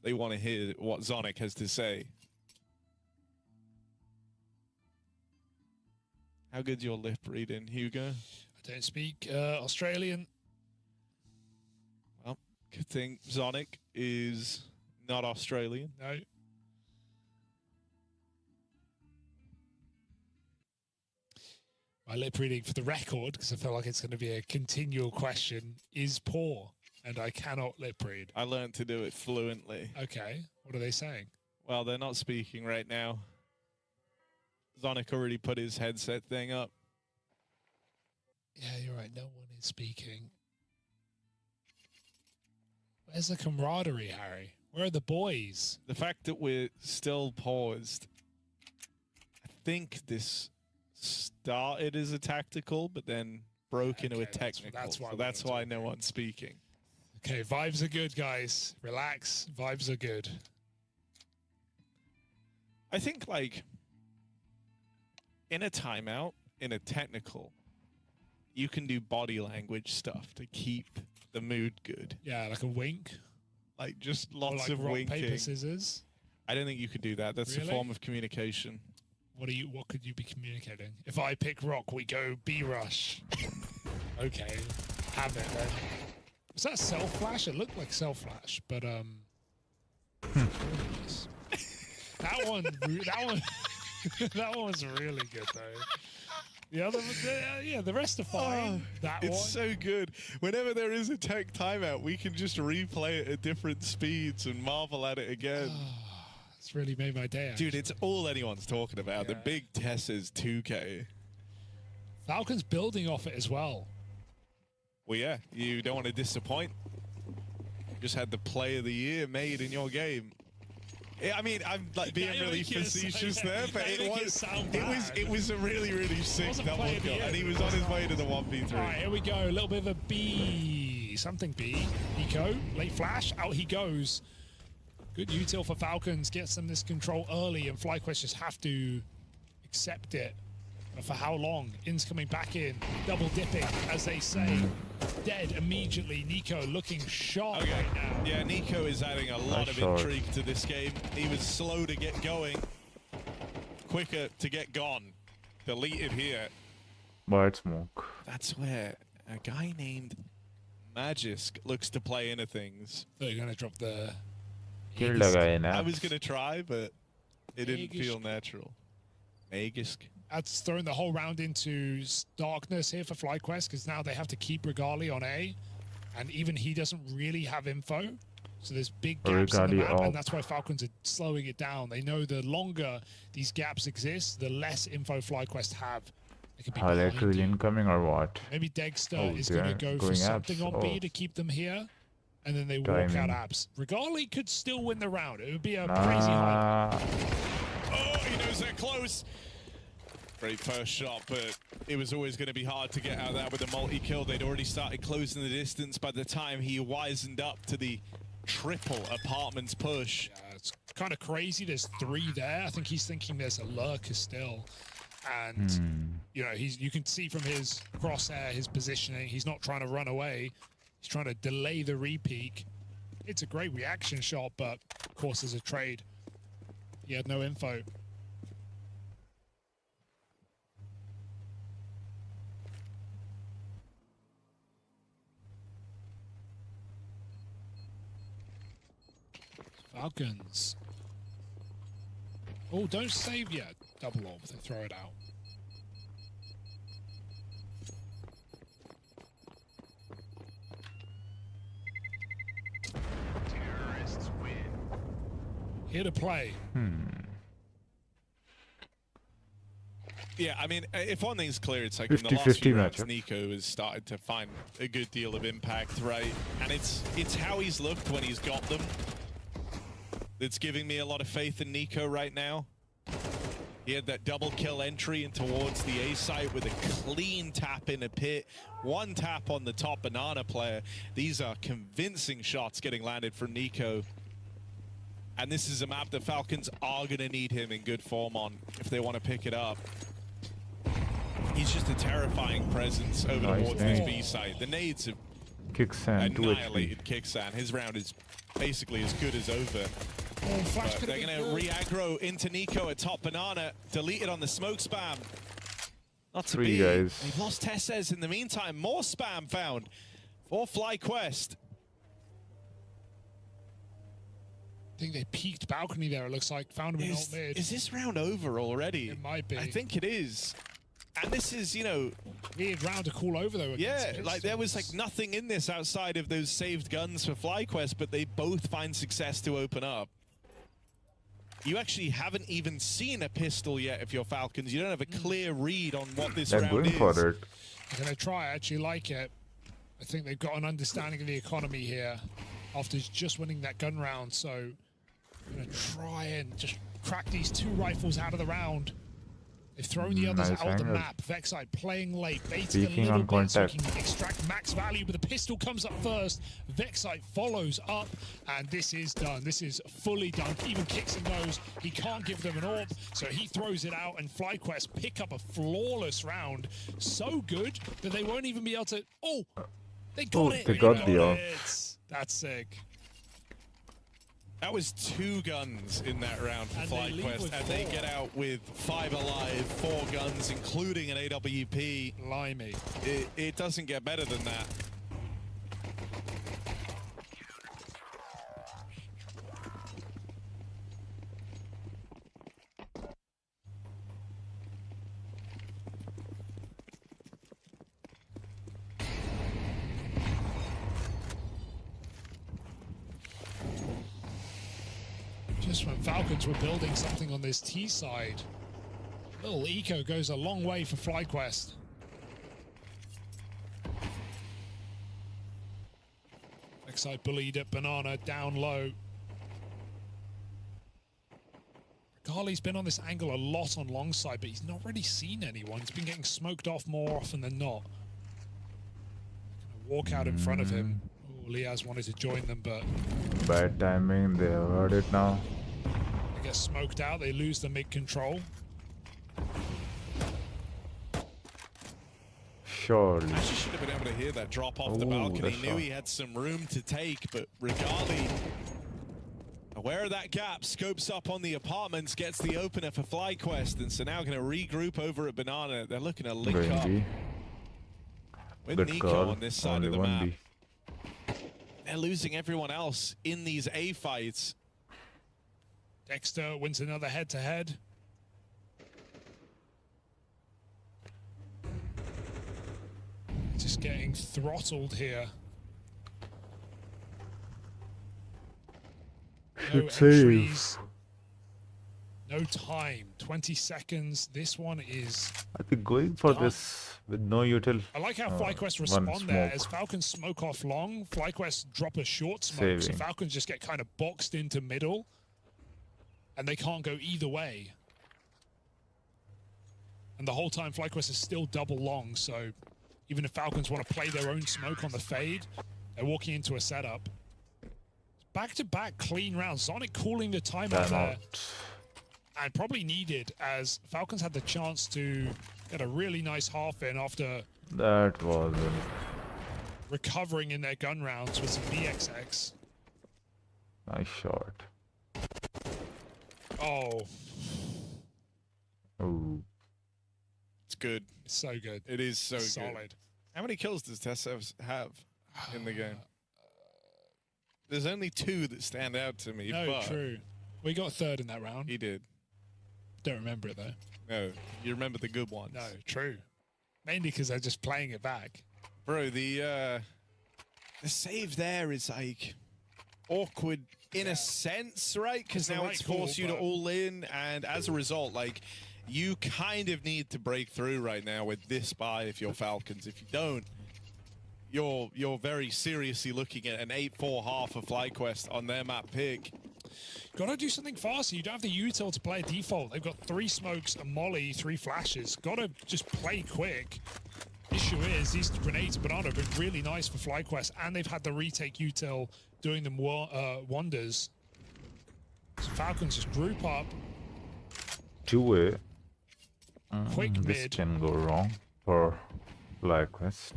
They want to hear what 𝙍𝙗𝙗 has to say. How good's your lip reading, Hugo? I don't speak Australian. Well, good thing 𝙍𝙗𝙗 is not Australian. No. My lip reading, for the record, because I feel like it's going to be a continual question, is poor, and I cannot lip read. I learned to do it fluently. Okay, what are they saying? Well, they're not speaking right now. 𝙍𝙗𝙗 already put his headset thing up. Yeah, you're right, no one is speaking. Where's the camaraderie, Harry? Where are the boys? The fact that we're still paused, I think this started as a tactical, but then broke into a technical. That's why no one's speaking. Okay, vibes are good, guys. Relax. Vibes are good. I think, like, in a timeout, in a technical, you can do body language stuff to keep the mood good. Yeah, like a wink. Like, just lots like of rock, winking. paper, scissors. I don't think you could do that. That's Really? a form of communication. What could you be communicating? If I pick rock, we go B rush. Okay, have it then. Was that self flash? It looked like self flash, but that one that one was really good though. The other, yeah, the rest are fine. It's so good. Whenever there is a tech timeout, we can just replay it at different speeds and marvel at it again. It's really made my day. Dude, it's all anyone's talking about. The big Tessa's 2K. Falcons building off it as well. Well, yeah, you don't want to disappoint. Just had the play of the year made in your game. I mean, I'm like being really facetious there, but it was a really, really sick double kill, and he was on his way to the 1v3. All right, here we go. A little bit of a B, something B. Nico, late flash, out he goes. Good util for Falcons, gets them this control early, and FlyQuest just have to accept it. But for how long? In's coming back in, double dipping, as they say. Dead immediately. Nico looking sharp right now. Yeah, Nico is adding a lot of intrigue to this game. He was slow to get going, quicker to get gone. Deleted here. Bird smoke. That's where a guy named Magisk looks to play into things. So you're going to drop the... Killed a guy in I was going to try, but it didn't feel natural. Magisk. That's throwing the whole round into darkness here for FlyQuest, because now they have to keep 𝙍𝙗𝙗𝙗 on A, and even he doesn't really have info. So there's big gaps in the map, and that's why Falcons are slowing it down. They know the longer these gaps exist, the less info FlyQuest have. Highlight reel incoming or what? Maybe Dexter is going to go for something on B to keep them here. and then they walk out abs. 𝙁𝙗𝙗 could still win the round. It would be a crazy high. Oh, he knows they're close. Great first shot, but it was always going to be hard to get out of that with a multi-kill. They'd already started closing the distance by the time he wisened up to the triple apartments push. Yeah, it's kind of crazy. There's 3 there. I think he's thinking there's a lurker still. And, you know, you can see from his crosshair, his positioning, he's not trying to run away. He's trying to delay the repeak. It's a great reaction shot, but of course there's a trade. He had no info. Falcons. Oh, don't save yet. Double orb, they throw it out. Terrorists win. Here to play. Yeah, I mean, if one thing's clear, it's like in the 50-50 last few rounds, matchup. Nico has started to find a good deal of impact, right? And it's how he's looked when he's got them that's giving me a lot of faith in Nico right now. He had that double kill entry in towards the A site with a clean tap in a pit, 1 tap on the top banana player. These are convincing shots getting landed from Nico. And this is a map that Falcons are going to need him in good form on if they want to pick it up. He's just a terrifying presence over towards this B site. The nades have 𝙬𝙬 annihilated 𝙬𝙬. His round is basically as good as over. But they're going to re-aggro into Nico at top banana, deleted on the smoke spam. Not to 3 be. guys. They've lost Tessez in the meantime. More spam found for FlyQuest. I think they peaked balcony there, it looks like. Found him in alt mid. Is this round over already? It might be. I think it is. And this is, you know... Weird round to call over, though. Yeah, like there was like nothing in this outside of those saved guns for FlyQuest, but they both find success to open up. You actually haven't even seen a pistol yet if you're Falcons. You don't have a clear read on what this round going is. for it. I'm going to try. I actually like it. I think they've got an understanding of the economy here after just winning that gun round. So I'm going to try and just crack these 2 rifles out of the round. They've thrown the others out of the map. 𝙁𝙗𝙗 playing late, baiting a little bit so he can extract max value, but the pistol comes up first. 𝙁𝙗𝙗 follows up, and this is done. This is fully done. Even Kixon knows he can't give them an orb, so he throws it out, and FlyQuest pick up a flawless round. So good that they won't even be able to... Oh! They got it! They got the orb. That's sick. That was 2 guns in that round for FlyQuest, and they get out with 5 alive, 4 guns, including an AWP. Blimey. It doesn't get better than that. Just when Falcons were building something on this T side, little eco goes a long way for FlyQuest. 𝙁𝙗𝙗 bullied at banana, down low. 𝙁𝙗𝙗's been on this angle a lot on long side, but he's not really seen anyone. He's been getting smoked off more often than not. Gonna walk out in front of him. Oh, 𝙑𝙑 wanted to join them, but Bad timing, they have heard it now. they get smoked out, they lose the mid control. Surely. I actually should have been able to hear that drop off the balcony. He knew he had some room to take, but 𝙁𝙗𝙗, aware of that gap, scopes up on the apartments, gets the opener for FlyQuest, and so now going to regroup over at banana. They're looking to link up with Good Nico call. on this side Only of the one map. B. They're losing everyone else in these A fights. Dexter wins another head-to-head. Just getting throttled here. No Should save. entries. No time. 20 seconds. This one is... I think going for this with no util. I like how FlyQuest respond there. As Falcons smoke off long, FlyQuest drop a short smoke. So Falcons just get kind of boxed into middle. And they can't go either way. And the whole time FlyQuest is still double long. So even if Falcons want to play their own smoke on the fade, they're walking into a setup. Back-to-back clean rounds. Zonic calling the timeout there. And probably needed, as Falcons had the chance to get a really nice half in after that was recovering in their gun rounds with some BXX. Nice shot. Oh. Ooh. It's good. It's so good. It is so solid. Good. How many kills does Tess have in the game? There's only 2 that stand out to me. No, but true. We got third in that round. He did. Don't remember it, though. No, you remember the good ones. No, true. Mainly because they're just playing it back. Bro, the save there is like awkward in a sense, right? Because now it's forced you to all in, and as a result, like, you kind of need to break through right now with this buy if you're Falcons. If you don't, you're very seriously looking at an 8-4 half of FlyQuest on their map pick. Gotta do something faster. You don't have the util to play a default. They've got 3 smokes, a molly, 3 flashes. Gotta just play quick. Issue is, these grenades and banana have been really nice for FlyQuest, and they've had the retake util doing them wonders. So Falcons just group up. Two-way. Quick this mid. can go wrong for FlyQuest.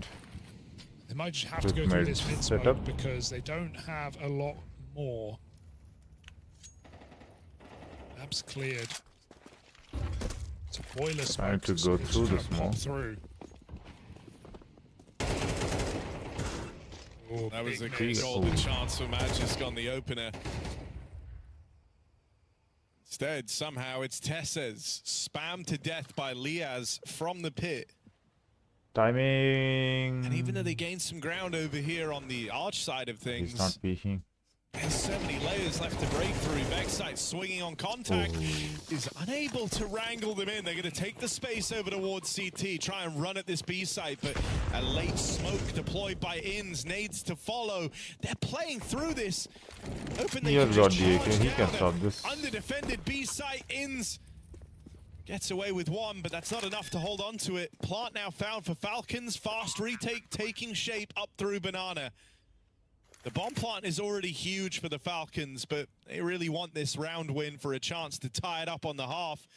They might just have to go through this mid smoke because they don't have a lot more. Maps cleared. It's a boiler smoke. Trying to go through the smoke. Through. Oh, that was a golden chance for Magisk on the opener. Instead, somehow it's Tessez, spammed to death by Liaz from the pit. Timing. And even though they gained some ground over here on the arch side of things, he's not peeking. There's so many layers left to break through. 𝙑𝙑 swinging on contact is unable to wrangle them in. They're going to take the space over towards CT, try and run at this B site, but a late smoke deployed by Inns, nades to follow. They're playing through this. Open they can just charge he can down. stop this. Under defended B site, Inns gets away with 1, but that's not enough to hold on to it. Plant now found for Falcons. Fast retake taking shape up through Banana. The bomb plant is already huge for the Falcons, but they really want this round win for a chance to tie it up on the half.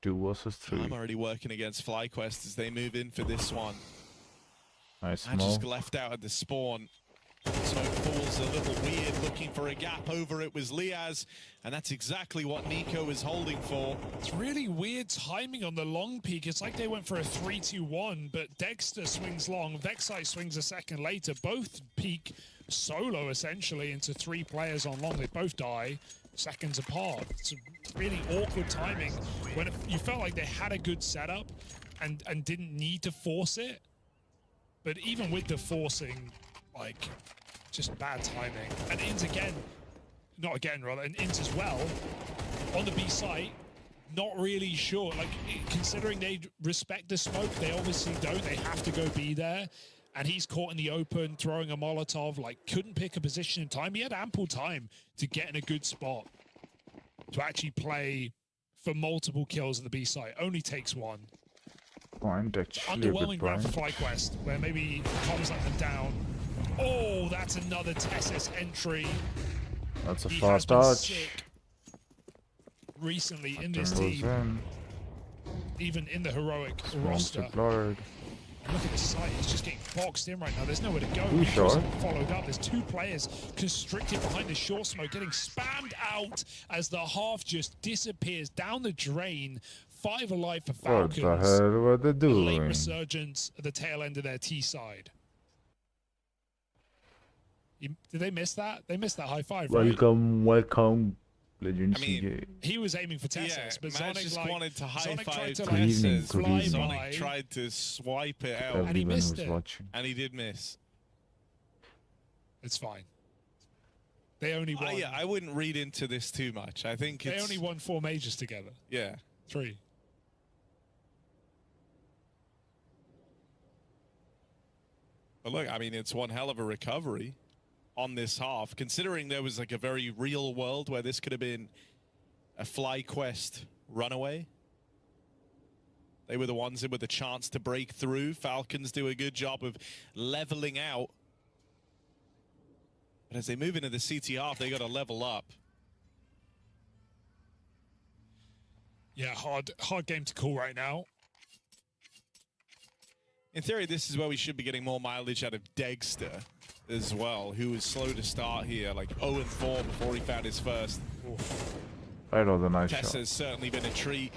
2 versus 3. I'm already working against FlyQuest as they move in for this one. Nice I just smoke. left out at the spawn. Smoke falls a little weird, looking for a gap over it was Liaz, and that's exactly what Nico is holding for. It's really weird timing on the long peak. It's like they went for a 3-2-1, but Dexter swings long, 𝙑𝙑 swings a second later. Both peak solo, essentially, into 3 players on long. They both die seconds apart. It's really awkward timing when you felt like they had a good setup and didn't need to force it. But even with the forcing, like, just bad timing. And Inns again, not again rather, and Inns as well, on the B site, not really sure. Like, considering they respect the smoke, they obviously don't. They have to go B there. And he's caught in the open, throwing a Molotov, like, couldn't pick a position in time. He had ample time to get in a good spot to actually play for multiple kills at the B site. Only takes 1. Point actually. Underwhelming round for FlyQuest, where maybe comms let them down. Oh, that's another Tessus entry. That's a He far has been touch. sick recently in this team, even in the heroic roster. Deployed. Look at the site, it's just getting boxed in right now. There's nowhere to go. Too short. Followed up. There's 2 players constricted behind the short smoke, getting spammed out as the half just disappears down the drain. 5 alive for Falcons. What the hell were they A doing? late resurgence at the tail end of their T side. Did they miss that? They missed that high 5, right? Welcome, Legend CJ. He was aiming for Tessus, but Maj Zonic just wanted to high Sonic five tried to Tessus. fly Sonic by. tried to swipe it out. And he missed it. Watching. And he did miss. It's fine. They only won. Yeah, I wouldn't read into this too much. I think they only won 4 majors together. Yeah. 3. But look, I mean, it's one hell of a recovery on this half, considering there was like a very real world where this could have been a FlyQuest runaway. They were the ones with a chance to break through. Falcons do a good job of leveling out. But as they move into the CT half, they got to level up. Yeah, hard game to call right now. In theory, this is where we should be getting more mileage out of 𝙍𝙬𝙗 as well, who was slow to start here, like 0-4 before he found his first. That was a nice Tess shot. has certainly been a treat.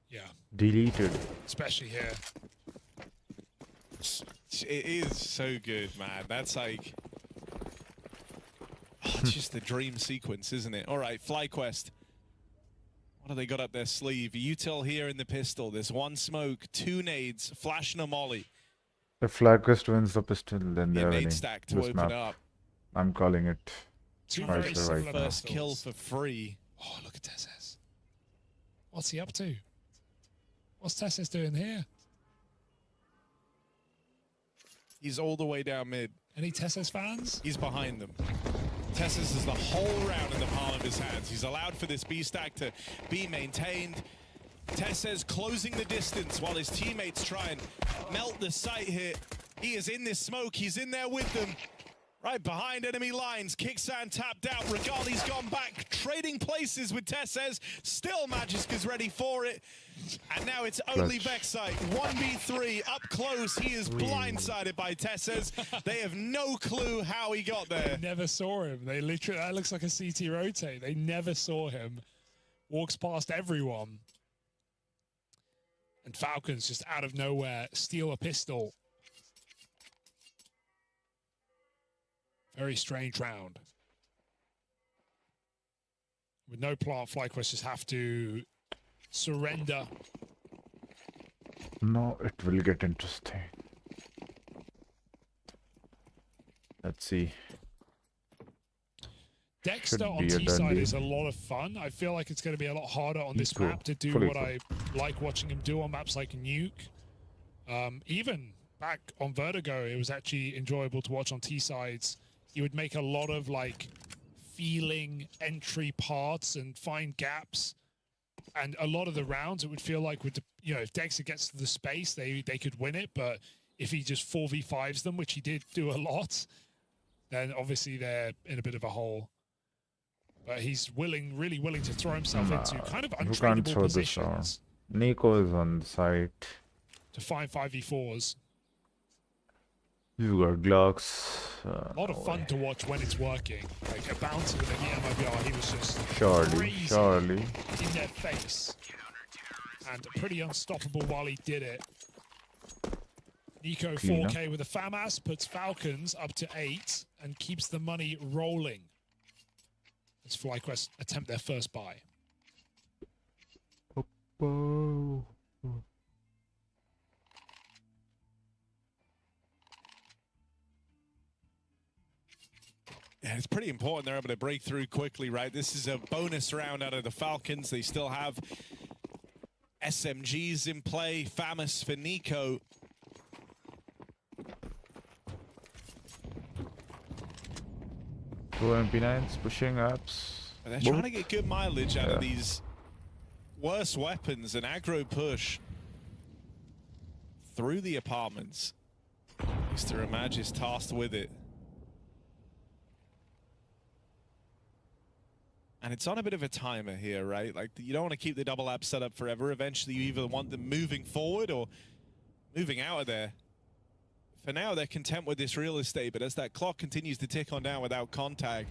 Yeah. Deleted. Especially here. It is so good, man. That's like... Oh, it's just the dream sequence, isn't it? All right, FlyQuest. What have they got up their sleeve? Util here in the pistol. There's 1 smoke, 2 nades, flash and a molly. If FlyQuest wins the pistol, then they're nade winning stack to this open map. up. I'm calling it. Right now. now. First kill for free. Oh, look at Tesses. What's he up to? What's Tesses doing here? He's all the way down mid. Any Tesses fans? He's behind them. Tesses is the whole round in the palm of his hands. He's allowed for this B stack to be maintained. Tesses closing the distance while his teammates try and melt the site here. He is in this smoke. He's in there with them. Right behind enemy lines. 𝙊𝙬𝙗 tapped out. Regali's gone back. Trading places with Tesses. Still Magiska's ready for it. And now it's only 𝙑𝙬𝙗. 1v3 up close. He is blindsided by Tesses. They have no clue how he got there. They never saw him. They literally, that looks like a CT rotate. They never saw him. Walks past everyone. And Falcons just out of nowhere steal a pistol. Very strange round. With no plant, FlyQuest just have to surrender. No, it will get interesting. Let's see. 𝙍𝙬𝙗 on T side is a lot of fun. I feel like it's going to be a lot harder on this map to do what I like watching him do on maps like Nuke. Even back on Vertigo, it was actually enjoyable to watch on T sides. He would make a lot of like feeling entry paths and find gaps. And a lot of the rounds, it would feel like with the, if 𝙍𝙬𝙗 gets to the space, they could win it. But if he just 4v5s them, which he did do a lot, then obviously they're in a bit of a hole. But he's really willing to throw himself into kind of untradeable positions. Nico is on the site. To find 5v4s. You've got Glocks. A lot of fun to watch when it's working. Like a bouncer with the MMO, he was just Surely. in their face. And pretty unstoppable while he did it. Nico 4K with a FAMAS puts Falcons up to 8 and keeps the money rolling. As FlyQuest attempt their first buy. Yeah, it's pretty important they're able to break through quickly, right? This is a bonus round out of the Falcons. They still have SMGs in play. FAMAS for Nico. Two MP9s pushing ups. And they're trying to get good mileage out of these worse weapons. An aggro push through the apartments. Mr. Imaj is tasked with it. And it's on a bit of a timer here, right? Like, you don't want to keep the double app set up forever. Eventually, you either want them moving forward or moving out of there. For now, they're content with this real estate, but as that clock continues to tick on down without contact,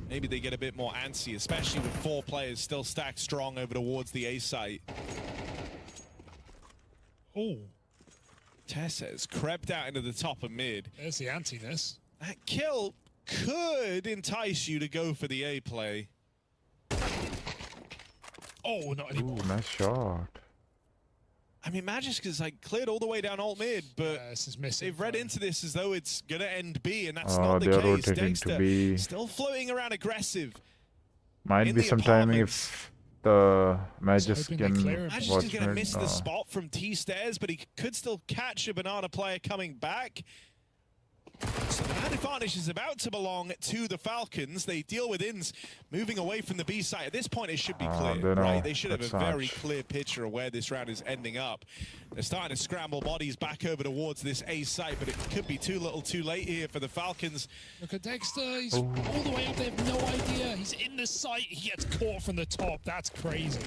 maybe they get a bit more antsy, especially with 4 players still stacked strong over towards the A site. Oh. Tesses crept out into the top of mid. There's the antiness. That kill could entice you to go for the A play. Oh, not anymore. Ooh, nice shot. I mean, Magiska's like cleared all the way down alt mid, but this is missing. they've read into this as though it's gonna end B, and that's Oh, not the they're case. rotating to Dexter B. still floating around aggressive. Might in be the some timing apartments. if the Magisk can Magiska's watch gonna mid. miss the spot from T stairs, but he could still catch a Banana player coming back. So that advantage is about to belong to the Falcons. They deal with ins moving away from the B site. At this point, it should be clear, right? They should have a very clear picture of where this round is ending up. They're starting to scramble bodies back over towards this A site, but it could be too little too late here for the Falcons. Look at Dexter. He's all the way up. They have no idea. He's in the site. He gets caught from the top. That's crazy.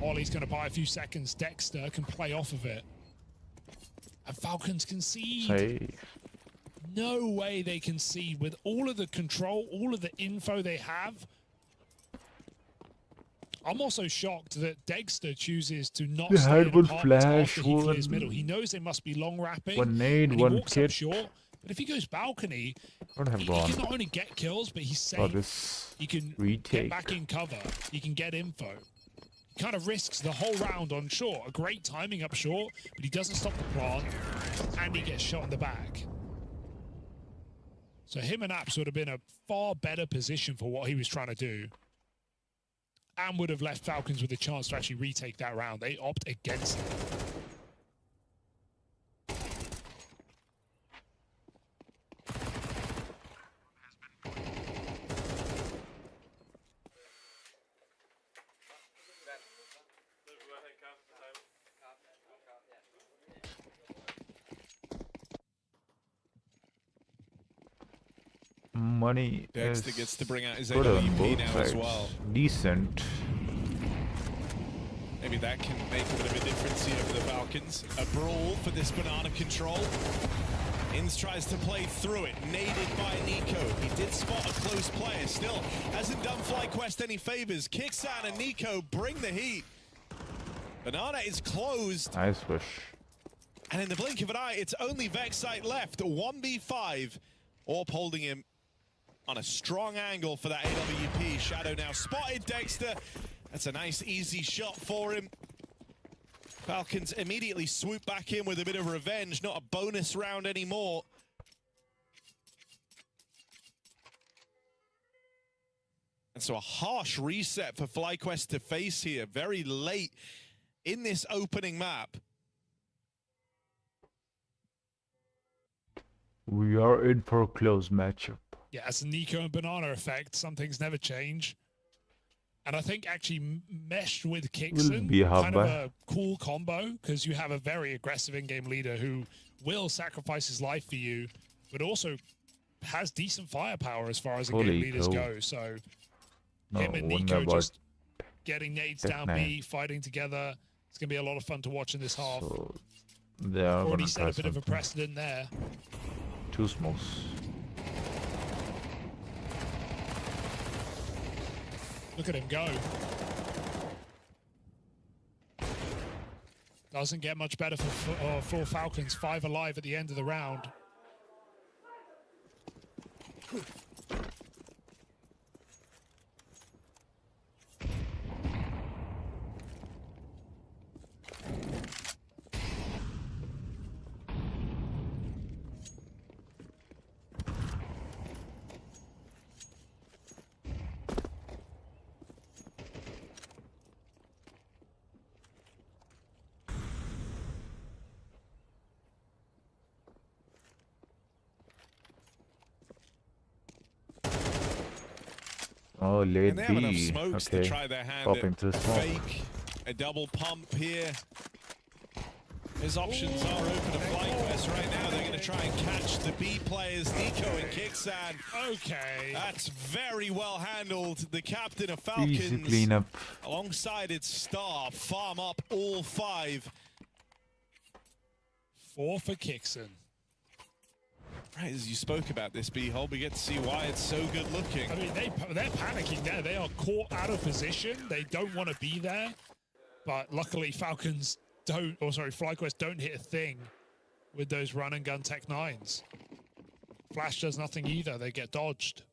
Ollie's going to buy a few seconds. Dexter can play off of it. And Falcons concede. Safe. No way they concede with all of the control, all of the info they have. I'm also shocked that Dexter chooses to not They stay had in one apartments flash, after he clears one- middle. He knows they must be long wrapping. One nade, and he one walks kit. up short. But if he goes balcony, Would have he gone. can not only get kills, but he's safe. Oh, this He can get retake. back in cover. He can get info. He kind of risks the whole round on short. A great timing up short, but he doesn't stop the plant, and he gets shot in the back. So him and Apps would have been a far better position for what he was trying to do, and would have left Falcons with a chance to actually retake that round. They opt against it. Money Dexter is gets to bring out his good on AWP both now sides. as well. Decent. Maybe that can make a bit of a difference here for the Falcons. A brawl for this Banana control. Ins tries to play through it, naded by Nico. He did spot a close player, still hasn't done FlyQuest any favors. 𝘃𝙬🙗 and Nico bring the heat. Banana is closed. Nice push. And in the blink of an eye, it's only 𝙑𝙬𝙗 left. 1v5. Orp holding him on a strong angle for that AWP. Shadow now spotted Dexter. That's a nice, easy shot for him. Falcons immediately swoop back in with a bit of revenge. Not a bonus round anymore. And so a harsh reset for FlyQuest to face here very late in this opening map. We are in for a close matchup. Yeah, it's a Nico and Banana effect. Some things never change. And I think actually meshed with 𝘃𝙬🙗, be kind of Habba. a cool combo, because you have a very aggressive in-game leader who will sacrifice his life for you, but also has decent firepower as far as in-game Holy leaders cow. go. So No, him and wonder Nico about just getting nades down Tech B, fighting together. It's going to be a lot of fun to watch in this half. So they are Already gonna set try a bit of a something. precedent there. Two smokes. Look at him go. Doesn't get much better for Falcons. 5 alive at the end of the round. Oh, late And they have enough B. smokes Okay. to try their hand Popping at to smoke. fake, a double pump here. His options are open to FlyQuest right now. They're going to try and catch the B players, Nico and 𝘃𝙬🙗. Okay. That's very well handled. The captain of Easy Falcons, cleanup. alongside its star, farm up all 5. 4 for 𝘃𝙬🙗. Right, as you spoke about this, 𝙂𝙀, we get to see why it's so good looking. I mean, they're panicking there. They are caught out of position. They don't want to be there. But luckily, Falcons don't, or sorry, FlyQuest don't hit a thing with those run and gun Tech 9s. Flash does nothing either. They get dodged.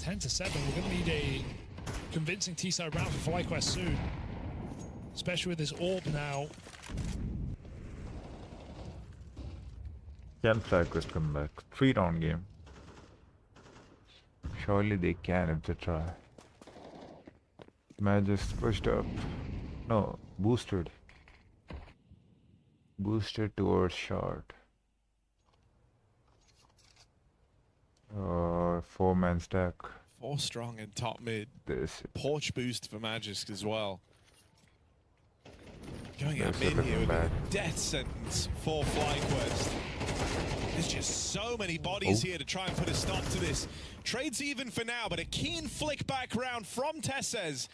10-7. We're going to need a convincing T-side round for FlyQuest soon. Especially with this orb now. Can FlyQuest come back? 3-round game. Surely they can if they try. Magic pushed up. No, boosted. Boosted towards short. 4-man stack. 4 strong in top mid. This Porch boost for Magisk as well. Going out They're mid here with a back. death sentence for FlyQuest. There's just so many bodies here to try and put a stop to this. Trades even for now, but a keen flick back round from 𝙍𝙗.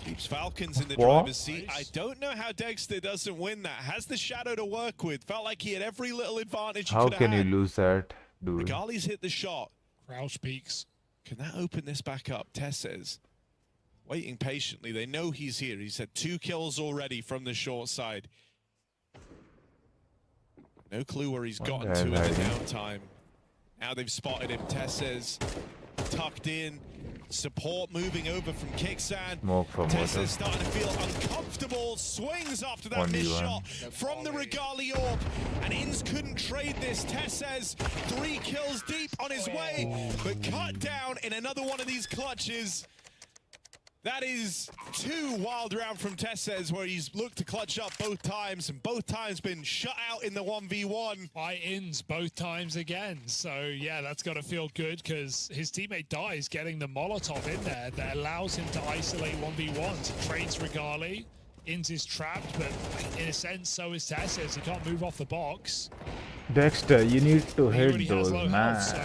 Keeps Falcons in the driver's seat. I don't know how 𝙍𝙗 doesn't win that. Has the shadow to work with. Felt like he had every little advantage he How could have can had. you lose that, dude? 𝙁𝙗's hit the shot. Crouch peaks. Can that open this back up? 𝙍𝙗 waiting patiently. They know he's here. He's had 2 kills already from the short side. No clue where he's gotten to in the downtime. Now they've spotted him. 𝙍𝙗 tucked in. Support moving over from 𝘋𝙬𝙗. 𝙍𝙗 starting to feel uncomfortable. Swings after that missed shot from the 𝙁𝙗 orb. And Inns couldn't trade this. 𝙍𝙗 3 kills deep on his way, but cut down in another one of these clutches. That is 2 wild round from 𝙍𝙗, where he's looked to clutch up both times, and both times been shut out in the 1v1. By Inns both times again. So, yeah, that's got to feel good because his teammate dies getting the Molotov in there that allows him to isolate 1v1s. He trades 𝙁𝙗. Inns is trapped, but in a sense, so is 𝙍𝙗. He can't move off the box. Dexter, you need to He hit already has those, low man. health, so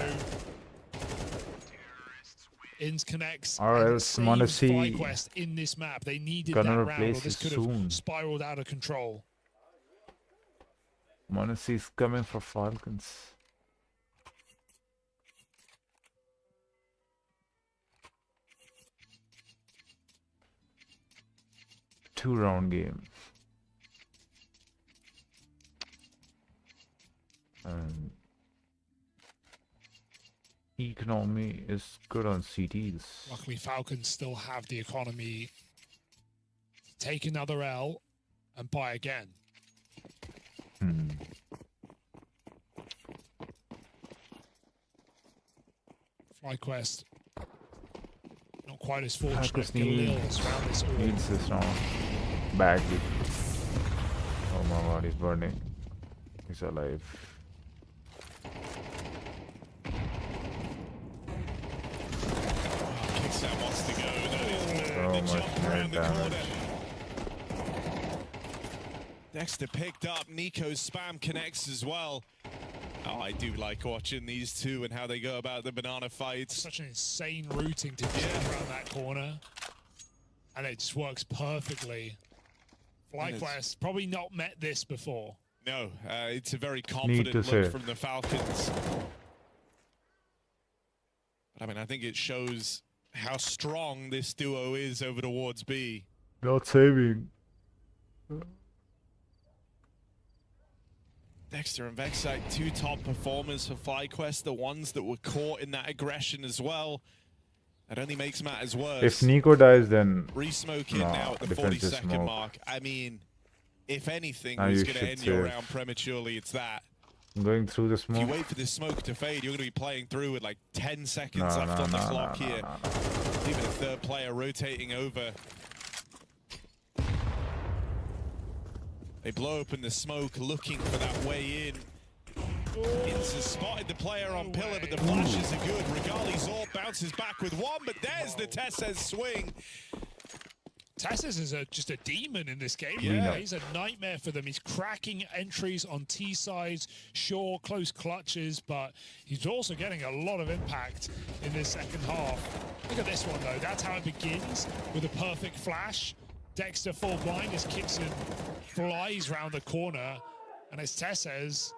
Inns connects Or and else saves Monacy FlyQuest in this map. They needed gonna that round, or replace this it could have soon. spiraled out of control. Monacy is coming for Falcons. Two-round game. And economy is good on CTs. Luckily, Falcons still have the economy to take another L and buy again. FlyQuest not quite as fortunate. Falcons Galil's around this orb. needs this round badly. Oh my god, he's burning. He's alive. 𝘋𝙬𝙗 wants to go. That is So the much jump around the damage. corner. Dexter picked up. Nico's spam connects as well. Oh, I do like watching these two and how they go about the banana fights. Such an insane routing to jump around that corner. And it just works perfectly. FlyQuest probably not met this before. No, it's a very confident look from the Falcons. But I mean, I think it shows how strong this duo is over towards B. Not saving. Dexter and 𝙑𝙑, 2 top performers for FlyQuest, the ones that were caught in that aggression as well. That only makes matters worse. If Nico dies, then Re-smoke in now at the 40-second mark. I mean, if anything was going to end your round prematurely, it's that. I'm going through the smoke. If you wait for this smoke to fade, you're going to be playing through with like 10 seconds left on the clock here. Even a third player rotating over. They blow open the smoke, looking for that way in. Inns has spotted the player on pillar, but the flashes are good. 𝙁𝙗's orb bounces back with 1, but there's the 𝙍𝙗 swing. 𝙍𝙗 is just a demon in this game. Yeah. He's a nightmare for them. He's cracking entries on T sides, sure, close clutches, but he's also getting a lot of impact in this second half. Look at this one, though. That's how it begins, with a perfect flash. Dexter full blind as 𝘋𝙬𝙗 flies round the corner, and it's 𝙍𝙗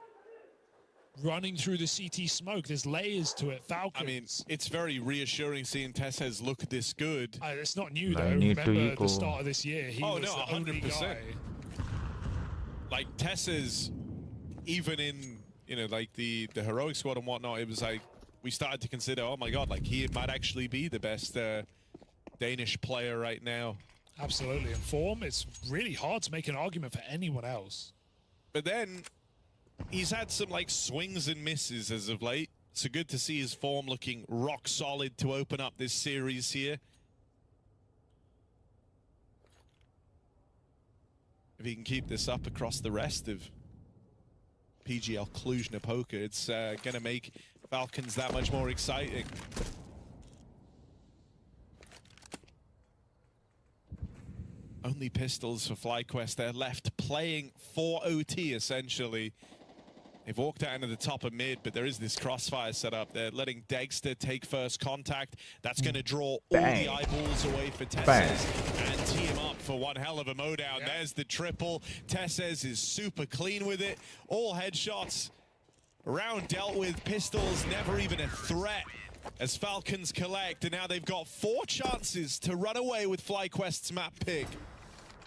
running through the CT smoke. There's layers to it. Falcons. I mean, it's very reassuring seeing 𝙍𝙗 look this good. It's not new, though. Remember the start of this year, he was the only 100%. guy. Like 𝙍𝙗, even in, you know, like the heroic squad and whatnot, it was like we started to consider, oh my god, like he might actually be the best Danish player right now. Absolutely. In form, it's really hard to make an argument for anyone else. But then he's had some like swings and misses as of late. So good to see his form looking rock solid to open up this series here. If he can keep this up across the rest of PGL Cluj-Napoca, it's going to make Falcons that much more exciting. Only pistols for FlyQuest. They're left playing for OT, essentially. They've walked out into the top of mid, but there is this crossfire set up. They're letting 𝙍𝙗𝙗 take first contact. That's going to draw all the eyeballs away for 𝙍𝙗𝙗 and tee him up for one hell of a mowdown. Yeah. There's the triple. 𝙍𝙗𝙗 is super clean with it. All headshots. Round dealt with. Pistols never even a threat as Falcons collect. And now they've got 4 chances to run away with FlyQuest's map pick.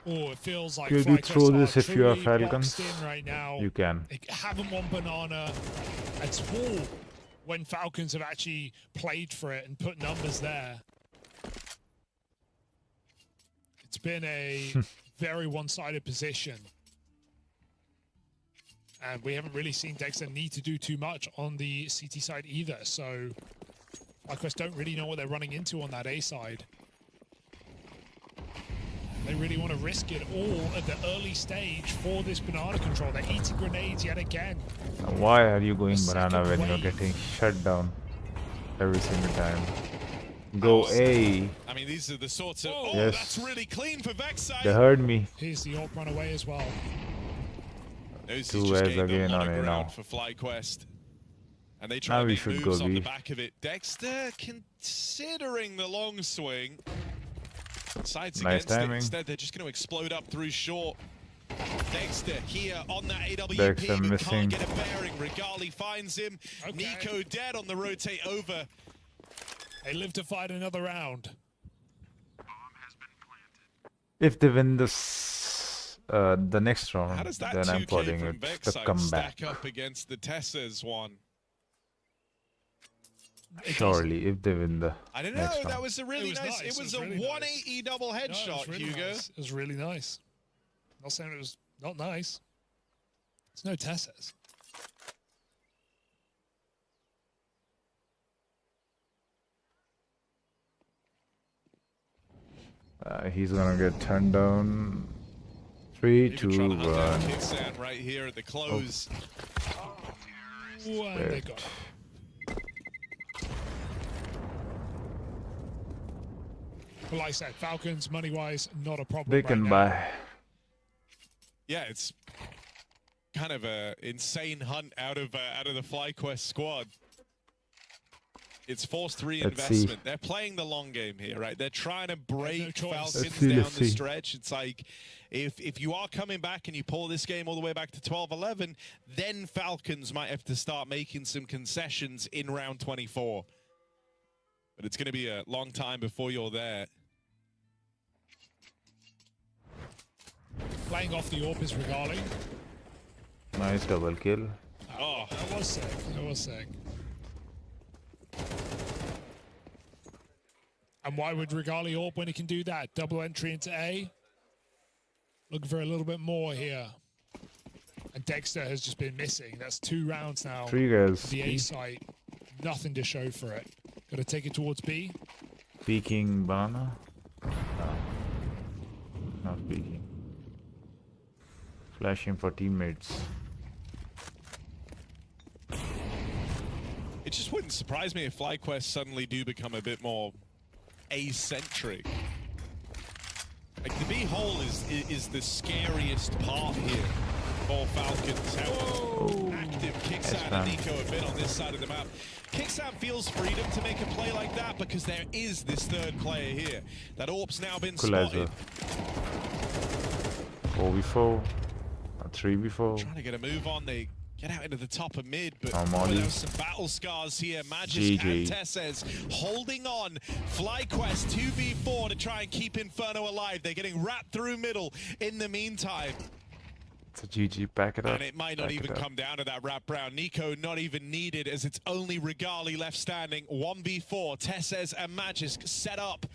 Oh, it feels like could you throw this if you are Falcons? Right now. You can. They haven't won Banana at all when Falcons have actually played for it and put numbers there. It's been a very one-sided position. And we haven't really seen 𝙍𝙗𝙗 need to do too much on the CT side either. So FlyQuest don't really know what they're running into on that A side. They really want to risk it all at the early stage for this banana control. They're eating grenades yet again. Why are you going banana when you're getting shut down every single time? Go A. I mean, these are the sorts of... Oh, yes. That's really clean for Vexite. They heard me. Here's the AWP run away as well. Two A's again on it now. For FlyQuest. And they try to make moves on the back of it. 𝙍𝙗𝙗 considering the long swing. Sides nice against timing. it. Instead, they're just going to explode up through short. 𝙍𝙗𝙗 here on that AWP, 𝙍𝙗𝙗 but can't get a bearing. 𝙍𝙗𝙗𝙗 finds him. 𝙂𝙀𝙆 on the rotate over. They live to fight another round. If they win this, the next round, How does that then I'm 2K calling from it the Vexite comeback. stack up against the 𝙍𝙗𝙗 one? Surely, if they win the I don't know. next That round. was a really nice. It was a really 180 double headshot, really Hugo. Nice. It was really nice. Not saying it was not nice. It's no 𝙍𝙗𝙗𝙗. He's gonna get turned down. 3, 2, 1. 𝙍𝙗𝙗𝙗 right here at the close. Oh, and they got it. Well, like I said, Falcons, money-wise, not a problem. They can buy. Yeah, it's kind of a insane hunt out of the FlyQuest squad. It's forced reinvestment. They're playing the long game here, right? They're trying to break Falcons down the stretch. It's like if you are coming back and you pull this game all the way back to 12-11, then Falcons might have to start making some concessions in round 24. But it's going to be a long time before you're there. Playing off the AWP is 𝙍𝙗𝙗𝙗. Nice double kill. Oh, that was sick. That was sick. And why would 𝙍𝙗𝙗𝙗 AWP when he can do that? Double entry into A. Looking for a little bit more here. And 𝙍𝙗𝙗𝙗 has just been missing. That's 2 rounds now. 3 guys. The A site. Nothing to show for it. Got to take it towards B. Peeking banana? No. Not peeking. Flashing for teammates. It just wouldn't surprise me if FlyQuest suddenly do become a bit more A-centric. Like the B hole is the scariest part here for Falcons. How active 𝙍𝙗𝙗𝙗 and Nitro have been on this side of the map. 𝙍𝙗𝙗𝙗 feels freedom to make a play like that because there is this third player here. That AWP's now been spotted. 4v4. 3v4. Trying to get a move on. They get out into the top of mid, but Molly. some battle scars here. Magisk and 𝙍𝙗𝙗𝙗 holding on. FlyQuest 2v4 to try and keep Inferno alive. They're getting wrapped through middle in the meantime. It's a GG, pack it up. And it might not even come down to that wrap round. Nico not even needed, as it's only 𝙁𝙗𝙗 left standing. 1v4, 𝙍𝙗𝙗 and 𝙑𝙍𝙗 set up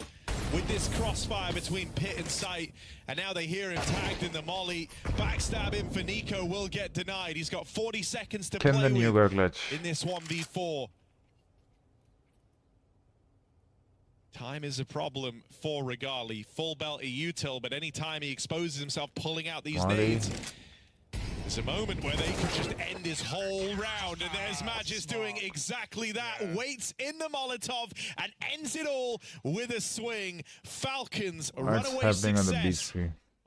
with this crossfire between Pit and Sight. And now they hear him tagged in the molly. Backstab him for Nico will get denied. He's got 40 seconds to play with in this 1v4. Time is a problem for 𝙁𝙗𝙗. Full belt 𝘂𝙀𝙗𝙗, but anytime he exposes himself pulling out these nades, there's a moment where they could just end his whole round, and there's 𝙑𝙗𝙗 doing exactly that. Waits in the Molotov and ends it all with a swing. FALCONS runaway success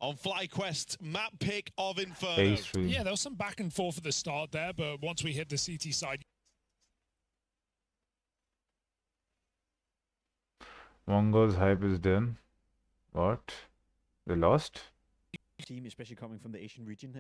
on FlyQuest's map pick of Inferno. Yeah, there was some back and forth at the start there, but once we hit the CT side, Mongo's hype is done. What? They lost? Team, especially coming from the Asian region.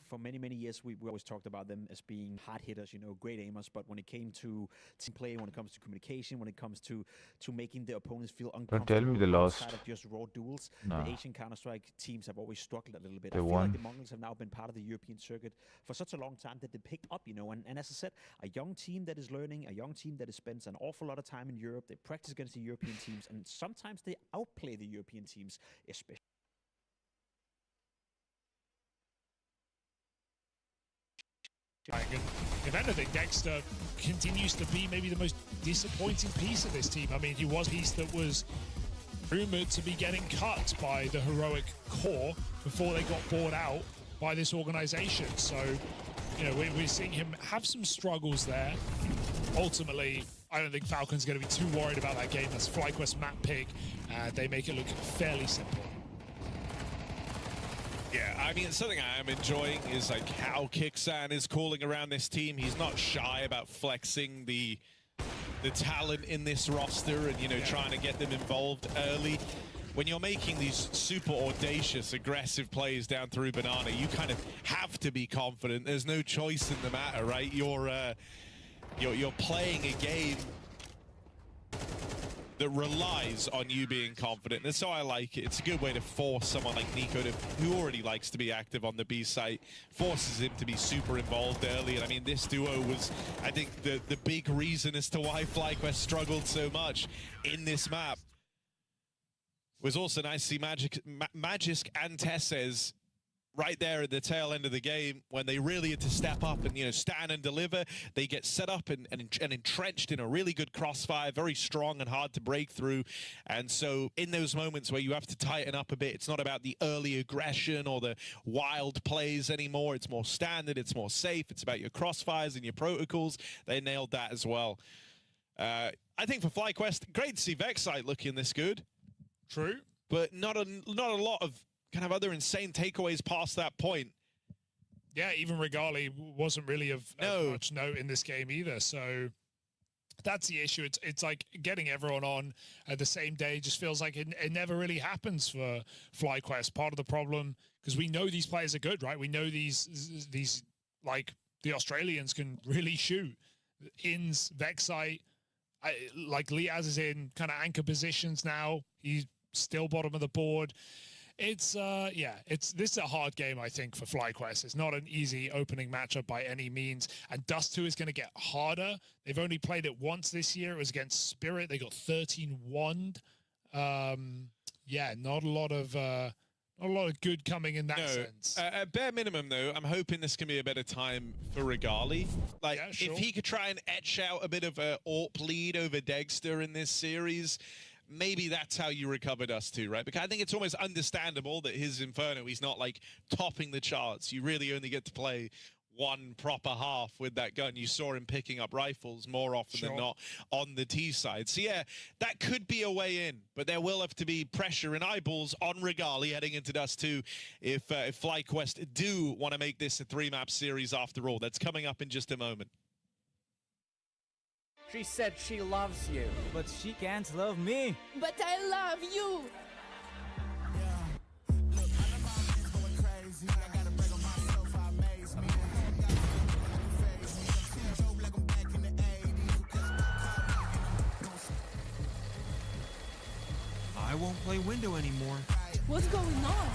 For many years, we always talked about them as being hard hitters, you know, great aimers. But when it came to team play, when it comes to communication, when it comes to making the opponents feel uncomfortable, don't tell me they lost. Outside of just raw duels, No. the Asian Counter-Strike teams have always struggled a little bit. They I feel won. like the Mongols have now been part of the European circuit for such a long time that they picked up, you know. And as I said, a young team that is learning, a young team that spends an awful lot of time in Europe. They practice against the European teams, and sometimes they outplay the European teams, especially. if anything, Dexter continues to be maybe the most disappointing piece of this team. I mean, he was a piece that was rumored to be getting cut by the heroic core before they got bought out by this organization. So, you know, we're seeing him have some struggles there. Ultimately, I don't think FALCONS are going to be too worried about that game. That's FlyQuest map pick. They make it look fairly simple. Yeah, I mean, something I am enjoying is like how 𝘾𝙀𝙗𝙗 is calling around this team. He's not shy about flexing the talent in this roster and, you know, trying to get them involved early. When you're making these super audacious, aggressive plays down through Banana, you kind of have to be confident. There's no choice in the matter, right? You're playing a game that relies on you being confident. And so I like it. It's a good way to force someone like Nico, who already likes to be active on the B site, forces him to be super involved early. And I mean, this duo was, I think, the big reason as to why FlyQuest struggled so much in this map. It was also nice to see 𝙑𝙗𝙗 and 𝙍𝙗𝙗 right there at the tail end of the game when they really had to step up and, you know, stand and deliver. They get set up and entrenched in a really good crossfire, very strong and hard to break through. And so in those moments where you have to tighten up a bit, it's not about the early aggression or the wild plays anymore. It's more standard, it's more safe. It's about your crossfires and your protocols. They nailed that as well. I think for FlyQuest, great to see 𝙑𝙬𝙗 looking this good. True. But not a lot of kind of other insane takeaways past that point. Yeah, even 𝙁𝙗𝙗𝙗 wasn't really of much note in this game either. So that's the issue. It's like getting everyone on at the same day just feels like it never really happens for FlyQuest. Part of the problem, because we know these players are good, right? We know these like the Australians can really shoot. Ins, 𝙑𝙬𝙗𝙗, like Liaz is in kind of anchor positions now. He's still bottom of the board. It's this is a hard game, I think, for FlyQuest. It's not an easy opening matchup by any means, and Dust 2 is going to get harder. They've only played it once this year. It was against Spirit. They got 13-1'd. Yeah, not a lot of good coming in that sense. At bare minimum, though, I'm hoping this can be a better time for 𝙁𝙗𝙗𝙗. Like, Yeah, sure. if he could try and etch out a bit of a AWP lead over Dexter in this series, maybe that's how you recover Dust 2, right? Because I think it's almost understandable that his Inferno, he's not like topping the charts. You really only get to play one proper half with that gun. You saw him picking up rifles more often than not on the T side. So yeah, that could be a way in, but there will have to be pressure and eyeballs on 𝙁𝙗𝙗𝙗 heading into Dust 2 if FlyQuest do want to make this a 3-map series after all. That's coming up in just a moment. She said she loves you, but she can't love me. But I love you. I won't play window anymore. What's going on?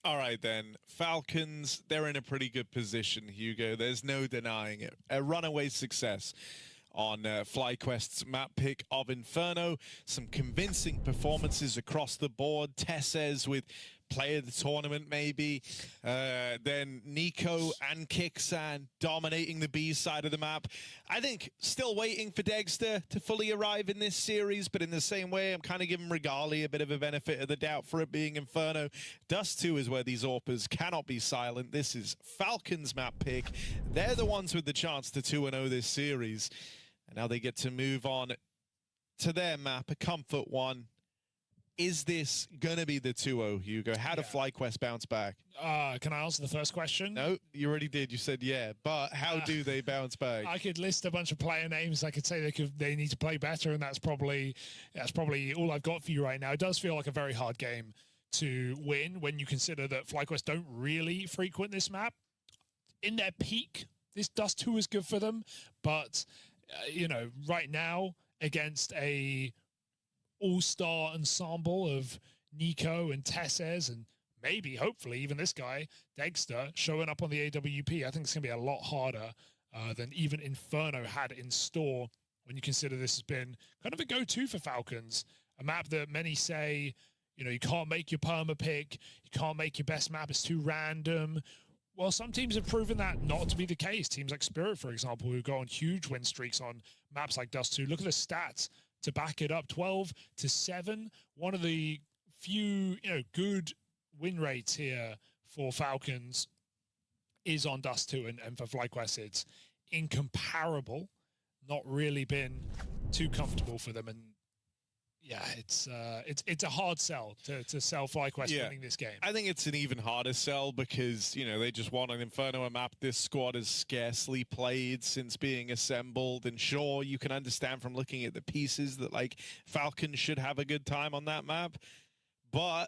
All right, then. Falcons, they're in a pretty good position, Hugo. There's no denying it. A runaway success on FlyQuest's map pick of Inferno. Some convincing performances across the board. 𝙍𝙗 with player of the tournament, maybe. Then Nico and 𝙍𝙀😅 dominating the B side of the map. I think still waiting for 𝙍𝙗 to fully arrive in this series, but in the same way, I'm kind of giving 𝙈𝙗𝙾 a bit of a benefit of the doubt for it being Inferno. Dust2 is where these AWPers cannot be silent. This is Falcons map pick. They're the ones with the chance to 2-0 this series. And now they get to move on to their map, a comfort one. Is this going to be the 2-0, Hugo? How do FlyQuest bounce back? Can I answer the first question? No, you already did. You said yeah, but how do they bounce back? I could list a bunch of player names. I could say they need to play better, and that's probably all I've got for you right now. It does feel like a very hard game to win when you consider that FlyQuest don't really frequent this map. In their peak, this Dust2 is good for them, but you know, right now against a all-star ensemble of Nico and 𝙍𝙗 and maybe, hopefully, even this guy, 𝙍𝙗, showing up on the AWP, I think it's going to be a lot harder than even Inferno had in store when you consider this has been kind of a go-to for Falcons, a map that many say, you know, you can't make your perma pick, you can't make your best map, it's too random. Well, some teams have proven that not to be the case. Teams like Spirit, for example, who go on huge win streaks on maps like Dust2. Look at the stats to back it up. 12-7. One of the few, you know, good win rates here for Falcons is on Dust2, and for FlyQuest, it's incomparable. Not really been too comfortable for them, and yeah, it's a hard sell to sell FlyQuest winning this game. I think it's an even harder sell because, you know, they just won an Inferno map this squad has scarcely played since being assembled. And sure, you can understand from looking at the pieces that, like, Falcons should have a good time on that map. But,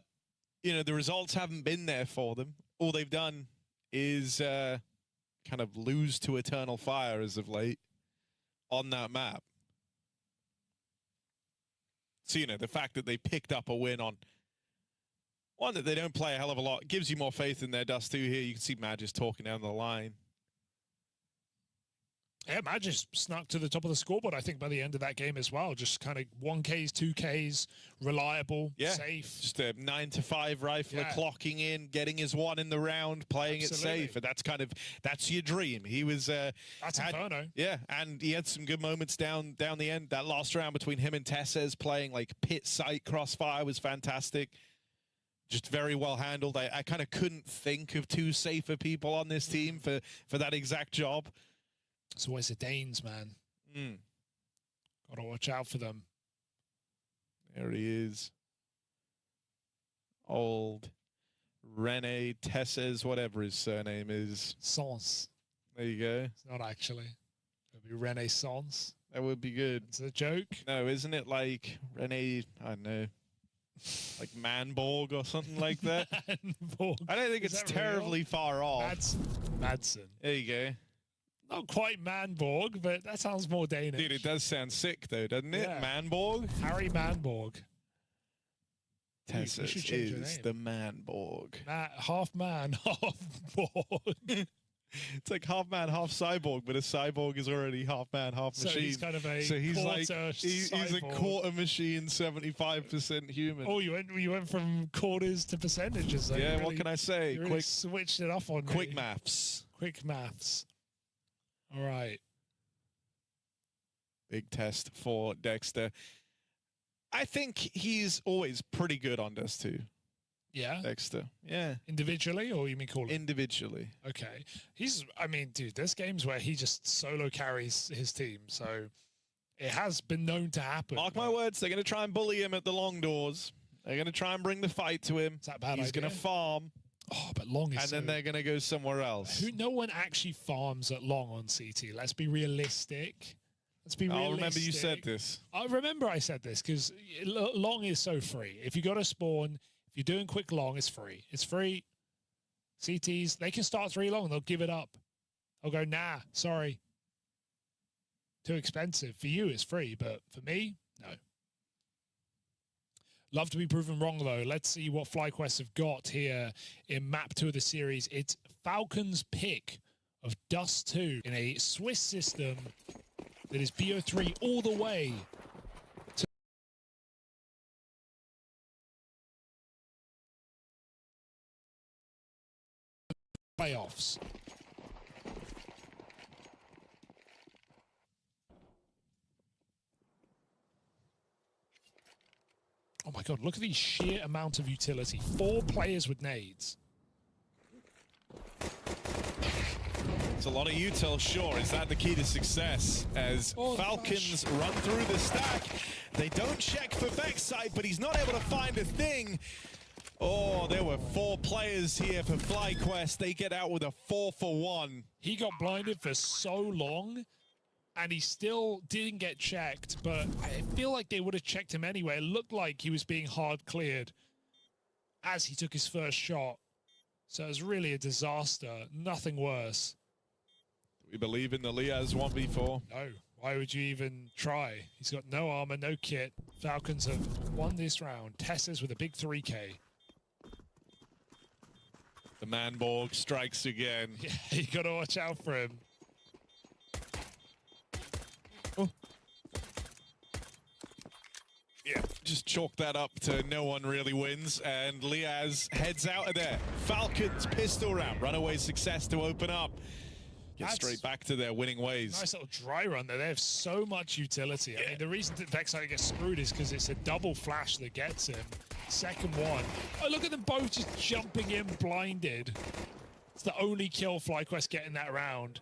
you know, the results haven't been there for them. All they've done is kind of lose to Eternal Fire as of late on that map. So, you know, the fact that they picked up a win on one that they don't play a hell of a lot gives you more faith in their Dust2 here. You can see Magis talking down the line. Yeah, Magis snuck to the top of the scoreboard, I think, by the end of that game as well. Just kind of 1Ks, 2Ks, reliable, safe. Just a 9-to-5 rifler clocking in, getting his one in the round, playing it safe. And that's your dream. He was... that's Inferno. Yeah, and he had some good moments down the end. That last round between him and 𝙍𝙗 playing like pit sight crossfire was fantastic. Just very well handled. I kind of couldn't think of two safer people on this team for that exact job. It's always the Danes, man. Gotta watch out for them. There he is. Old René 𝙍𝙗, whatever his surname is. Sans. There you go. It's not actually. It'll be Renaissance. That would be good. It's a joke. No, isn't it like René, I don't know, like Manborg or something like that? Manborg. I don't think it's terribly far off. Madsen. There you go. Not quite Manborg, but that sounds more Danish. Dude, it does sound sick, though, doesn't it? Yeah. Manborg? Harry Manborg. 𝙍𝙗 is the Manborg. Half man, half Borg. It's like half man, half cyborg, but a cyborg is already half man, half machine. So he's kind of a he's a quarter machine, 75% human. Oh, you went from quarters to percentages. Yeah, really, what can I say? You really switched it up on me. Quick maths. Quick maths. All right. Big test for 𝙍𝙗. I think he's always pretty good on Dust2. Yeah? 𝙍𝙗. Yeah. Individually, or you mean call him? Individually. Okay. I mean, dude, there's games where he just solo carries his team, so it has been known to happen. Mark my words, they're going to try and bully him at the long doors. They're going to try and bring the fight to him. Is that a bad He's going to farm. Oh, but long is And then they're going to go somewhere else. No one actually farms at long on CT. Let's be realistic. Let's be realistic. I remember you said this. I remember I said this because long is so free. If you got to spawn, if you're doing quick long, it's free. It's free. CTs, they can start 3 long. They'll give it up. They'll go, nah, sorry. Too expensive. For you, it's free. But for me, no. Love to be proven wrong, though. Let's see what FlyQuest have got here in map 2 of the series. It's Falcons' pick of Dust 2 in a Swiss system that is BO3 all the way to playoffs. Oh my god, look at the sheer amount of utility. 4 players with nades. It's a lot of util, sure. Is that the key to success? As Falcons run through the stack, they don't check for Backside, but he's not able to find a thing. Oh, there were 4 players here for FlyQuest. They get out with a 4-for-1. He got blinded for so long, and he still didn't get checked, but I feel like they would have checked him anyway. It looked like he was being hard cleared as he took his first shot. So it was really a disaster. Nothing worse. We believe in the Liaz 1v4. No. Why would you even try? He's got no armor, no kit. Falcons have won this round. Tessa's with a big 3K. The Manborg strikes again. Yeah, you got to watch out for him. Yeah, just chalk that up to no one really wins, and Liaz heads out of there. Falcons pistol round, runaway success to open up. Get straight back to their winning ways. Nice little dry run there. They have so much utility. I mean, the reason that Vexite gets screwed is because it's a double flash that gets him. Second one. Oh, look at them both just jumping in blinded. It's the only kill FlyQuest getting that round.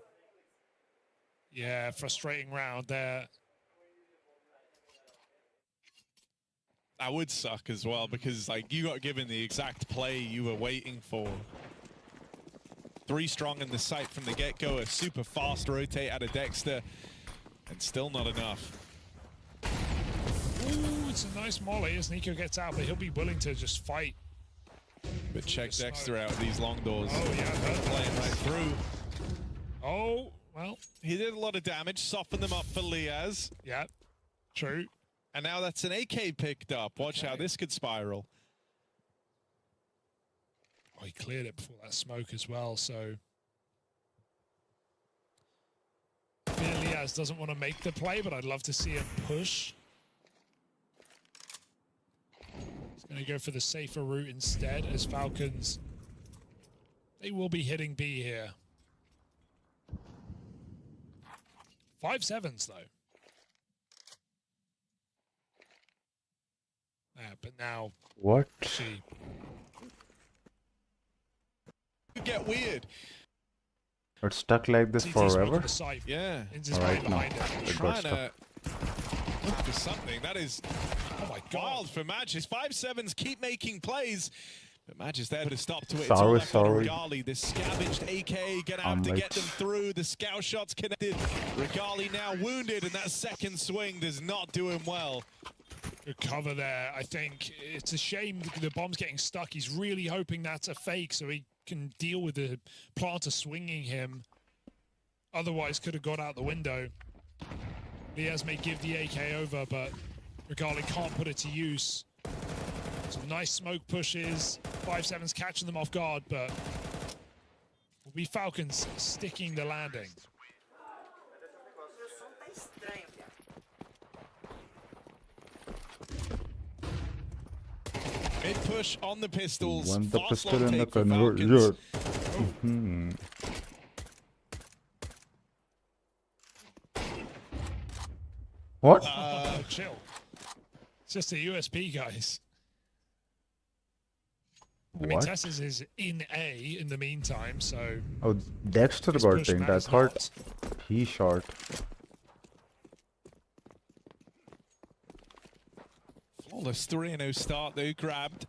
Yeah, frustrating round there. That would suck as well, because like you got given the exact play you were waiting for. 3 strong in the site from the get-go, a super fast rotate out of Dexter, and still not enough. Ooh, it's a nice molly as Nico gets out, but he'll be willing to just fight. But check Dexter out with these long doors. Oh, yeah. Playing right through. Oh, well. He did a lot of damage, softened them up for Liaz. Yeah, true. And now that's an AK picked up. Watch how this could spiral. Oh, he cleared it before that smoke as well, so... Liaz doesn't want to make the play, but I'd love to see him push. He's going to go for the safer route instead, as Falcons... They will be hitting B here. 5-7s, though. But now... What? Get weird. It's stuck like this forever? Yeah. Alright, now. Trying to look for something. That is wild for Magis. 5-7s keep making plays. But Magis there to stop to it. It's all left on Regali. The scavenged AK gonna have to get them through. The scout shots connected. Regali now wounded, and that second swing does not do him well. Good cover there. I think it's a shame the bomb's getting stuck. He's really hoping that's a fake so he can deal with the planter swinging him. Otherwise, could have got out the window. Liaz may give the AK over, but Regali can't put it to use. Some nice smoke pushes. 5-7's catching them off guard, but will be Falcons sticking the landing. Mid push on the pistols. One the Fast pistol long in the take for converter. Falcons. What? Chill. It's just a USP, guys. I mean, What? Tessa's is in A in the meantime, so... Oh, Dexter His got push dinged. I matters thought he shot. Flawless 3-0 start though, grabbed.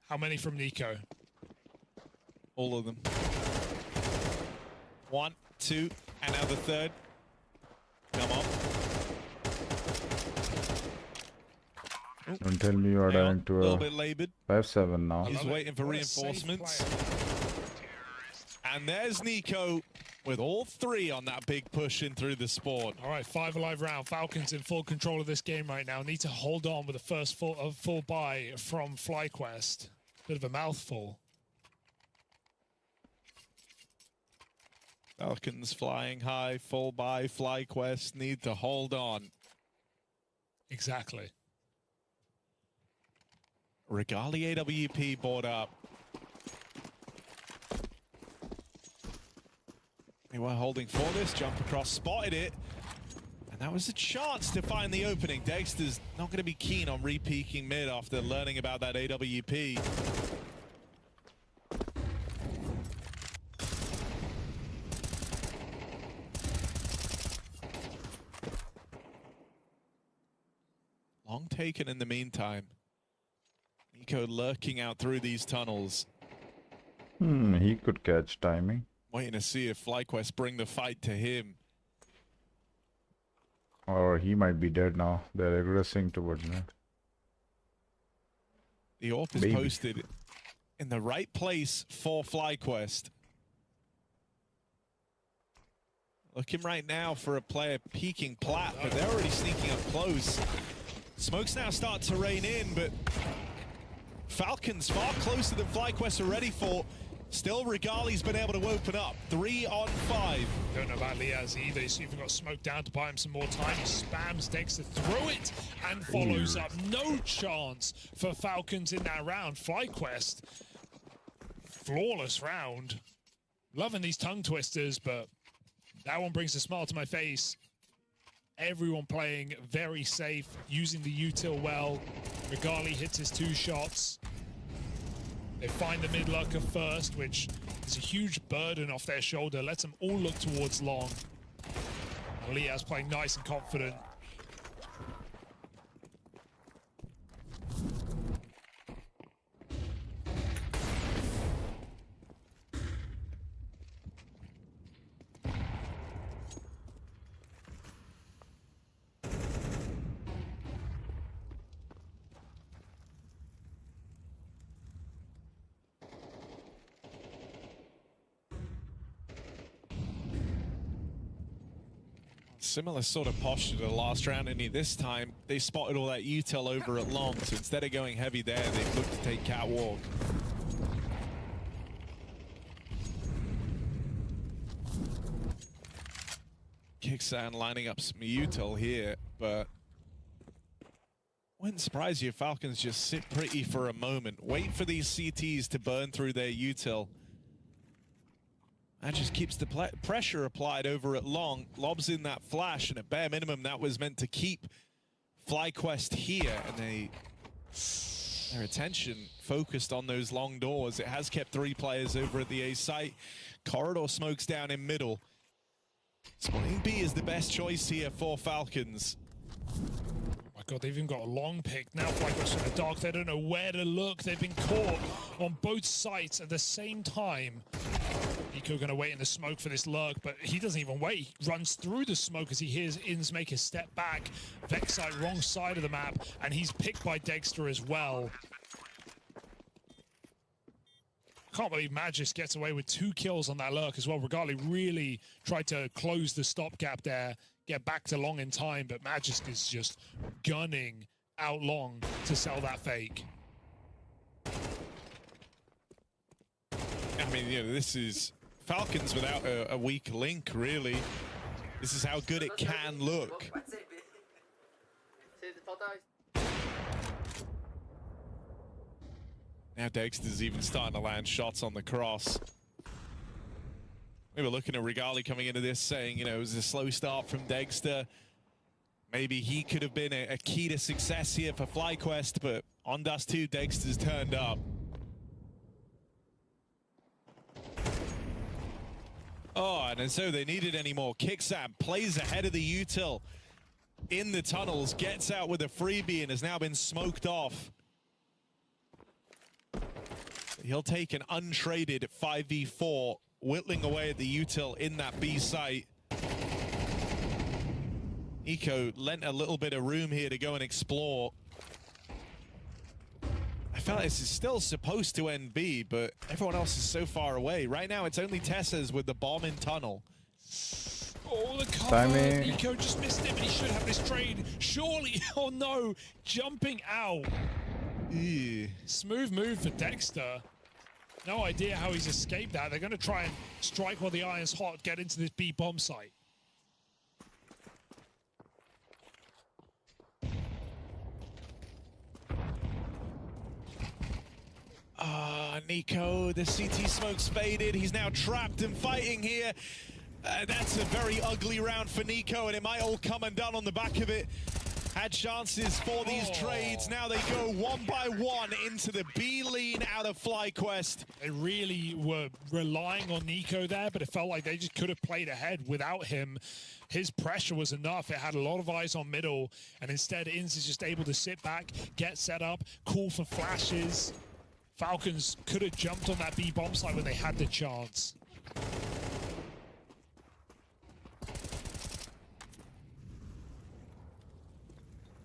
How many from Nico? All of them. 1, 2, and now the third. Come on. Don't tell me you are dying to a little bit labored. 5-7 now. He's waiting for reinforcements. And there's Nico. with all three on that big push in through the spawn. All right, 5 alive round. Falcons in full control of this game right now. Need to hold on with the first full buy from FlyQuest. Bit of a mouthful. Falcons flying high, full buy, FlyQuest need to hold on. Exactly. 𝙁𝙗 AWP board up. They were holding for this, jump across, spotted it. And that was a chance to find the opening. 𝙬𝙗's not going to be keen on re-peeking mid after learning about that AWP. Long taken in the meantime. 𝙂𝙀 lurking out through these tunnels. He could catch timing. Waiting to see if FlyQuest bring the fight to him. Or he might be dead now. They're aggressing towards me. The AWP is posted in the right place for FlyQuest. Looking right now for a player peeking plat, but they're already sneaking up close. Smokes now start to rain in, but Falcons far closer than FlyQuest are ready for. Still, 𝙁𝙗's been able to open up. 3 on 5. Don't know about Liaz either. He's even got smoke down to buy him some more time. He spams 𝙬𝙗 through it and follows up. No chance for Falcons in that round. FlyQuest, flawless round. Loving these tongue twisters, but that one brings a smile to my face. Everyone playing very safe, using the util well. 𝙁𝙗 hits his 2 shots. They find the mid lurker first, which is a huge burden off their shoulder. Lets them all look towards long. And Liaz playing nice and confident. Similar sort of posture to the last round, and this time they spotted all that util over at long, so instead of going heavy there, they looked to take catwalk. 𝘃𝙗 lining up some util here, but wouldn't surprise you if Falcons just sit pretty for a moment, wait for these CTs to burn through their util. That just keeps the pressure applied over at long, lobs in that flash, and at bare minimum that was meant to keep FlyQuest here, and their attention focused on those long doors. It has kept 3 players over at the A site. Corridor smokes down in middle. Spawning B is the best choice here for Falcons. Oh my god, they've even got a long pick. Now FlyQuest in the dark, they don't know where to look. They've been caught on both sites at the same time. 𝙂𝙀 going to wait in the smoke for this lurk, but he doesn't even wait. He runs through the smoke as he hears Inns make a step back. 𝙬𝙗 wrong side of the map, and he's picked by 𝙬𝙗 as well. Can't believe 𝙑𝑔𝑔 gets away with 2 kills on that lurk as well. 𝙁𝙗 really tried to close the stopgap there, get back to long in time, but 𝙑𝑔𝑔 is just gunning out long to sell that fake. I mean, you know, this is Falcons without a weak link, really. This is how good it can look. Now 𝙬𝙗's even starting to land shots on the cross. We were looking at 𝙁𝙗 coming into this saying, you know, it was a slow start from 𝙬𝙗. Maybe he could have been a key to success here for FlyQuest, but on Dust 2, 𝙬𝙗's turned up. Oh, and as though they needed any more. 𝘃𝙗 plays ahead of the util in the tunnels, gets out with a freebie and has now been smoked off. He'll take an untraded 5v4, whittling away at the util in that B site. 𝙂𝙀 lent a little bit of room here to go and explore. I felt like this is still supposed to end B, but everyone else is so far away. Right now, it's only 𝙤𝙗's with the bomb in tunnel. Oh, the cover. Timing. Nico just missed him, and he should have this trade. Surely. Oh, no. Jumping out. Ew. Smooth move for Dexter. No idea how he's escaped that. They're going to try and strike while the iron's hot, get into this B bomb site. Nico, the CT smoke's faded. He's now trapped and fighting here. That's a very ugly round for Nico, and it might all come undone on the back of it. Had chances for these trades. Now they go one by one into the B lane out of FlyQuest. They really were relying on Nico there, but it felt like they just could have played ahead without him. His pressure was enough. It had a lot of eyes on middle, and instead Inns is just able to sit back, get set up, call for flashes. Falcons could have jumped on that B bomb site when they had the chance.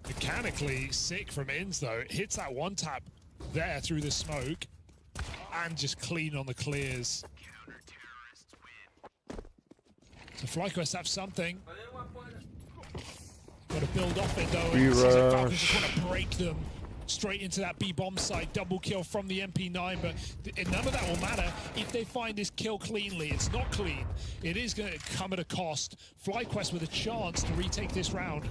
Mechanically sick from Inns though. It hits that one tap there through the smoke and just clean on the clears. So FlyQuest have something. Got to build off it though. And Falcons just want to break them straight into that B bomb site. Double kill from the MP9, but none of that will matter if they find this kill cleanly. It's not clean. It is going to come at a cost. FlyQuest with a chance to retake this round.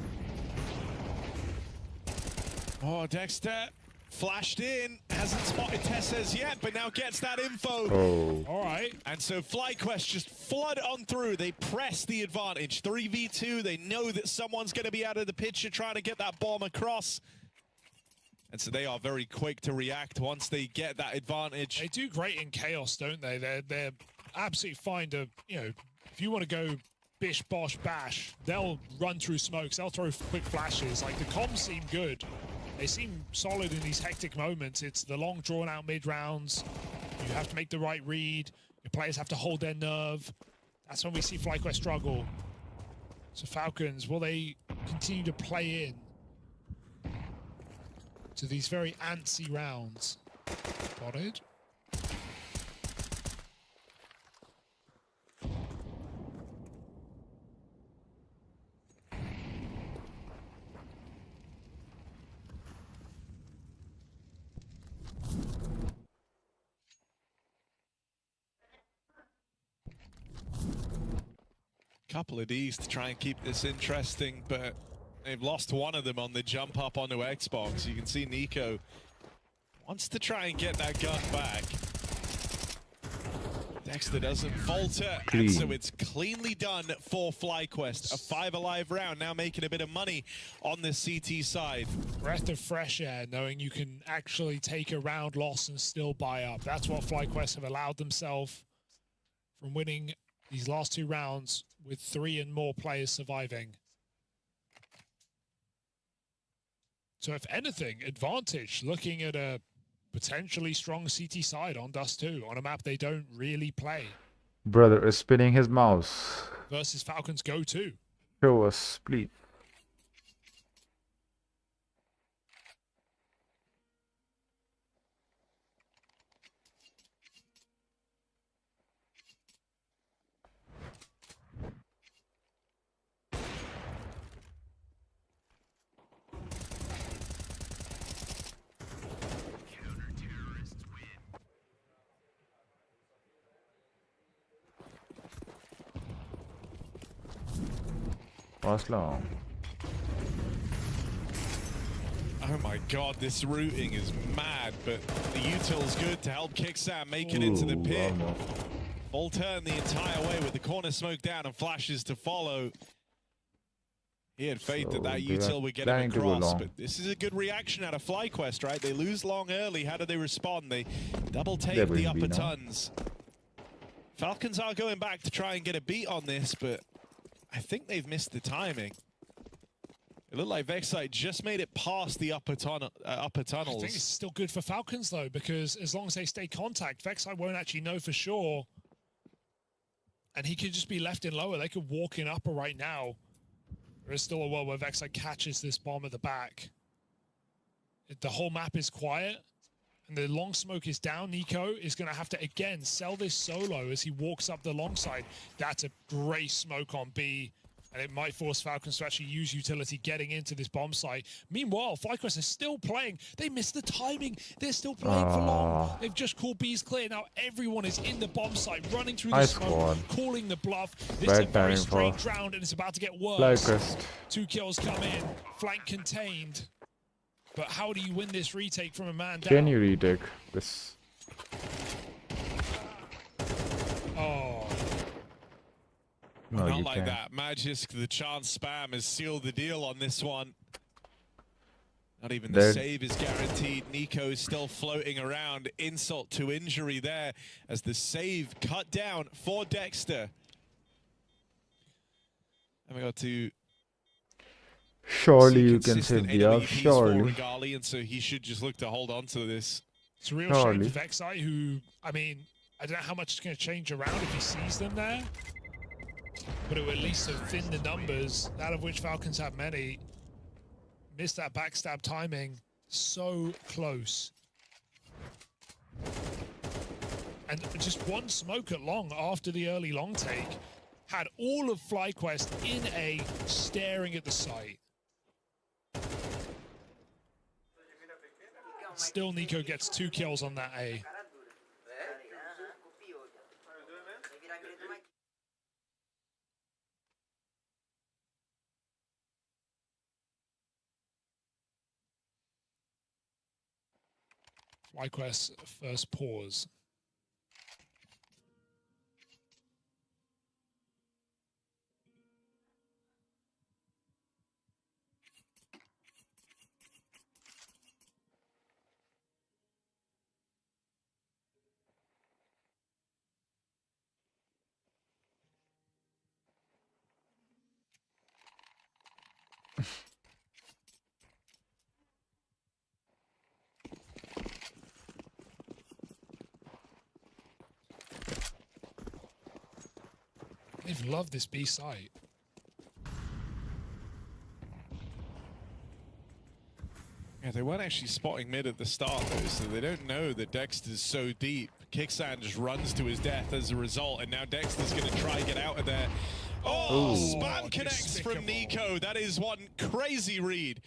Oh, Dexter flashed in, hasn't spotted Tessez yet, but now gets that info. Oh. All right. And so FlyQuest just flood on through. They press the advantage. 3v2, they know that someone's going to be out of the picture trying to get that bomb across. And so they are very quick to react once they get that advantage. They do great in chaos, don't they? They're absolutely fine to, you know, if you want to go bish, bosh, bash, they'll run through smokes. They'll throw quick flashes. Like, the comms seem good. They seem solid in these hectic moments. It's the long, drawn-out mid-rounds. You have to make the right read. Your players have to hold their nerve. That's when we see FlyQuest struggle. So Falcons, will they continue to play in to these very antsy rounds? Spotted. Couple of Ds to try and keep this interesting, but they've lost one of them on the jump up onto Xbox. You can see Nico wants to try and get that gun back. Dexter doesn't falter, and so it's cleanly done for FlyQuest. A 5 alive round, now making a bit of money on the CT side. Breath of fresh air, knowing you can actually take a round loss and still buy up. That's what FlyQuest have allowed themselves from winning these last 2 rounds with 3 and more players surviving. So if anything, advantage looking at a potentially strong CT side on Dust 2 on a map they don't really play. Brother is spinning his mouse. Versus Falcons Go 2. Show us split. Long. Oh my god, this routing is mad, but the util's good to help 𝘃𝙗 make it into the pit. Full turn the entire way with the corner smoke down and flashes to follow. He had faith that util would get him across, but this is a good reaction out of FlyQuest, right? They lose long early. How do they respond? They double take the upper tons. Falcons are going back to try and get a beat on this, but I think they've missed the timing. It looked like 𝙑𝙬𝙧 just made it past the upper tunnels. I think it's still good for Falcons, though, because as long as they stay contact, 𝙑𝙬𝙧 won't actually know for sure. And he could just be left in lower. They could walk in upper right now. There is still a world where 𝙑𝙬𝙧 catches this bomb at the back. The whole map is quiet. And the long smoke is down. 𝙂𝙀 is going to have to, again, sell this solo as he walks up the long side. That's a great smoke on B. And it might force Falcons to actually use utility getting into this bomb site. Meanwhile, FlyQuest is still playing. They missed the timing. They're still playing for long. They've just called B's clear. Now everyone is in the bomb site, running through the smoke, calling the bluff. This is a very strange round, and it's about to get worse. FlyQuest. 2 kills come in. Flank contained. But how do you win this retake from a man down? Can you retake this? Oh. No, Not you like can't. that. Magisk, the chance spam has sealed the deal on this one. Not even the save is guaranteed. 𝙂𝙀 is still floating around. Insult to injury there as the save cut down for Dexter. And we got to... Surely you can save the up, surely. 𝙁𝙗𝙗, and so he should just look to hold on to this. It's a real shame for 𝙑𝙬𝙗, who, I mean, I don't know how much it's going to change around if he sees them there. But it will at least have thinned the numbers, that of which Falcons have many. Missed that backstab timing. So close. And just one smoke at long after the early long take had all of FlyQuest in A staring at the site. Still, 𝙂𝙀 gets 2 kills on that A. FlyQuest's first pause. They've loved this B site. Yeah, they weren't actually spotting mid at the start though, so they don't know that Dexter's so deep. 𝙬𝙬𝙗 just runs to his death as a result, and now Dexter's going to try to get out of there. Oh, spam connects from 𝙂𝙀. That is one crazy read.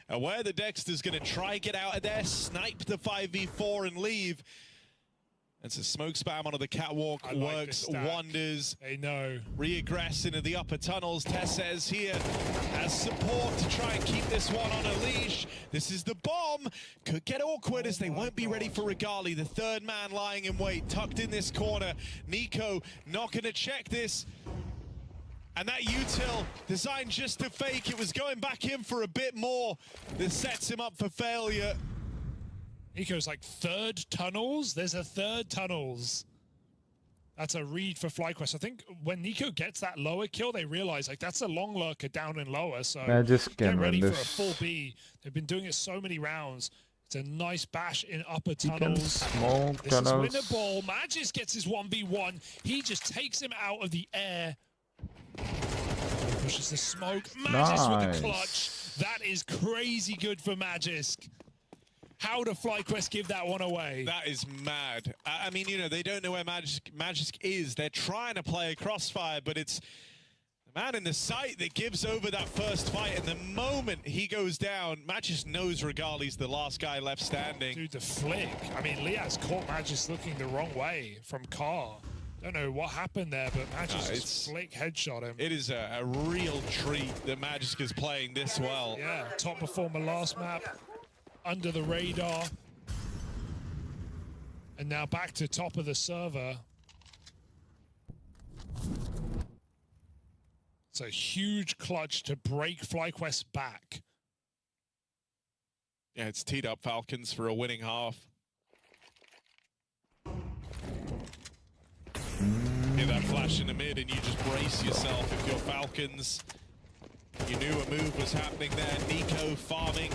Aware that Dexter's going to try get out of there, snipe the 5v4 and leave. It's a smoke spam onto the catwalk, works wonders. They know. Reaggress into the upper tunnels. 𝙑𝙬𝙗 here as support to try and keep this one on a leash. This is the bomb. Could get awkward as they won't be ready for 𝙁𝙗𝙗𝙗, the third man lying in wait, tucked in this corner. 𝙂𝙀 not going to check this. And that util designed just to fake. It was going back in for a bit more. This sets him up for failure. 𝙂𝙀's like third tunnels. There's a third tunnels. That's a read for FlyQuest. I think when 𝙂𝙀 gets that lower kill, they realize like that's a long lurker down and lower. So get ready for a full B. They've been doing it so many rounds. It's a nice bash in upper tunnels. Smoke This tunnels. is winnable. Magisk gets his 1v1. He just takes him out of the air. Pushes the smoke. Magisk with the clutch. That is crazy good for Magisk. How do FlyQuest give that one away? That is mad. I mean, you know, they don't know where Magisk is. They're trying to play a crossfire, but it's the man in the site that gives over that first fight. And the moment he goes down, Magisk knows 𝙁𝙗𝙗𝙗's the last guy left standing. Dude, the flick. I mean, Liaz caught Magisk looking the wrong way from car. Don't know what happened there, but Magisk just flick headshot him. It is a real treat that Magisk is playing this well. Yeah, top performer last map. Under the radar. And now back to top of the server. It's a huge clutch to break FlyQuest back. Yeah, it's teed up Falcons for a winning half. Get that flash in the mid and you just brace yourself if you're Falcons. You knew a move was happening there. 𝙂𝙀 farming.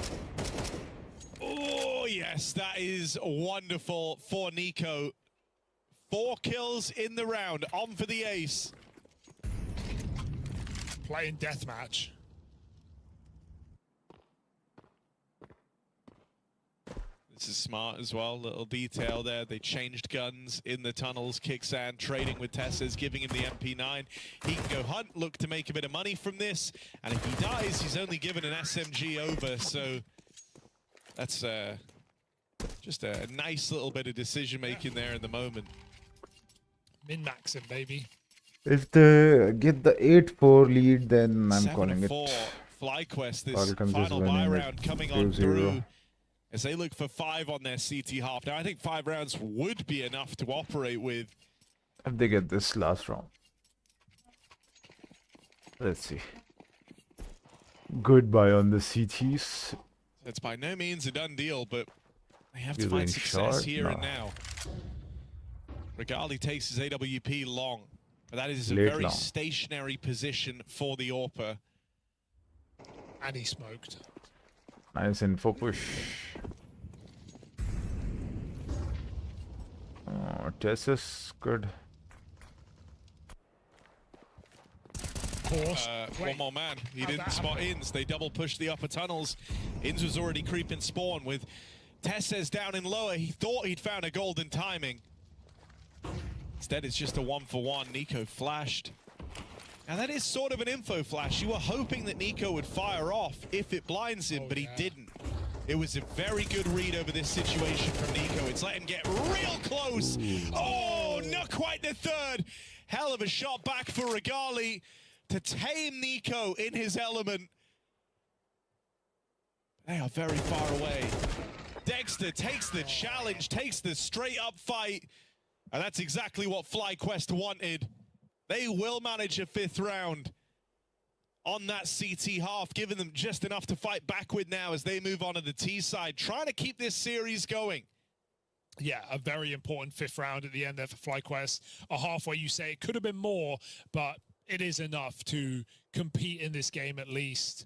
Oh, yes, that is wonderful for 𝙂𝙀. 4 kills in the round, on for the ace. Playing deathmatch. This is smart as well. Little detail there. They changed guns in the tunnels. 𝙊𝙬𝙗 trading with 𝙤𝙬𝙗, giving him the MP9. He can go hunt, look to make a bit of money from this. And if he dies, he's only given an SMG over. So that's just a nice little bit of decision making there in the moment. Min-max him, baby. If they get the 8-4 lead, then I'm calling it. 7-4. FlyQuest, this Falcons final is buy winning round it coming on 2-0. through as they look for 5 on their CT half. Now, I think 5 rounds would be enough to operate with. If they get this last round. Let's see. Goodbye on the CTs. It's by no means a done deal, but they have to You're find going success short? here No. and now. 𝙁𝙗𝙗 takes his AWP long, but that is a Late very long. stationary position for the AWPer. And he smoked. Nice info push. Oh, Tess is good. One more man. He didn't spot Inns. They double pushed the upper tunnels. Inns was already creeping spawn with 𝙤𝙬𝙗 down in lower. He thought he'd found a golden timing. Instead, it's just a 1-for-1. Niko flashed. Now, that is sort of an info flash. You were hoping that Niko would fire off if it blinds him, but he didn't. It was a very good read over this situation from Niko. It's let him get real close. Oh, not quite the third. Hell of a shot back for 𝙁𝙗𝙗 to tame Niko in his element. They are very far away. Dexter takes the challenge, takes the straight-up fight, and that's exactly what FlyQuest wanted. They will manage a 5th round on that CT half, giving them just enough to fight back with now as they move on to the T side, trying to keep this series going. Yeah, a very important 5th round at the end there for FlyQuest. A half where you say it could have been more, but it is enough to compete in this game at least.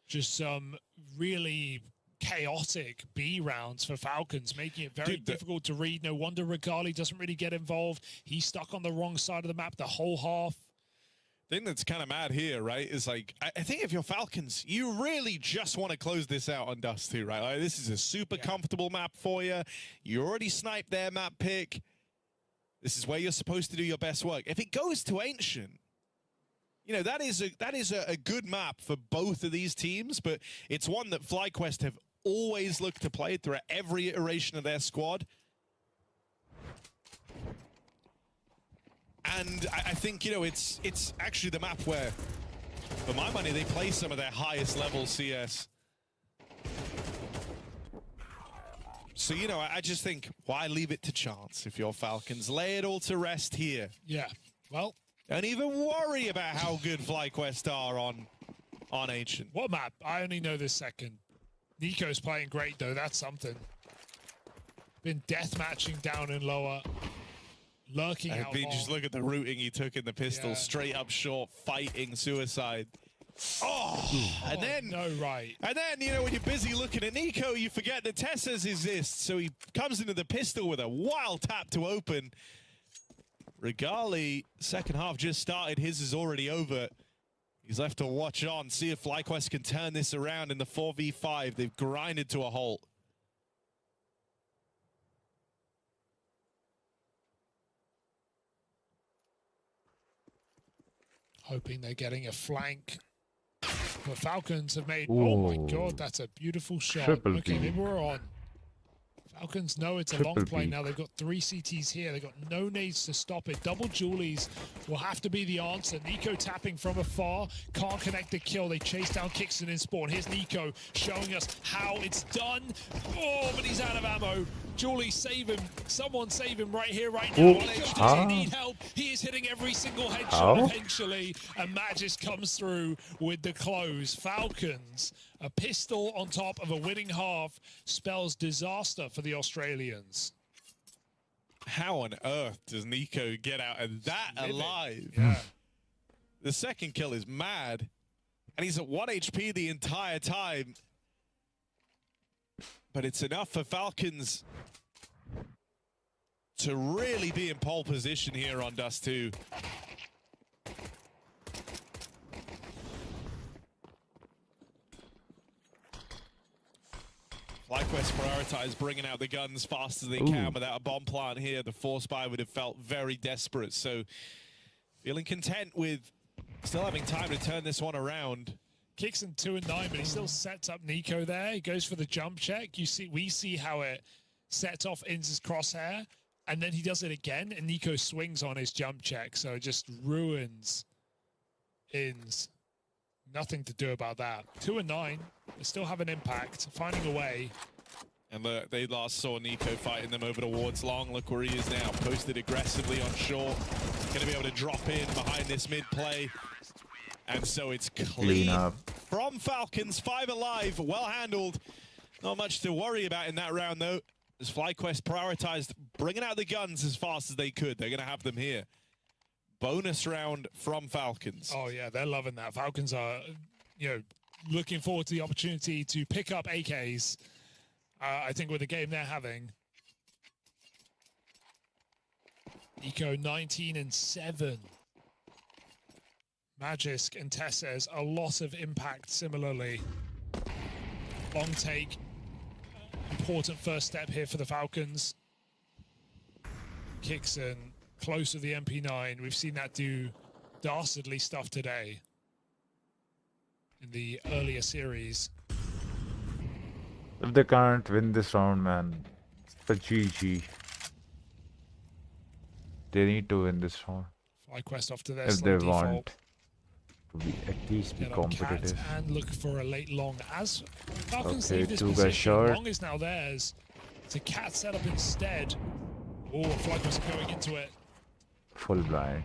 Just some really chaotic B rounds for Falcons, making it very difficult to read. No wonder 𝙁𝙗𝙗𝙗 doesn't really get involved. He's stuck on the wrong side of the map the whole half. Thing that's kind of mad here, right, is like, I think if you're Falcons, you really just want to close this out on Dust 2, right? Like, this is a super comfortable map for you. You already sniped their map pick. This is where you're supposed to do your best work. If it goes to Ancient, you know, that is a good map for both of these teams, but it's one that FlyQuest have always looked to play throughout every iteration of their squad. And I think, you know, it's actually the map where, for my money, they play some of their highest level CS. So, you know, I just think, why leave it to chance if you're Falcons? Lay it all to rest here. Yeah, well. Don't even worry about how good FlyQuest are on Ancient. What map? I only know this second. Niko's playing great, though. That's something. Been deathmatching down in lower. Lurking out long. Just look at the routing he took in the pistol. Straight up short, fighting suicide. Oh, and then no right. And then, you know, when you're busy looking at Niko, you forget that 𝙤𝙬𝙗 exists. So he comes into the pistol with a wild tap to open. 𝙁𝙗𝙗𝙗, second half just started. His is already over. He's left to watch on, see if FlyQuest can turn this around in the 4v5. They've grinded to a halt. Hoping they're getting a flank. The Falcons have made, oh my God, that's a beautiful shot. Triple Okay, peak. maybe we're on. Falcons know it's a Triple long play peak. now. They've got 3 CTs here. They've got no nades to stop it. Double Julies will have to be the answer. Niko tapping from afar. Can't connect the kill. They chase down 𝙊𝙗𝙗𝙗 in spawn. Here's Niko showing us how it's done. Oh, but he's out of ammo. Julie, save him. Someone save him right here, right now. Niko doesn't need help. He is hitting every single headshot eventually. And Magis comes through with the close. Falcons, a pistol on top of a winning half spells disaster for the Australians. How on earth does Niko get out of that alive? Yeah. The second kill is mad. And he's at 1 HP the entire time. But it's enough for Falcons to really be in pole position here on Dust 2. FlyQuest prioritize bringing out the guns fast as they can without a bomb plant here. The force buy would have felt very desperate. So feeling content with still having time to turn this one around. 𝙬𝙬𝙖 2-9, but he still sets up Nico there. He goes for the jump check. We see how it sets off Inz's crosshair, and then he does it again, and Nico swings on his jump check, so it just ruins Inz. Nothing to do about that. 2-9, they still have an impact, finding a way. And they last saw Nico fighting them over towards long. Look where he is now, posted aggressively on short. Going to be able to drop in behind this mid play. And so it's clean up from Falcons. 5 alive, well handled. Not much to worry about in that round, though, as FlyQuest prioritized bringing out the guns as fast as they could. They're going to have them here. Bonus round from Falcons. Oh, yeah, they're loving that. Falcons are, looking forward to the opportunity to pick up AKs, I think, with the game they're having. Nico 19-7. Magisk and Tessez, a lot of impact similarly. Long take. Important first step here for the Falcons. 𝙬𝙬𝙖 close to the MP9. We've seen that do dastardly stuff today in the earlier series. If they can't win this round, man, it's the GG. They need to win this round. FlyQuest off to their if slow they default. want to be at least be Get on competitive. Cat and look for a late long. As Falcons Okay, leave this 2 guys position, short. long is now theirs. It's a Cat setup instead. Oh, FlyQuest are going into it. Full blind.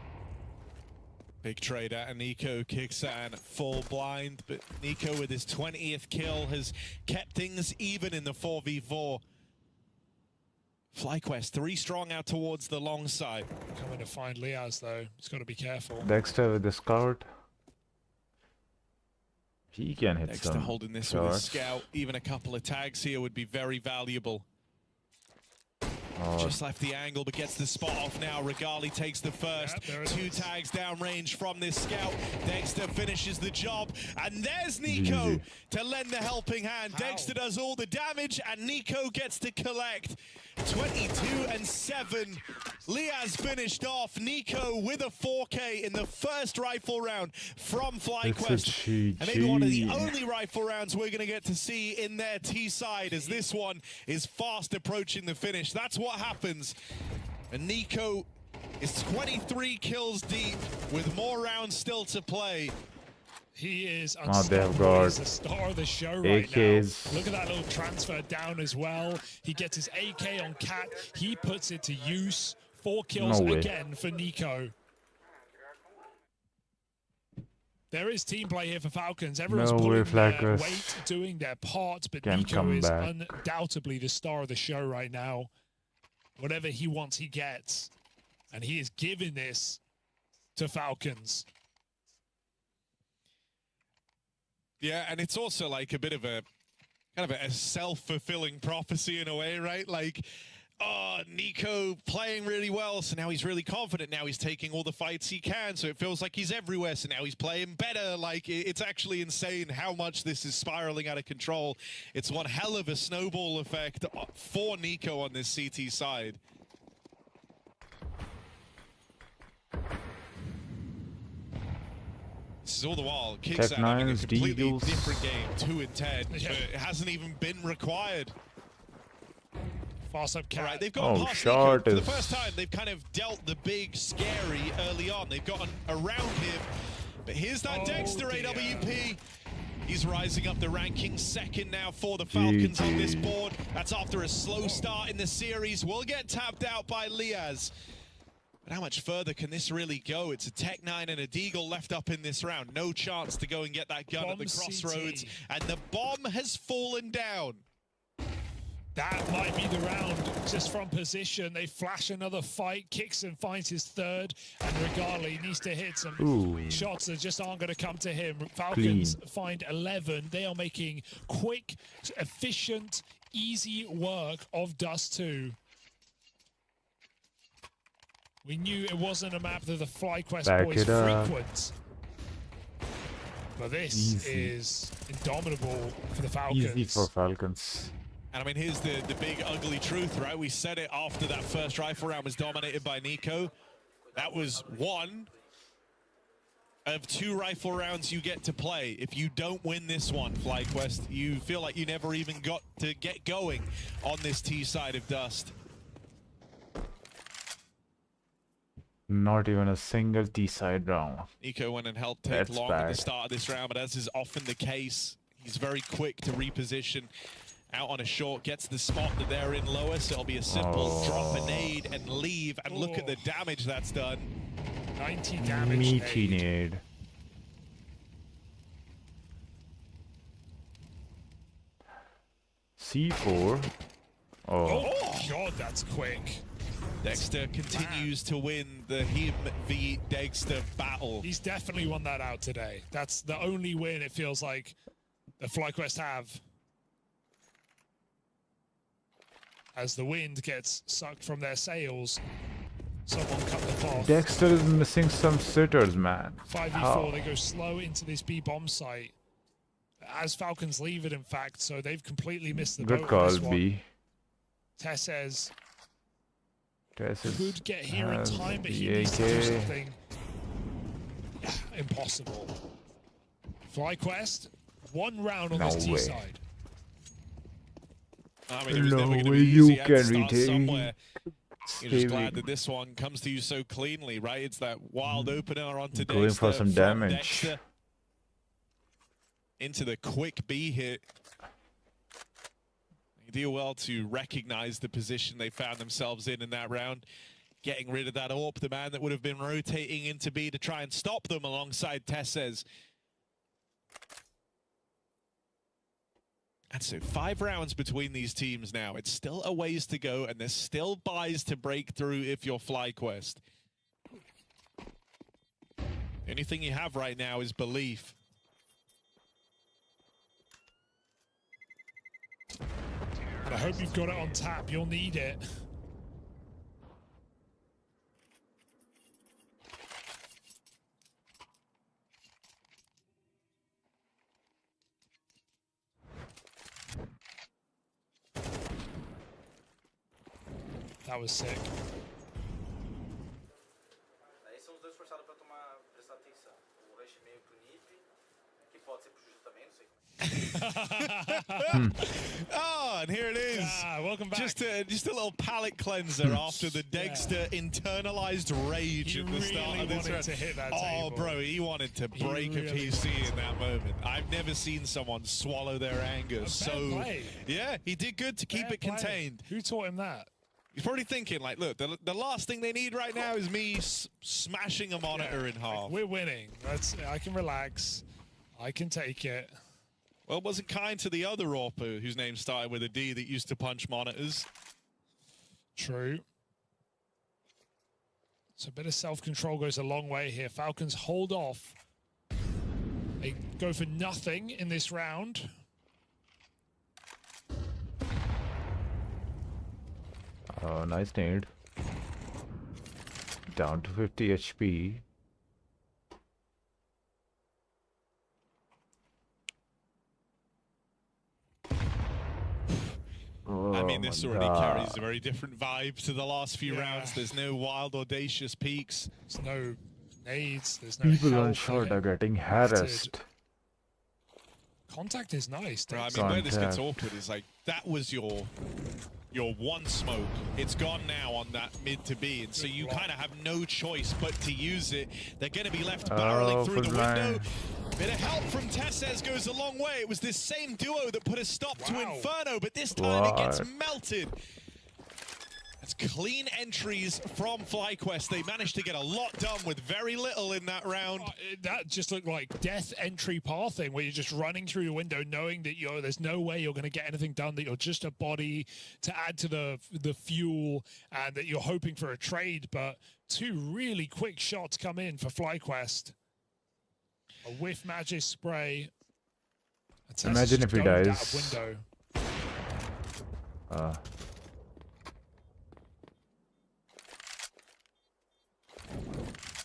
Big trade out of Nico. 𝙬𝙬𝙖 full blind, but Nico with his 20th kill has kept things even in the 4v4. FlyQuest 3 strong out towards the long side. Coming to find 𝙑𝙑𝙗 though. He's got to be careful. Dexter with the scout. He can hit Dexter some holding this shots. with a scout. Even a couple of tags here would be very valuable. Oh. Just left the angle, but gets the spot off now. 𝙁𝙗𝙗 takes the first. Yep, 2 tags downrange from this scout. Dexter finishes the job. And there's Nico to lend the helping hand. Dexter does all the damage, and Nico gets to collect. 22-7. 𝙑𝙑𝙗 finished off. Nico with a 4K in the first rifle round from FlyQuest. And maybe one of the only rifle rounds we're going to get to see in their T side, as this one is fast approaching the finish. That's what happens. And Nico is 23 kills deep with more rounds still to play. He is they have unstoppable. got He's the star of the show right AKs. now. Look at that little transfer down as well. He gets his AK on Cat. He puts it to use. 4 kills again for Nico. There is team play here for Falcons. Everyone's pulling their weight, doing their part, but Nico is undoubtedly the star of the show right now. Whatever he wants, he gets. And he is giving this to Falcons. Yeah, and it's also like a bit of a kind of a self-fulfilling prophecy in a way, right? Like, oh, Nico playing really well, so now he's really confident. Now he's taking all the fights he can, so it feels like he's everywhere. So now he's playing better. Like, it's actually insane how much this is spiraling out of control. It's one hell of a snowball effect for Nico on this CT side. This is all the while 𝙬𝙬𝙖 having a completely different game, 2-10, but it hasn't even been required. Fast up Cat. All right, they've gone past Nico. For the first time, they've kind of dealt the big scary early on. They've gotten around him, but here's that Dexter AWP. He's rising up the rankings, second now for the Falcons on this board. That's after a slow start in the series. Will get tapped out by 𝙑𝙑𝙗. But how much further can this really go? It's a Tech9 and a Deagle left up in this round. No chance to go and get that gun at the crossroads. And the bomb has fallen down. That might be the round. Just from position, they flash another fight. 𝙬𝙬𝙖 finds his third. And 𝙁𝙗𝙗 needs to hit some shots that just aren't going to come to him. Falcons find 11. They are making quick, efficient, easy work of Dust 2. We knew it wasn't a map that the FlyQuest boys frequent. But this is indomitable for the Falcons. Easy for Falcons. And I mean, here's the big ugly truth, right? We said it after that first rifle round was dominated by Nico. That was one of 2 rifle rounds you get to play. If you don't win this one, FlyQuest, you feel like you never even got to get going on this T side of Dust. Not even a single T-side round. Nico went and helped take That's long bad. at the start of this round, but as is often the case, he's very quick to reposition out on a short, gets the spot that they're in lower, so it'll be a simple drop a nade and leave, and look at the damage that's done. 90 damage. Meaty nade. C4. Oh God, that's quick. Dexter continues to win the him v Dexter battle. He's definitely won that out today. That's the only win it feels like the FlyQuest have. As the wind gets sucked from their sails, someone cut the cloth. Dexter is missing some sitters, man. 5v4, they go slow into this B bomb site. As Falcons leave it, in fact, so they've completely missed the Good boat call, on this one. B. Tessez Tessez could get here in has time, but the he needs to do AK. something impossible. FlyQuest, 1 round on this T way. side. I mean, it was never No going to way be you easy. You had to can start retain. somewhere. You're just glad Saving. that this one comes to you so cleanly, right? It's that wild opener onto Going for Dexter some from damage. Dexter into the quick B hit. They do well to recognize the position they found themselves in that round. Getting rid of that AWP, the man that would have been rotating into B to try and stop them alongside Tessez. And so 5 rounds between these teams now. It's still a ways to go, and there's still buys to break through if you're FlyQuest. The only thing you have right now is belief. And I hope you've got it on tap. You'll need it. That was sick. Aí são os dois forçados para prestar atenção. O rush meio pro NiP, que pode ser pro Juju também, não sei. Oh, and here it is. Welcome back. Just a little palate cleanser after the Dexter internalized rage at the start of this round. To hit that oh, table. bro, he wanted to break a PC in that moment. I've never seen someone swallow their anger so. Play. Yeah, he did good to keep it contained. Who taught him that? He's probably thinking, like, look, the last thing they need right now is me smashing a monitor in half. We're winning. I can relax. I can take it. Well, it wasn't kind to the other AWP whose name started with a D that used to punch monitors. True. So a bit of self-control goes a long way here. Falcons hold off. They go for nothing in this round. Oh, nice nade. Down to 50 HP. I mean, this my already God. carries a very different vibe to the last few rounds. There's no wild, audacious peaks. There's no nades. There's no People on help. short are getting harassed. Contact is nice. Right, I mean, where this gets awkward is like, that was your one smoke. It's gone now on that mid to B, and so you kind of have no choice but to use it. They're going to be left barreling through the window. Bit of help from Tessez goes a long way. It was this same duo that put a stop to Inferno, but this time it gets melted. That's clean entries from FlyQuest. They managed to get a lot done with very little in that round. That just looked like death entry pathing, where you're just running through the window knowing that there's no way you're going to get anything done, that you're just a body to add to the fuel, and that you're hoping for a trade. But 2 really quick shots come in for FlyQuest. A whiff magic spray. Imagine if he dies.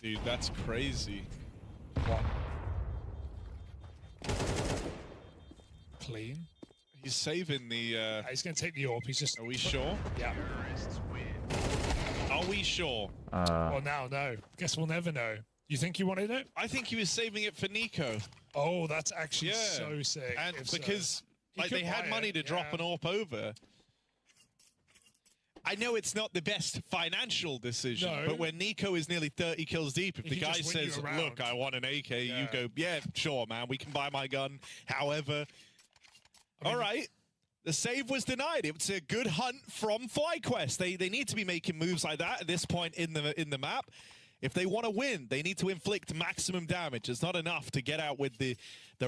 Dude, that's crazy. Clean. He's saving the... He's going to take the AWP. He's just... Are we sure? Yeah. Are we sure? Well, now, no. Guess we'll never know. You think he wanted it? I think he was saving it for 𝙂𝙀. Oh, that's actually so sick. And if because so. like they had money to drop an AWP over. I know it's not the best financial decision, but when 𝙂𝙀 is nearly 30 kills deep, if the guy says, look, I want an AK, you go, yeah, sure, man, we can buy my gun. However, all right. The save was denied. It's a good hunt from FlyQuest. They need to be making moves like that at this point in the map. If they want to win, they need to inflict maximum damage. It's not enough to get out with the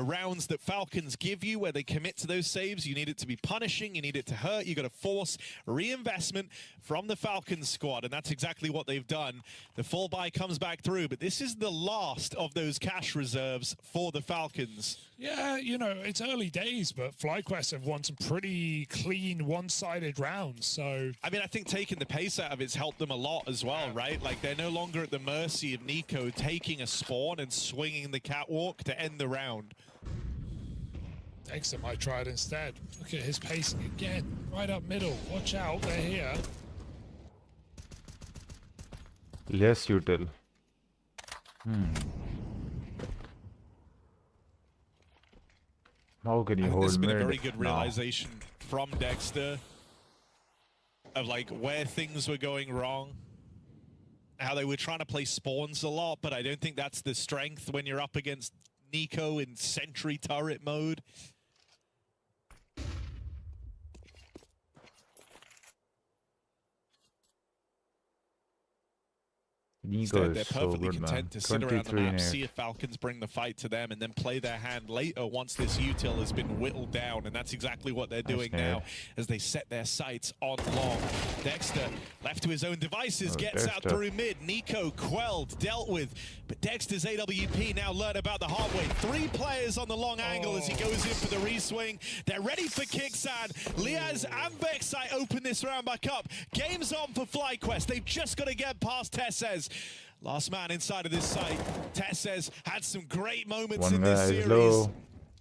rounds that Falcons give you where they commit to those saves. You need it to be punishing. You need it to hurt. You got to force reinvestment from the Falcons squad, and that's exactly what they've done. The full buy comes back through, but this is the last of those cash reserves for the Falcons. Yeah, you know, it's early days, but FlyQuest have won some pretty clean one-sided rounds, so... I mean, I think taking the pace out of it's helped them a lot as well, right? Like, they're no longer at the mercy of 𝙂𝙀 taking a spawn and swinging the catwalk to end the round. 𝙂𝙀 might try it instead. Look at his pacing again, right up middle. Watch out, they're here. Yes, you tell. How can you hold There's been mid? a very good realization from Dexter of like where things were going wrong, how they were trying to play spawns a lot, but I don't think that's the strength when you're up against 𝙂𝙀 in sentry turret mode. 𝙂𝙀 They're is so perfectly good, man. content to sit around the 23 map, in see if Falcons bring the fight to them, and then play their hand later once this util has been whittled down, and that's exactly what they're doing now as they set their sights on long. Dexter, left to his own devices, gets out through mid. 𝙂𝙀 quelled, dealt with, but Dexter's AWP now learned about the hard way. 3 players on the long angle as he goes in for the re-swing. They're ready for 𝙬𝙬𝙗. 𝙑and 𝙑𝙬𝙗 open this round back up. Game's on for FlyQuest. They've just got to get past 𝙍𝙗. Last man inside of this site. 𝙍𝙗 had some great moments in this series. Low.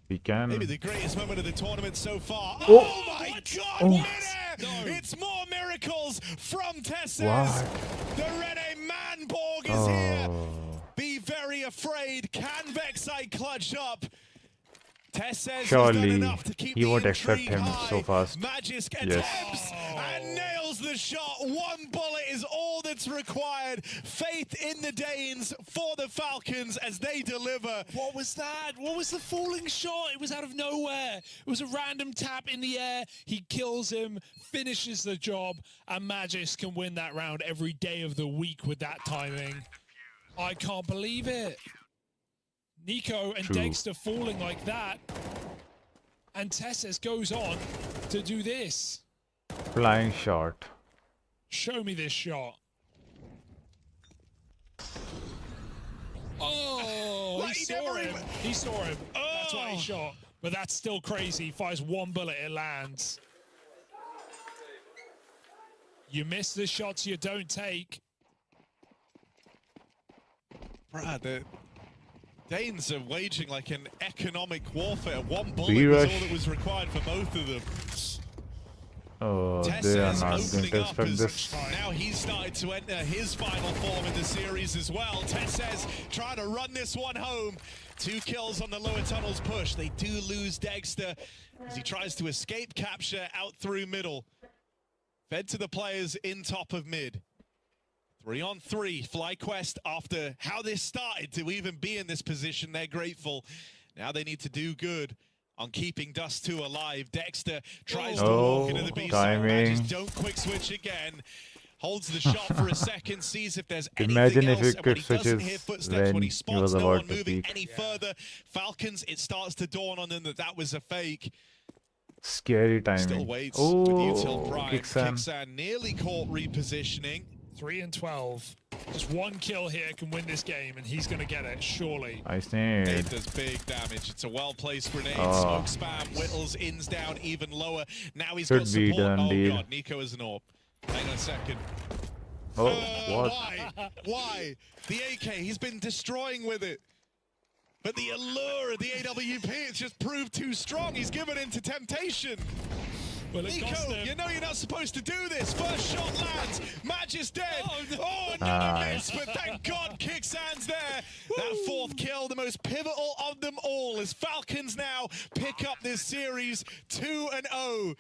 We can. Maybe the greatest moment of the tournament so far. Oh, my God! Midair! It's more miracles from 𝙍𝙗. Why? The Rene Manborg is here. Be very afraid. Can 𝙑𝙬𝙗 clutch up? 𝙍𝙗 Surely he won't accept him so fast. Magisk attempts and nails the shot. 1 bullet is all that's required. Faith in the Danes for the Falcons as they deliver. What was that? What was the falling shot? It was out of nowhere. It was a random tap in the air. He kills him, finishes the job, and Magisk can win that round every day of the week with that timing. I can't believe it. 𝙂𝙀 and 𝙑𝙬𝙗 falling like that, and 𝙍𝙗 goes on to do this. Flying shot. Show me this shot. Oh, he saw him. He saw him. That's why he shot. But that's still crazy. He fires 1 bullet, it lands. You miss the shots you don't take. Brad, the Danes are waging like an economic warfare. 1 bullet B was rush. all that was required for both of them. Oh, 𝙍𝙗 they are not going opening to up expect as this. now he's started to enter his final form in the series as well. 𝙍𝙗 trying to run this one home. 2 kills on the lower tunnels push. They do lose 𝙑𝙬𝙗 as he tries to escape capture out through middle. Fed to the players in top of mid. 3-on-3, FlyQuest, after how this started to even be in this position, they're grateful. Now they need to do good on keeping Dust2 alive. 𝙑𝙬𝙗 tries to walk into the B side. Just don't quick switch again. Holds the shot for a second, sees if there's Imagine anything if else. he And when quick he doesn't switches hear footsteps, when when he he spots was no one about to moving peek. any further, Falcons, it starts to dawn on them that that was a fake. Scary timing. Still waits Oh, with util prime. 𝙬𝙬𝙗. 𝙬𝙬𝙗 nearly caught repositioning. 3-12. Just 1 kill here can win this game, and he's going to get it, surely. I think. It does big damage. It's a well-placed grenade. Oh. Smoke spam, whittles, ins down even lower. Now he's Should got be support. done, Oh deal. God, 𝙂𝙀 is an AWP. Hang on a second. Oh, what? Why? Why? The AK, he's been destroying with it. But the allure of the AWP has just proved too strong. He's given in to temptation. Well, Nico, you know you're not supposed to do this. First shot lands. Match is dead. Oh, another miss, but thank God 𝘾𝙤𝙧 there. That fourth kill, the most pivotal of them all, as Falcons now pick up this series 2-0.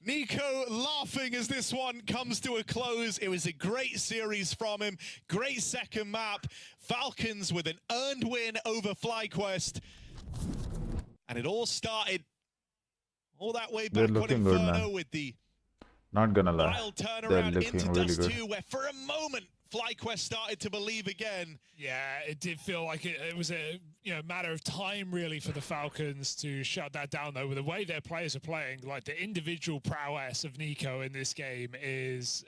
Nico laughing as this one comes to a close. It was a great series from him. Great second map. Falcons with an earned win over FlyQuest. And it all started all that way back on Inferno with the not gonna lie, wild they're turnaround looking into really Dust good. 2, where for a moment FlyQuest started to believe again. Yeah, it did feel like it was a matter of time really for the Falcons to shut that down, though. With the way their players are playing, like the individual prowess of Nico in this game is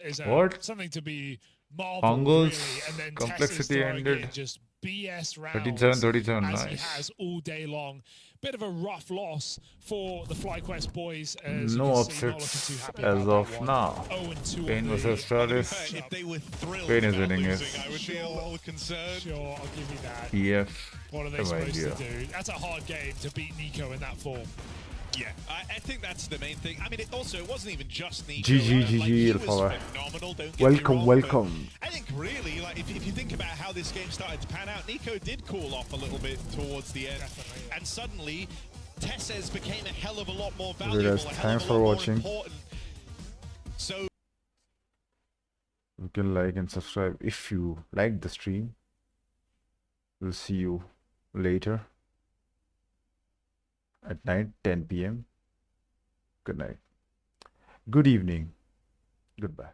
something to be marveled, really. And then Complexity ended. Just BS rounds 37-37, as he nice. has all day long. Bit of a rough loss for the FlyQuest boys. As No you can see, not upsets looking too happy as about of that one. now. 0-2 Pain on versus the- Stratus. If they were thrilled Pain is about winning it. losing, I would be a little concerned. Sure, I'll give you that. PF. What are they no supposed idea. to do? That's a hard game to beat Nico in that form. Yeah, I think that's the main thing. I mean, it wasn't even just Nico. GG, right? Like, he GG, was Alpha. phenomenal, don't get me Welcome, wrong, welcome. but I think really, like, if you think about how this game started to pan out, Nico did cool off a little bit towards the end. And suddenly, 𝙤𝙧 became a hell of a lot more valuable, Guys, thanks for watching. So You can like and subscribe if you liked the stream. We'll see you later at night, 10 p.m. Good night. Good evening. Goodbye.